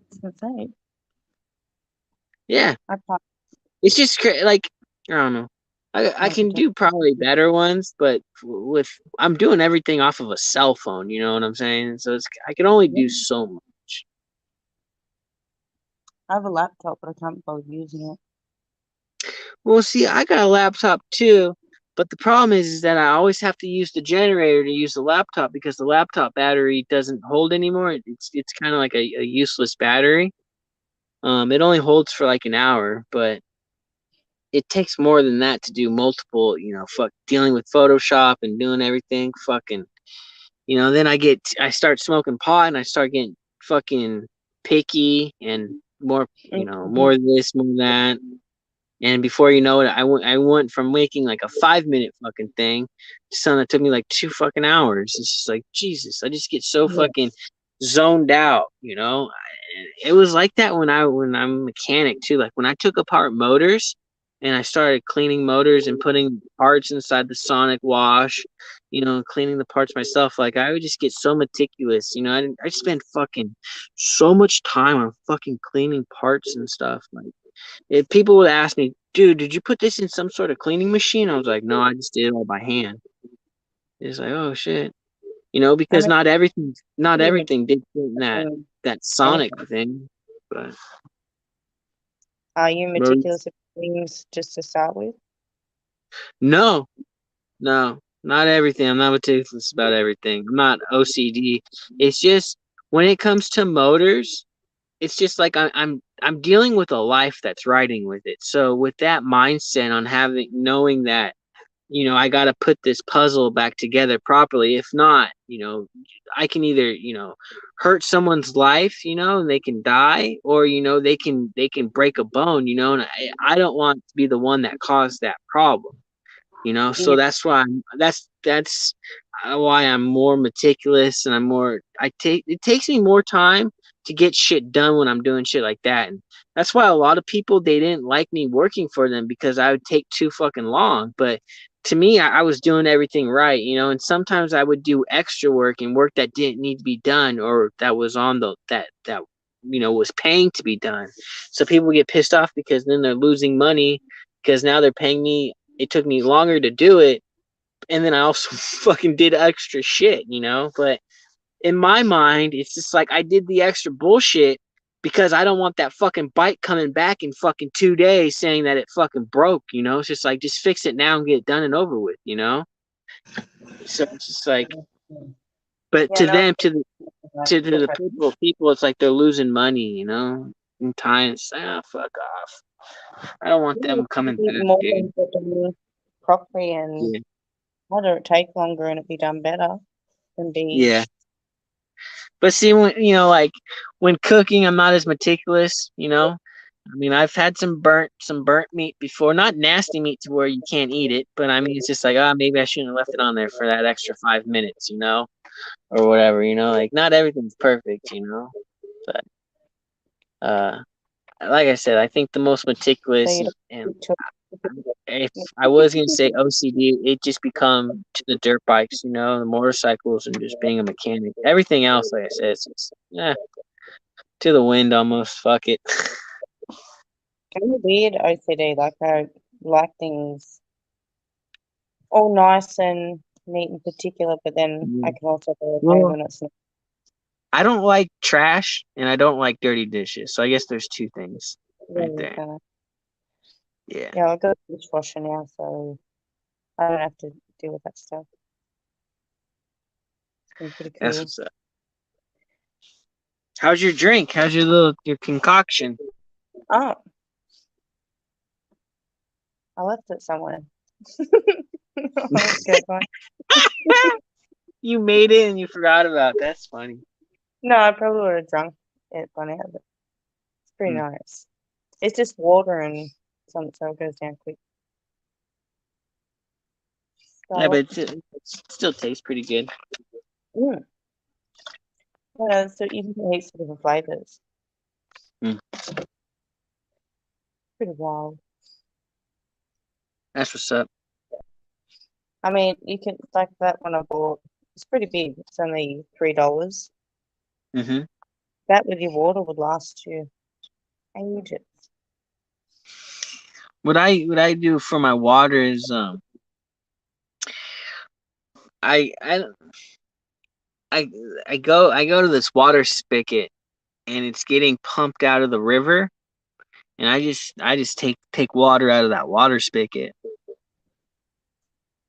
it's insane. Yeah. I can't It's just like I don't know. I make it can do probably better ones, but with I'm doing everything off of a cell phone. You know what I'm saying? So I can only do so much. I have a laptop, but I can't bother using it. Well, see, I got a laptop too, but the problem is that I always have to use the generator to use the laptop because the laptop battery doesn't hold anymore. It's kind of like a useless battery. It only holds for like an hour, but it takes more than that to do multiple, dealing with Photoshop and doing everything. Fucking, then I start smoking pot and I start getting fucking picky and more, Mhm. more of this, more of that. And before you know it, I went from making like a 5 minute fucking thing to something that took me like 2 fucking hours. It's just like Jesus, I just get so Yeah. fucking zoned out. It was like that when I'm a mechanic too. Like when I took apart motors and I started cleaning motors and putting parts inside the sonic wash, cleaning the parts myself. Like I would just get so meticulous. I spend fucking so much time on fucking cleaning parts and stuff. Like if people would ask me, dude, did you put this in some sort of cleaning machine? I was like, no, I just did it all by hand. It's like, oh shit, I because mean, not pretty everything did fit in that meticulous that in Sonic anything. thing. But Are you but meticulous in things just to start with? no, no, not everything. I'm not meticulous about everything. I'm not OCD. It's just when it comes to motors, it's just like I'm dealing with a life that's riding with it. So with that mindset on knowing that I got to put this puzzle back together properly. If not, I can either, hurt someone's life, and they can die, or they can break a bone, and I don't want to be the one that caused that problem. So Yeah. that's why I'm more meticulous, and it takes me more time to get shit done when I'm doing shit like that. And that's why a lot of people, they didn't like me working for them, because I would take too fucking long. But to me, I was doing everything right, and sometimes I would do extra work and work that didn't need to be done, or that was on the that was paying to be done. So people get pissed off because then they're losing money because now they're paying me. It took me longer to do it, and then I also fucking did extra shit. But in my mind, it's just like I did the extra bullshit because I don't want that fucking bike coming back in fucking 2 days saying that it fucking broke. It's just like, just fix it now and get it done and over with. So it's just like, but Yeah, to no, them, to the different. people, it's like they're losing money. In time, it's like, oh, fuck off. I don't want Yeah, them coming be back, more dude. things get done properly and Yeah. whether it take longer and it be done better than be. Yeah. But see, when like when cooking, I'm not as meticulous. I mean, I've had some burnt meat before, not nasty meat to where you can't eat it, but I mean, it's just like, maybe I shouldn't have left it on there for that extra 5 minutes, or whatever. Like not everything's perfect. But uh, like I said, I think the most So meticulous, you and don't if I was gonna say OCD, it just become to the dirt bikes, the motorcycles, and just being a mechanic. Everything else, like I said, it's just to the wind almost. Fuck it. kind of weird OCD. Like I like things all nice and neat and particular, but then I can also be okay Well, when it's not. I don't like trash and I don't like dirty dishes. So I guess there's two things right Really there. kinda. Yeah, Yeah, I got a dishwasher now, so I don't have to deal with that stuff. It's been pretty that's cool. what's up. How's your drink? How's your concoction? Oh, I left it somewhere. Let's go find. You made it and you forgot about it. That's funny. No, I probably would have drunk it by now, but it's pretty Hmm. nice. It's just water and something, so it goes down quick. Yeah, but Starbucks. it still tastes pretty good. Mm. Yeah, so you can taste different flavors. Mm. Pretty wild. That's what's up. I mean, you can like that one I bought. It's pretty big. It's only $3. Hmm. That with your water would last you ages. What I do for my water is I I I I go to this water spigot and it's getting pumped out of the river and I just take water out of that water spigot.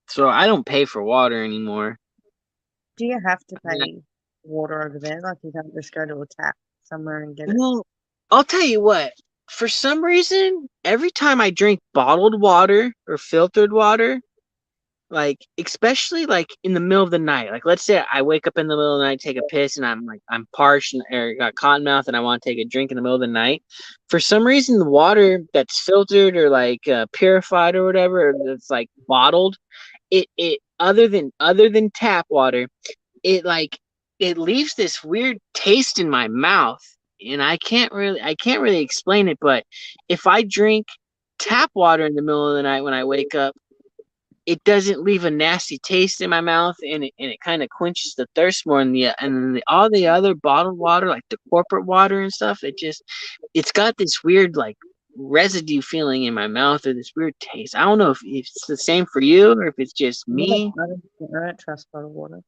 So I don't pay for water anymore. Do you have to I mean, pay water over there? Like you can't just go to a tap somewhere and get it? well, I'll tell you what. For some reason, every time I drink bottled water or filtered water, like especially like in the middle of the night, like let's say I wake up in the middle of the night, take a piss, and I'm parched or got cotton mouth, and I want to take a drink in the middle of the night. For some reason, the water that's filtered or like purified or whatever, or that's like bottled, it other than tap water, it like it leaves this weird taste in my mouth, and I can't really explain it. But if I drink tap water in the middle of the night when I wake up, it doesn't leave a nasty taste in my mouth, and it kind of quenches the thirst more. All the other bottled water, like the corporate water and stuff, it's got this weird like residue feeling in my mouth or this weird taste. I don't know if it's the same for you or if it's just me. I don't trust bottled water.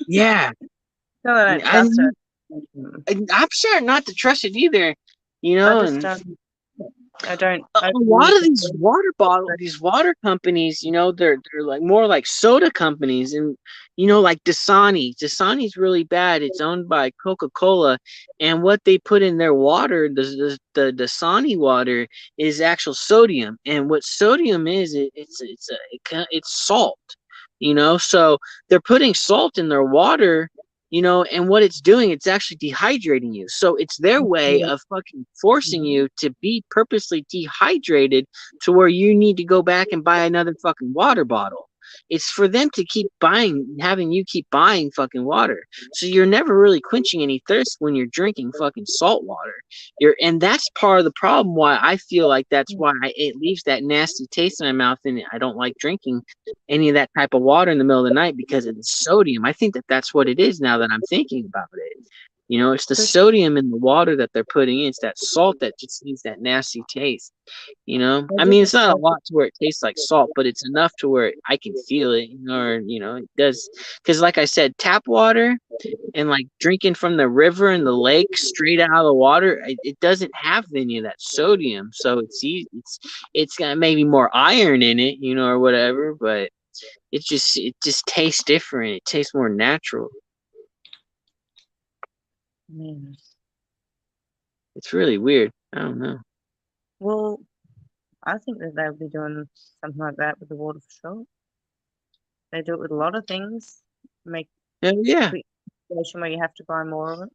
Yeah, No, I don't I trust it. I'm starting not to trust it either. I just And don't. I don't. a I lot use of it these water companies, they're like more like soda companies, and like Dasani's really bad. It's owned by Coca-Cola, and what they put in their water, the Dasani water, is actual sodium. And what sodium is, it's salt. So they're putting salt in their water, and what it's doing, it's actually dehydrating you. So it's their way of fucking forcing you to be purposely dehydrated to where you need to go back and buy another fucking water bottle. It's for them to having you keep buying fucking water. So you're never really quenching any thirst when you're drinking fucking salt water. And that's part of the problem why I feel like that's why it leaves that nasty taste in my mouth, and I don't like drinking any of that type of water in the middle of the night because of the sodium. I think that that's what it is now that I'm thinking about it. It's the sodium in the water that they're putting in. It's that salt that just leaves that nasty taste. I mean, it's not a lot to where it tastes like salt, but it's enough to where I can feel it, or, it does. Because, like I said, tap water and like drinking from the river and the lake straight out of the water, it doesn't have any of that sodium. So it's got maybe more iron in it, or whatever, but it just tastes different. It tastes more natural. Mm. It's really weird. I don't know. Well, I think that they'll be doing something like that with the water for sure. They do it with a lot of things. Make Yeah, quick situation where you have to buy more of it.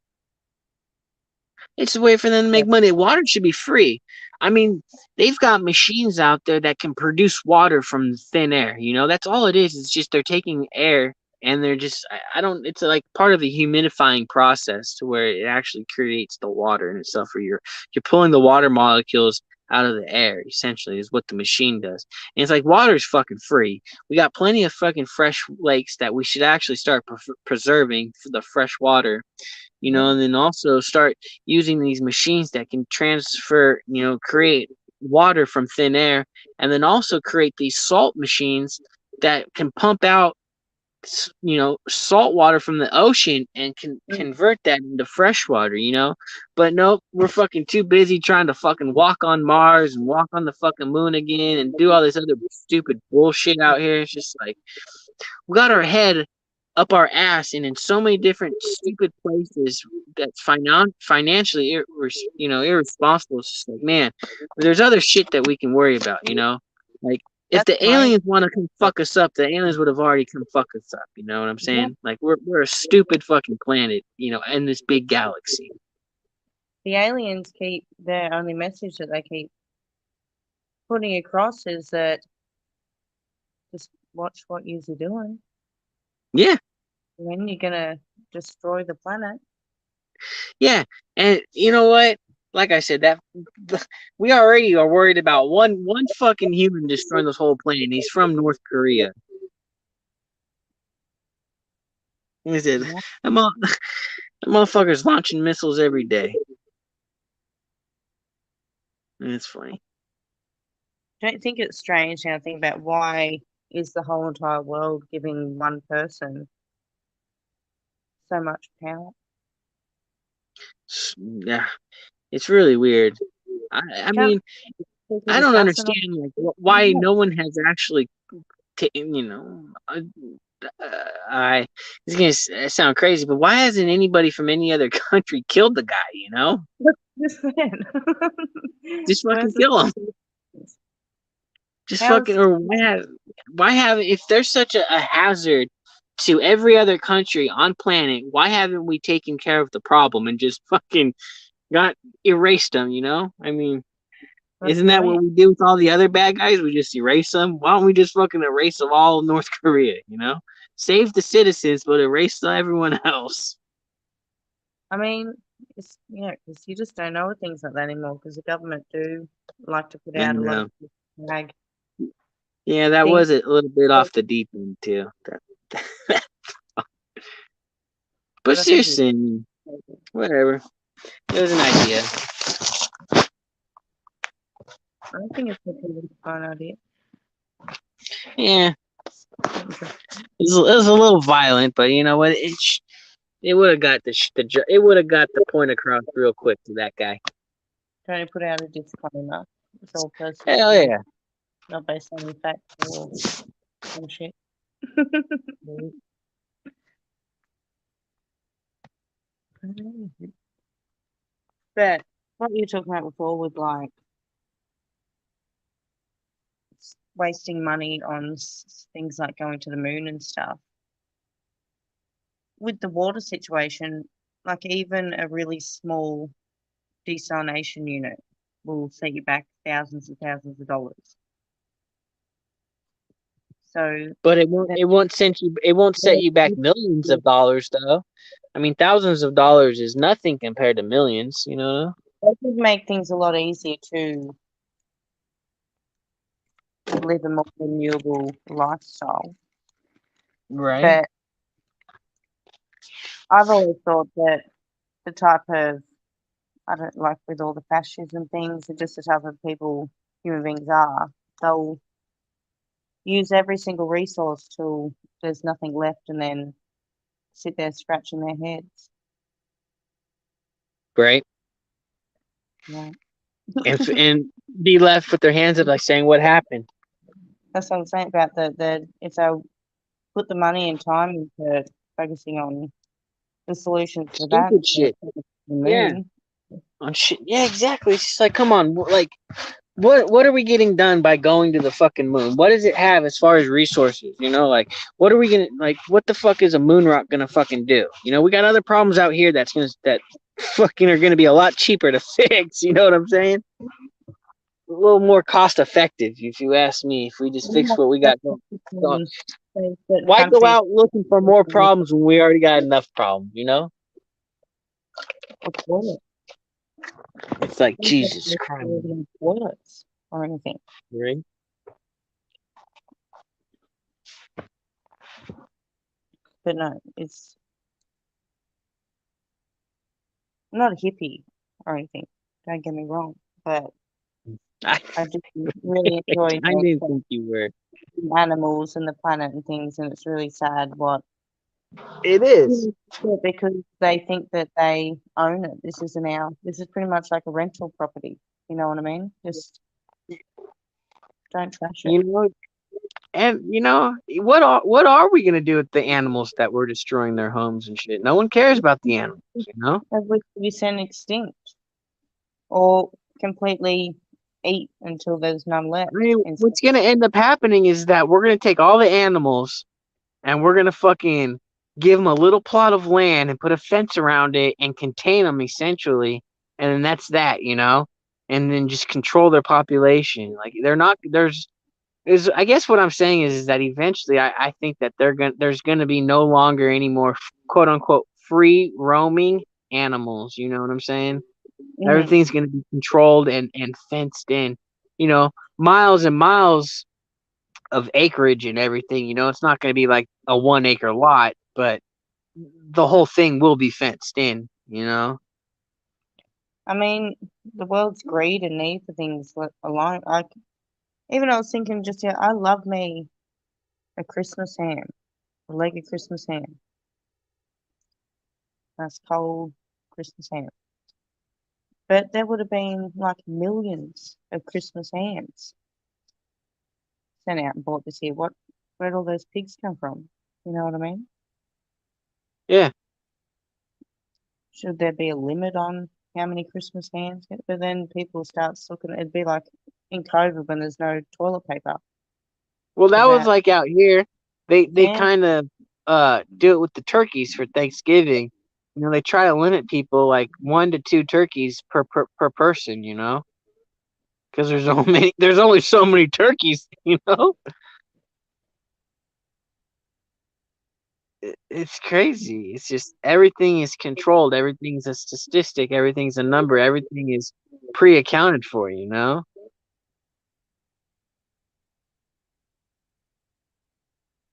it's a way for them to Yeah. make money. Water should be free. I mean, they've got machines out there that can produce water from thin air. That's all it is. It's just they're taking air and they're just I don't. It's like part of the humidifying process to where it actually creates the water in itself. Where you're pulling the water molecules out of the air. Essentially, is what the machine does. And it's like water's fucking free. We got plenty of fucking fresh lakes that we should actually start preserving for the fresh water, and then also start using these machines that can transfer, create water from thin air, and then also create these salt machines that can pump out, salt water from the ocean and can convert that into fresh water. But nope, we're fucking too busy trying to fucking walk on Mars and walk on the fucking moon again and do all this other stupid bullshit out here. It's just like we got our head up our ass and in so many different stupid places that's financially irresponsible. It's just like, man, there's other shit that we can worry about. Like if the aliens want to come fuck us up, the aliens would have already come fuck us up. You know what I'm saying? Like we're a stupid fucking planet, in this big galaxy. The aliens keep their only message that they keep putting across is that just watch what you're doing. Yeah. And then you're gonna destroy the planet. Yeah, and you know what? Like I said, that we already are worried about one fucking human destroying this whole planet. He's from North Korea. He said, that motherfucker's launching missiles every day. And it's funny. Don't think it's strange now. Think about why is the whole entire world giving one person so much power? Yeah, it's really weird. I mean, I don't understand like why no one has actually, I it's gonna sound crazy, but why hasn't anybody from any other country killed the guy? Just fucking kill him. Just fucking, or why have if there's such a hazard to every other country on planet, why haven't we taken care of the problem and just fucking got erased them? I mean, isn't that what we do with all the other bad guys? We just erase them. Why don't we just fucking erase them all of North Korea? Save the citizens, but erase everyone else. I mean, because you just don't know things like that anymore. Because the government do like to put out a lot of flag. Yeah, that was a little bit off the deep end too. But seriously, whatever. It was an idea. I think it's a fun idea. Yeah, it was a little violent, but you know what? It would have got it would have got the point across real quick to that guy. Trying to put out a disclaimer. It's all personal. Hell yeah. Not based on any facts or bullshit. But what you were talking about before with like wasting money on things like going to the moon and stuff. With the water situation, like even a really small desalination unit will set you back thousands and thousands of dollars. So, but it won't set you back millions of dollars though. I mean, thousands of dollars is nothing compared to millions. That would make things a lot easier to live a more renewable lifestyle. Right. But I've always thought that the type of, I don't like with all the fascism things, and just the type of people human beings are, they'll use every single resource till there's nothing left and then sit there scratching their heads. Right. Right. and be left with their hands up, like saying, "What happened?" That's what I'm saying about the if they put the money and time into focusing on the solutions for that shit. Yeah. On shit. Yeah, exactly. It's just like, come on, like, what are we getting done by going to the fucking moon? What does it have as far as resources? Like, what are we gonna like? What the fuck is a moon rock gonna fucking do? We got other problems out here that fucking are gonna be a lot cheaper to fix. You know what I'm saying? A little more cost effective, if you ask me. If we just fix what we got going. There's certain Why go countries out looking for more problems when we already got enough problems? You know, with toilets. it's like There's no Jesus place to live Christ. in toilets or anything. Right? But no, it's I'm not a hippie or anything. Don't get me wrong, but I, I just really enjoy I didn't nature, think you were. the animals, and the planet and things. And it's really sad what It is. because they think that they own it. This isn't our. This is pretty much like a rental property. You know what I mean? Just don't trash it. You know, and what are we gonna do with the animals that we're destroying their homes and shit? No one cares about the animals. You know. Every we send extinct or completely eat until there's none left. I mean, And what's gonna end up happening is that we're gonna take all the animals and we're gonna fucking give them a little plot of land and put a fence around it and contain them essentially, and then that's that, and then just control their population. Like they're not there's is I guess what I'm saying is that eventually I think that there's gonna be no longer any more quote unquote free roaming animals. You know what I'm saying? mhm. Everything's gonna be controlled and fenced in. You know, miles and miles of acreage and everything. It's not going to be like a 1 acre lot, but the whole thing will be fenced in. I mean, the world's greed and need for things alone. Like even I was thinking just yeah, I love me a Christmas ham, a leg of Christmas ham. That's cold Christmas ham. But there would have been like millions of Christmas hams sent out and bought this year. Where'd all those pigs come from? You know what I mean? Yeah. Should there be a limit on how many Christmas hams? But then people start looking. It'd be like in COVID when there's no toilet paper. Well, that Is was that like out here. They yeah? kind of do it with the turkeys for Thanksgiving. They try to limit people like 1 to 2 turkeys per person. Because there's only so many turkeys. It's crazy. It's just everything is controlled. Everything's a statistic. Everything's a number. Everything is pre-accounted for.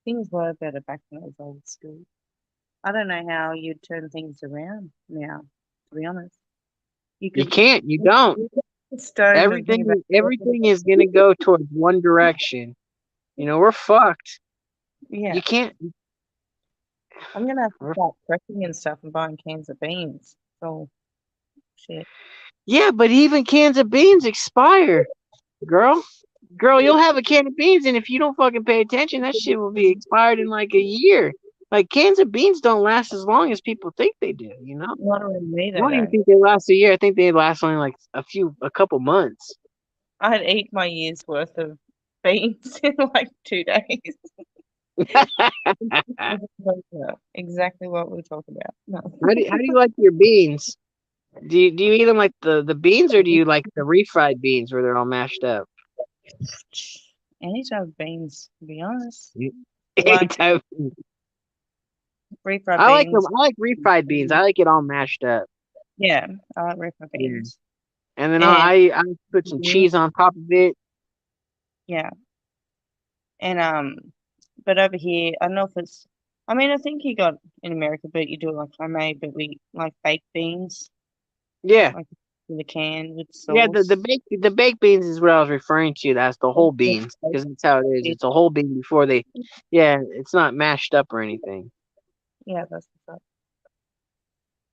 Things were better back in those old schools. I don't know how you'd turn things around now. To be honest, you You could can't. You don't. stone the thing about Everything is gonna go towards one direction. We're fucked. yeah. You can't. I'm gonna have to we're- start prepping and stuff and buying cans of beans. So shit. Yeah, but even cans of beans expire, girl. Girl, you'll have a can of beans, and if you don't fucking pay attention, that shit will be expired in like a year. Like cans of beans don't last as long as people think they do. Not really me I don't even though. think they last a year. I think they last only like a couple months. I'd eat my year's worth of beans in like 2 days. Exactly what we talk about. No. How do you like your beans? Do you eat them like the beans, or do you like the refried beans where they're all mashed up? Any type of beans, to be honest. Any Like type. refried I like them. beans. I like refried beans. I like it all mashed up. Yeah, I like refried Yeah. beans. And then And I put some cheese on top of it. yeah, and but over here, I don't know if it's. I mean, I think you got in America, but you do it like homemade, but we like baked beans, Yeah. like in the can with Yeah, sauce. the baked beans is what I was referring to. That's the whole beans, because that's how it is. It's a whole bean before they. Yeah, it's not mashed up or anything. Yeah, that's the stuff.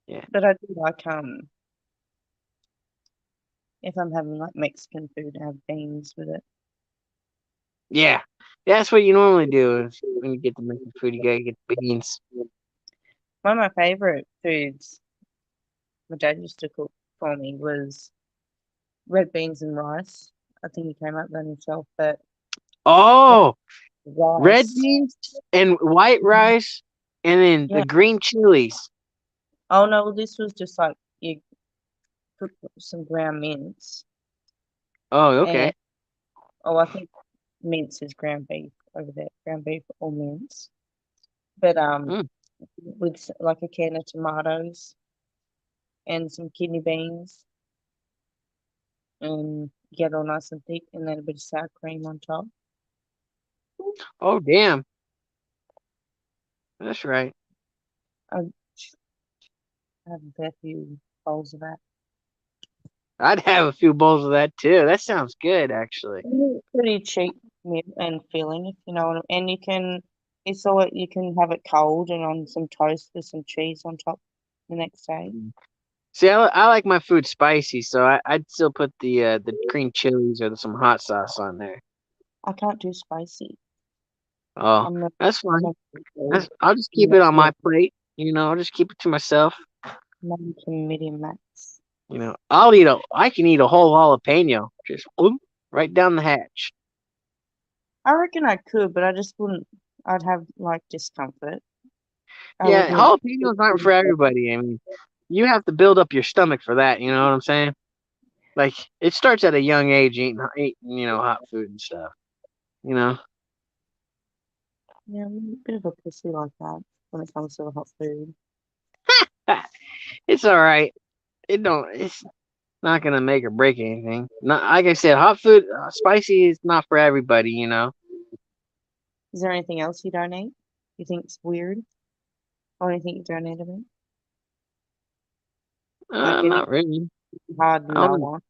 Yeah. But I do like if I'm having like Mexican food, I have beans with it. Yeah. That's what you normally do is when you get the Mexican food. You gotta get the beans. One of my favorite foods my dad used to cook for me was red beans and rice. I think he came up with that himself, but Oh, red rice. beans and white rice, and then the Yeah. green chilies. Oh no, well, this was just like you cook some ground mince Oh, and okay. I think mince is ground beef. over there, ground beef or mince. But Mm. with like a can of tomatoes and some kidney beans, and get all nice and thick, and then a bit of sour cream on top. Oh, damn. That's right. I'd have a fair few bowls of that. I'd have a few bowls of that too. That sounds good, actually. Pretty cheap meal and filling, if you know what and you can it's all you can have it cold and on some toast with some cheese on top the next day. Mm. See, I like my food spicy, so I'd still put the green chilies or some hot sauce on there. I can't do spicy. Oh, I'm not that's I'm fine. not good. I'll just I'm keep not it on good. my plate. I'll just keep it to myself. To medium max. I can eat a whole jalapeno, just boom, right down the hatch. I reckon I could, but I just wouldn't. I'd have like discomfort. I Yeah, wouldn't. jalapenos aren't for everybody. I mean, you have to build up your stomach for that. You know what I'm saying? Like, it starts at a young age eating hot food and stuff. You know, Yeah, I'm a bit of a pussy like that when it comes to hot food. it's all right. It's not gonna make or break anything. Not like I said, hot food, spicy is not for everybody. Is there anything else you don't eat? You think it's weird? Or anything you don't eat about? Like anything Not really. hard I no don't. on?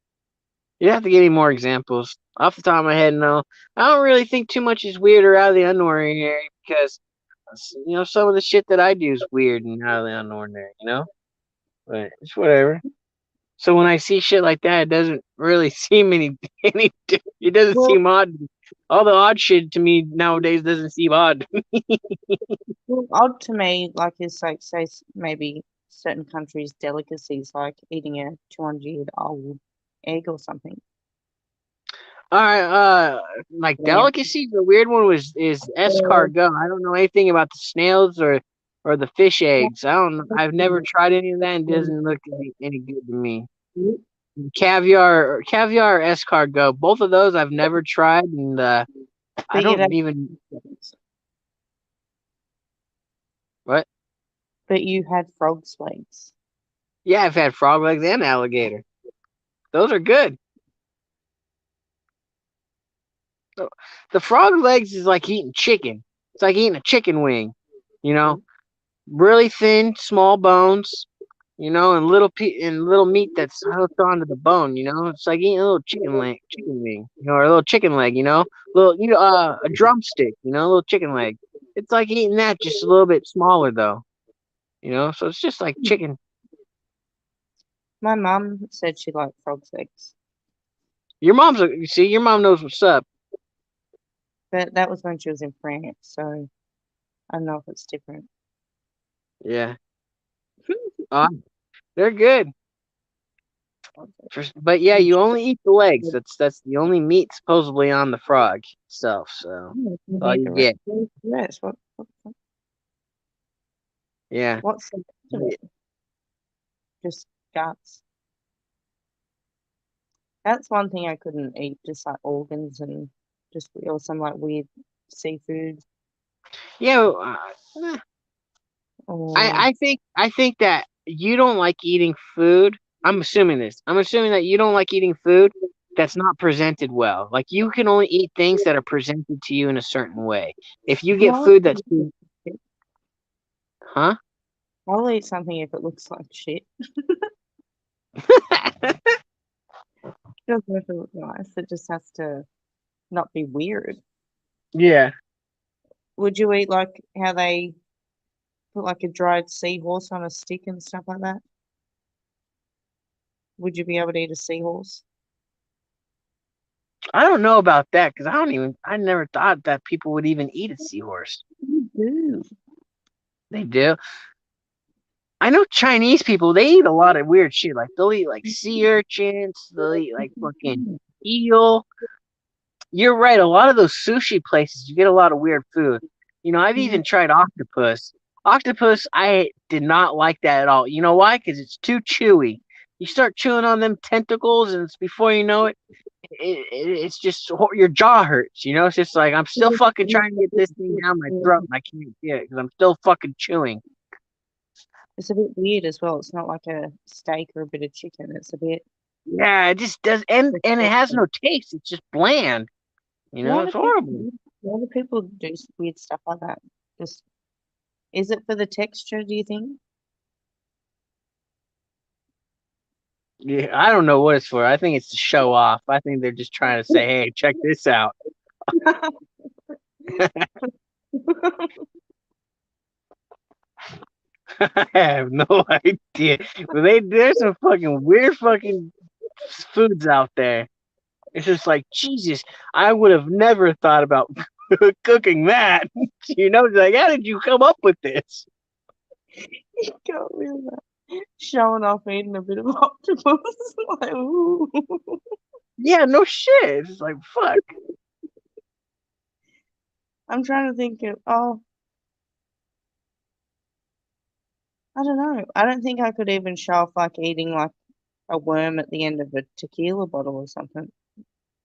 You have to give me more examples. Off the top of my head, no. I don't really think too much is weird or out of the ordinary because some of the shit that I do is weird and out of the ordinary. But it's whatever. So when I see shit like that, it doesn't really seem any. It doesn't Well, seem odd. All the odd shit to me nowadays doesn't seem odd. well, odd to me, like is like say maybe certain countries' delicacies, like eating a 200-year-old egg or something. All right, like Yeah. delicacies. The weird one is escargot. I don't know anything about the snails or the fish eggs. I don't know. I've never tried any of that, and it doesn't look any good to me. Caviar or escargot. Both of those I've never tried, and I But you'd don't have, even what. but you had frog's legs. Yeah, I've had frog legs and alligator. Those are good. So, the frog legs is like eating chicken. It's like eating a chicken wing. You know, really thin, small bones. And little meat that's hooked onto the bone. It's like eating a little chicken wing. Or a little chicken leg. Little a drumstick. A little chicken leg. It's like eating that, just a little bit smaller though. So it's just like chicken. My mum said she liked frog's legs, You see, your mom knows what's up. but that was when she was in France, so I don't know if it's different. Yeah, uh, they're good. But yeah, you only eat the legs. That's the only meat supposedly on the frog itself. So You that's all eat you the get. rest. Yeah. What's the rest of it? Just guts. That's one thing I couldn't eat, just like organs and just or some like weird seafood Yeah. or I think that you don't like eating food. I'm assuming this. I'm assuming that you don't like eating food that's not presented well. Like you can only eat things that are presented to you in a certain way. If you get no, food that's huh? I'll eat something if it looks like shit. It doesn't have to look nice. It just has to not be weird. Yeah. Would you eat like how they put like a dried seahorse on a stick and stuff like that? Would you be able to eat a seahorse? I don't know about that because I never thought that people would even eat a seahorse. You do. They do. I know Chinese people, they eat a lot of weird shit. Like they'll eat like sea urchins, they'll eat like fucking eel. You're right, a lot of those sushi places you get a lot of weird food. I've even tried octopus. Octopus, I did not like that at all. You know why? Because it's too chewy. You start chewing on them tentacles, and it's before you know it, it's just your jaw hurts. You know, it's just like I'm still fucking trying to get this thing down my throat, and I can't get it because I'm still fucking chewing. It's a bit weird as well. It's not like a steak or a bit of chicken. It's a bit. Yeah, it just does, and it has no taste. It's just bland. You know, it's horrible. A lot of people do weird stuff like that. Just, is it for the texture, do you think? Yeah, I don't know what it's for. I think it's to show off. I think they're just trying to say, "Hey, check this out." I have no idea. But there's some fucking weird fucking foods out there. It's just like Jesus. I would have never thought about cooking that. You know, like how did you come up with this? You can't believe that. Showing off eating a bit of octopus. Like, ooh. Yeah, no shit. It's like fuck. I'm trying to think of, I don't know. I don't think I could even show off like eating like a worm at the end of a tequila bottle or something.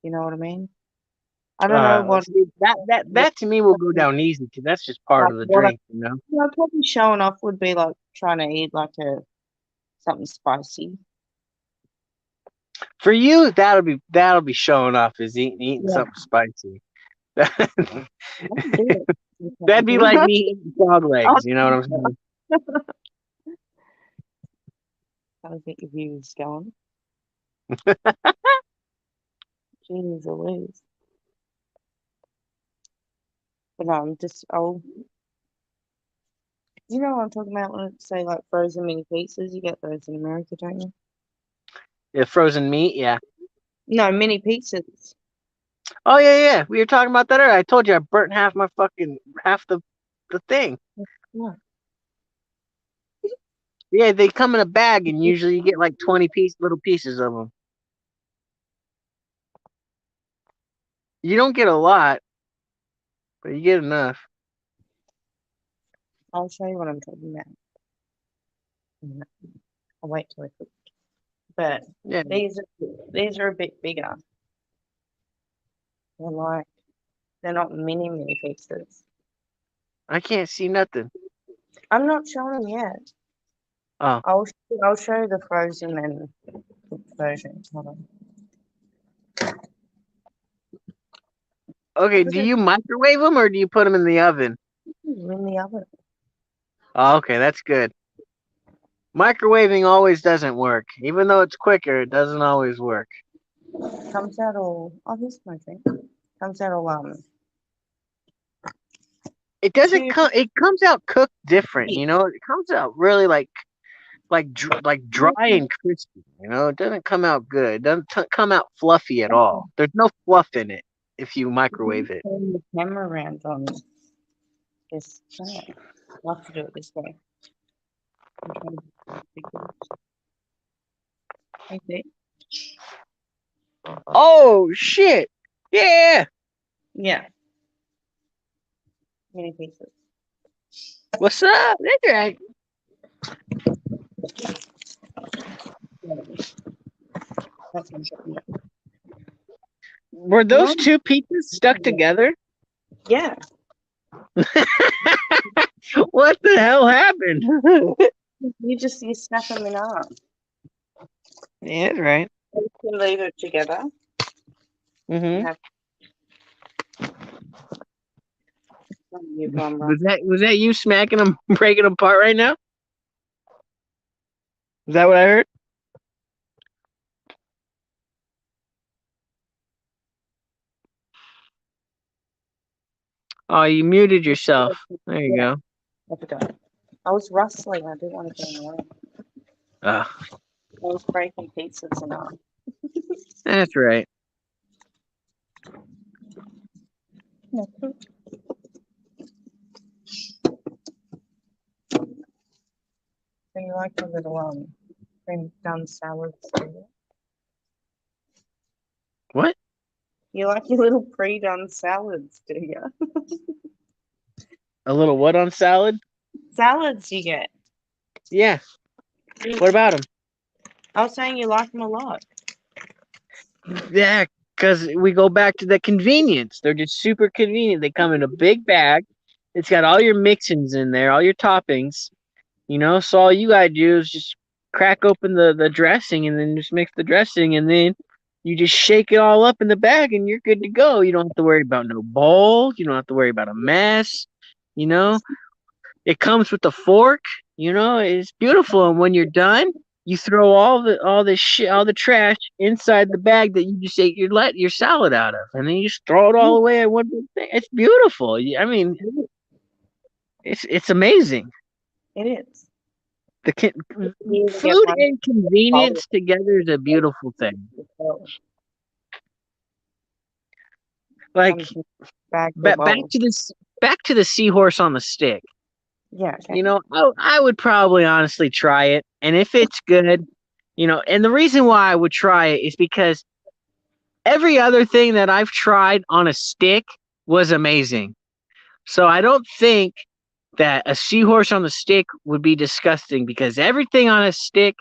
You know what I mean? I don't know what See, that to me will go down easy because that's just part of the drink, you know. probably showing off would be like trying to eat like something spicy. For you, that'll be showing off is eating something spicy. That'd be like me eating frog legs. You know what I'm saying? Gotta get your views going. Jeez Louise. But no, you know what I'm talking about when I say like frozen mini pizzas? You get those in America, don't you? Yeah, frozen meat. Yeah. No, mini pizzas. Oh yeah. We were talking about that earlier. I told you I burnt half the thing. Yeah. Yeah, they come in a bag, and usually you get like 20 little pieces of them. You don't get a lot, but you get enough. I'll show you what I'm talking about. I'll wait till I cook. But Yeah. these are a bit bigger. They're not mini pizzas. I can't see nothing. I'm not showing them yet. Oh. I'll show you the frozen and cooked version. Hold on. Okay, do you microwave them or do you put them in the oven? In the oven. Oh, okay, that's good. Microwaving always doesn't work. Even though it's quicker, it doesn't always work. Comes out all. Oh, here's my drink. Comes out all It doesn't come. It comes out cooked different. You know, it comes out really like dry and crispy. You know, it doesn't come out good. It doesn't come out fluffy at all. There's no fluff in it if you microwave it. Turn the camera around on this. I'll have to do it this way. Okay. Oh shit! Yeah. Yeah. Mini pieces. What's up? That's right. That's what I'm talking about. Were those two pizzas stuck together? Yeah. What the hell happened? You snap them in half. Yeah, that's right. You can leave it together. Mm-hmm. You've gone Was that you smacking them, breaking them apart right now? Is that what I heard? Oh, you muted yourself. There you go. I forgot. I was rustling. I didn't want to get in the way. I was breaking pizzas and all. That's right. So you like the little cream done salads, do you? What? You like your little pre-done salads, do you? A little what on salad? Salads you get. Yeah. What about them? I was saying you like them a lot. Yeah, Because we go back to the convenience. They're just super convenient. They come in a big bag. It's got all your mixins in there, all your toppings. So all you gotta do is just crack open the dressing and then just mix the dressing and then you just shake it all up in the bag and you're good to go. You don't have to worry about no bowl. You don't have to worry about a mess. You know, it comes with a fork. It's beautiful. And when you're done, you throw all the trash inside the bag that you just ate your salad out of, and then you just throw it all away at one big thing. It's beautiful. I mean, it's amazing. It is. The You even get food one and bowl convenience together is a beautiful thing. as well. Like Comes in bags or bowls. back to the seahorse on the stick. Yeah, okay. I would probably honestly try it, and if it's good, and the reason why I would try it is because every other thing that I've tried on a stick was amazing. So I don't think that a seahorse on the stick would be disgusting because everything on a stick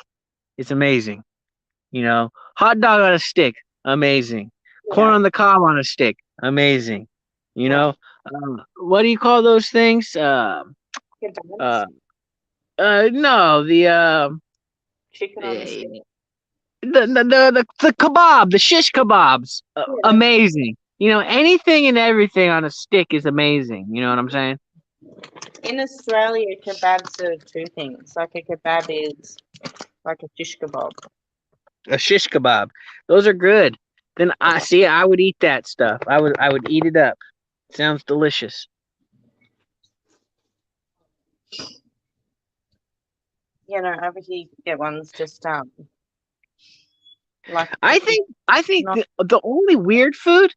is amazing. Hot dog on a stick, amazing. Corn Yeah. on the cob on a stick, amazing. Right. What do you call those things? Good balance. Uh, no, Chicken on the stick. the kebab, the shish kebabs, Yeah. amazing. Anything and everything on a stick is amazing. You know what I'm saying? In Australia, kebabs are two things. Like a kebab is like a shish kebab. A shish kebab, those are good. Then I would eat that stuff. I would eat it up. Sounds delicious. Over here you get ones just like I think not the only weird food,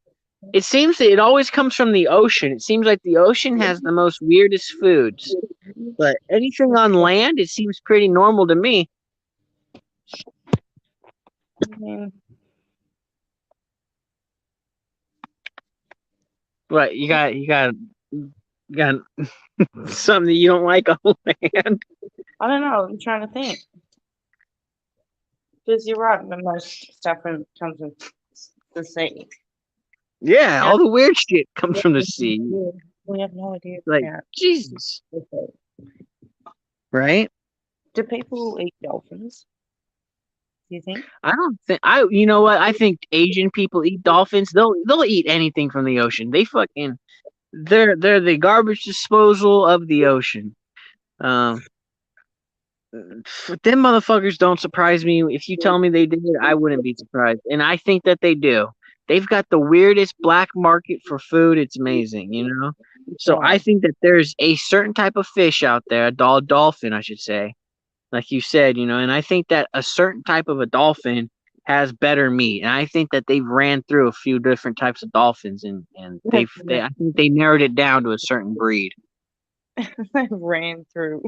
it seems that it always comes from the ocean. It seems like the ocean has the most weirdest foods. But anything on land, it seems pretty normal to me. I mean, What you got something that you don't like on land? I don't know. I'm trying to think. Because you're right, but most stuff comes from the sea. Yeah, And all the weird shit comes from the sea. we have no idea Like about Jesus, the sea. right? Do people eat dolphins? Do you think? I don't think I. You know what? I think Asian people eat dolphins. They'll eat anything from the ocean. They're the garbage disposal of the ocean. Um, them motherfuckers don't surprise me. If you tell me they did, I wouldn't be surprised. And I think that they do. They've got the weirdest black market for food. It's amazing. So Yeah. I think that there's a certain type of fish out there, a dolphin, I should say, like you said, and I think that a certain type of a dolphin has better meat. And I think that they've ran through a few different types of dolphins and I think they narrowed it down to a certain breed. They ran through.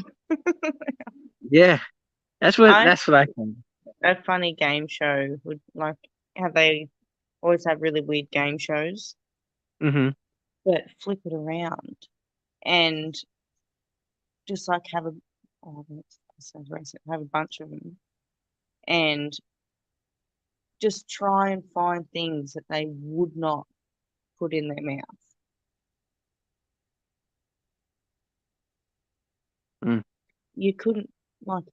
Yeah. That's what I think. A funny game show would like how they always have really weird game shows, Mm-hmm. but flip it around and just like have that sounds racist, have a bunch of them and just try and find things that they would not put in their mouth. Mm. You couldn't like.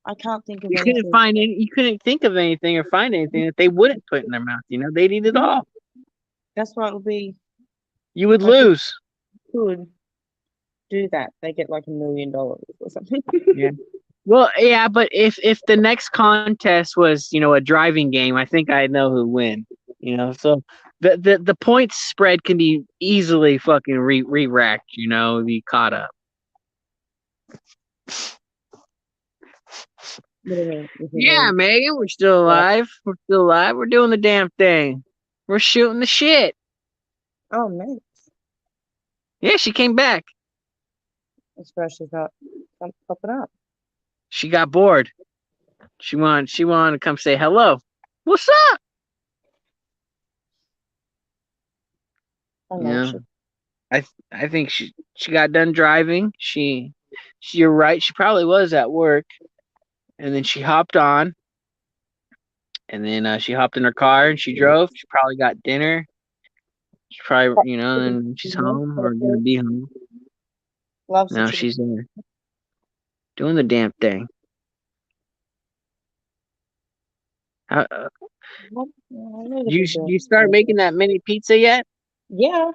I can't think of You anything. couldn't think of anything or find anything that they wouldn't put in their mouth. They'd eat it all. That's why it would be. You would Like, lose. Could do that. They get like $1 million or something. Yeah. Well, yeah, but if the next contest was, a driving game, I think I know who'd win. So the points spread can be easily fucking re-racked, be caught up. What do you mean? Yeah, Megan, we're still alive. We're still alive. We're doing the damn thing. We're shooting the shit. Oh, nice. Yeah, she came back. Especially got popping up. She got bored. She wanted to come say hello. What's up? I think she got done driving. You're right. She probably was at work, and then she hopped on, And then she hopped in her car and she drove. She probably got dinner. She probably, and then she's home or gonna be home. Loves the Now chicken. she's doing the damn thing. How, I need to you be doing you start making that mini pizza yet? Yeah,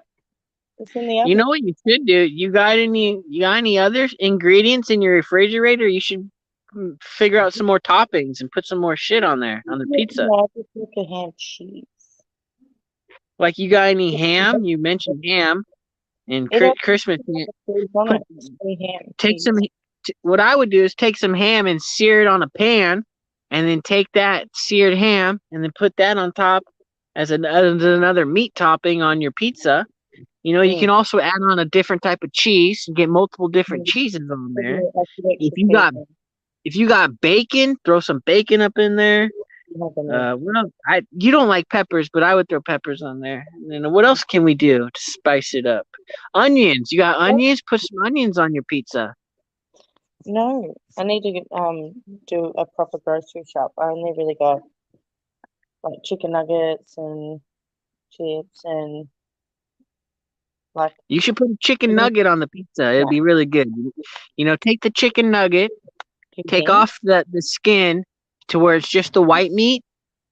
it's in the You oven. know what you should do? You got any other ingredients in your refrigerator? You should figure out some more toppings and put some more shit on there on the pizza. No, I just look at ham cheese. Like you got any ham? You mentioned ham and It only Christmas. has cheese on Put it. It's free ham take some. cheese. What I would do is take some ham and sear it on a pan, and then take that seared ham and then put that on top as another meat topping on your pizza. You Mm. can also add on a different type of cheese and get multiple different Mm. cheeses on Put there. a few If extra you got seasoning. if you got bacon, throw some bacon up in there. You have in there. You don't like peppers, but I would throw peppers on there. And then what else can we do to spice it up? Onions. You got onions? Put some onions on your pizza. No, I need to do a proper grocery shop. I only really got like chicken nuggets and chips and like You should put a chicken nugget on the pizza. It'd be really good. Take the chicken nugget, take ham. off the skin to where it's just the white meat,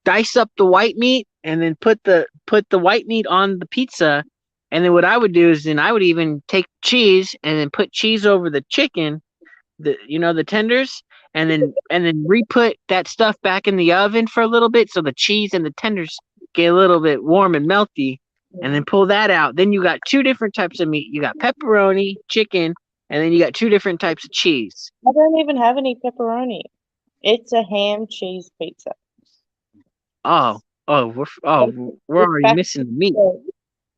dice up the white meat, and then put the white meat on the pizza. And then what I would do is then I would even take cheese and then put cheese over the chicken, the tenders, and then re-put that stuff back in the oven for a little bit so the cheese and the tenders get a little bit warm and melty, and then pull that out. Then you got two different types of meat. You got pepperoni, chicken, and then you got two different types of cheese. I don't even have any pepperoni. It's a ham cheese pizza. Oh, we're It's already missing the meat.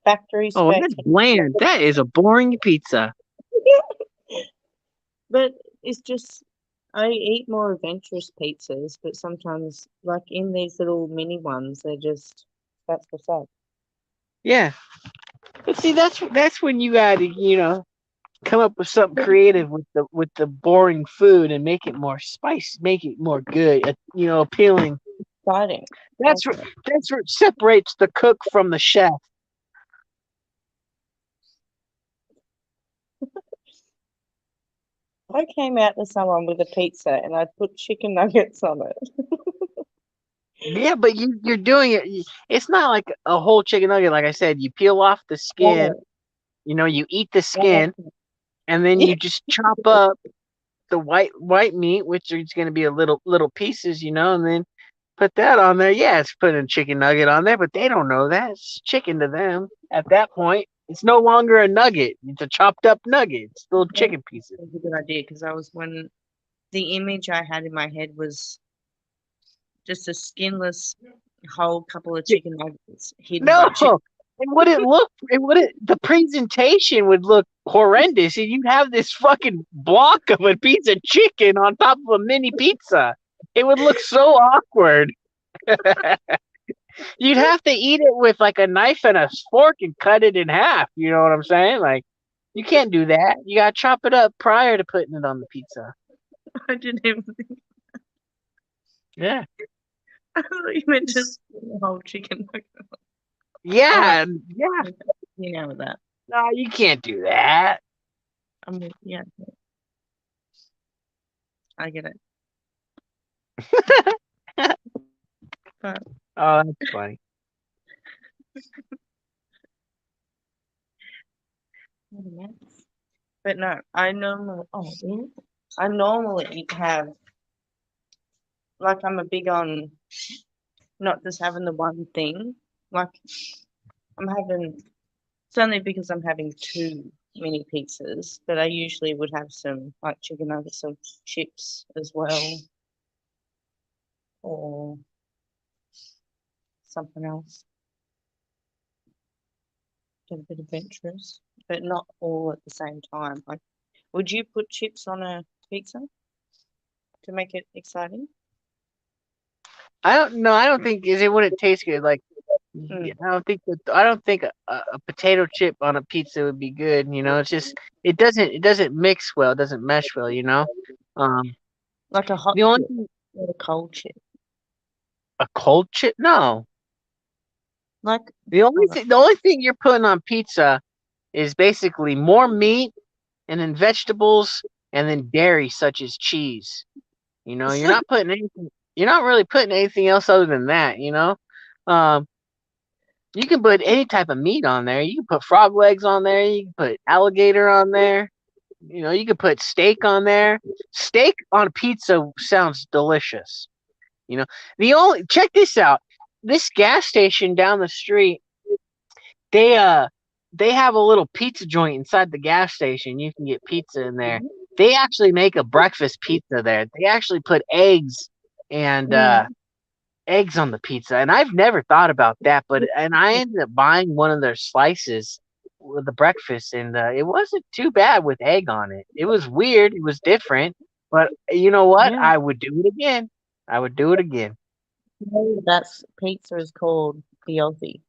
factory Oh, spec. that's bland. That is a boring pizza. But it's just I eat more adventurous pizzas, but sometimes like in these little mini ones, that's what's up. Yeah, but see, that's when you gotta come up with something creative with the boring food and make it more spicy, make it more good, appealing. Exciting. That's what separates the cook from the chef. I came out to someone with a pizza and I put chicken nuggets on it. Yeah, but you're doing it. It's not like a whole chicken nugget. Like I said, you peel off the skin. You eat the skin, and then Yeah. you just chop up the white meat, which is going to be a little pieces, and then put that on there. Yeah, it's putting a chicken nugget on there, but they don't know that it's chicken to them. At that point, it's no longer a nugget. It's a chopped up nugget. It's little chicken pieces. That's a good idea because the image I had in my head was just a skinless whole couple of chicken nuggets hidden by No, chicken. the presentation would look horrendous, and you'd have this fucking block of a piece of chicken on top of a mini pizza. It would look so awkward. You'd have to eat it with like a knife and a fork and cut it in half. You know what I'm saying? Like, you can't do that. You gotta chop it up prior to putting it on the pizza. I didn't even think. Yeah. I thought you meant just a whole chicken nugget. Yeah. Yeah. You know that. No, you can't do that. I mean, yeah. I get it. But Oh, that's funny. but no, I normally have like I'm a big on not just having the one thing. Like it's only because I'm having two mini pizzas, but I usually would have some like chicken nuggets or chips as well, or something else. Get a bit adventurous, but not all at the same time. Like, would you put chips on a pizza to make it exciting? I don't know. I don't think it wouldn't taste good. Like, I don't think a potato chip on a pizza would be good. It's just it doesn't mix well. It doesn't mesh well. Um, Like a hot the only chip, thing, or a cold chip. A cold chip? No. Like, The only thing you're putting on pizza is basically more meat and then vegetables and then dairy such as cheese. You're not putting anything. You're not really putting anything else other than that. Um, you can put any type of meat on there. You can put frog legs on there. You can put alligator on there. You can put steak on there. Steak on pizza sounds delicious. You know, check this out. This gas station down the street, they they have a little pizza joint inside the gas station. You can get pizza in there. They actually make a breakfast pizza there. They actually put and eggs on the pizza, and I've never thought about that. And I ended up buying one of their slices with the breakfast, and it wasn't too bad with egg on it. It was weird. It was different, but you know what? yeah, I would do it again. I would do it again. that's pizza is called the Aussie.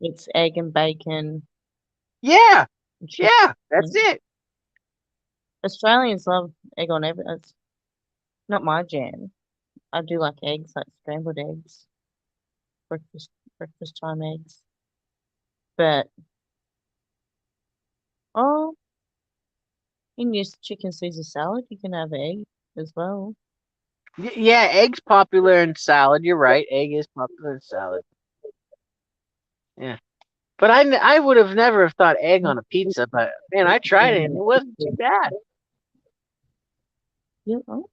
It's egg and bacon Yeah, and cheese. yeah, that's it. Australians love egg on everything. It's not my jam. I do like eggs, like scrambled eggs, breakfast breakfast time eggs. But oh, in your chicken Caesar salad, you can have egg as well. Yeah, egg's popular in salad. You're right. Egg is popular in salad. Yeah. But I would have never have thought egg on a pizza, but man, I tried it and it wasn't too bad. Yeah, okay.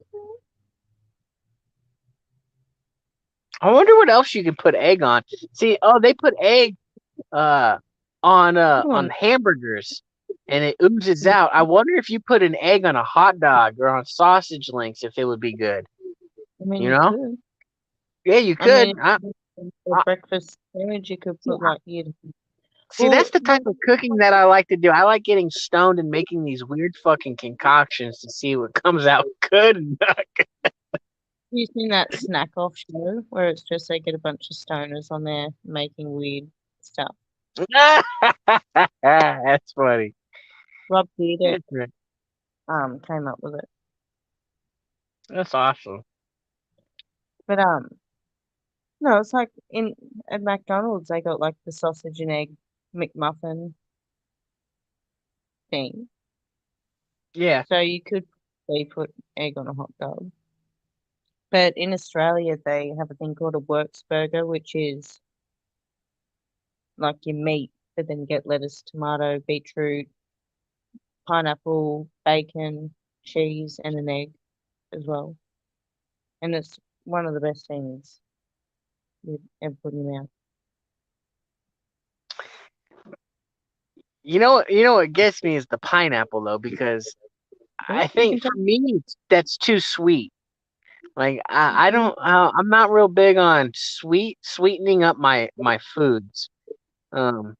I wonder what else you can put egg on. See, they put egg uh on hamburgers and it oozes out. I wonder if you put an egg on a hot dog or on sausage links if it would be good. I mean, You you know? could. Yeah, you I mean, could. for I, breakfast sandwich, you could put like you. See, Well, that's the type of cooking that I like to do. I like getting stoned and making these weird fucking concoctions to see what comes out good and not you seen that snack off show where it's just they get a bunch of stoners on there making weird stuff. good. That's funny. Rob Peter That's right. came up with it. That's awesome. But no, it's like in at McDonald's they got like the sausage and egg McMuffin thing. Yeah. So you could they put egg on a hot dog. But in Australia they have a thing called a works burger, which is like your meat, but then you get lettuce, tomato, beetroot, pineapple, bacon, cheese, and an egg as well. And it's one of the best things you'd ever put in your mouth. You know what gets me is the pineapple though, because Well, I you can think for take me that's too sweet. Like I don't I'm not real big on sweetening up my foods. Um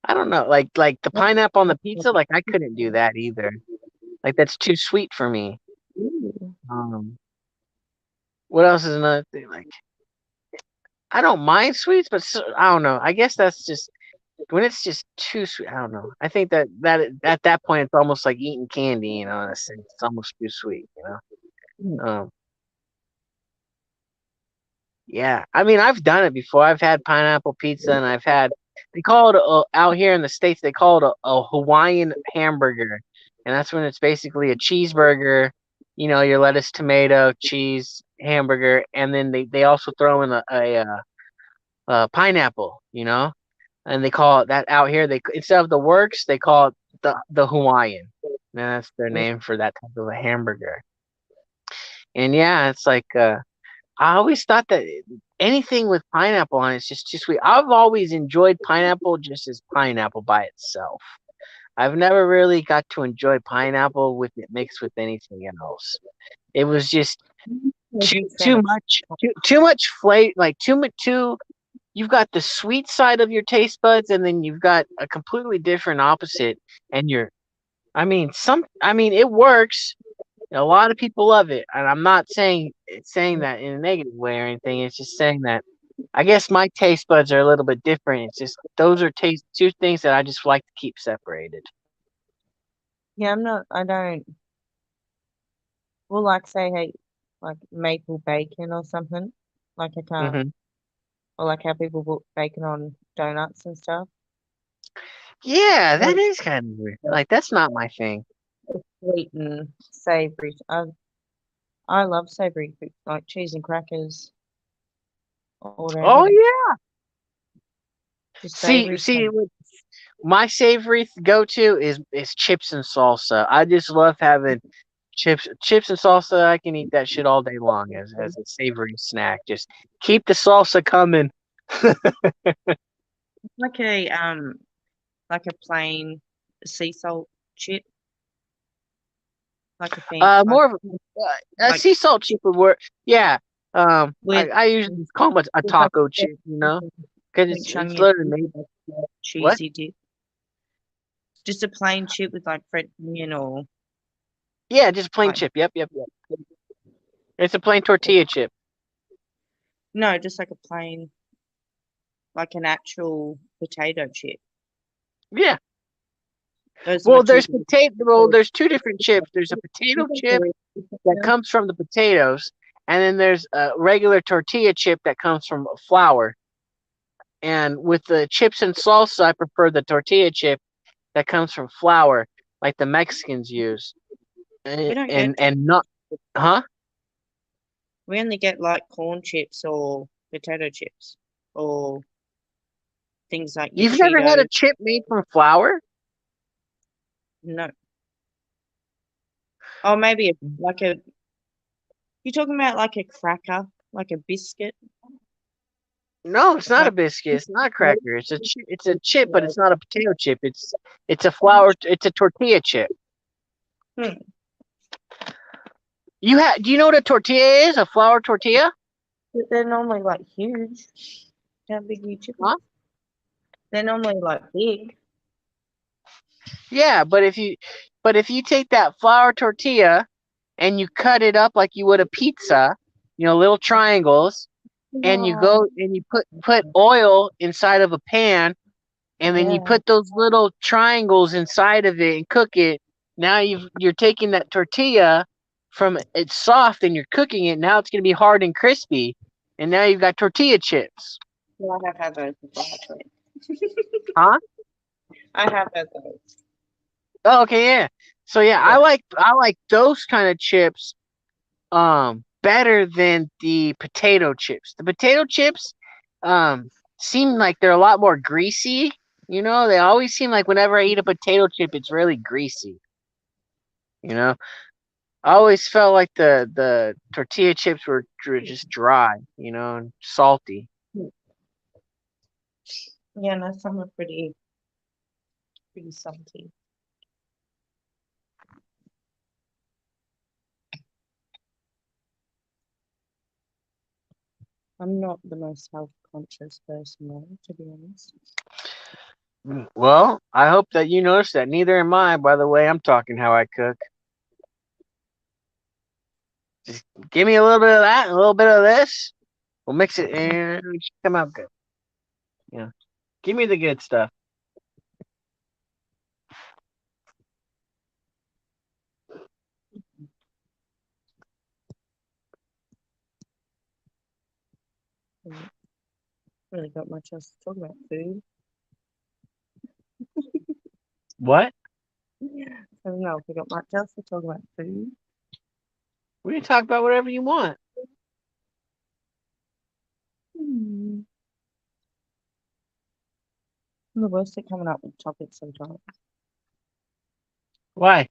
I don't know, like the pineapple on the pizza, like I couldn't do that either. Like that's too sweet for me. Ooh. Um what else is another thing? Like I don't mind sweets, but I don't know. I guess that's just when it's just too sweet. I don't know. I think that at that point it's almost like eating candy. In a sense, it's almost too sweet. Mm. Yeah. I mean, I've done it before. I've had pineapple pizza, and I've had they call it out here in the states. They call it a Hawaiian hamburger, and that's when it's basically a cheeseburger. Your lettuce, tomato, cheese, hamburger, and then they also throw in a pineapple. And they call it that out here. They instead of the works, they call it the Hawaiian. And that's their name for that type of a hamburger. And yeah, it's like I always thought that anything with pineapple on it's just too sweet. I've always enjoyed pineapple just as pineapple by itself. I've never really got to enjoy pineapple with it mixed with anything else. It was just I'm a too big fan too of much too much flavor, like too much too you've got the sweet side of your taste buds and then you've got a completely different opposite and it works. A lot of people love it, and I'm not saying that in a negative way or anything. It's just saying that I guess my taste buds are a little bit different. It's just those are taste two things that I just like to keep separated. yeah, I'm not I don't well like say hey like maple bacon or something. Like I can't, Hmm. or like how people put bacon on donuts and stuff. Yeah, that Like is kind of weird. Like that's not my thing. sweet and savory. I love savory food, like cheese and crackers all day, every Oh day. yeah. Just See, savory see, stuff. my savory go to is chips and salsa. I just love having chips and salsa. I can eat that shit all day long as a savory snack. Just keep the salsa coming. Like like a plain sea salt chip, like a More of a like sea salt chip would work. Yeah. with I usually just call them a with like taco chip, because French it's onion, literally made. like What? cheesy dip. Just a plain chip with like French onion or Yeah, just plain like chip. Yep, yep, yep. It's a plain tortilla chip. no, just like a plain like an actual potato chip. Yeah. Those are my Well, two there's favorite. potato. Well, there's two different chips. There's a potato chip that Yeah. comes from the potatoes, and then there's a regular tortilla chip that comes from flour. And with the chips and salsa, I prefer the tortilla chip that comes from flour, like the Mexicans use, We and don't get and not, huh? we only get like corn chips or potato chips or things like your You've never had a Cheetos. chip made from flour? No. Oh, maybe like a. You're talking about like a cracker, like a biscuit, No, it's not a like. biscuit. It's not a cracker. It's a chip, but it's not a potato chip. It's a flour. It's a tortilla chip. Hmm. Do you know what a tortilla is? A flour tortilla? But they're normally like huge. How big are your chickens? Huh? They're normally like big. Yeah, but if you take that flour tortilla and you cut it up like you would a pizza, little triangles, and you Oh, go and you put oil inside of a pan, and then you yeah. put those little triangles inside of it and cook it. Now you're taking that tortilla from it's soft and you're cooking it. Now it's gonna be hard and crispy, and now you've got tortilla chips. Yeah, I have had those before, actually. Huh? I have had those. Oh, okay, yeah. So yeah, Yeah. I like those kind of chips better than the potato chips. The potato chips seem like they're a lot more greasy. They always seem like whenever I eat a potato chip, it's really greasy. You know, I always felt like the tortilla chips were just dry, and salty. Yeah, no, some are pretty salty. I'm not the most health conscious person, though, to be honest. Well, I hope that you notice that. Neither am I, by the way. I'm talking how I cook. Just give me a little bit of that, and a little bit of this. We'll mix it, and it should come out good. Yeah, give me the good stuff. Mm, really got much else to talk about. Food. What? I don't know if we got much else to talk about. Food. We can talk about whatever you want. Hmm. I'm the worst at coming up with topics sometimes. Why? I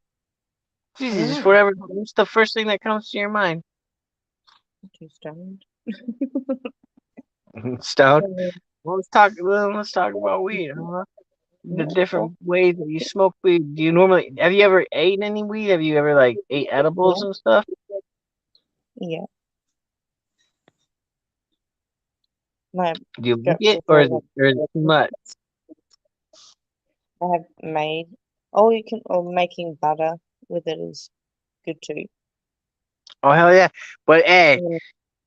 don't Jesus, just know. whatever. What's the first thing that comes to your mind? I'm too stoned. Stone. Well, let's talk about weed. Huh? The Yeah. different ways that you smoke weed. Have you ever ate any weed? Have you ever like ate edibles and stuff? Yeah. My Do you like gut it, or before is it too much? I have made. Oh, you can. Or making butter with it is good too. Oh hell yeah! But hey, Yeah,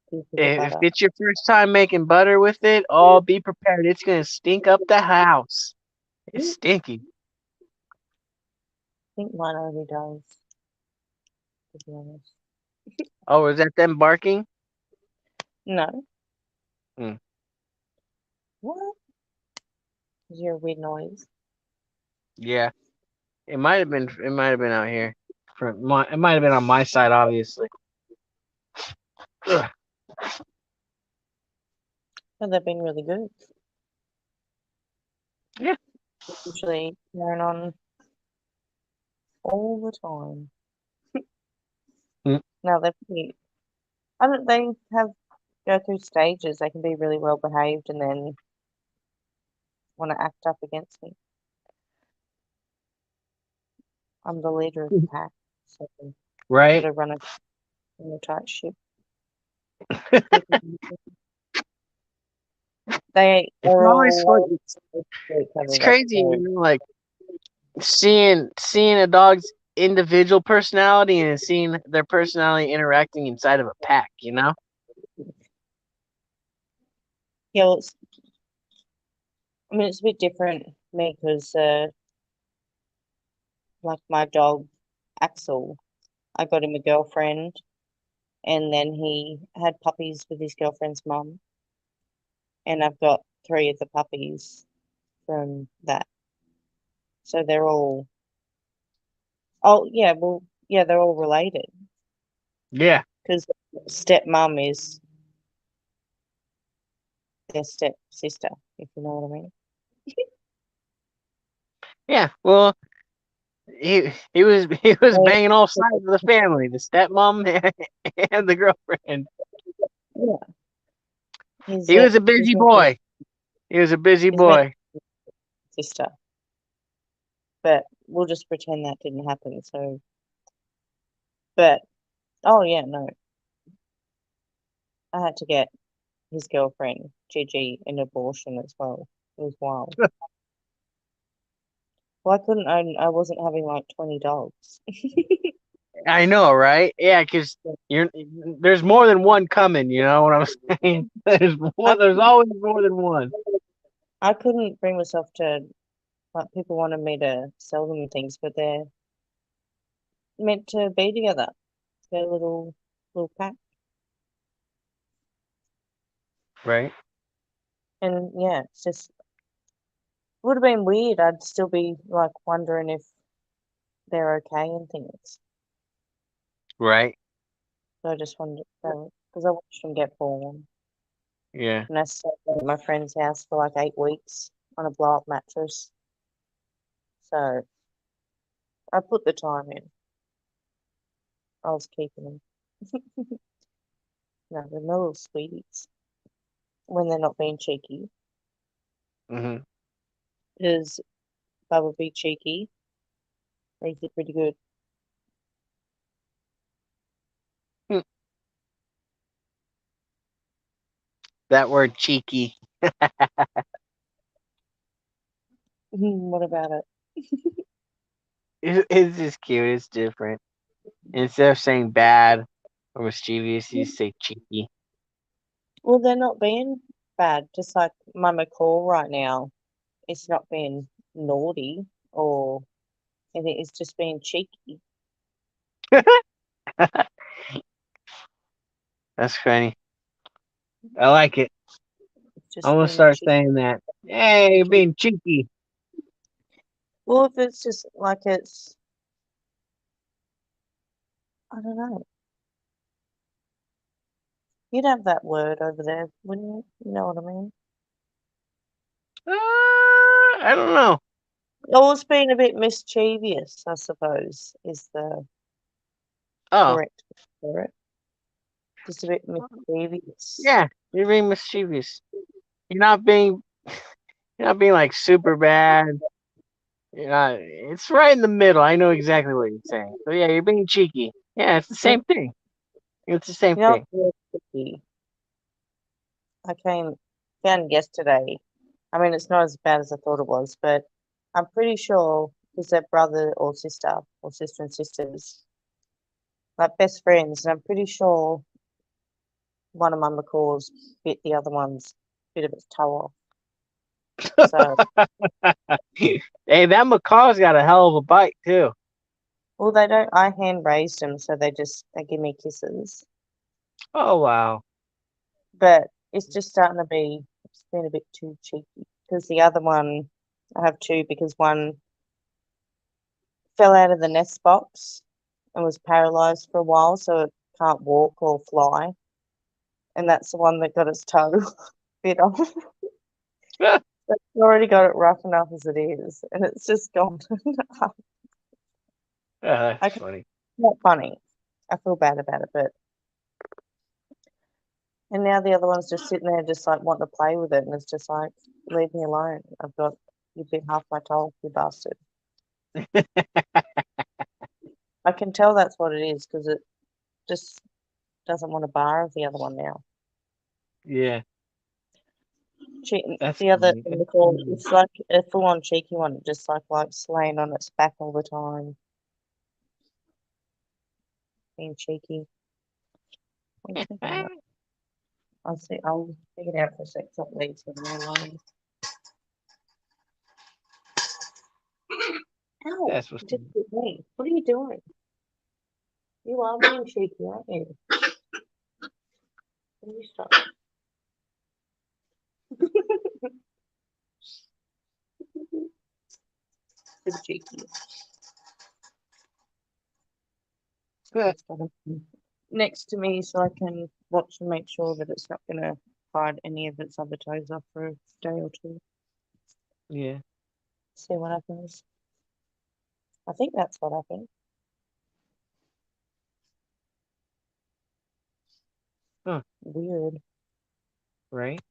pieces of if butter. it's your first time making butter with it, oh, be prepared. It's gonna stink up the house. It's I stinky. think mine only does, to be honest. Oh, is that them barking? No. Hmm. What? Is your weird noise? Yeah, it might have been. It might have been out here. It might have been on my side, obviously. Ugh. Oh, they've been really good. Yeah. Usually turn on all the time. Hmm. No, they're pretty. I don't. They have go through stages. They can be really well behaved and then want to act up against me. I'm the leader of the pack, so I've got Right. to run a tight ship. They It's are always fun. all each It's other. That's crazy, the like seeing a dog's individual personality and seeing their personality interacting inside of a pack. yeah. Well, I mean, it's a bit different for me because, like my dog Axel, I got him a girlfriend, and then he had puppies with his girlfriend's mum, and I've got three of the puppies from that. So they're all. Oh yeah, well yeah, they're all related Yeah. because stepmom is their stepsister, if you know what I mean. Yeah. Well, he was Oh, banging all sides of the family, the stepmom and the girlfriend. yeah, he's He was a he's busy meant to boy. He was a busy he's meant boy. to be sister, but we'll just pretend that didn't happen. So, but oh yeah, no, I had to get his girlfriend Gigi an abortion as well. It was wild. Well, I couldn't own. I wasn't having like 20 dogs. I know, right? Yeah, because you're there's more than one coming. You know what I'm saying? I There's always more than one. I couldn't bring myself to like people wanted me to sell them things, but they're meant to be together. They're little pack. Right. And yeah, it's just would have been weird. I'd still be like wondering if they're okay and things. Right. So I just wondered because I watched them get born, Yeah. and I stayed at my friend's house for like 8 weeks on a blow up mattress. So I put the time in. I was keeping them. No, they're little sweeties when they're not being cheeky. Hmm. Because Bubba be cheeky, they did pretty good. That word cheeky. What about it? It's just cute. It's different. Instead of saying bad or mischievous, you say cheeky. Well, they're not being bad, just like my McCall right now. It's not being naughty or anything, it's just being cheeky. That's funny. I like it. It's I'm just gonna being start cheeky. saying that. Hey, you're being cheeky. Well, if it's just like I don't know. You'd have that word over there, wouldn't you? You know what I mean? I don't know. Always being a bit mischievous, I suppose, is the Oh, correct word for it. Just a bit mischievous. yeah, you're being mischievous. You're not being, you're not being like super bad. You're not. It's right in the middle. I know exactly what you're saying. So yeah, you're being cheeky. Yeah, it's the You same thing. It's the same know, thing. what's tricky? I found yesterday. I mean, it's not as bad as I thought it was, but I'm pretty sure because they're brother or sister and sisters, like best friends, and I'm pretty sure one of my macaws bit the other one's bit of its toe off. So Hey, that macaw's got a hell of a bite too. Well, they don't. I hand raised them, so they give me kisses. Oh wow. But it's just starting to be. It's been a bit too cheeky because the other one, I have two because one fell out of the nest box and was paralyzed for a while, so it can't walk or fly. And that's the one that got its toe bit off. It's already got it rough enough as it is, and it's just gone. That's funny. Not funny. I feel bad about it, but and now the other one's just sitting there, just like wanting to play with it, and it's just like, leave me alone. You bit half my toe, you bastard. I can tell that's what it is because it just doesn't want to bar of the other one now. Yeah. The Funny. other it's like a full-on cheeky one, just like laying on its back all the time, being cheeky. I'll see. I'll take it out for a sec. Stop these with me alone. Ow! That's what's Just hit me. What are you doing? You are being cheeky, aren't you? Can you stop? Super cheeky. Next to me so I can watch and make sure that it's not going to hide any of its other toes off for a day or two. Yeah. See what happens. I think that's what happened. Huh. Weird. Right?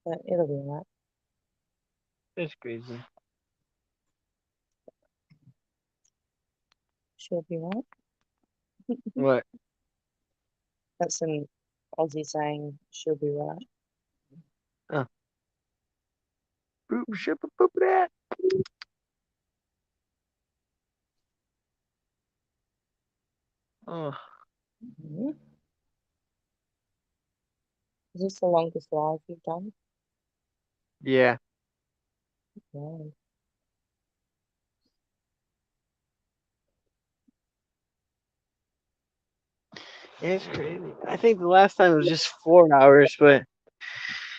But it'll be alright. That's crazy. She'll be right. What? That's an Aussie saying, she'll be right. Oh. Boop, ship, boop, that. Oh. Mm-hmm. Is this the longest live you've done? Yeah. Yeah. It's crazy. I think the last time it was just 4 hours, but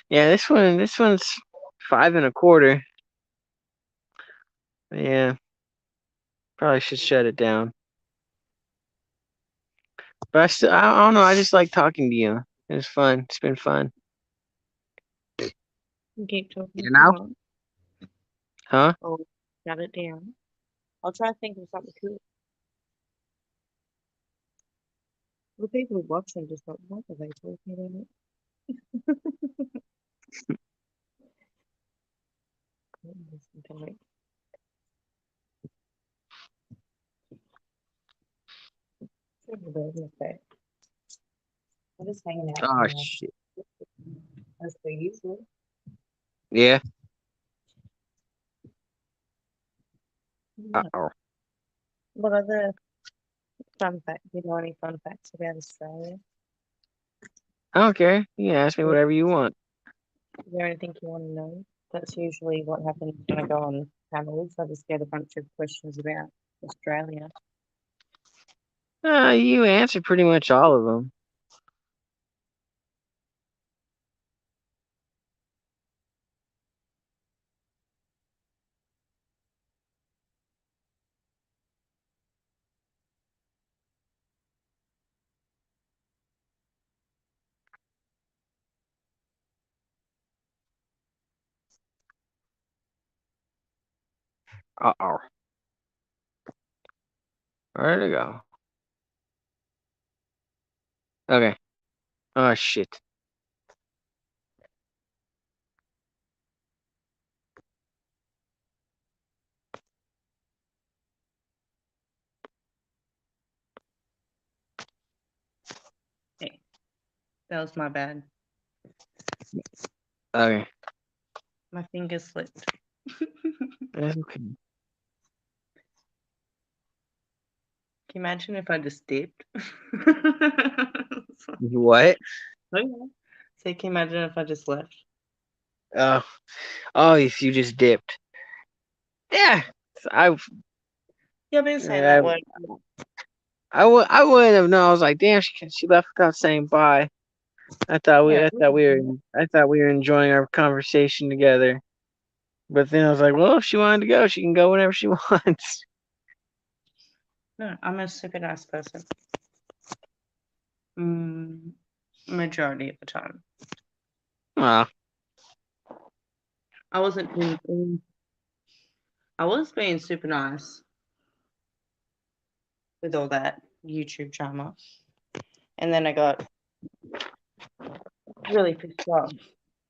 yeah, this one's 5.25. Yeah. Probably should shut it down. But I don't know. I just like talking to you. It's fun. It's been fun. You keep talking You if you know? want. Huh? Or shut it down. I'll try to think of something cool. The people watching just like, what are they talking about? I'm just hanging out Oh in shit. as per usual. Yeah. Yeah. Oh. What other fun facts? Do you know any fun facts about Australia? I don't care. You can ask me whatever you want. Is there anything you want to know? That's usually what happens when I go on panels. I just get a bunch of questions about Australia. You answered pretty much all of them. Uh-oh. Where'd it go? Okay. Oh shit. Hey, that was my bad. Okay. My finger slipped. That's okay. Can you imagine if I just dipped? What? Okay. So can you imagine if I just left? Oh. Oh, if you just dipped. Yeah, I Yeah, I've been saying I that word. I wouldn't have known. I was like, damn, she left without saying bye. Yeah. I thought we were enjoying our conversation together. But then I was like, well, if she wanted to go, she can go whenever she wants. No, I'm a super nice person. Mm, majority of the time. Well, I wasn't being. I was being super nice with all that YouTube drama, and then I got really pissed off.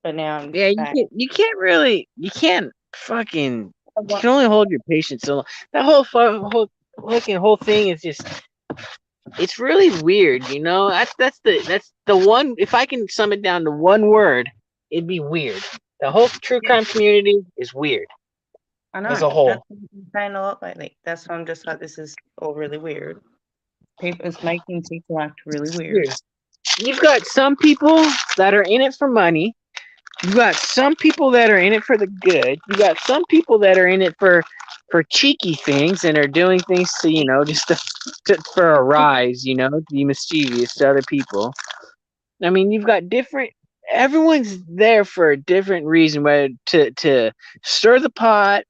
But now I'm yeah, back. you can't fucking, I you wa- can only hold your patience so long. That whole thing is just, it's really weird, you know. That's the one. If I can sum it down to one word, it'd be weird. The whole true crime community is weird I as know. a That's whole. what I've been saying a lot lately. That's why I'm just like, this is all really weird. It's making people act really weird. Weird. You've got some people that are in it for money. You got some people that are in it for the good. You got some people that are in it for cheeky things and are doing things to, you know, just for a rise, you know, to be mischievous to other people. I mean, you've got different. Everyone's there for a different reason, whether to stir the pot,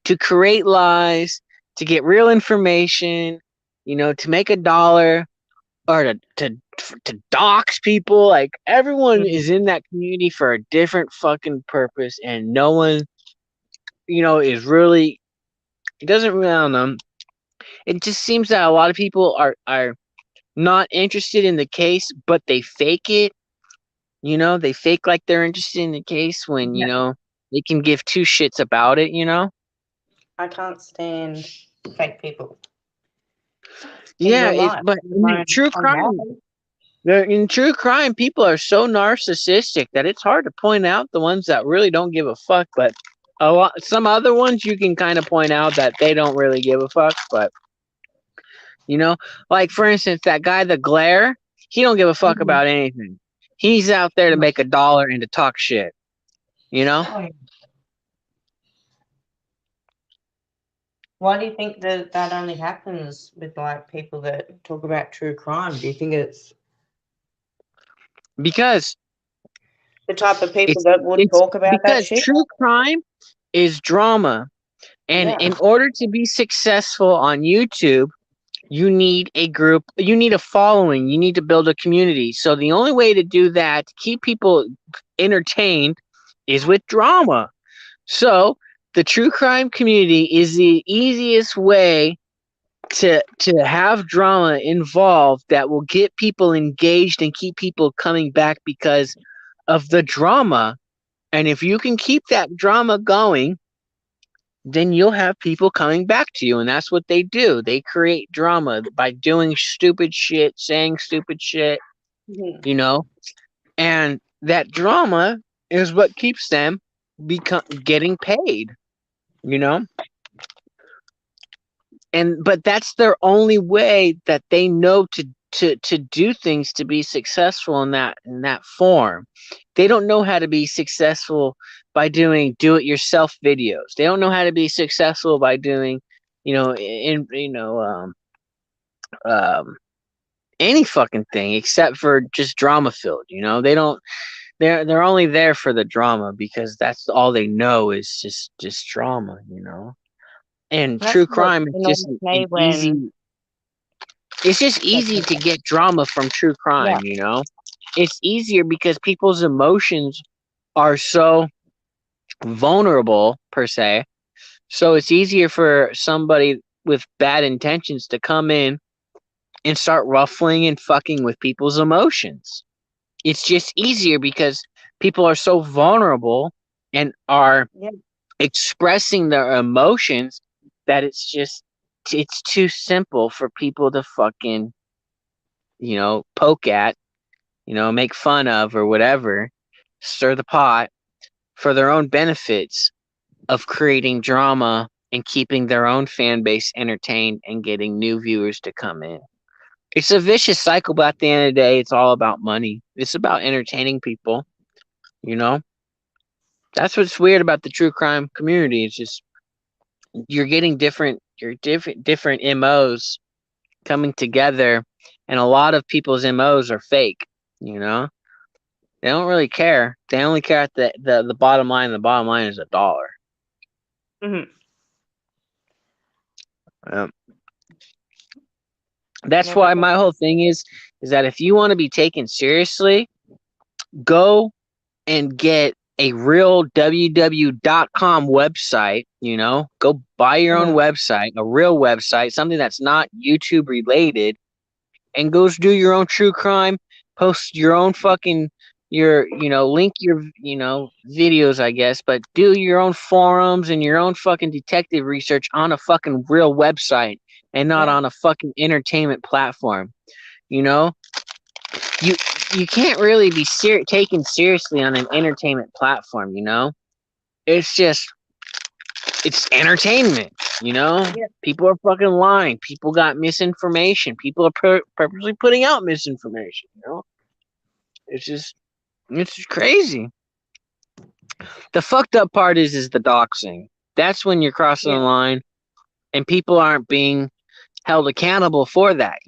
to create lies, to get real information, you know, to make a dollar, or to dox people. Like, everyone Mhm. is in that community for a different fucking purpose, and no one, you know, is really. It doesn't really. I don't know. It just seems that a lot of people are not interested in the case, but they fake it. You know, they fake like they're interested in the case when, you Yeah, know, they can give two shits about it. You know. I can't stand fake people in Yeah, real life, but let alone online. in true crime, people are so narcissistic that it's hard to point out the ones that really don't give a fuck. But some other ones you can kind of point out that they don't really give a fuck. But, you know, like for instance, that guy, the Glare, he don't give a fuck Mhm. about anything. He's out there to No. make a dollar and to talk shit. You know, Oh, yeah. Why do you think that that only happens with like people that talk about true crime? Do you think it's because the type of people it's that would it's talk about that because shit? true crime is drama, and Yeah. in order to be successful on YouTube, you need a group, you need a following, you need to build a community. So the only way to do that, to keep people entertained, is with drama. So the true crime community is the easiest way to have drama involved that will get people engaged and keep people coming back because of the drama. And if you can keep that drama going, then you'll have people coming back to you. And that's what they do. They create drama by doing stupid shit, saying stupid shit, Mhm. you know, and that drama is what keeps them getting paid, you know. And but that's their only way that they know to do things to be successful in that form. They don't know how to be successful by doing do it yourself videos. They don't know how to be successful by doing, you know, in you know um any fucking thing except for just drama filled, you know. They don't, they're only there for the drama because that's all they know is just drama, you know. And That's true what crime is just annoys me an easy, when it's just easy to get drama from true yeah. crime, you know. It's easier because people's emotions are so vulnerable per se. So it's easier for somebody with bad intentions to come in and start ruffling and fucking with people's emotions. It's just easier because people are so vulnerable and are Yeah. expressing their emotions that it's too simple for people to fucking, you know, poke at, you know, make fun of or whatever, stir the pot for their own benefits of creating drama and keeping their own fan base entertained and getting new viewers to come in. It's a vicious cycle, but at the end of the day, it's all about money. It's about entertaining people, you know? That's what's weird about the true crime community. It's just you're getting different MOs coming together, and a lot of people's MOs are fake. You know, they don't really care. They only care at the bottom line. The bottom line is $1. Mhm. Um, that's Never why go. my whole thing is that if you want to be taken seriously, go and get a real www.com website, go buy your own Mhm. website, a real website, something that's not YouTube related, and go do your own true crime, post your own fucking link your videos, I guess, but do your own forums and your own fucking detective research on a fucking real website and not Yeah. on a fucking entertainment platform. You know, you you can't really be taken seriously on an entertainment platform. It's just it's entertainment. Yeah. People are fucking lying. People got misinformation. People are purposely putting out misinformation. It's just crazy. The fucked up part is the doxing. That's when you're crossing the Yeah. line and people aren't being held accountable for that.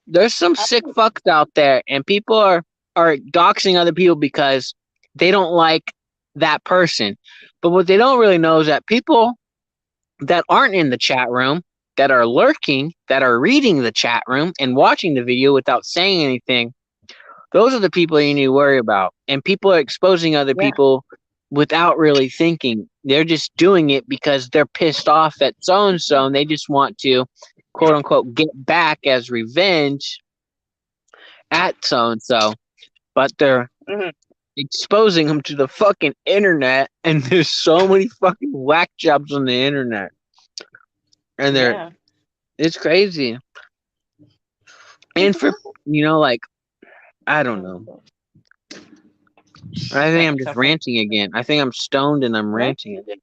There's some I sick think, fucks out there, and people are doxing other people because they don't like that person. But what they don't really know is that people that aren't in the chat room, that are lurking, that are reading the chat room and watching the video without saying anything, those are the people you need to worry about. And people are exposing other yeah. people without really thinking. They're just doing it because they're pissed off at so and so, and they just want to, quote unquote, get back as revenge at so and so. But they're Mhm. exposing them to the fucking internet, and there's so many fucking whack jobs on the internet, and Yeah. it's crazy. And for like, I don't know. I think Sorry, I'm just suffering. ranting again. I think I'm stoned and I'm No. ranting again.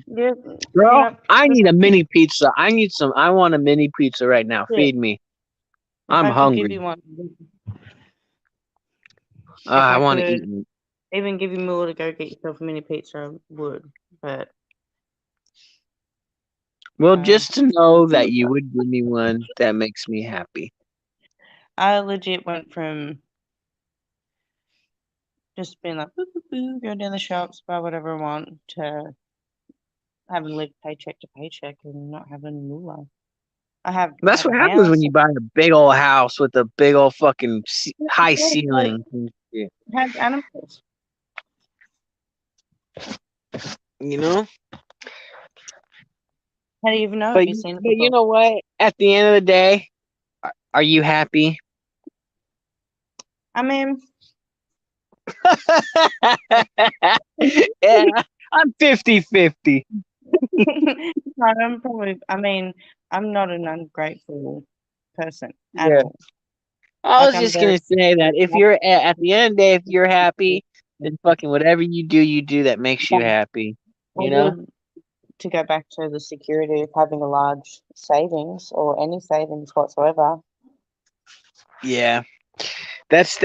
Yeah. Girl, Yeah. I need a mini pizza. I want a mini pizza right now. Yeah. Feed me. If I'm I could give hungry. you one, if I I want to eat could meat. even give you more to go get yourself a mini pizza, I would. But Well, uh, just to know that you would give me one, that makes me happy. I legit went from just being like, boo, boo, boo, go down the shops, buy whatever I want, to having lived paycheck to paycheck and not having moolah. That's have what a happens when house, you buy a big old house with a big old fucking high like, ceiling. And shit, have animals. You know? How do you even know? But Have you seen it but you before? know what? At the end of the day, are you happy? I mean, Yeah, I'm 50-50. I'm probably. I mean, I'm not an ungrateful person at Yeah. all. I Like was I'm just very gonna say that if happy. you're at the end of the day, if you're happy, then fucking whatever you do that makes But you happy. I You know? would, to go back to the security of having a large savings or any savings whatsoever. Yeah. That's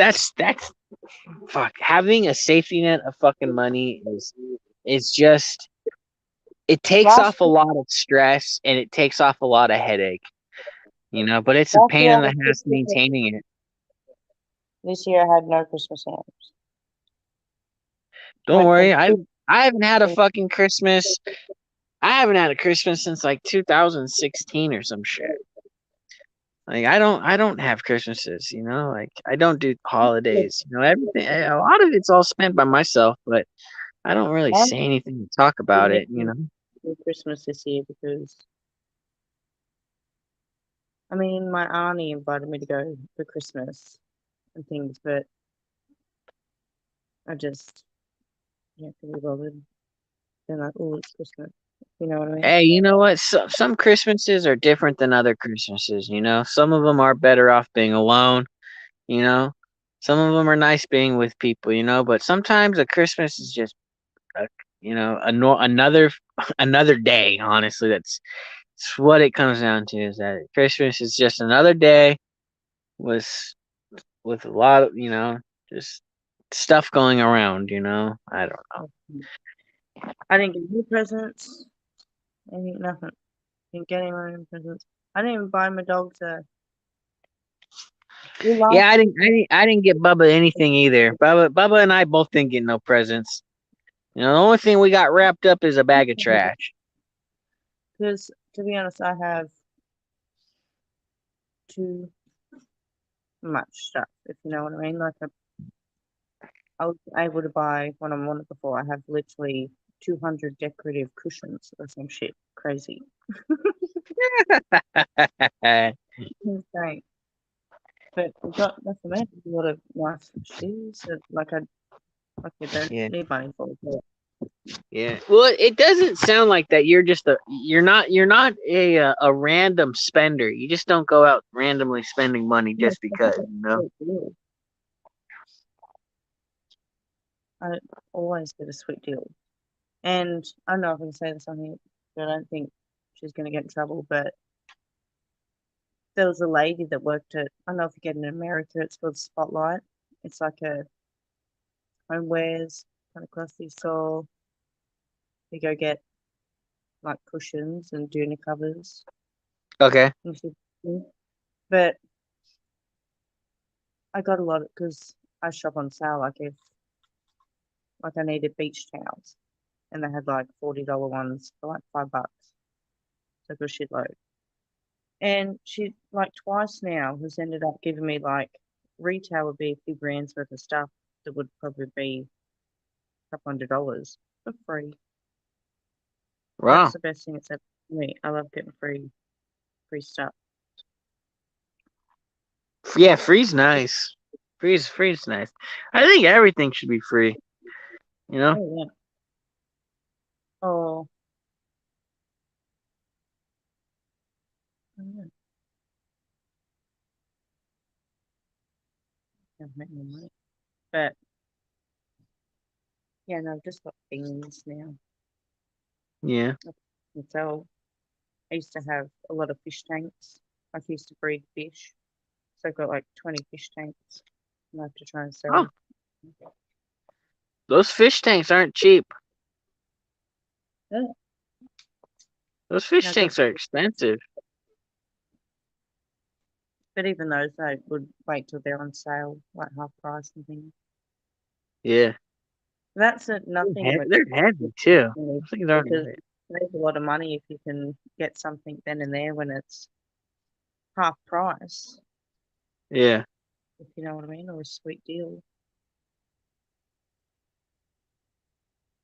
fuck. Having a safety net of fucking money is just it takes Last off a lot of stress and it takes off a lot of headache. But it's a last pain year in I the had ass Christmas. maintaining it. This year I had no Christmas stamps. Don't Went from worry, I two. I haven't had a fucking Christmas. I haven't had a Christmas since like 2016 or some shit. Like I don't have Christmases, like I don't do holidays, everything a lot of it's all spent by myself, but I don't really I'm say anything to talk about doing it, it for Christmas this year because I mean my auntie invited me to go for Christmas and things, but I just can't be bothered. They're like, oh, it's Christmas. You know what I mean? Hey, you know what? Some Christmases are different than other Christmases, Some of them are better off being alone, you know. Some of them are nice being with people, but sometimes a Christmas is just a, another another day, honestly. That's what it comes down to is that Christmas is just another day with with a lot of, just stuff going around, I don't know. I didn't get any presents. Nothing. Didn't get any presents. I didn't even buy my dogs a. We lost. Yeah, I didn't get Bubba anything either. Bubba and I both didn't get no presents. You know, the only thing we got wrapped up is a bag of trash. Because, to be honest, I have too much stuff, if you know what I mean. Like, I was able to buy when I wanted before. I have literally 200 decorative cushions or some shit. Crazy. Insane. But we got, that's the matter. A lot of nice shoes that, like, I don't Yeah, need money for. But yeah. Well, it doesn't sound like that. You're not a random spender. You just don't go out randomly spending money yeah, just because, you know. I always get a sweet deal. And I don't know if I can say this on here, but I don't think she's going to get in trouble. But there was a lady that worked at, I don't know if you get in America, it's called Spotlight. It's like a homewares kind of grocery store. You go get like cushions and doona covers. Okay. But I got a lot because I shop on sale. Like I needed beach towels, and they had like $40 ones for like $5. So a shitload. And she like twice now has ended up giving me like retail would be a few grand's worth of stuff that would probably be a couple $100 for free. Wow. That's the best thing it's ever for me. I love getting free stuff. Yeah, free's nice. Free's nice. I think everything should be free. You know. Oh yeah. Oh. Yeah. Can't make no money. But yeah, no, I've just got beans now. Yeah. And so I used to have a lot of fish tanks. I used to breed fish. So I've got like 20 fish tanks. And I have to try and sell. Oh, those fish tanks aren't cheap. Yeah. Those fish Yeah, tanks are expensive. but even those, I would wait till they're on sale, like half price and things. Yeah. That's nothing with They're heavy too. because Those things aren't light. there's a lot of money if you can get something then and there when it's half price, Yeah. if you know what I mean, or a sweet deal.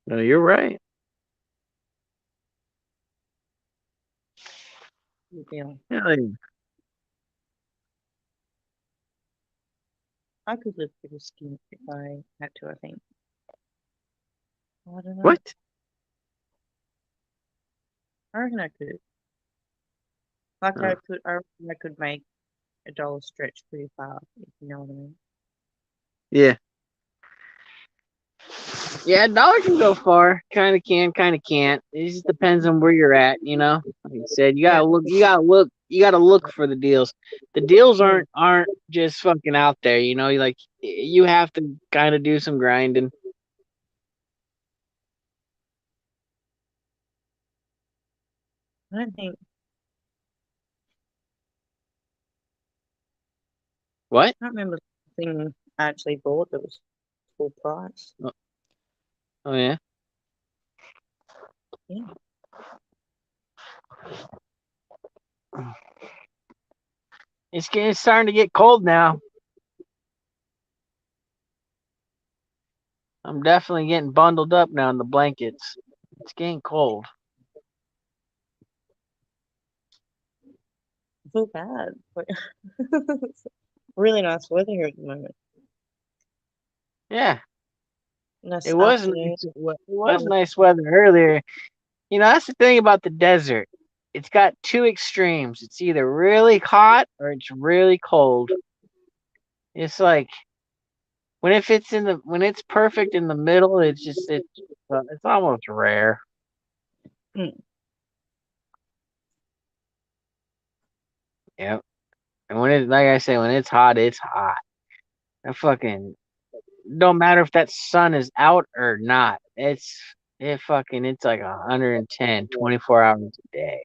No, you're right. Good deal. Yeah, like, I could live pretty skint if I had to, I think. I don't know. what? I reckon I could. Like Oh. I reckon I could make $1 stretch pretty far, if you know what I mean. Yeah. Yeah, dollar can go far. Kind of can, kind of can't. It just depends on where you're at, you know. Like I said, you Yeah, gotta look. You gotta look for the deals. The deals aren't just fucking out there, you know. You have to kind of do some grinding. I don't think What? I can't remember the thing I actually bought that was full price. Oh yeah. Yeah. It's starting to get cold now. I'm definitely getting bundled up now in the blankets. It's getting cold. I feel bad. Really nice weather here at the moment. Yeah, Nice it was afternoon. nice. It was nice weather earlier. You know, that's the thing about the desert. It's got two extremes. It's either really hot or it's really cold. It's like when it's perfect in the middle, it's almost rare. Mm. Yep. And when it like I say, when it's hot, it's hot. That fucking don't matter if that sun is out or not. it's like 110, 24 hours a day.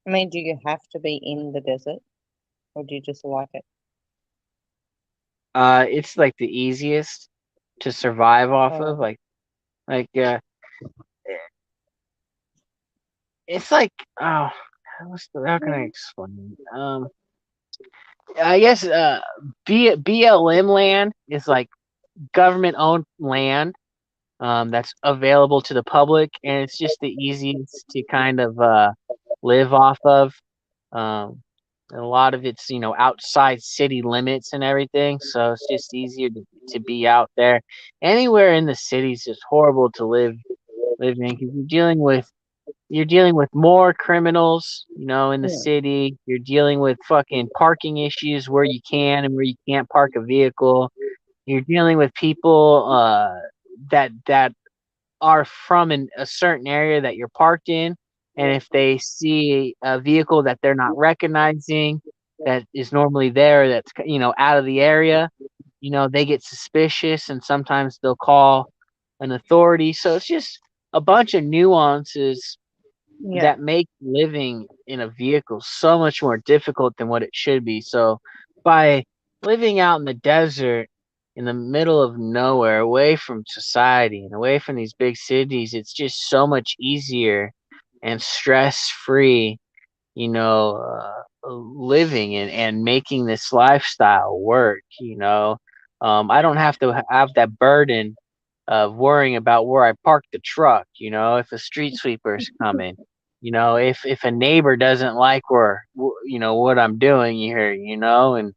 I mean, do you have to be in the desert or do you just like it? It's like the easiest to survive off of. Oh, Like it's like oh, how can I explain? I guess BLM land is like government owned land that's available to the public, and it's just the easiest to kind of live off of. Um, and a lot of it's outside city limits and everything, so it's just easier to be out there. Anywhere in the city is just horrible to live in because you're dealing with more criminals, in the yeah, city. You're dealing with fucking parking issues where you can and where you can't park a vehicle. You're dealing with people that are from a certain area that you're parked in, and if they see a vehicle that they're not recognizing that is normally there, that's out of the area, they get suspicious, and sometimes they'll call an authority. So it's just a bunch of nuances yeah, that make living in a vehicle so much more difficult than what it should be. So by living out in the desert in the middle of nowhere, away from society and away from these big cities, it's just so much easier and stress free, living and making this lifestyle work. I don't have to have that burden of worrying about where I park the truck, if a street sweeper's coming, if a neighbor doesn't like what I'm doing here, and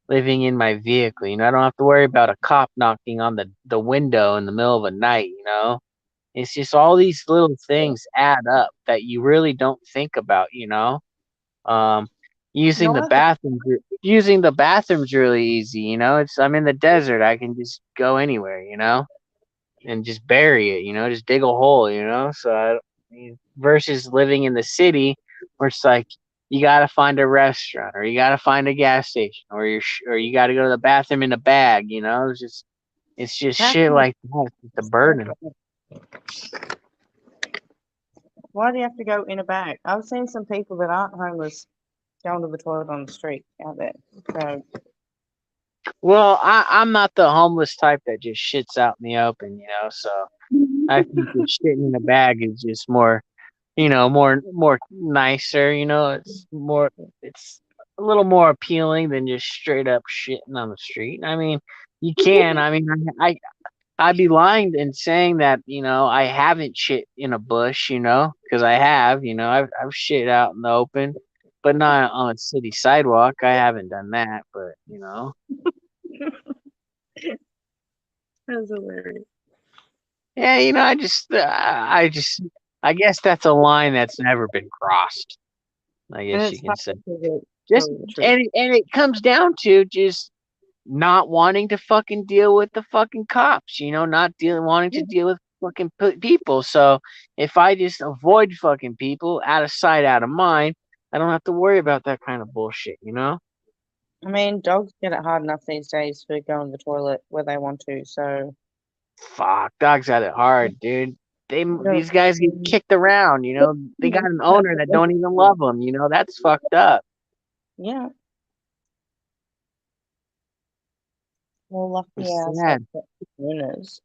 living in my vehicle, I don't have to worry about a cop knocking on the window in the middle of the night, It's just all these little things add up that you really don't think about, Um, using the no, I have, bathroom, using the bathroom's really easy, I'm in the desert, I can just go anywhere, and just bury it, just dig a hole, So versus living in the city where it's like you gotta find a restaurant or you gotta find a gas station or you gotta go to the bathroom in a bag, it's just how shit can like that. It's just a burden. why do you have to go in a bag? I've seen some people that aren't homeless going to the toilet on the street out there. So, Well, I'm not the homeless type that just shits out in the open, So I think just shitting in a bag is just more more nicer, it's a little more appealing than just straight up shitting on the street. I mean, you can. I mean, I'd be lying in saying that, I haven't shit in a bush, because I have, I've shit out in the open, but not on a city sidewalk. I haven't done that, but that's hilarious. yeah, I guess that's a line that's never been crossed. I And guess it's you can hard say. to Just tell you the truth. and it comes down to just not wanting to fucking deal with the fucking cops, not wanting to Yeah. deal with fucking people. So if I just avoid fucking people, out of sight, out of mind, I don't have to worry about that kind of bullshit. I mean, dogs get it hard enough these days to go in the toilet where they want to. So, Fuck, dogs got it hard, dude. no, These guys get kicked around, They got an owner that don't even love them, That's fucked up. yeah, well, lucky It's ours have sad, got owners.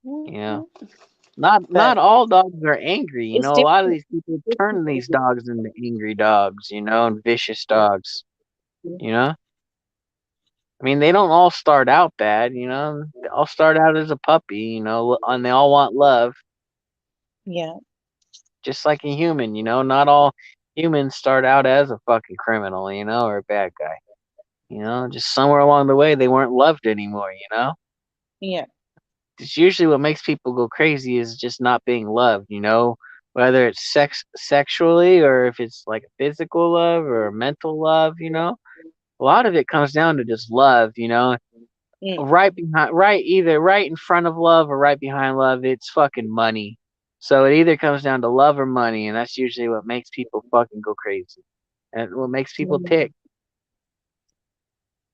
you know. Mhm. Not But all dogs are angry. it's A lot of different. these people turn these dogs into angry dogs, and vicious dogs. You know, I mean, they don't all start out bad. They all start out as a puppy. And they all want love, Yeah, just like a human. Not all humans start out as a fucking criminal, or a bad guy. Just somewhere along the way they weren't loved anymore. yeah, It's usually what makes people go crazy is just not being loved, whether it's sexually or if it's like a physical love or a mental love, A lot of it comes down to just love, mm, Right behind either right in front of love or right behind love, it's fucking money. So it either comes down to love or money, and that's usually what makes people fucking go crazy. And what makes people mm. tick.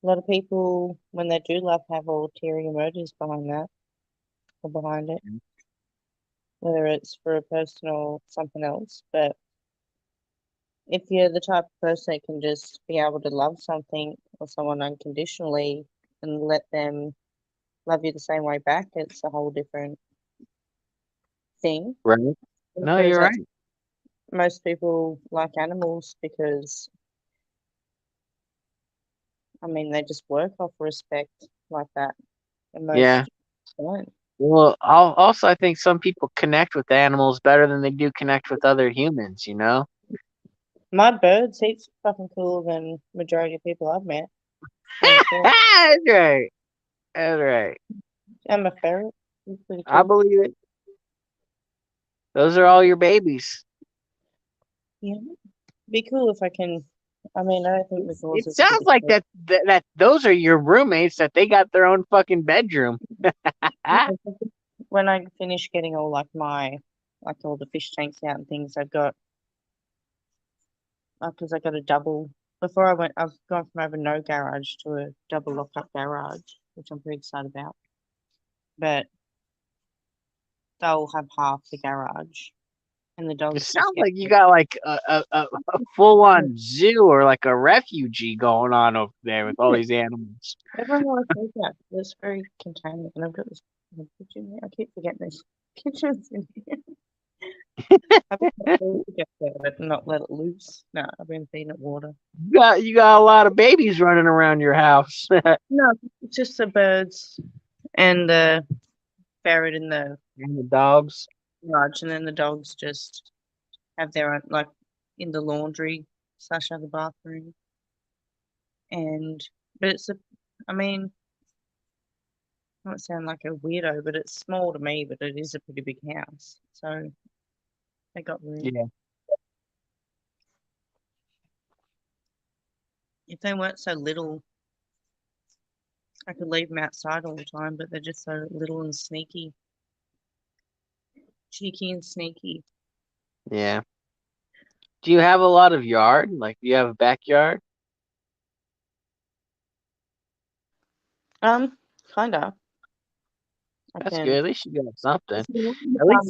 A lot of people, when they do love, have ulterior motives behind that. or behind it, whether it's for a person or something else. But if you're the type of person that can just be able to love something or someone unconditionally and let them love you the same way back, it's a whole different thing. Right? I No, suppose you're that's right. most people like animals because I mean they just work off respect like that, and Yeah. most don't. Well, also, I think some people connect with animals better than they do connect with other humans. You know. My bird's heaps fucking cooler than majority of people I've met. Hands down. That's right. That's right. I'm a ferret. He's pretty I cool. believe it. Those are all your babies. Yeah, be cool if I can. I mean, I don't think the doors It are the sounds biggest like threat. that those are your roommates that they got their own fucking bedroom. When I finish getting all like all the fish tanks out and things, I've got because I got a double. Before I went, I've gone from having no garage to a double lock-up garage, which I'm pretty excited about. But they'll have half the garage, and the It dogs just sounds get. like you got like a full on zoo or like a refugee going on over there with all these animals. Everyone always says that. It's very contained, and I've got this kitchen here. I keep forgetting this kitchen's in here. I've been told to get there, but not let it loose. No, I've been feeding it water. You got a lot of babies running around your house. No, it's just the birds and the ferret in the And the dogs. garage, and then the dogs just have their own, like in the laundry slash have the bathroom. And but it's a, I mean, I don't sound like a weirdo, but it's small to me, but it is a pretty big house, so they got room. Yeah. If they weren't so little, I could leave them outside all the time, but they're just so little and sneaky, cheeky and sneaky. Yeah. Do you have a lot of yard? Like, do you have a backyard? Um, kinda. I That's good. can. At least you got something. It's not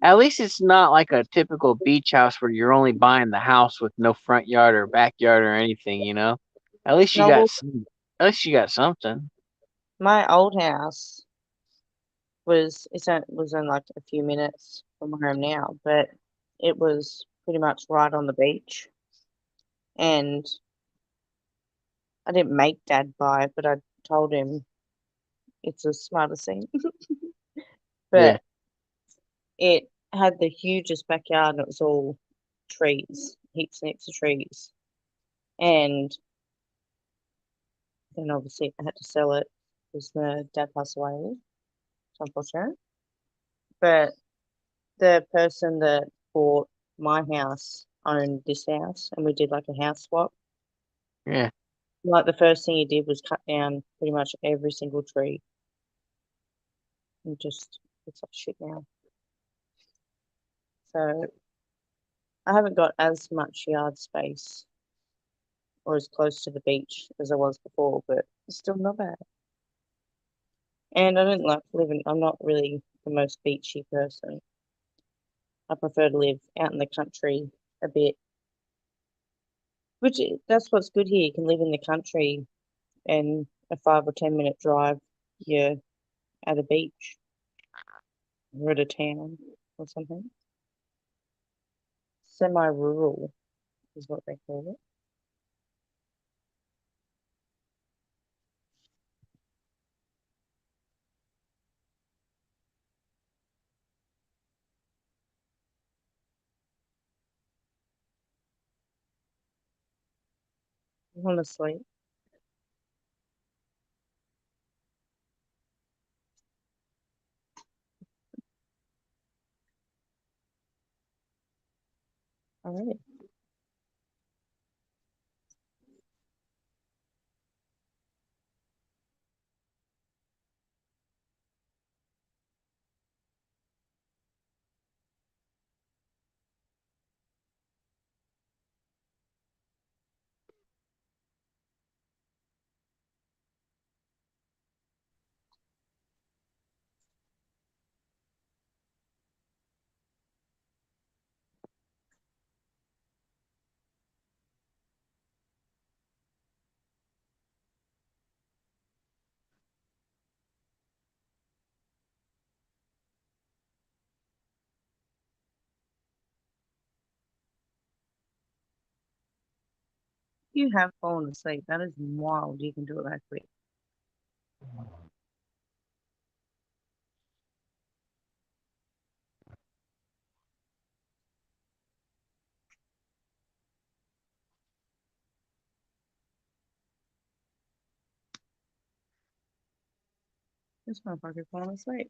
At least it's not like a typical beach house where you're only buying the house with no front yard or backyard or anything, you know? At least you no, got well, some, at least you got something. my old house was in like a few minutes from where I am now, but it was pretty much right on the beach, and I didn't make Dad buy it, but I told him it's a smarter thing. Yeah. But it had the hugest backyard, and it was all trees, heaps and heaps of trees, and then obviously I had to sell it because the dad passed away. It's unfortunate. But the person that bought my house owned this house, and we did like a house swap. Yeah. Like the first thing he did was cut down pretty much every single tree and just looks like shit now. So I haven't got as much yard space or as close to the beach as I was before, but it's still not bad. And I don't like living, I'm not really the most beachy person. I prefer to live out in the country a bit, that's what's good here. You can live in the country and a 5 or 10 minute drive, you're at a beach or at a town or something. Semi-rural is what they call it. Honestly, all right. you have fallen asleep. That is wild. You can do it that quick. This motherfucker falling asleep.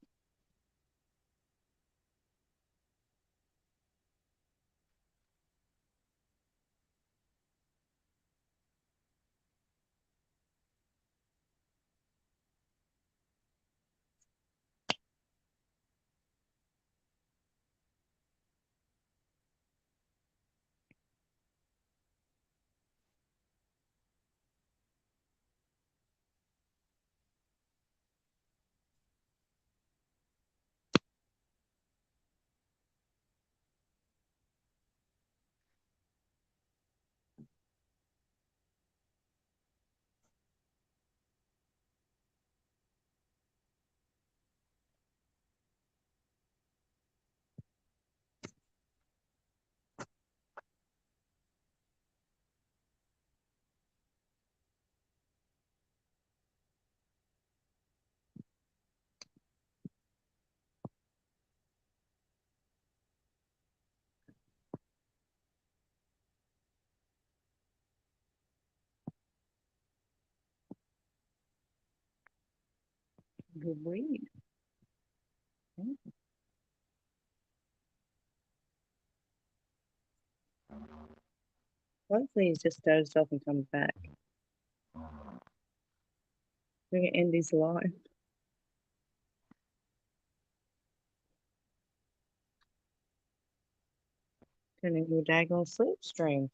Good read. Hopefully he's just dozed off and comes back. We're gonna end this live. Turning your daggone sleep streams.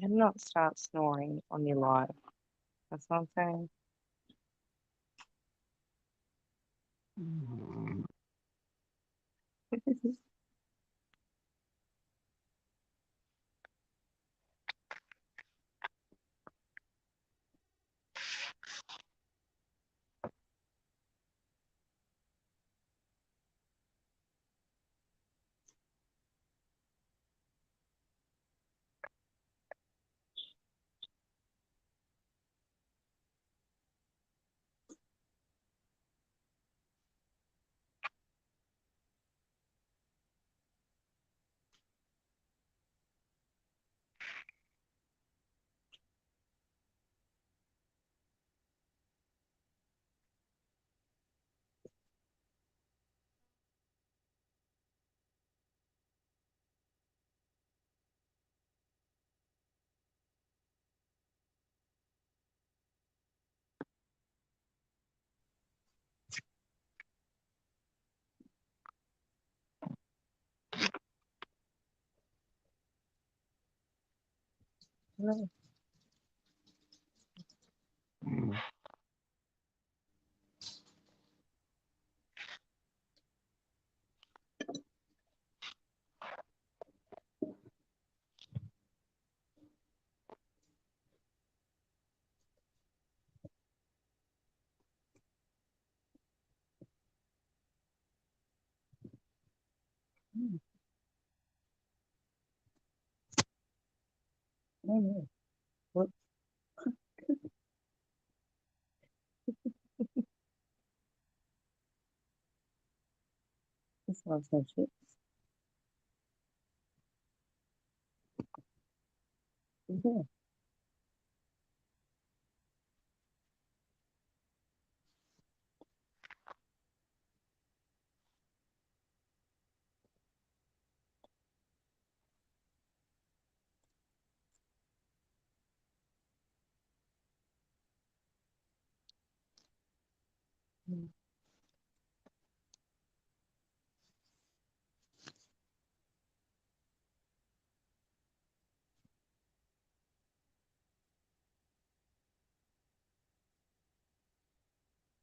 And not start snoring on your live. That's what I'm saying. No. Mm. Oh no. What? This one's no shit. Mhm.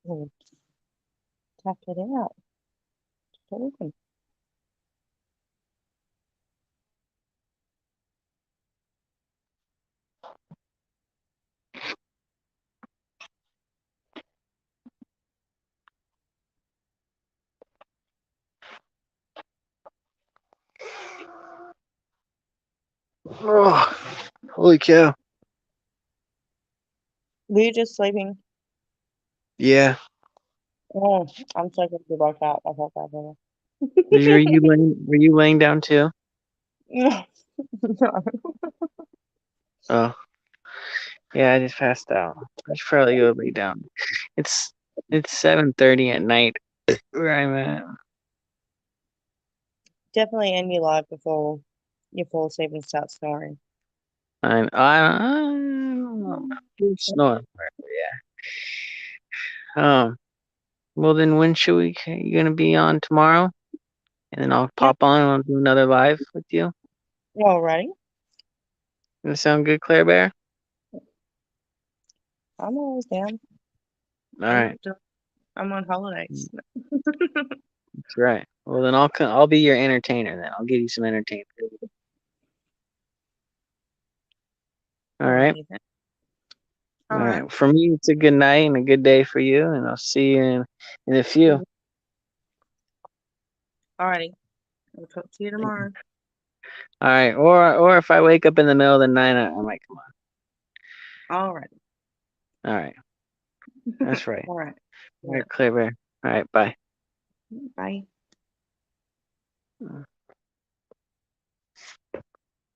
Oh, tap it out. Open. Oh, holy cow. Were you just sleeping? Yeah. Oh, I'm so glad you woke up. I felt bad for Were you laying down too? you. No. Oh. Yeah, I just passed out. I should probably go lay down. It's 7:30 at night where I'm at. Definitely end your live before you fall asleep and start snoring. I don't know. I'm snoring. Yeah. Well then when should we you gonna be on tomorrow? And then I'll Yep. pop on and I'll do another live with you. Alrighty. Gonna sound good, Claire Bear? I'm always down. Alright. I'm on holidays. That's right. Well then I'll be your entertainer then. I'll give you some entertainment. Alright. Alrighty then. All Alright. right. For me, it's a good night and a good day for you, and I'll see you in a few. Alrighty. I'll talk to you tomorrow. All right. Or if I wake up in the middle of the night, I might come Alrighty. on. All right. That's right. Alright. All right, Claire Bear. All right. Bye. Bye.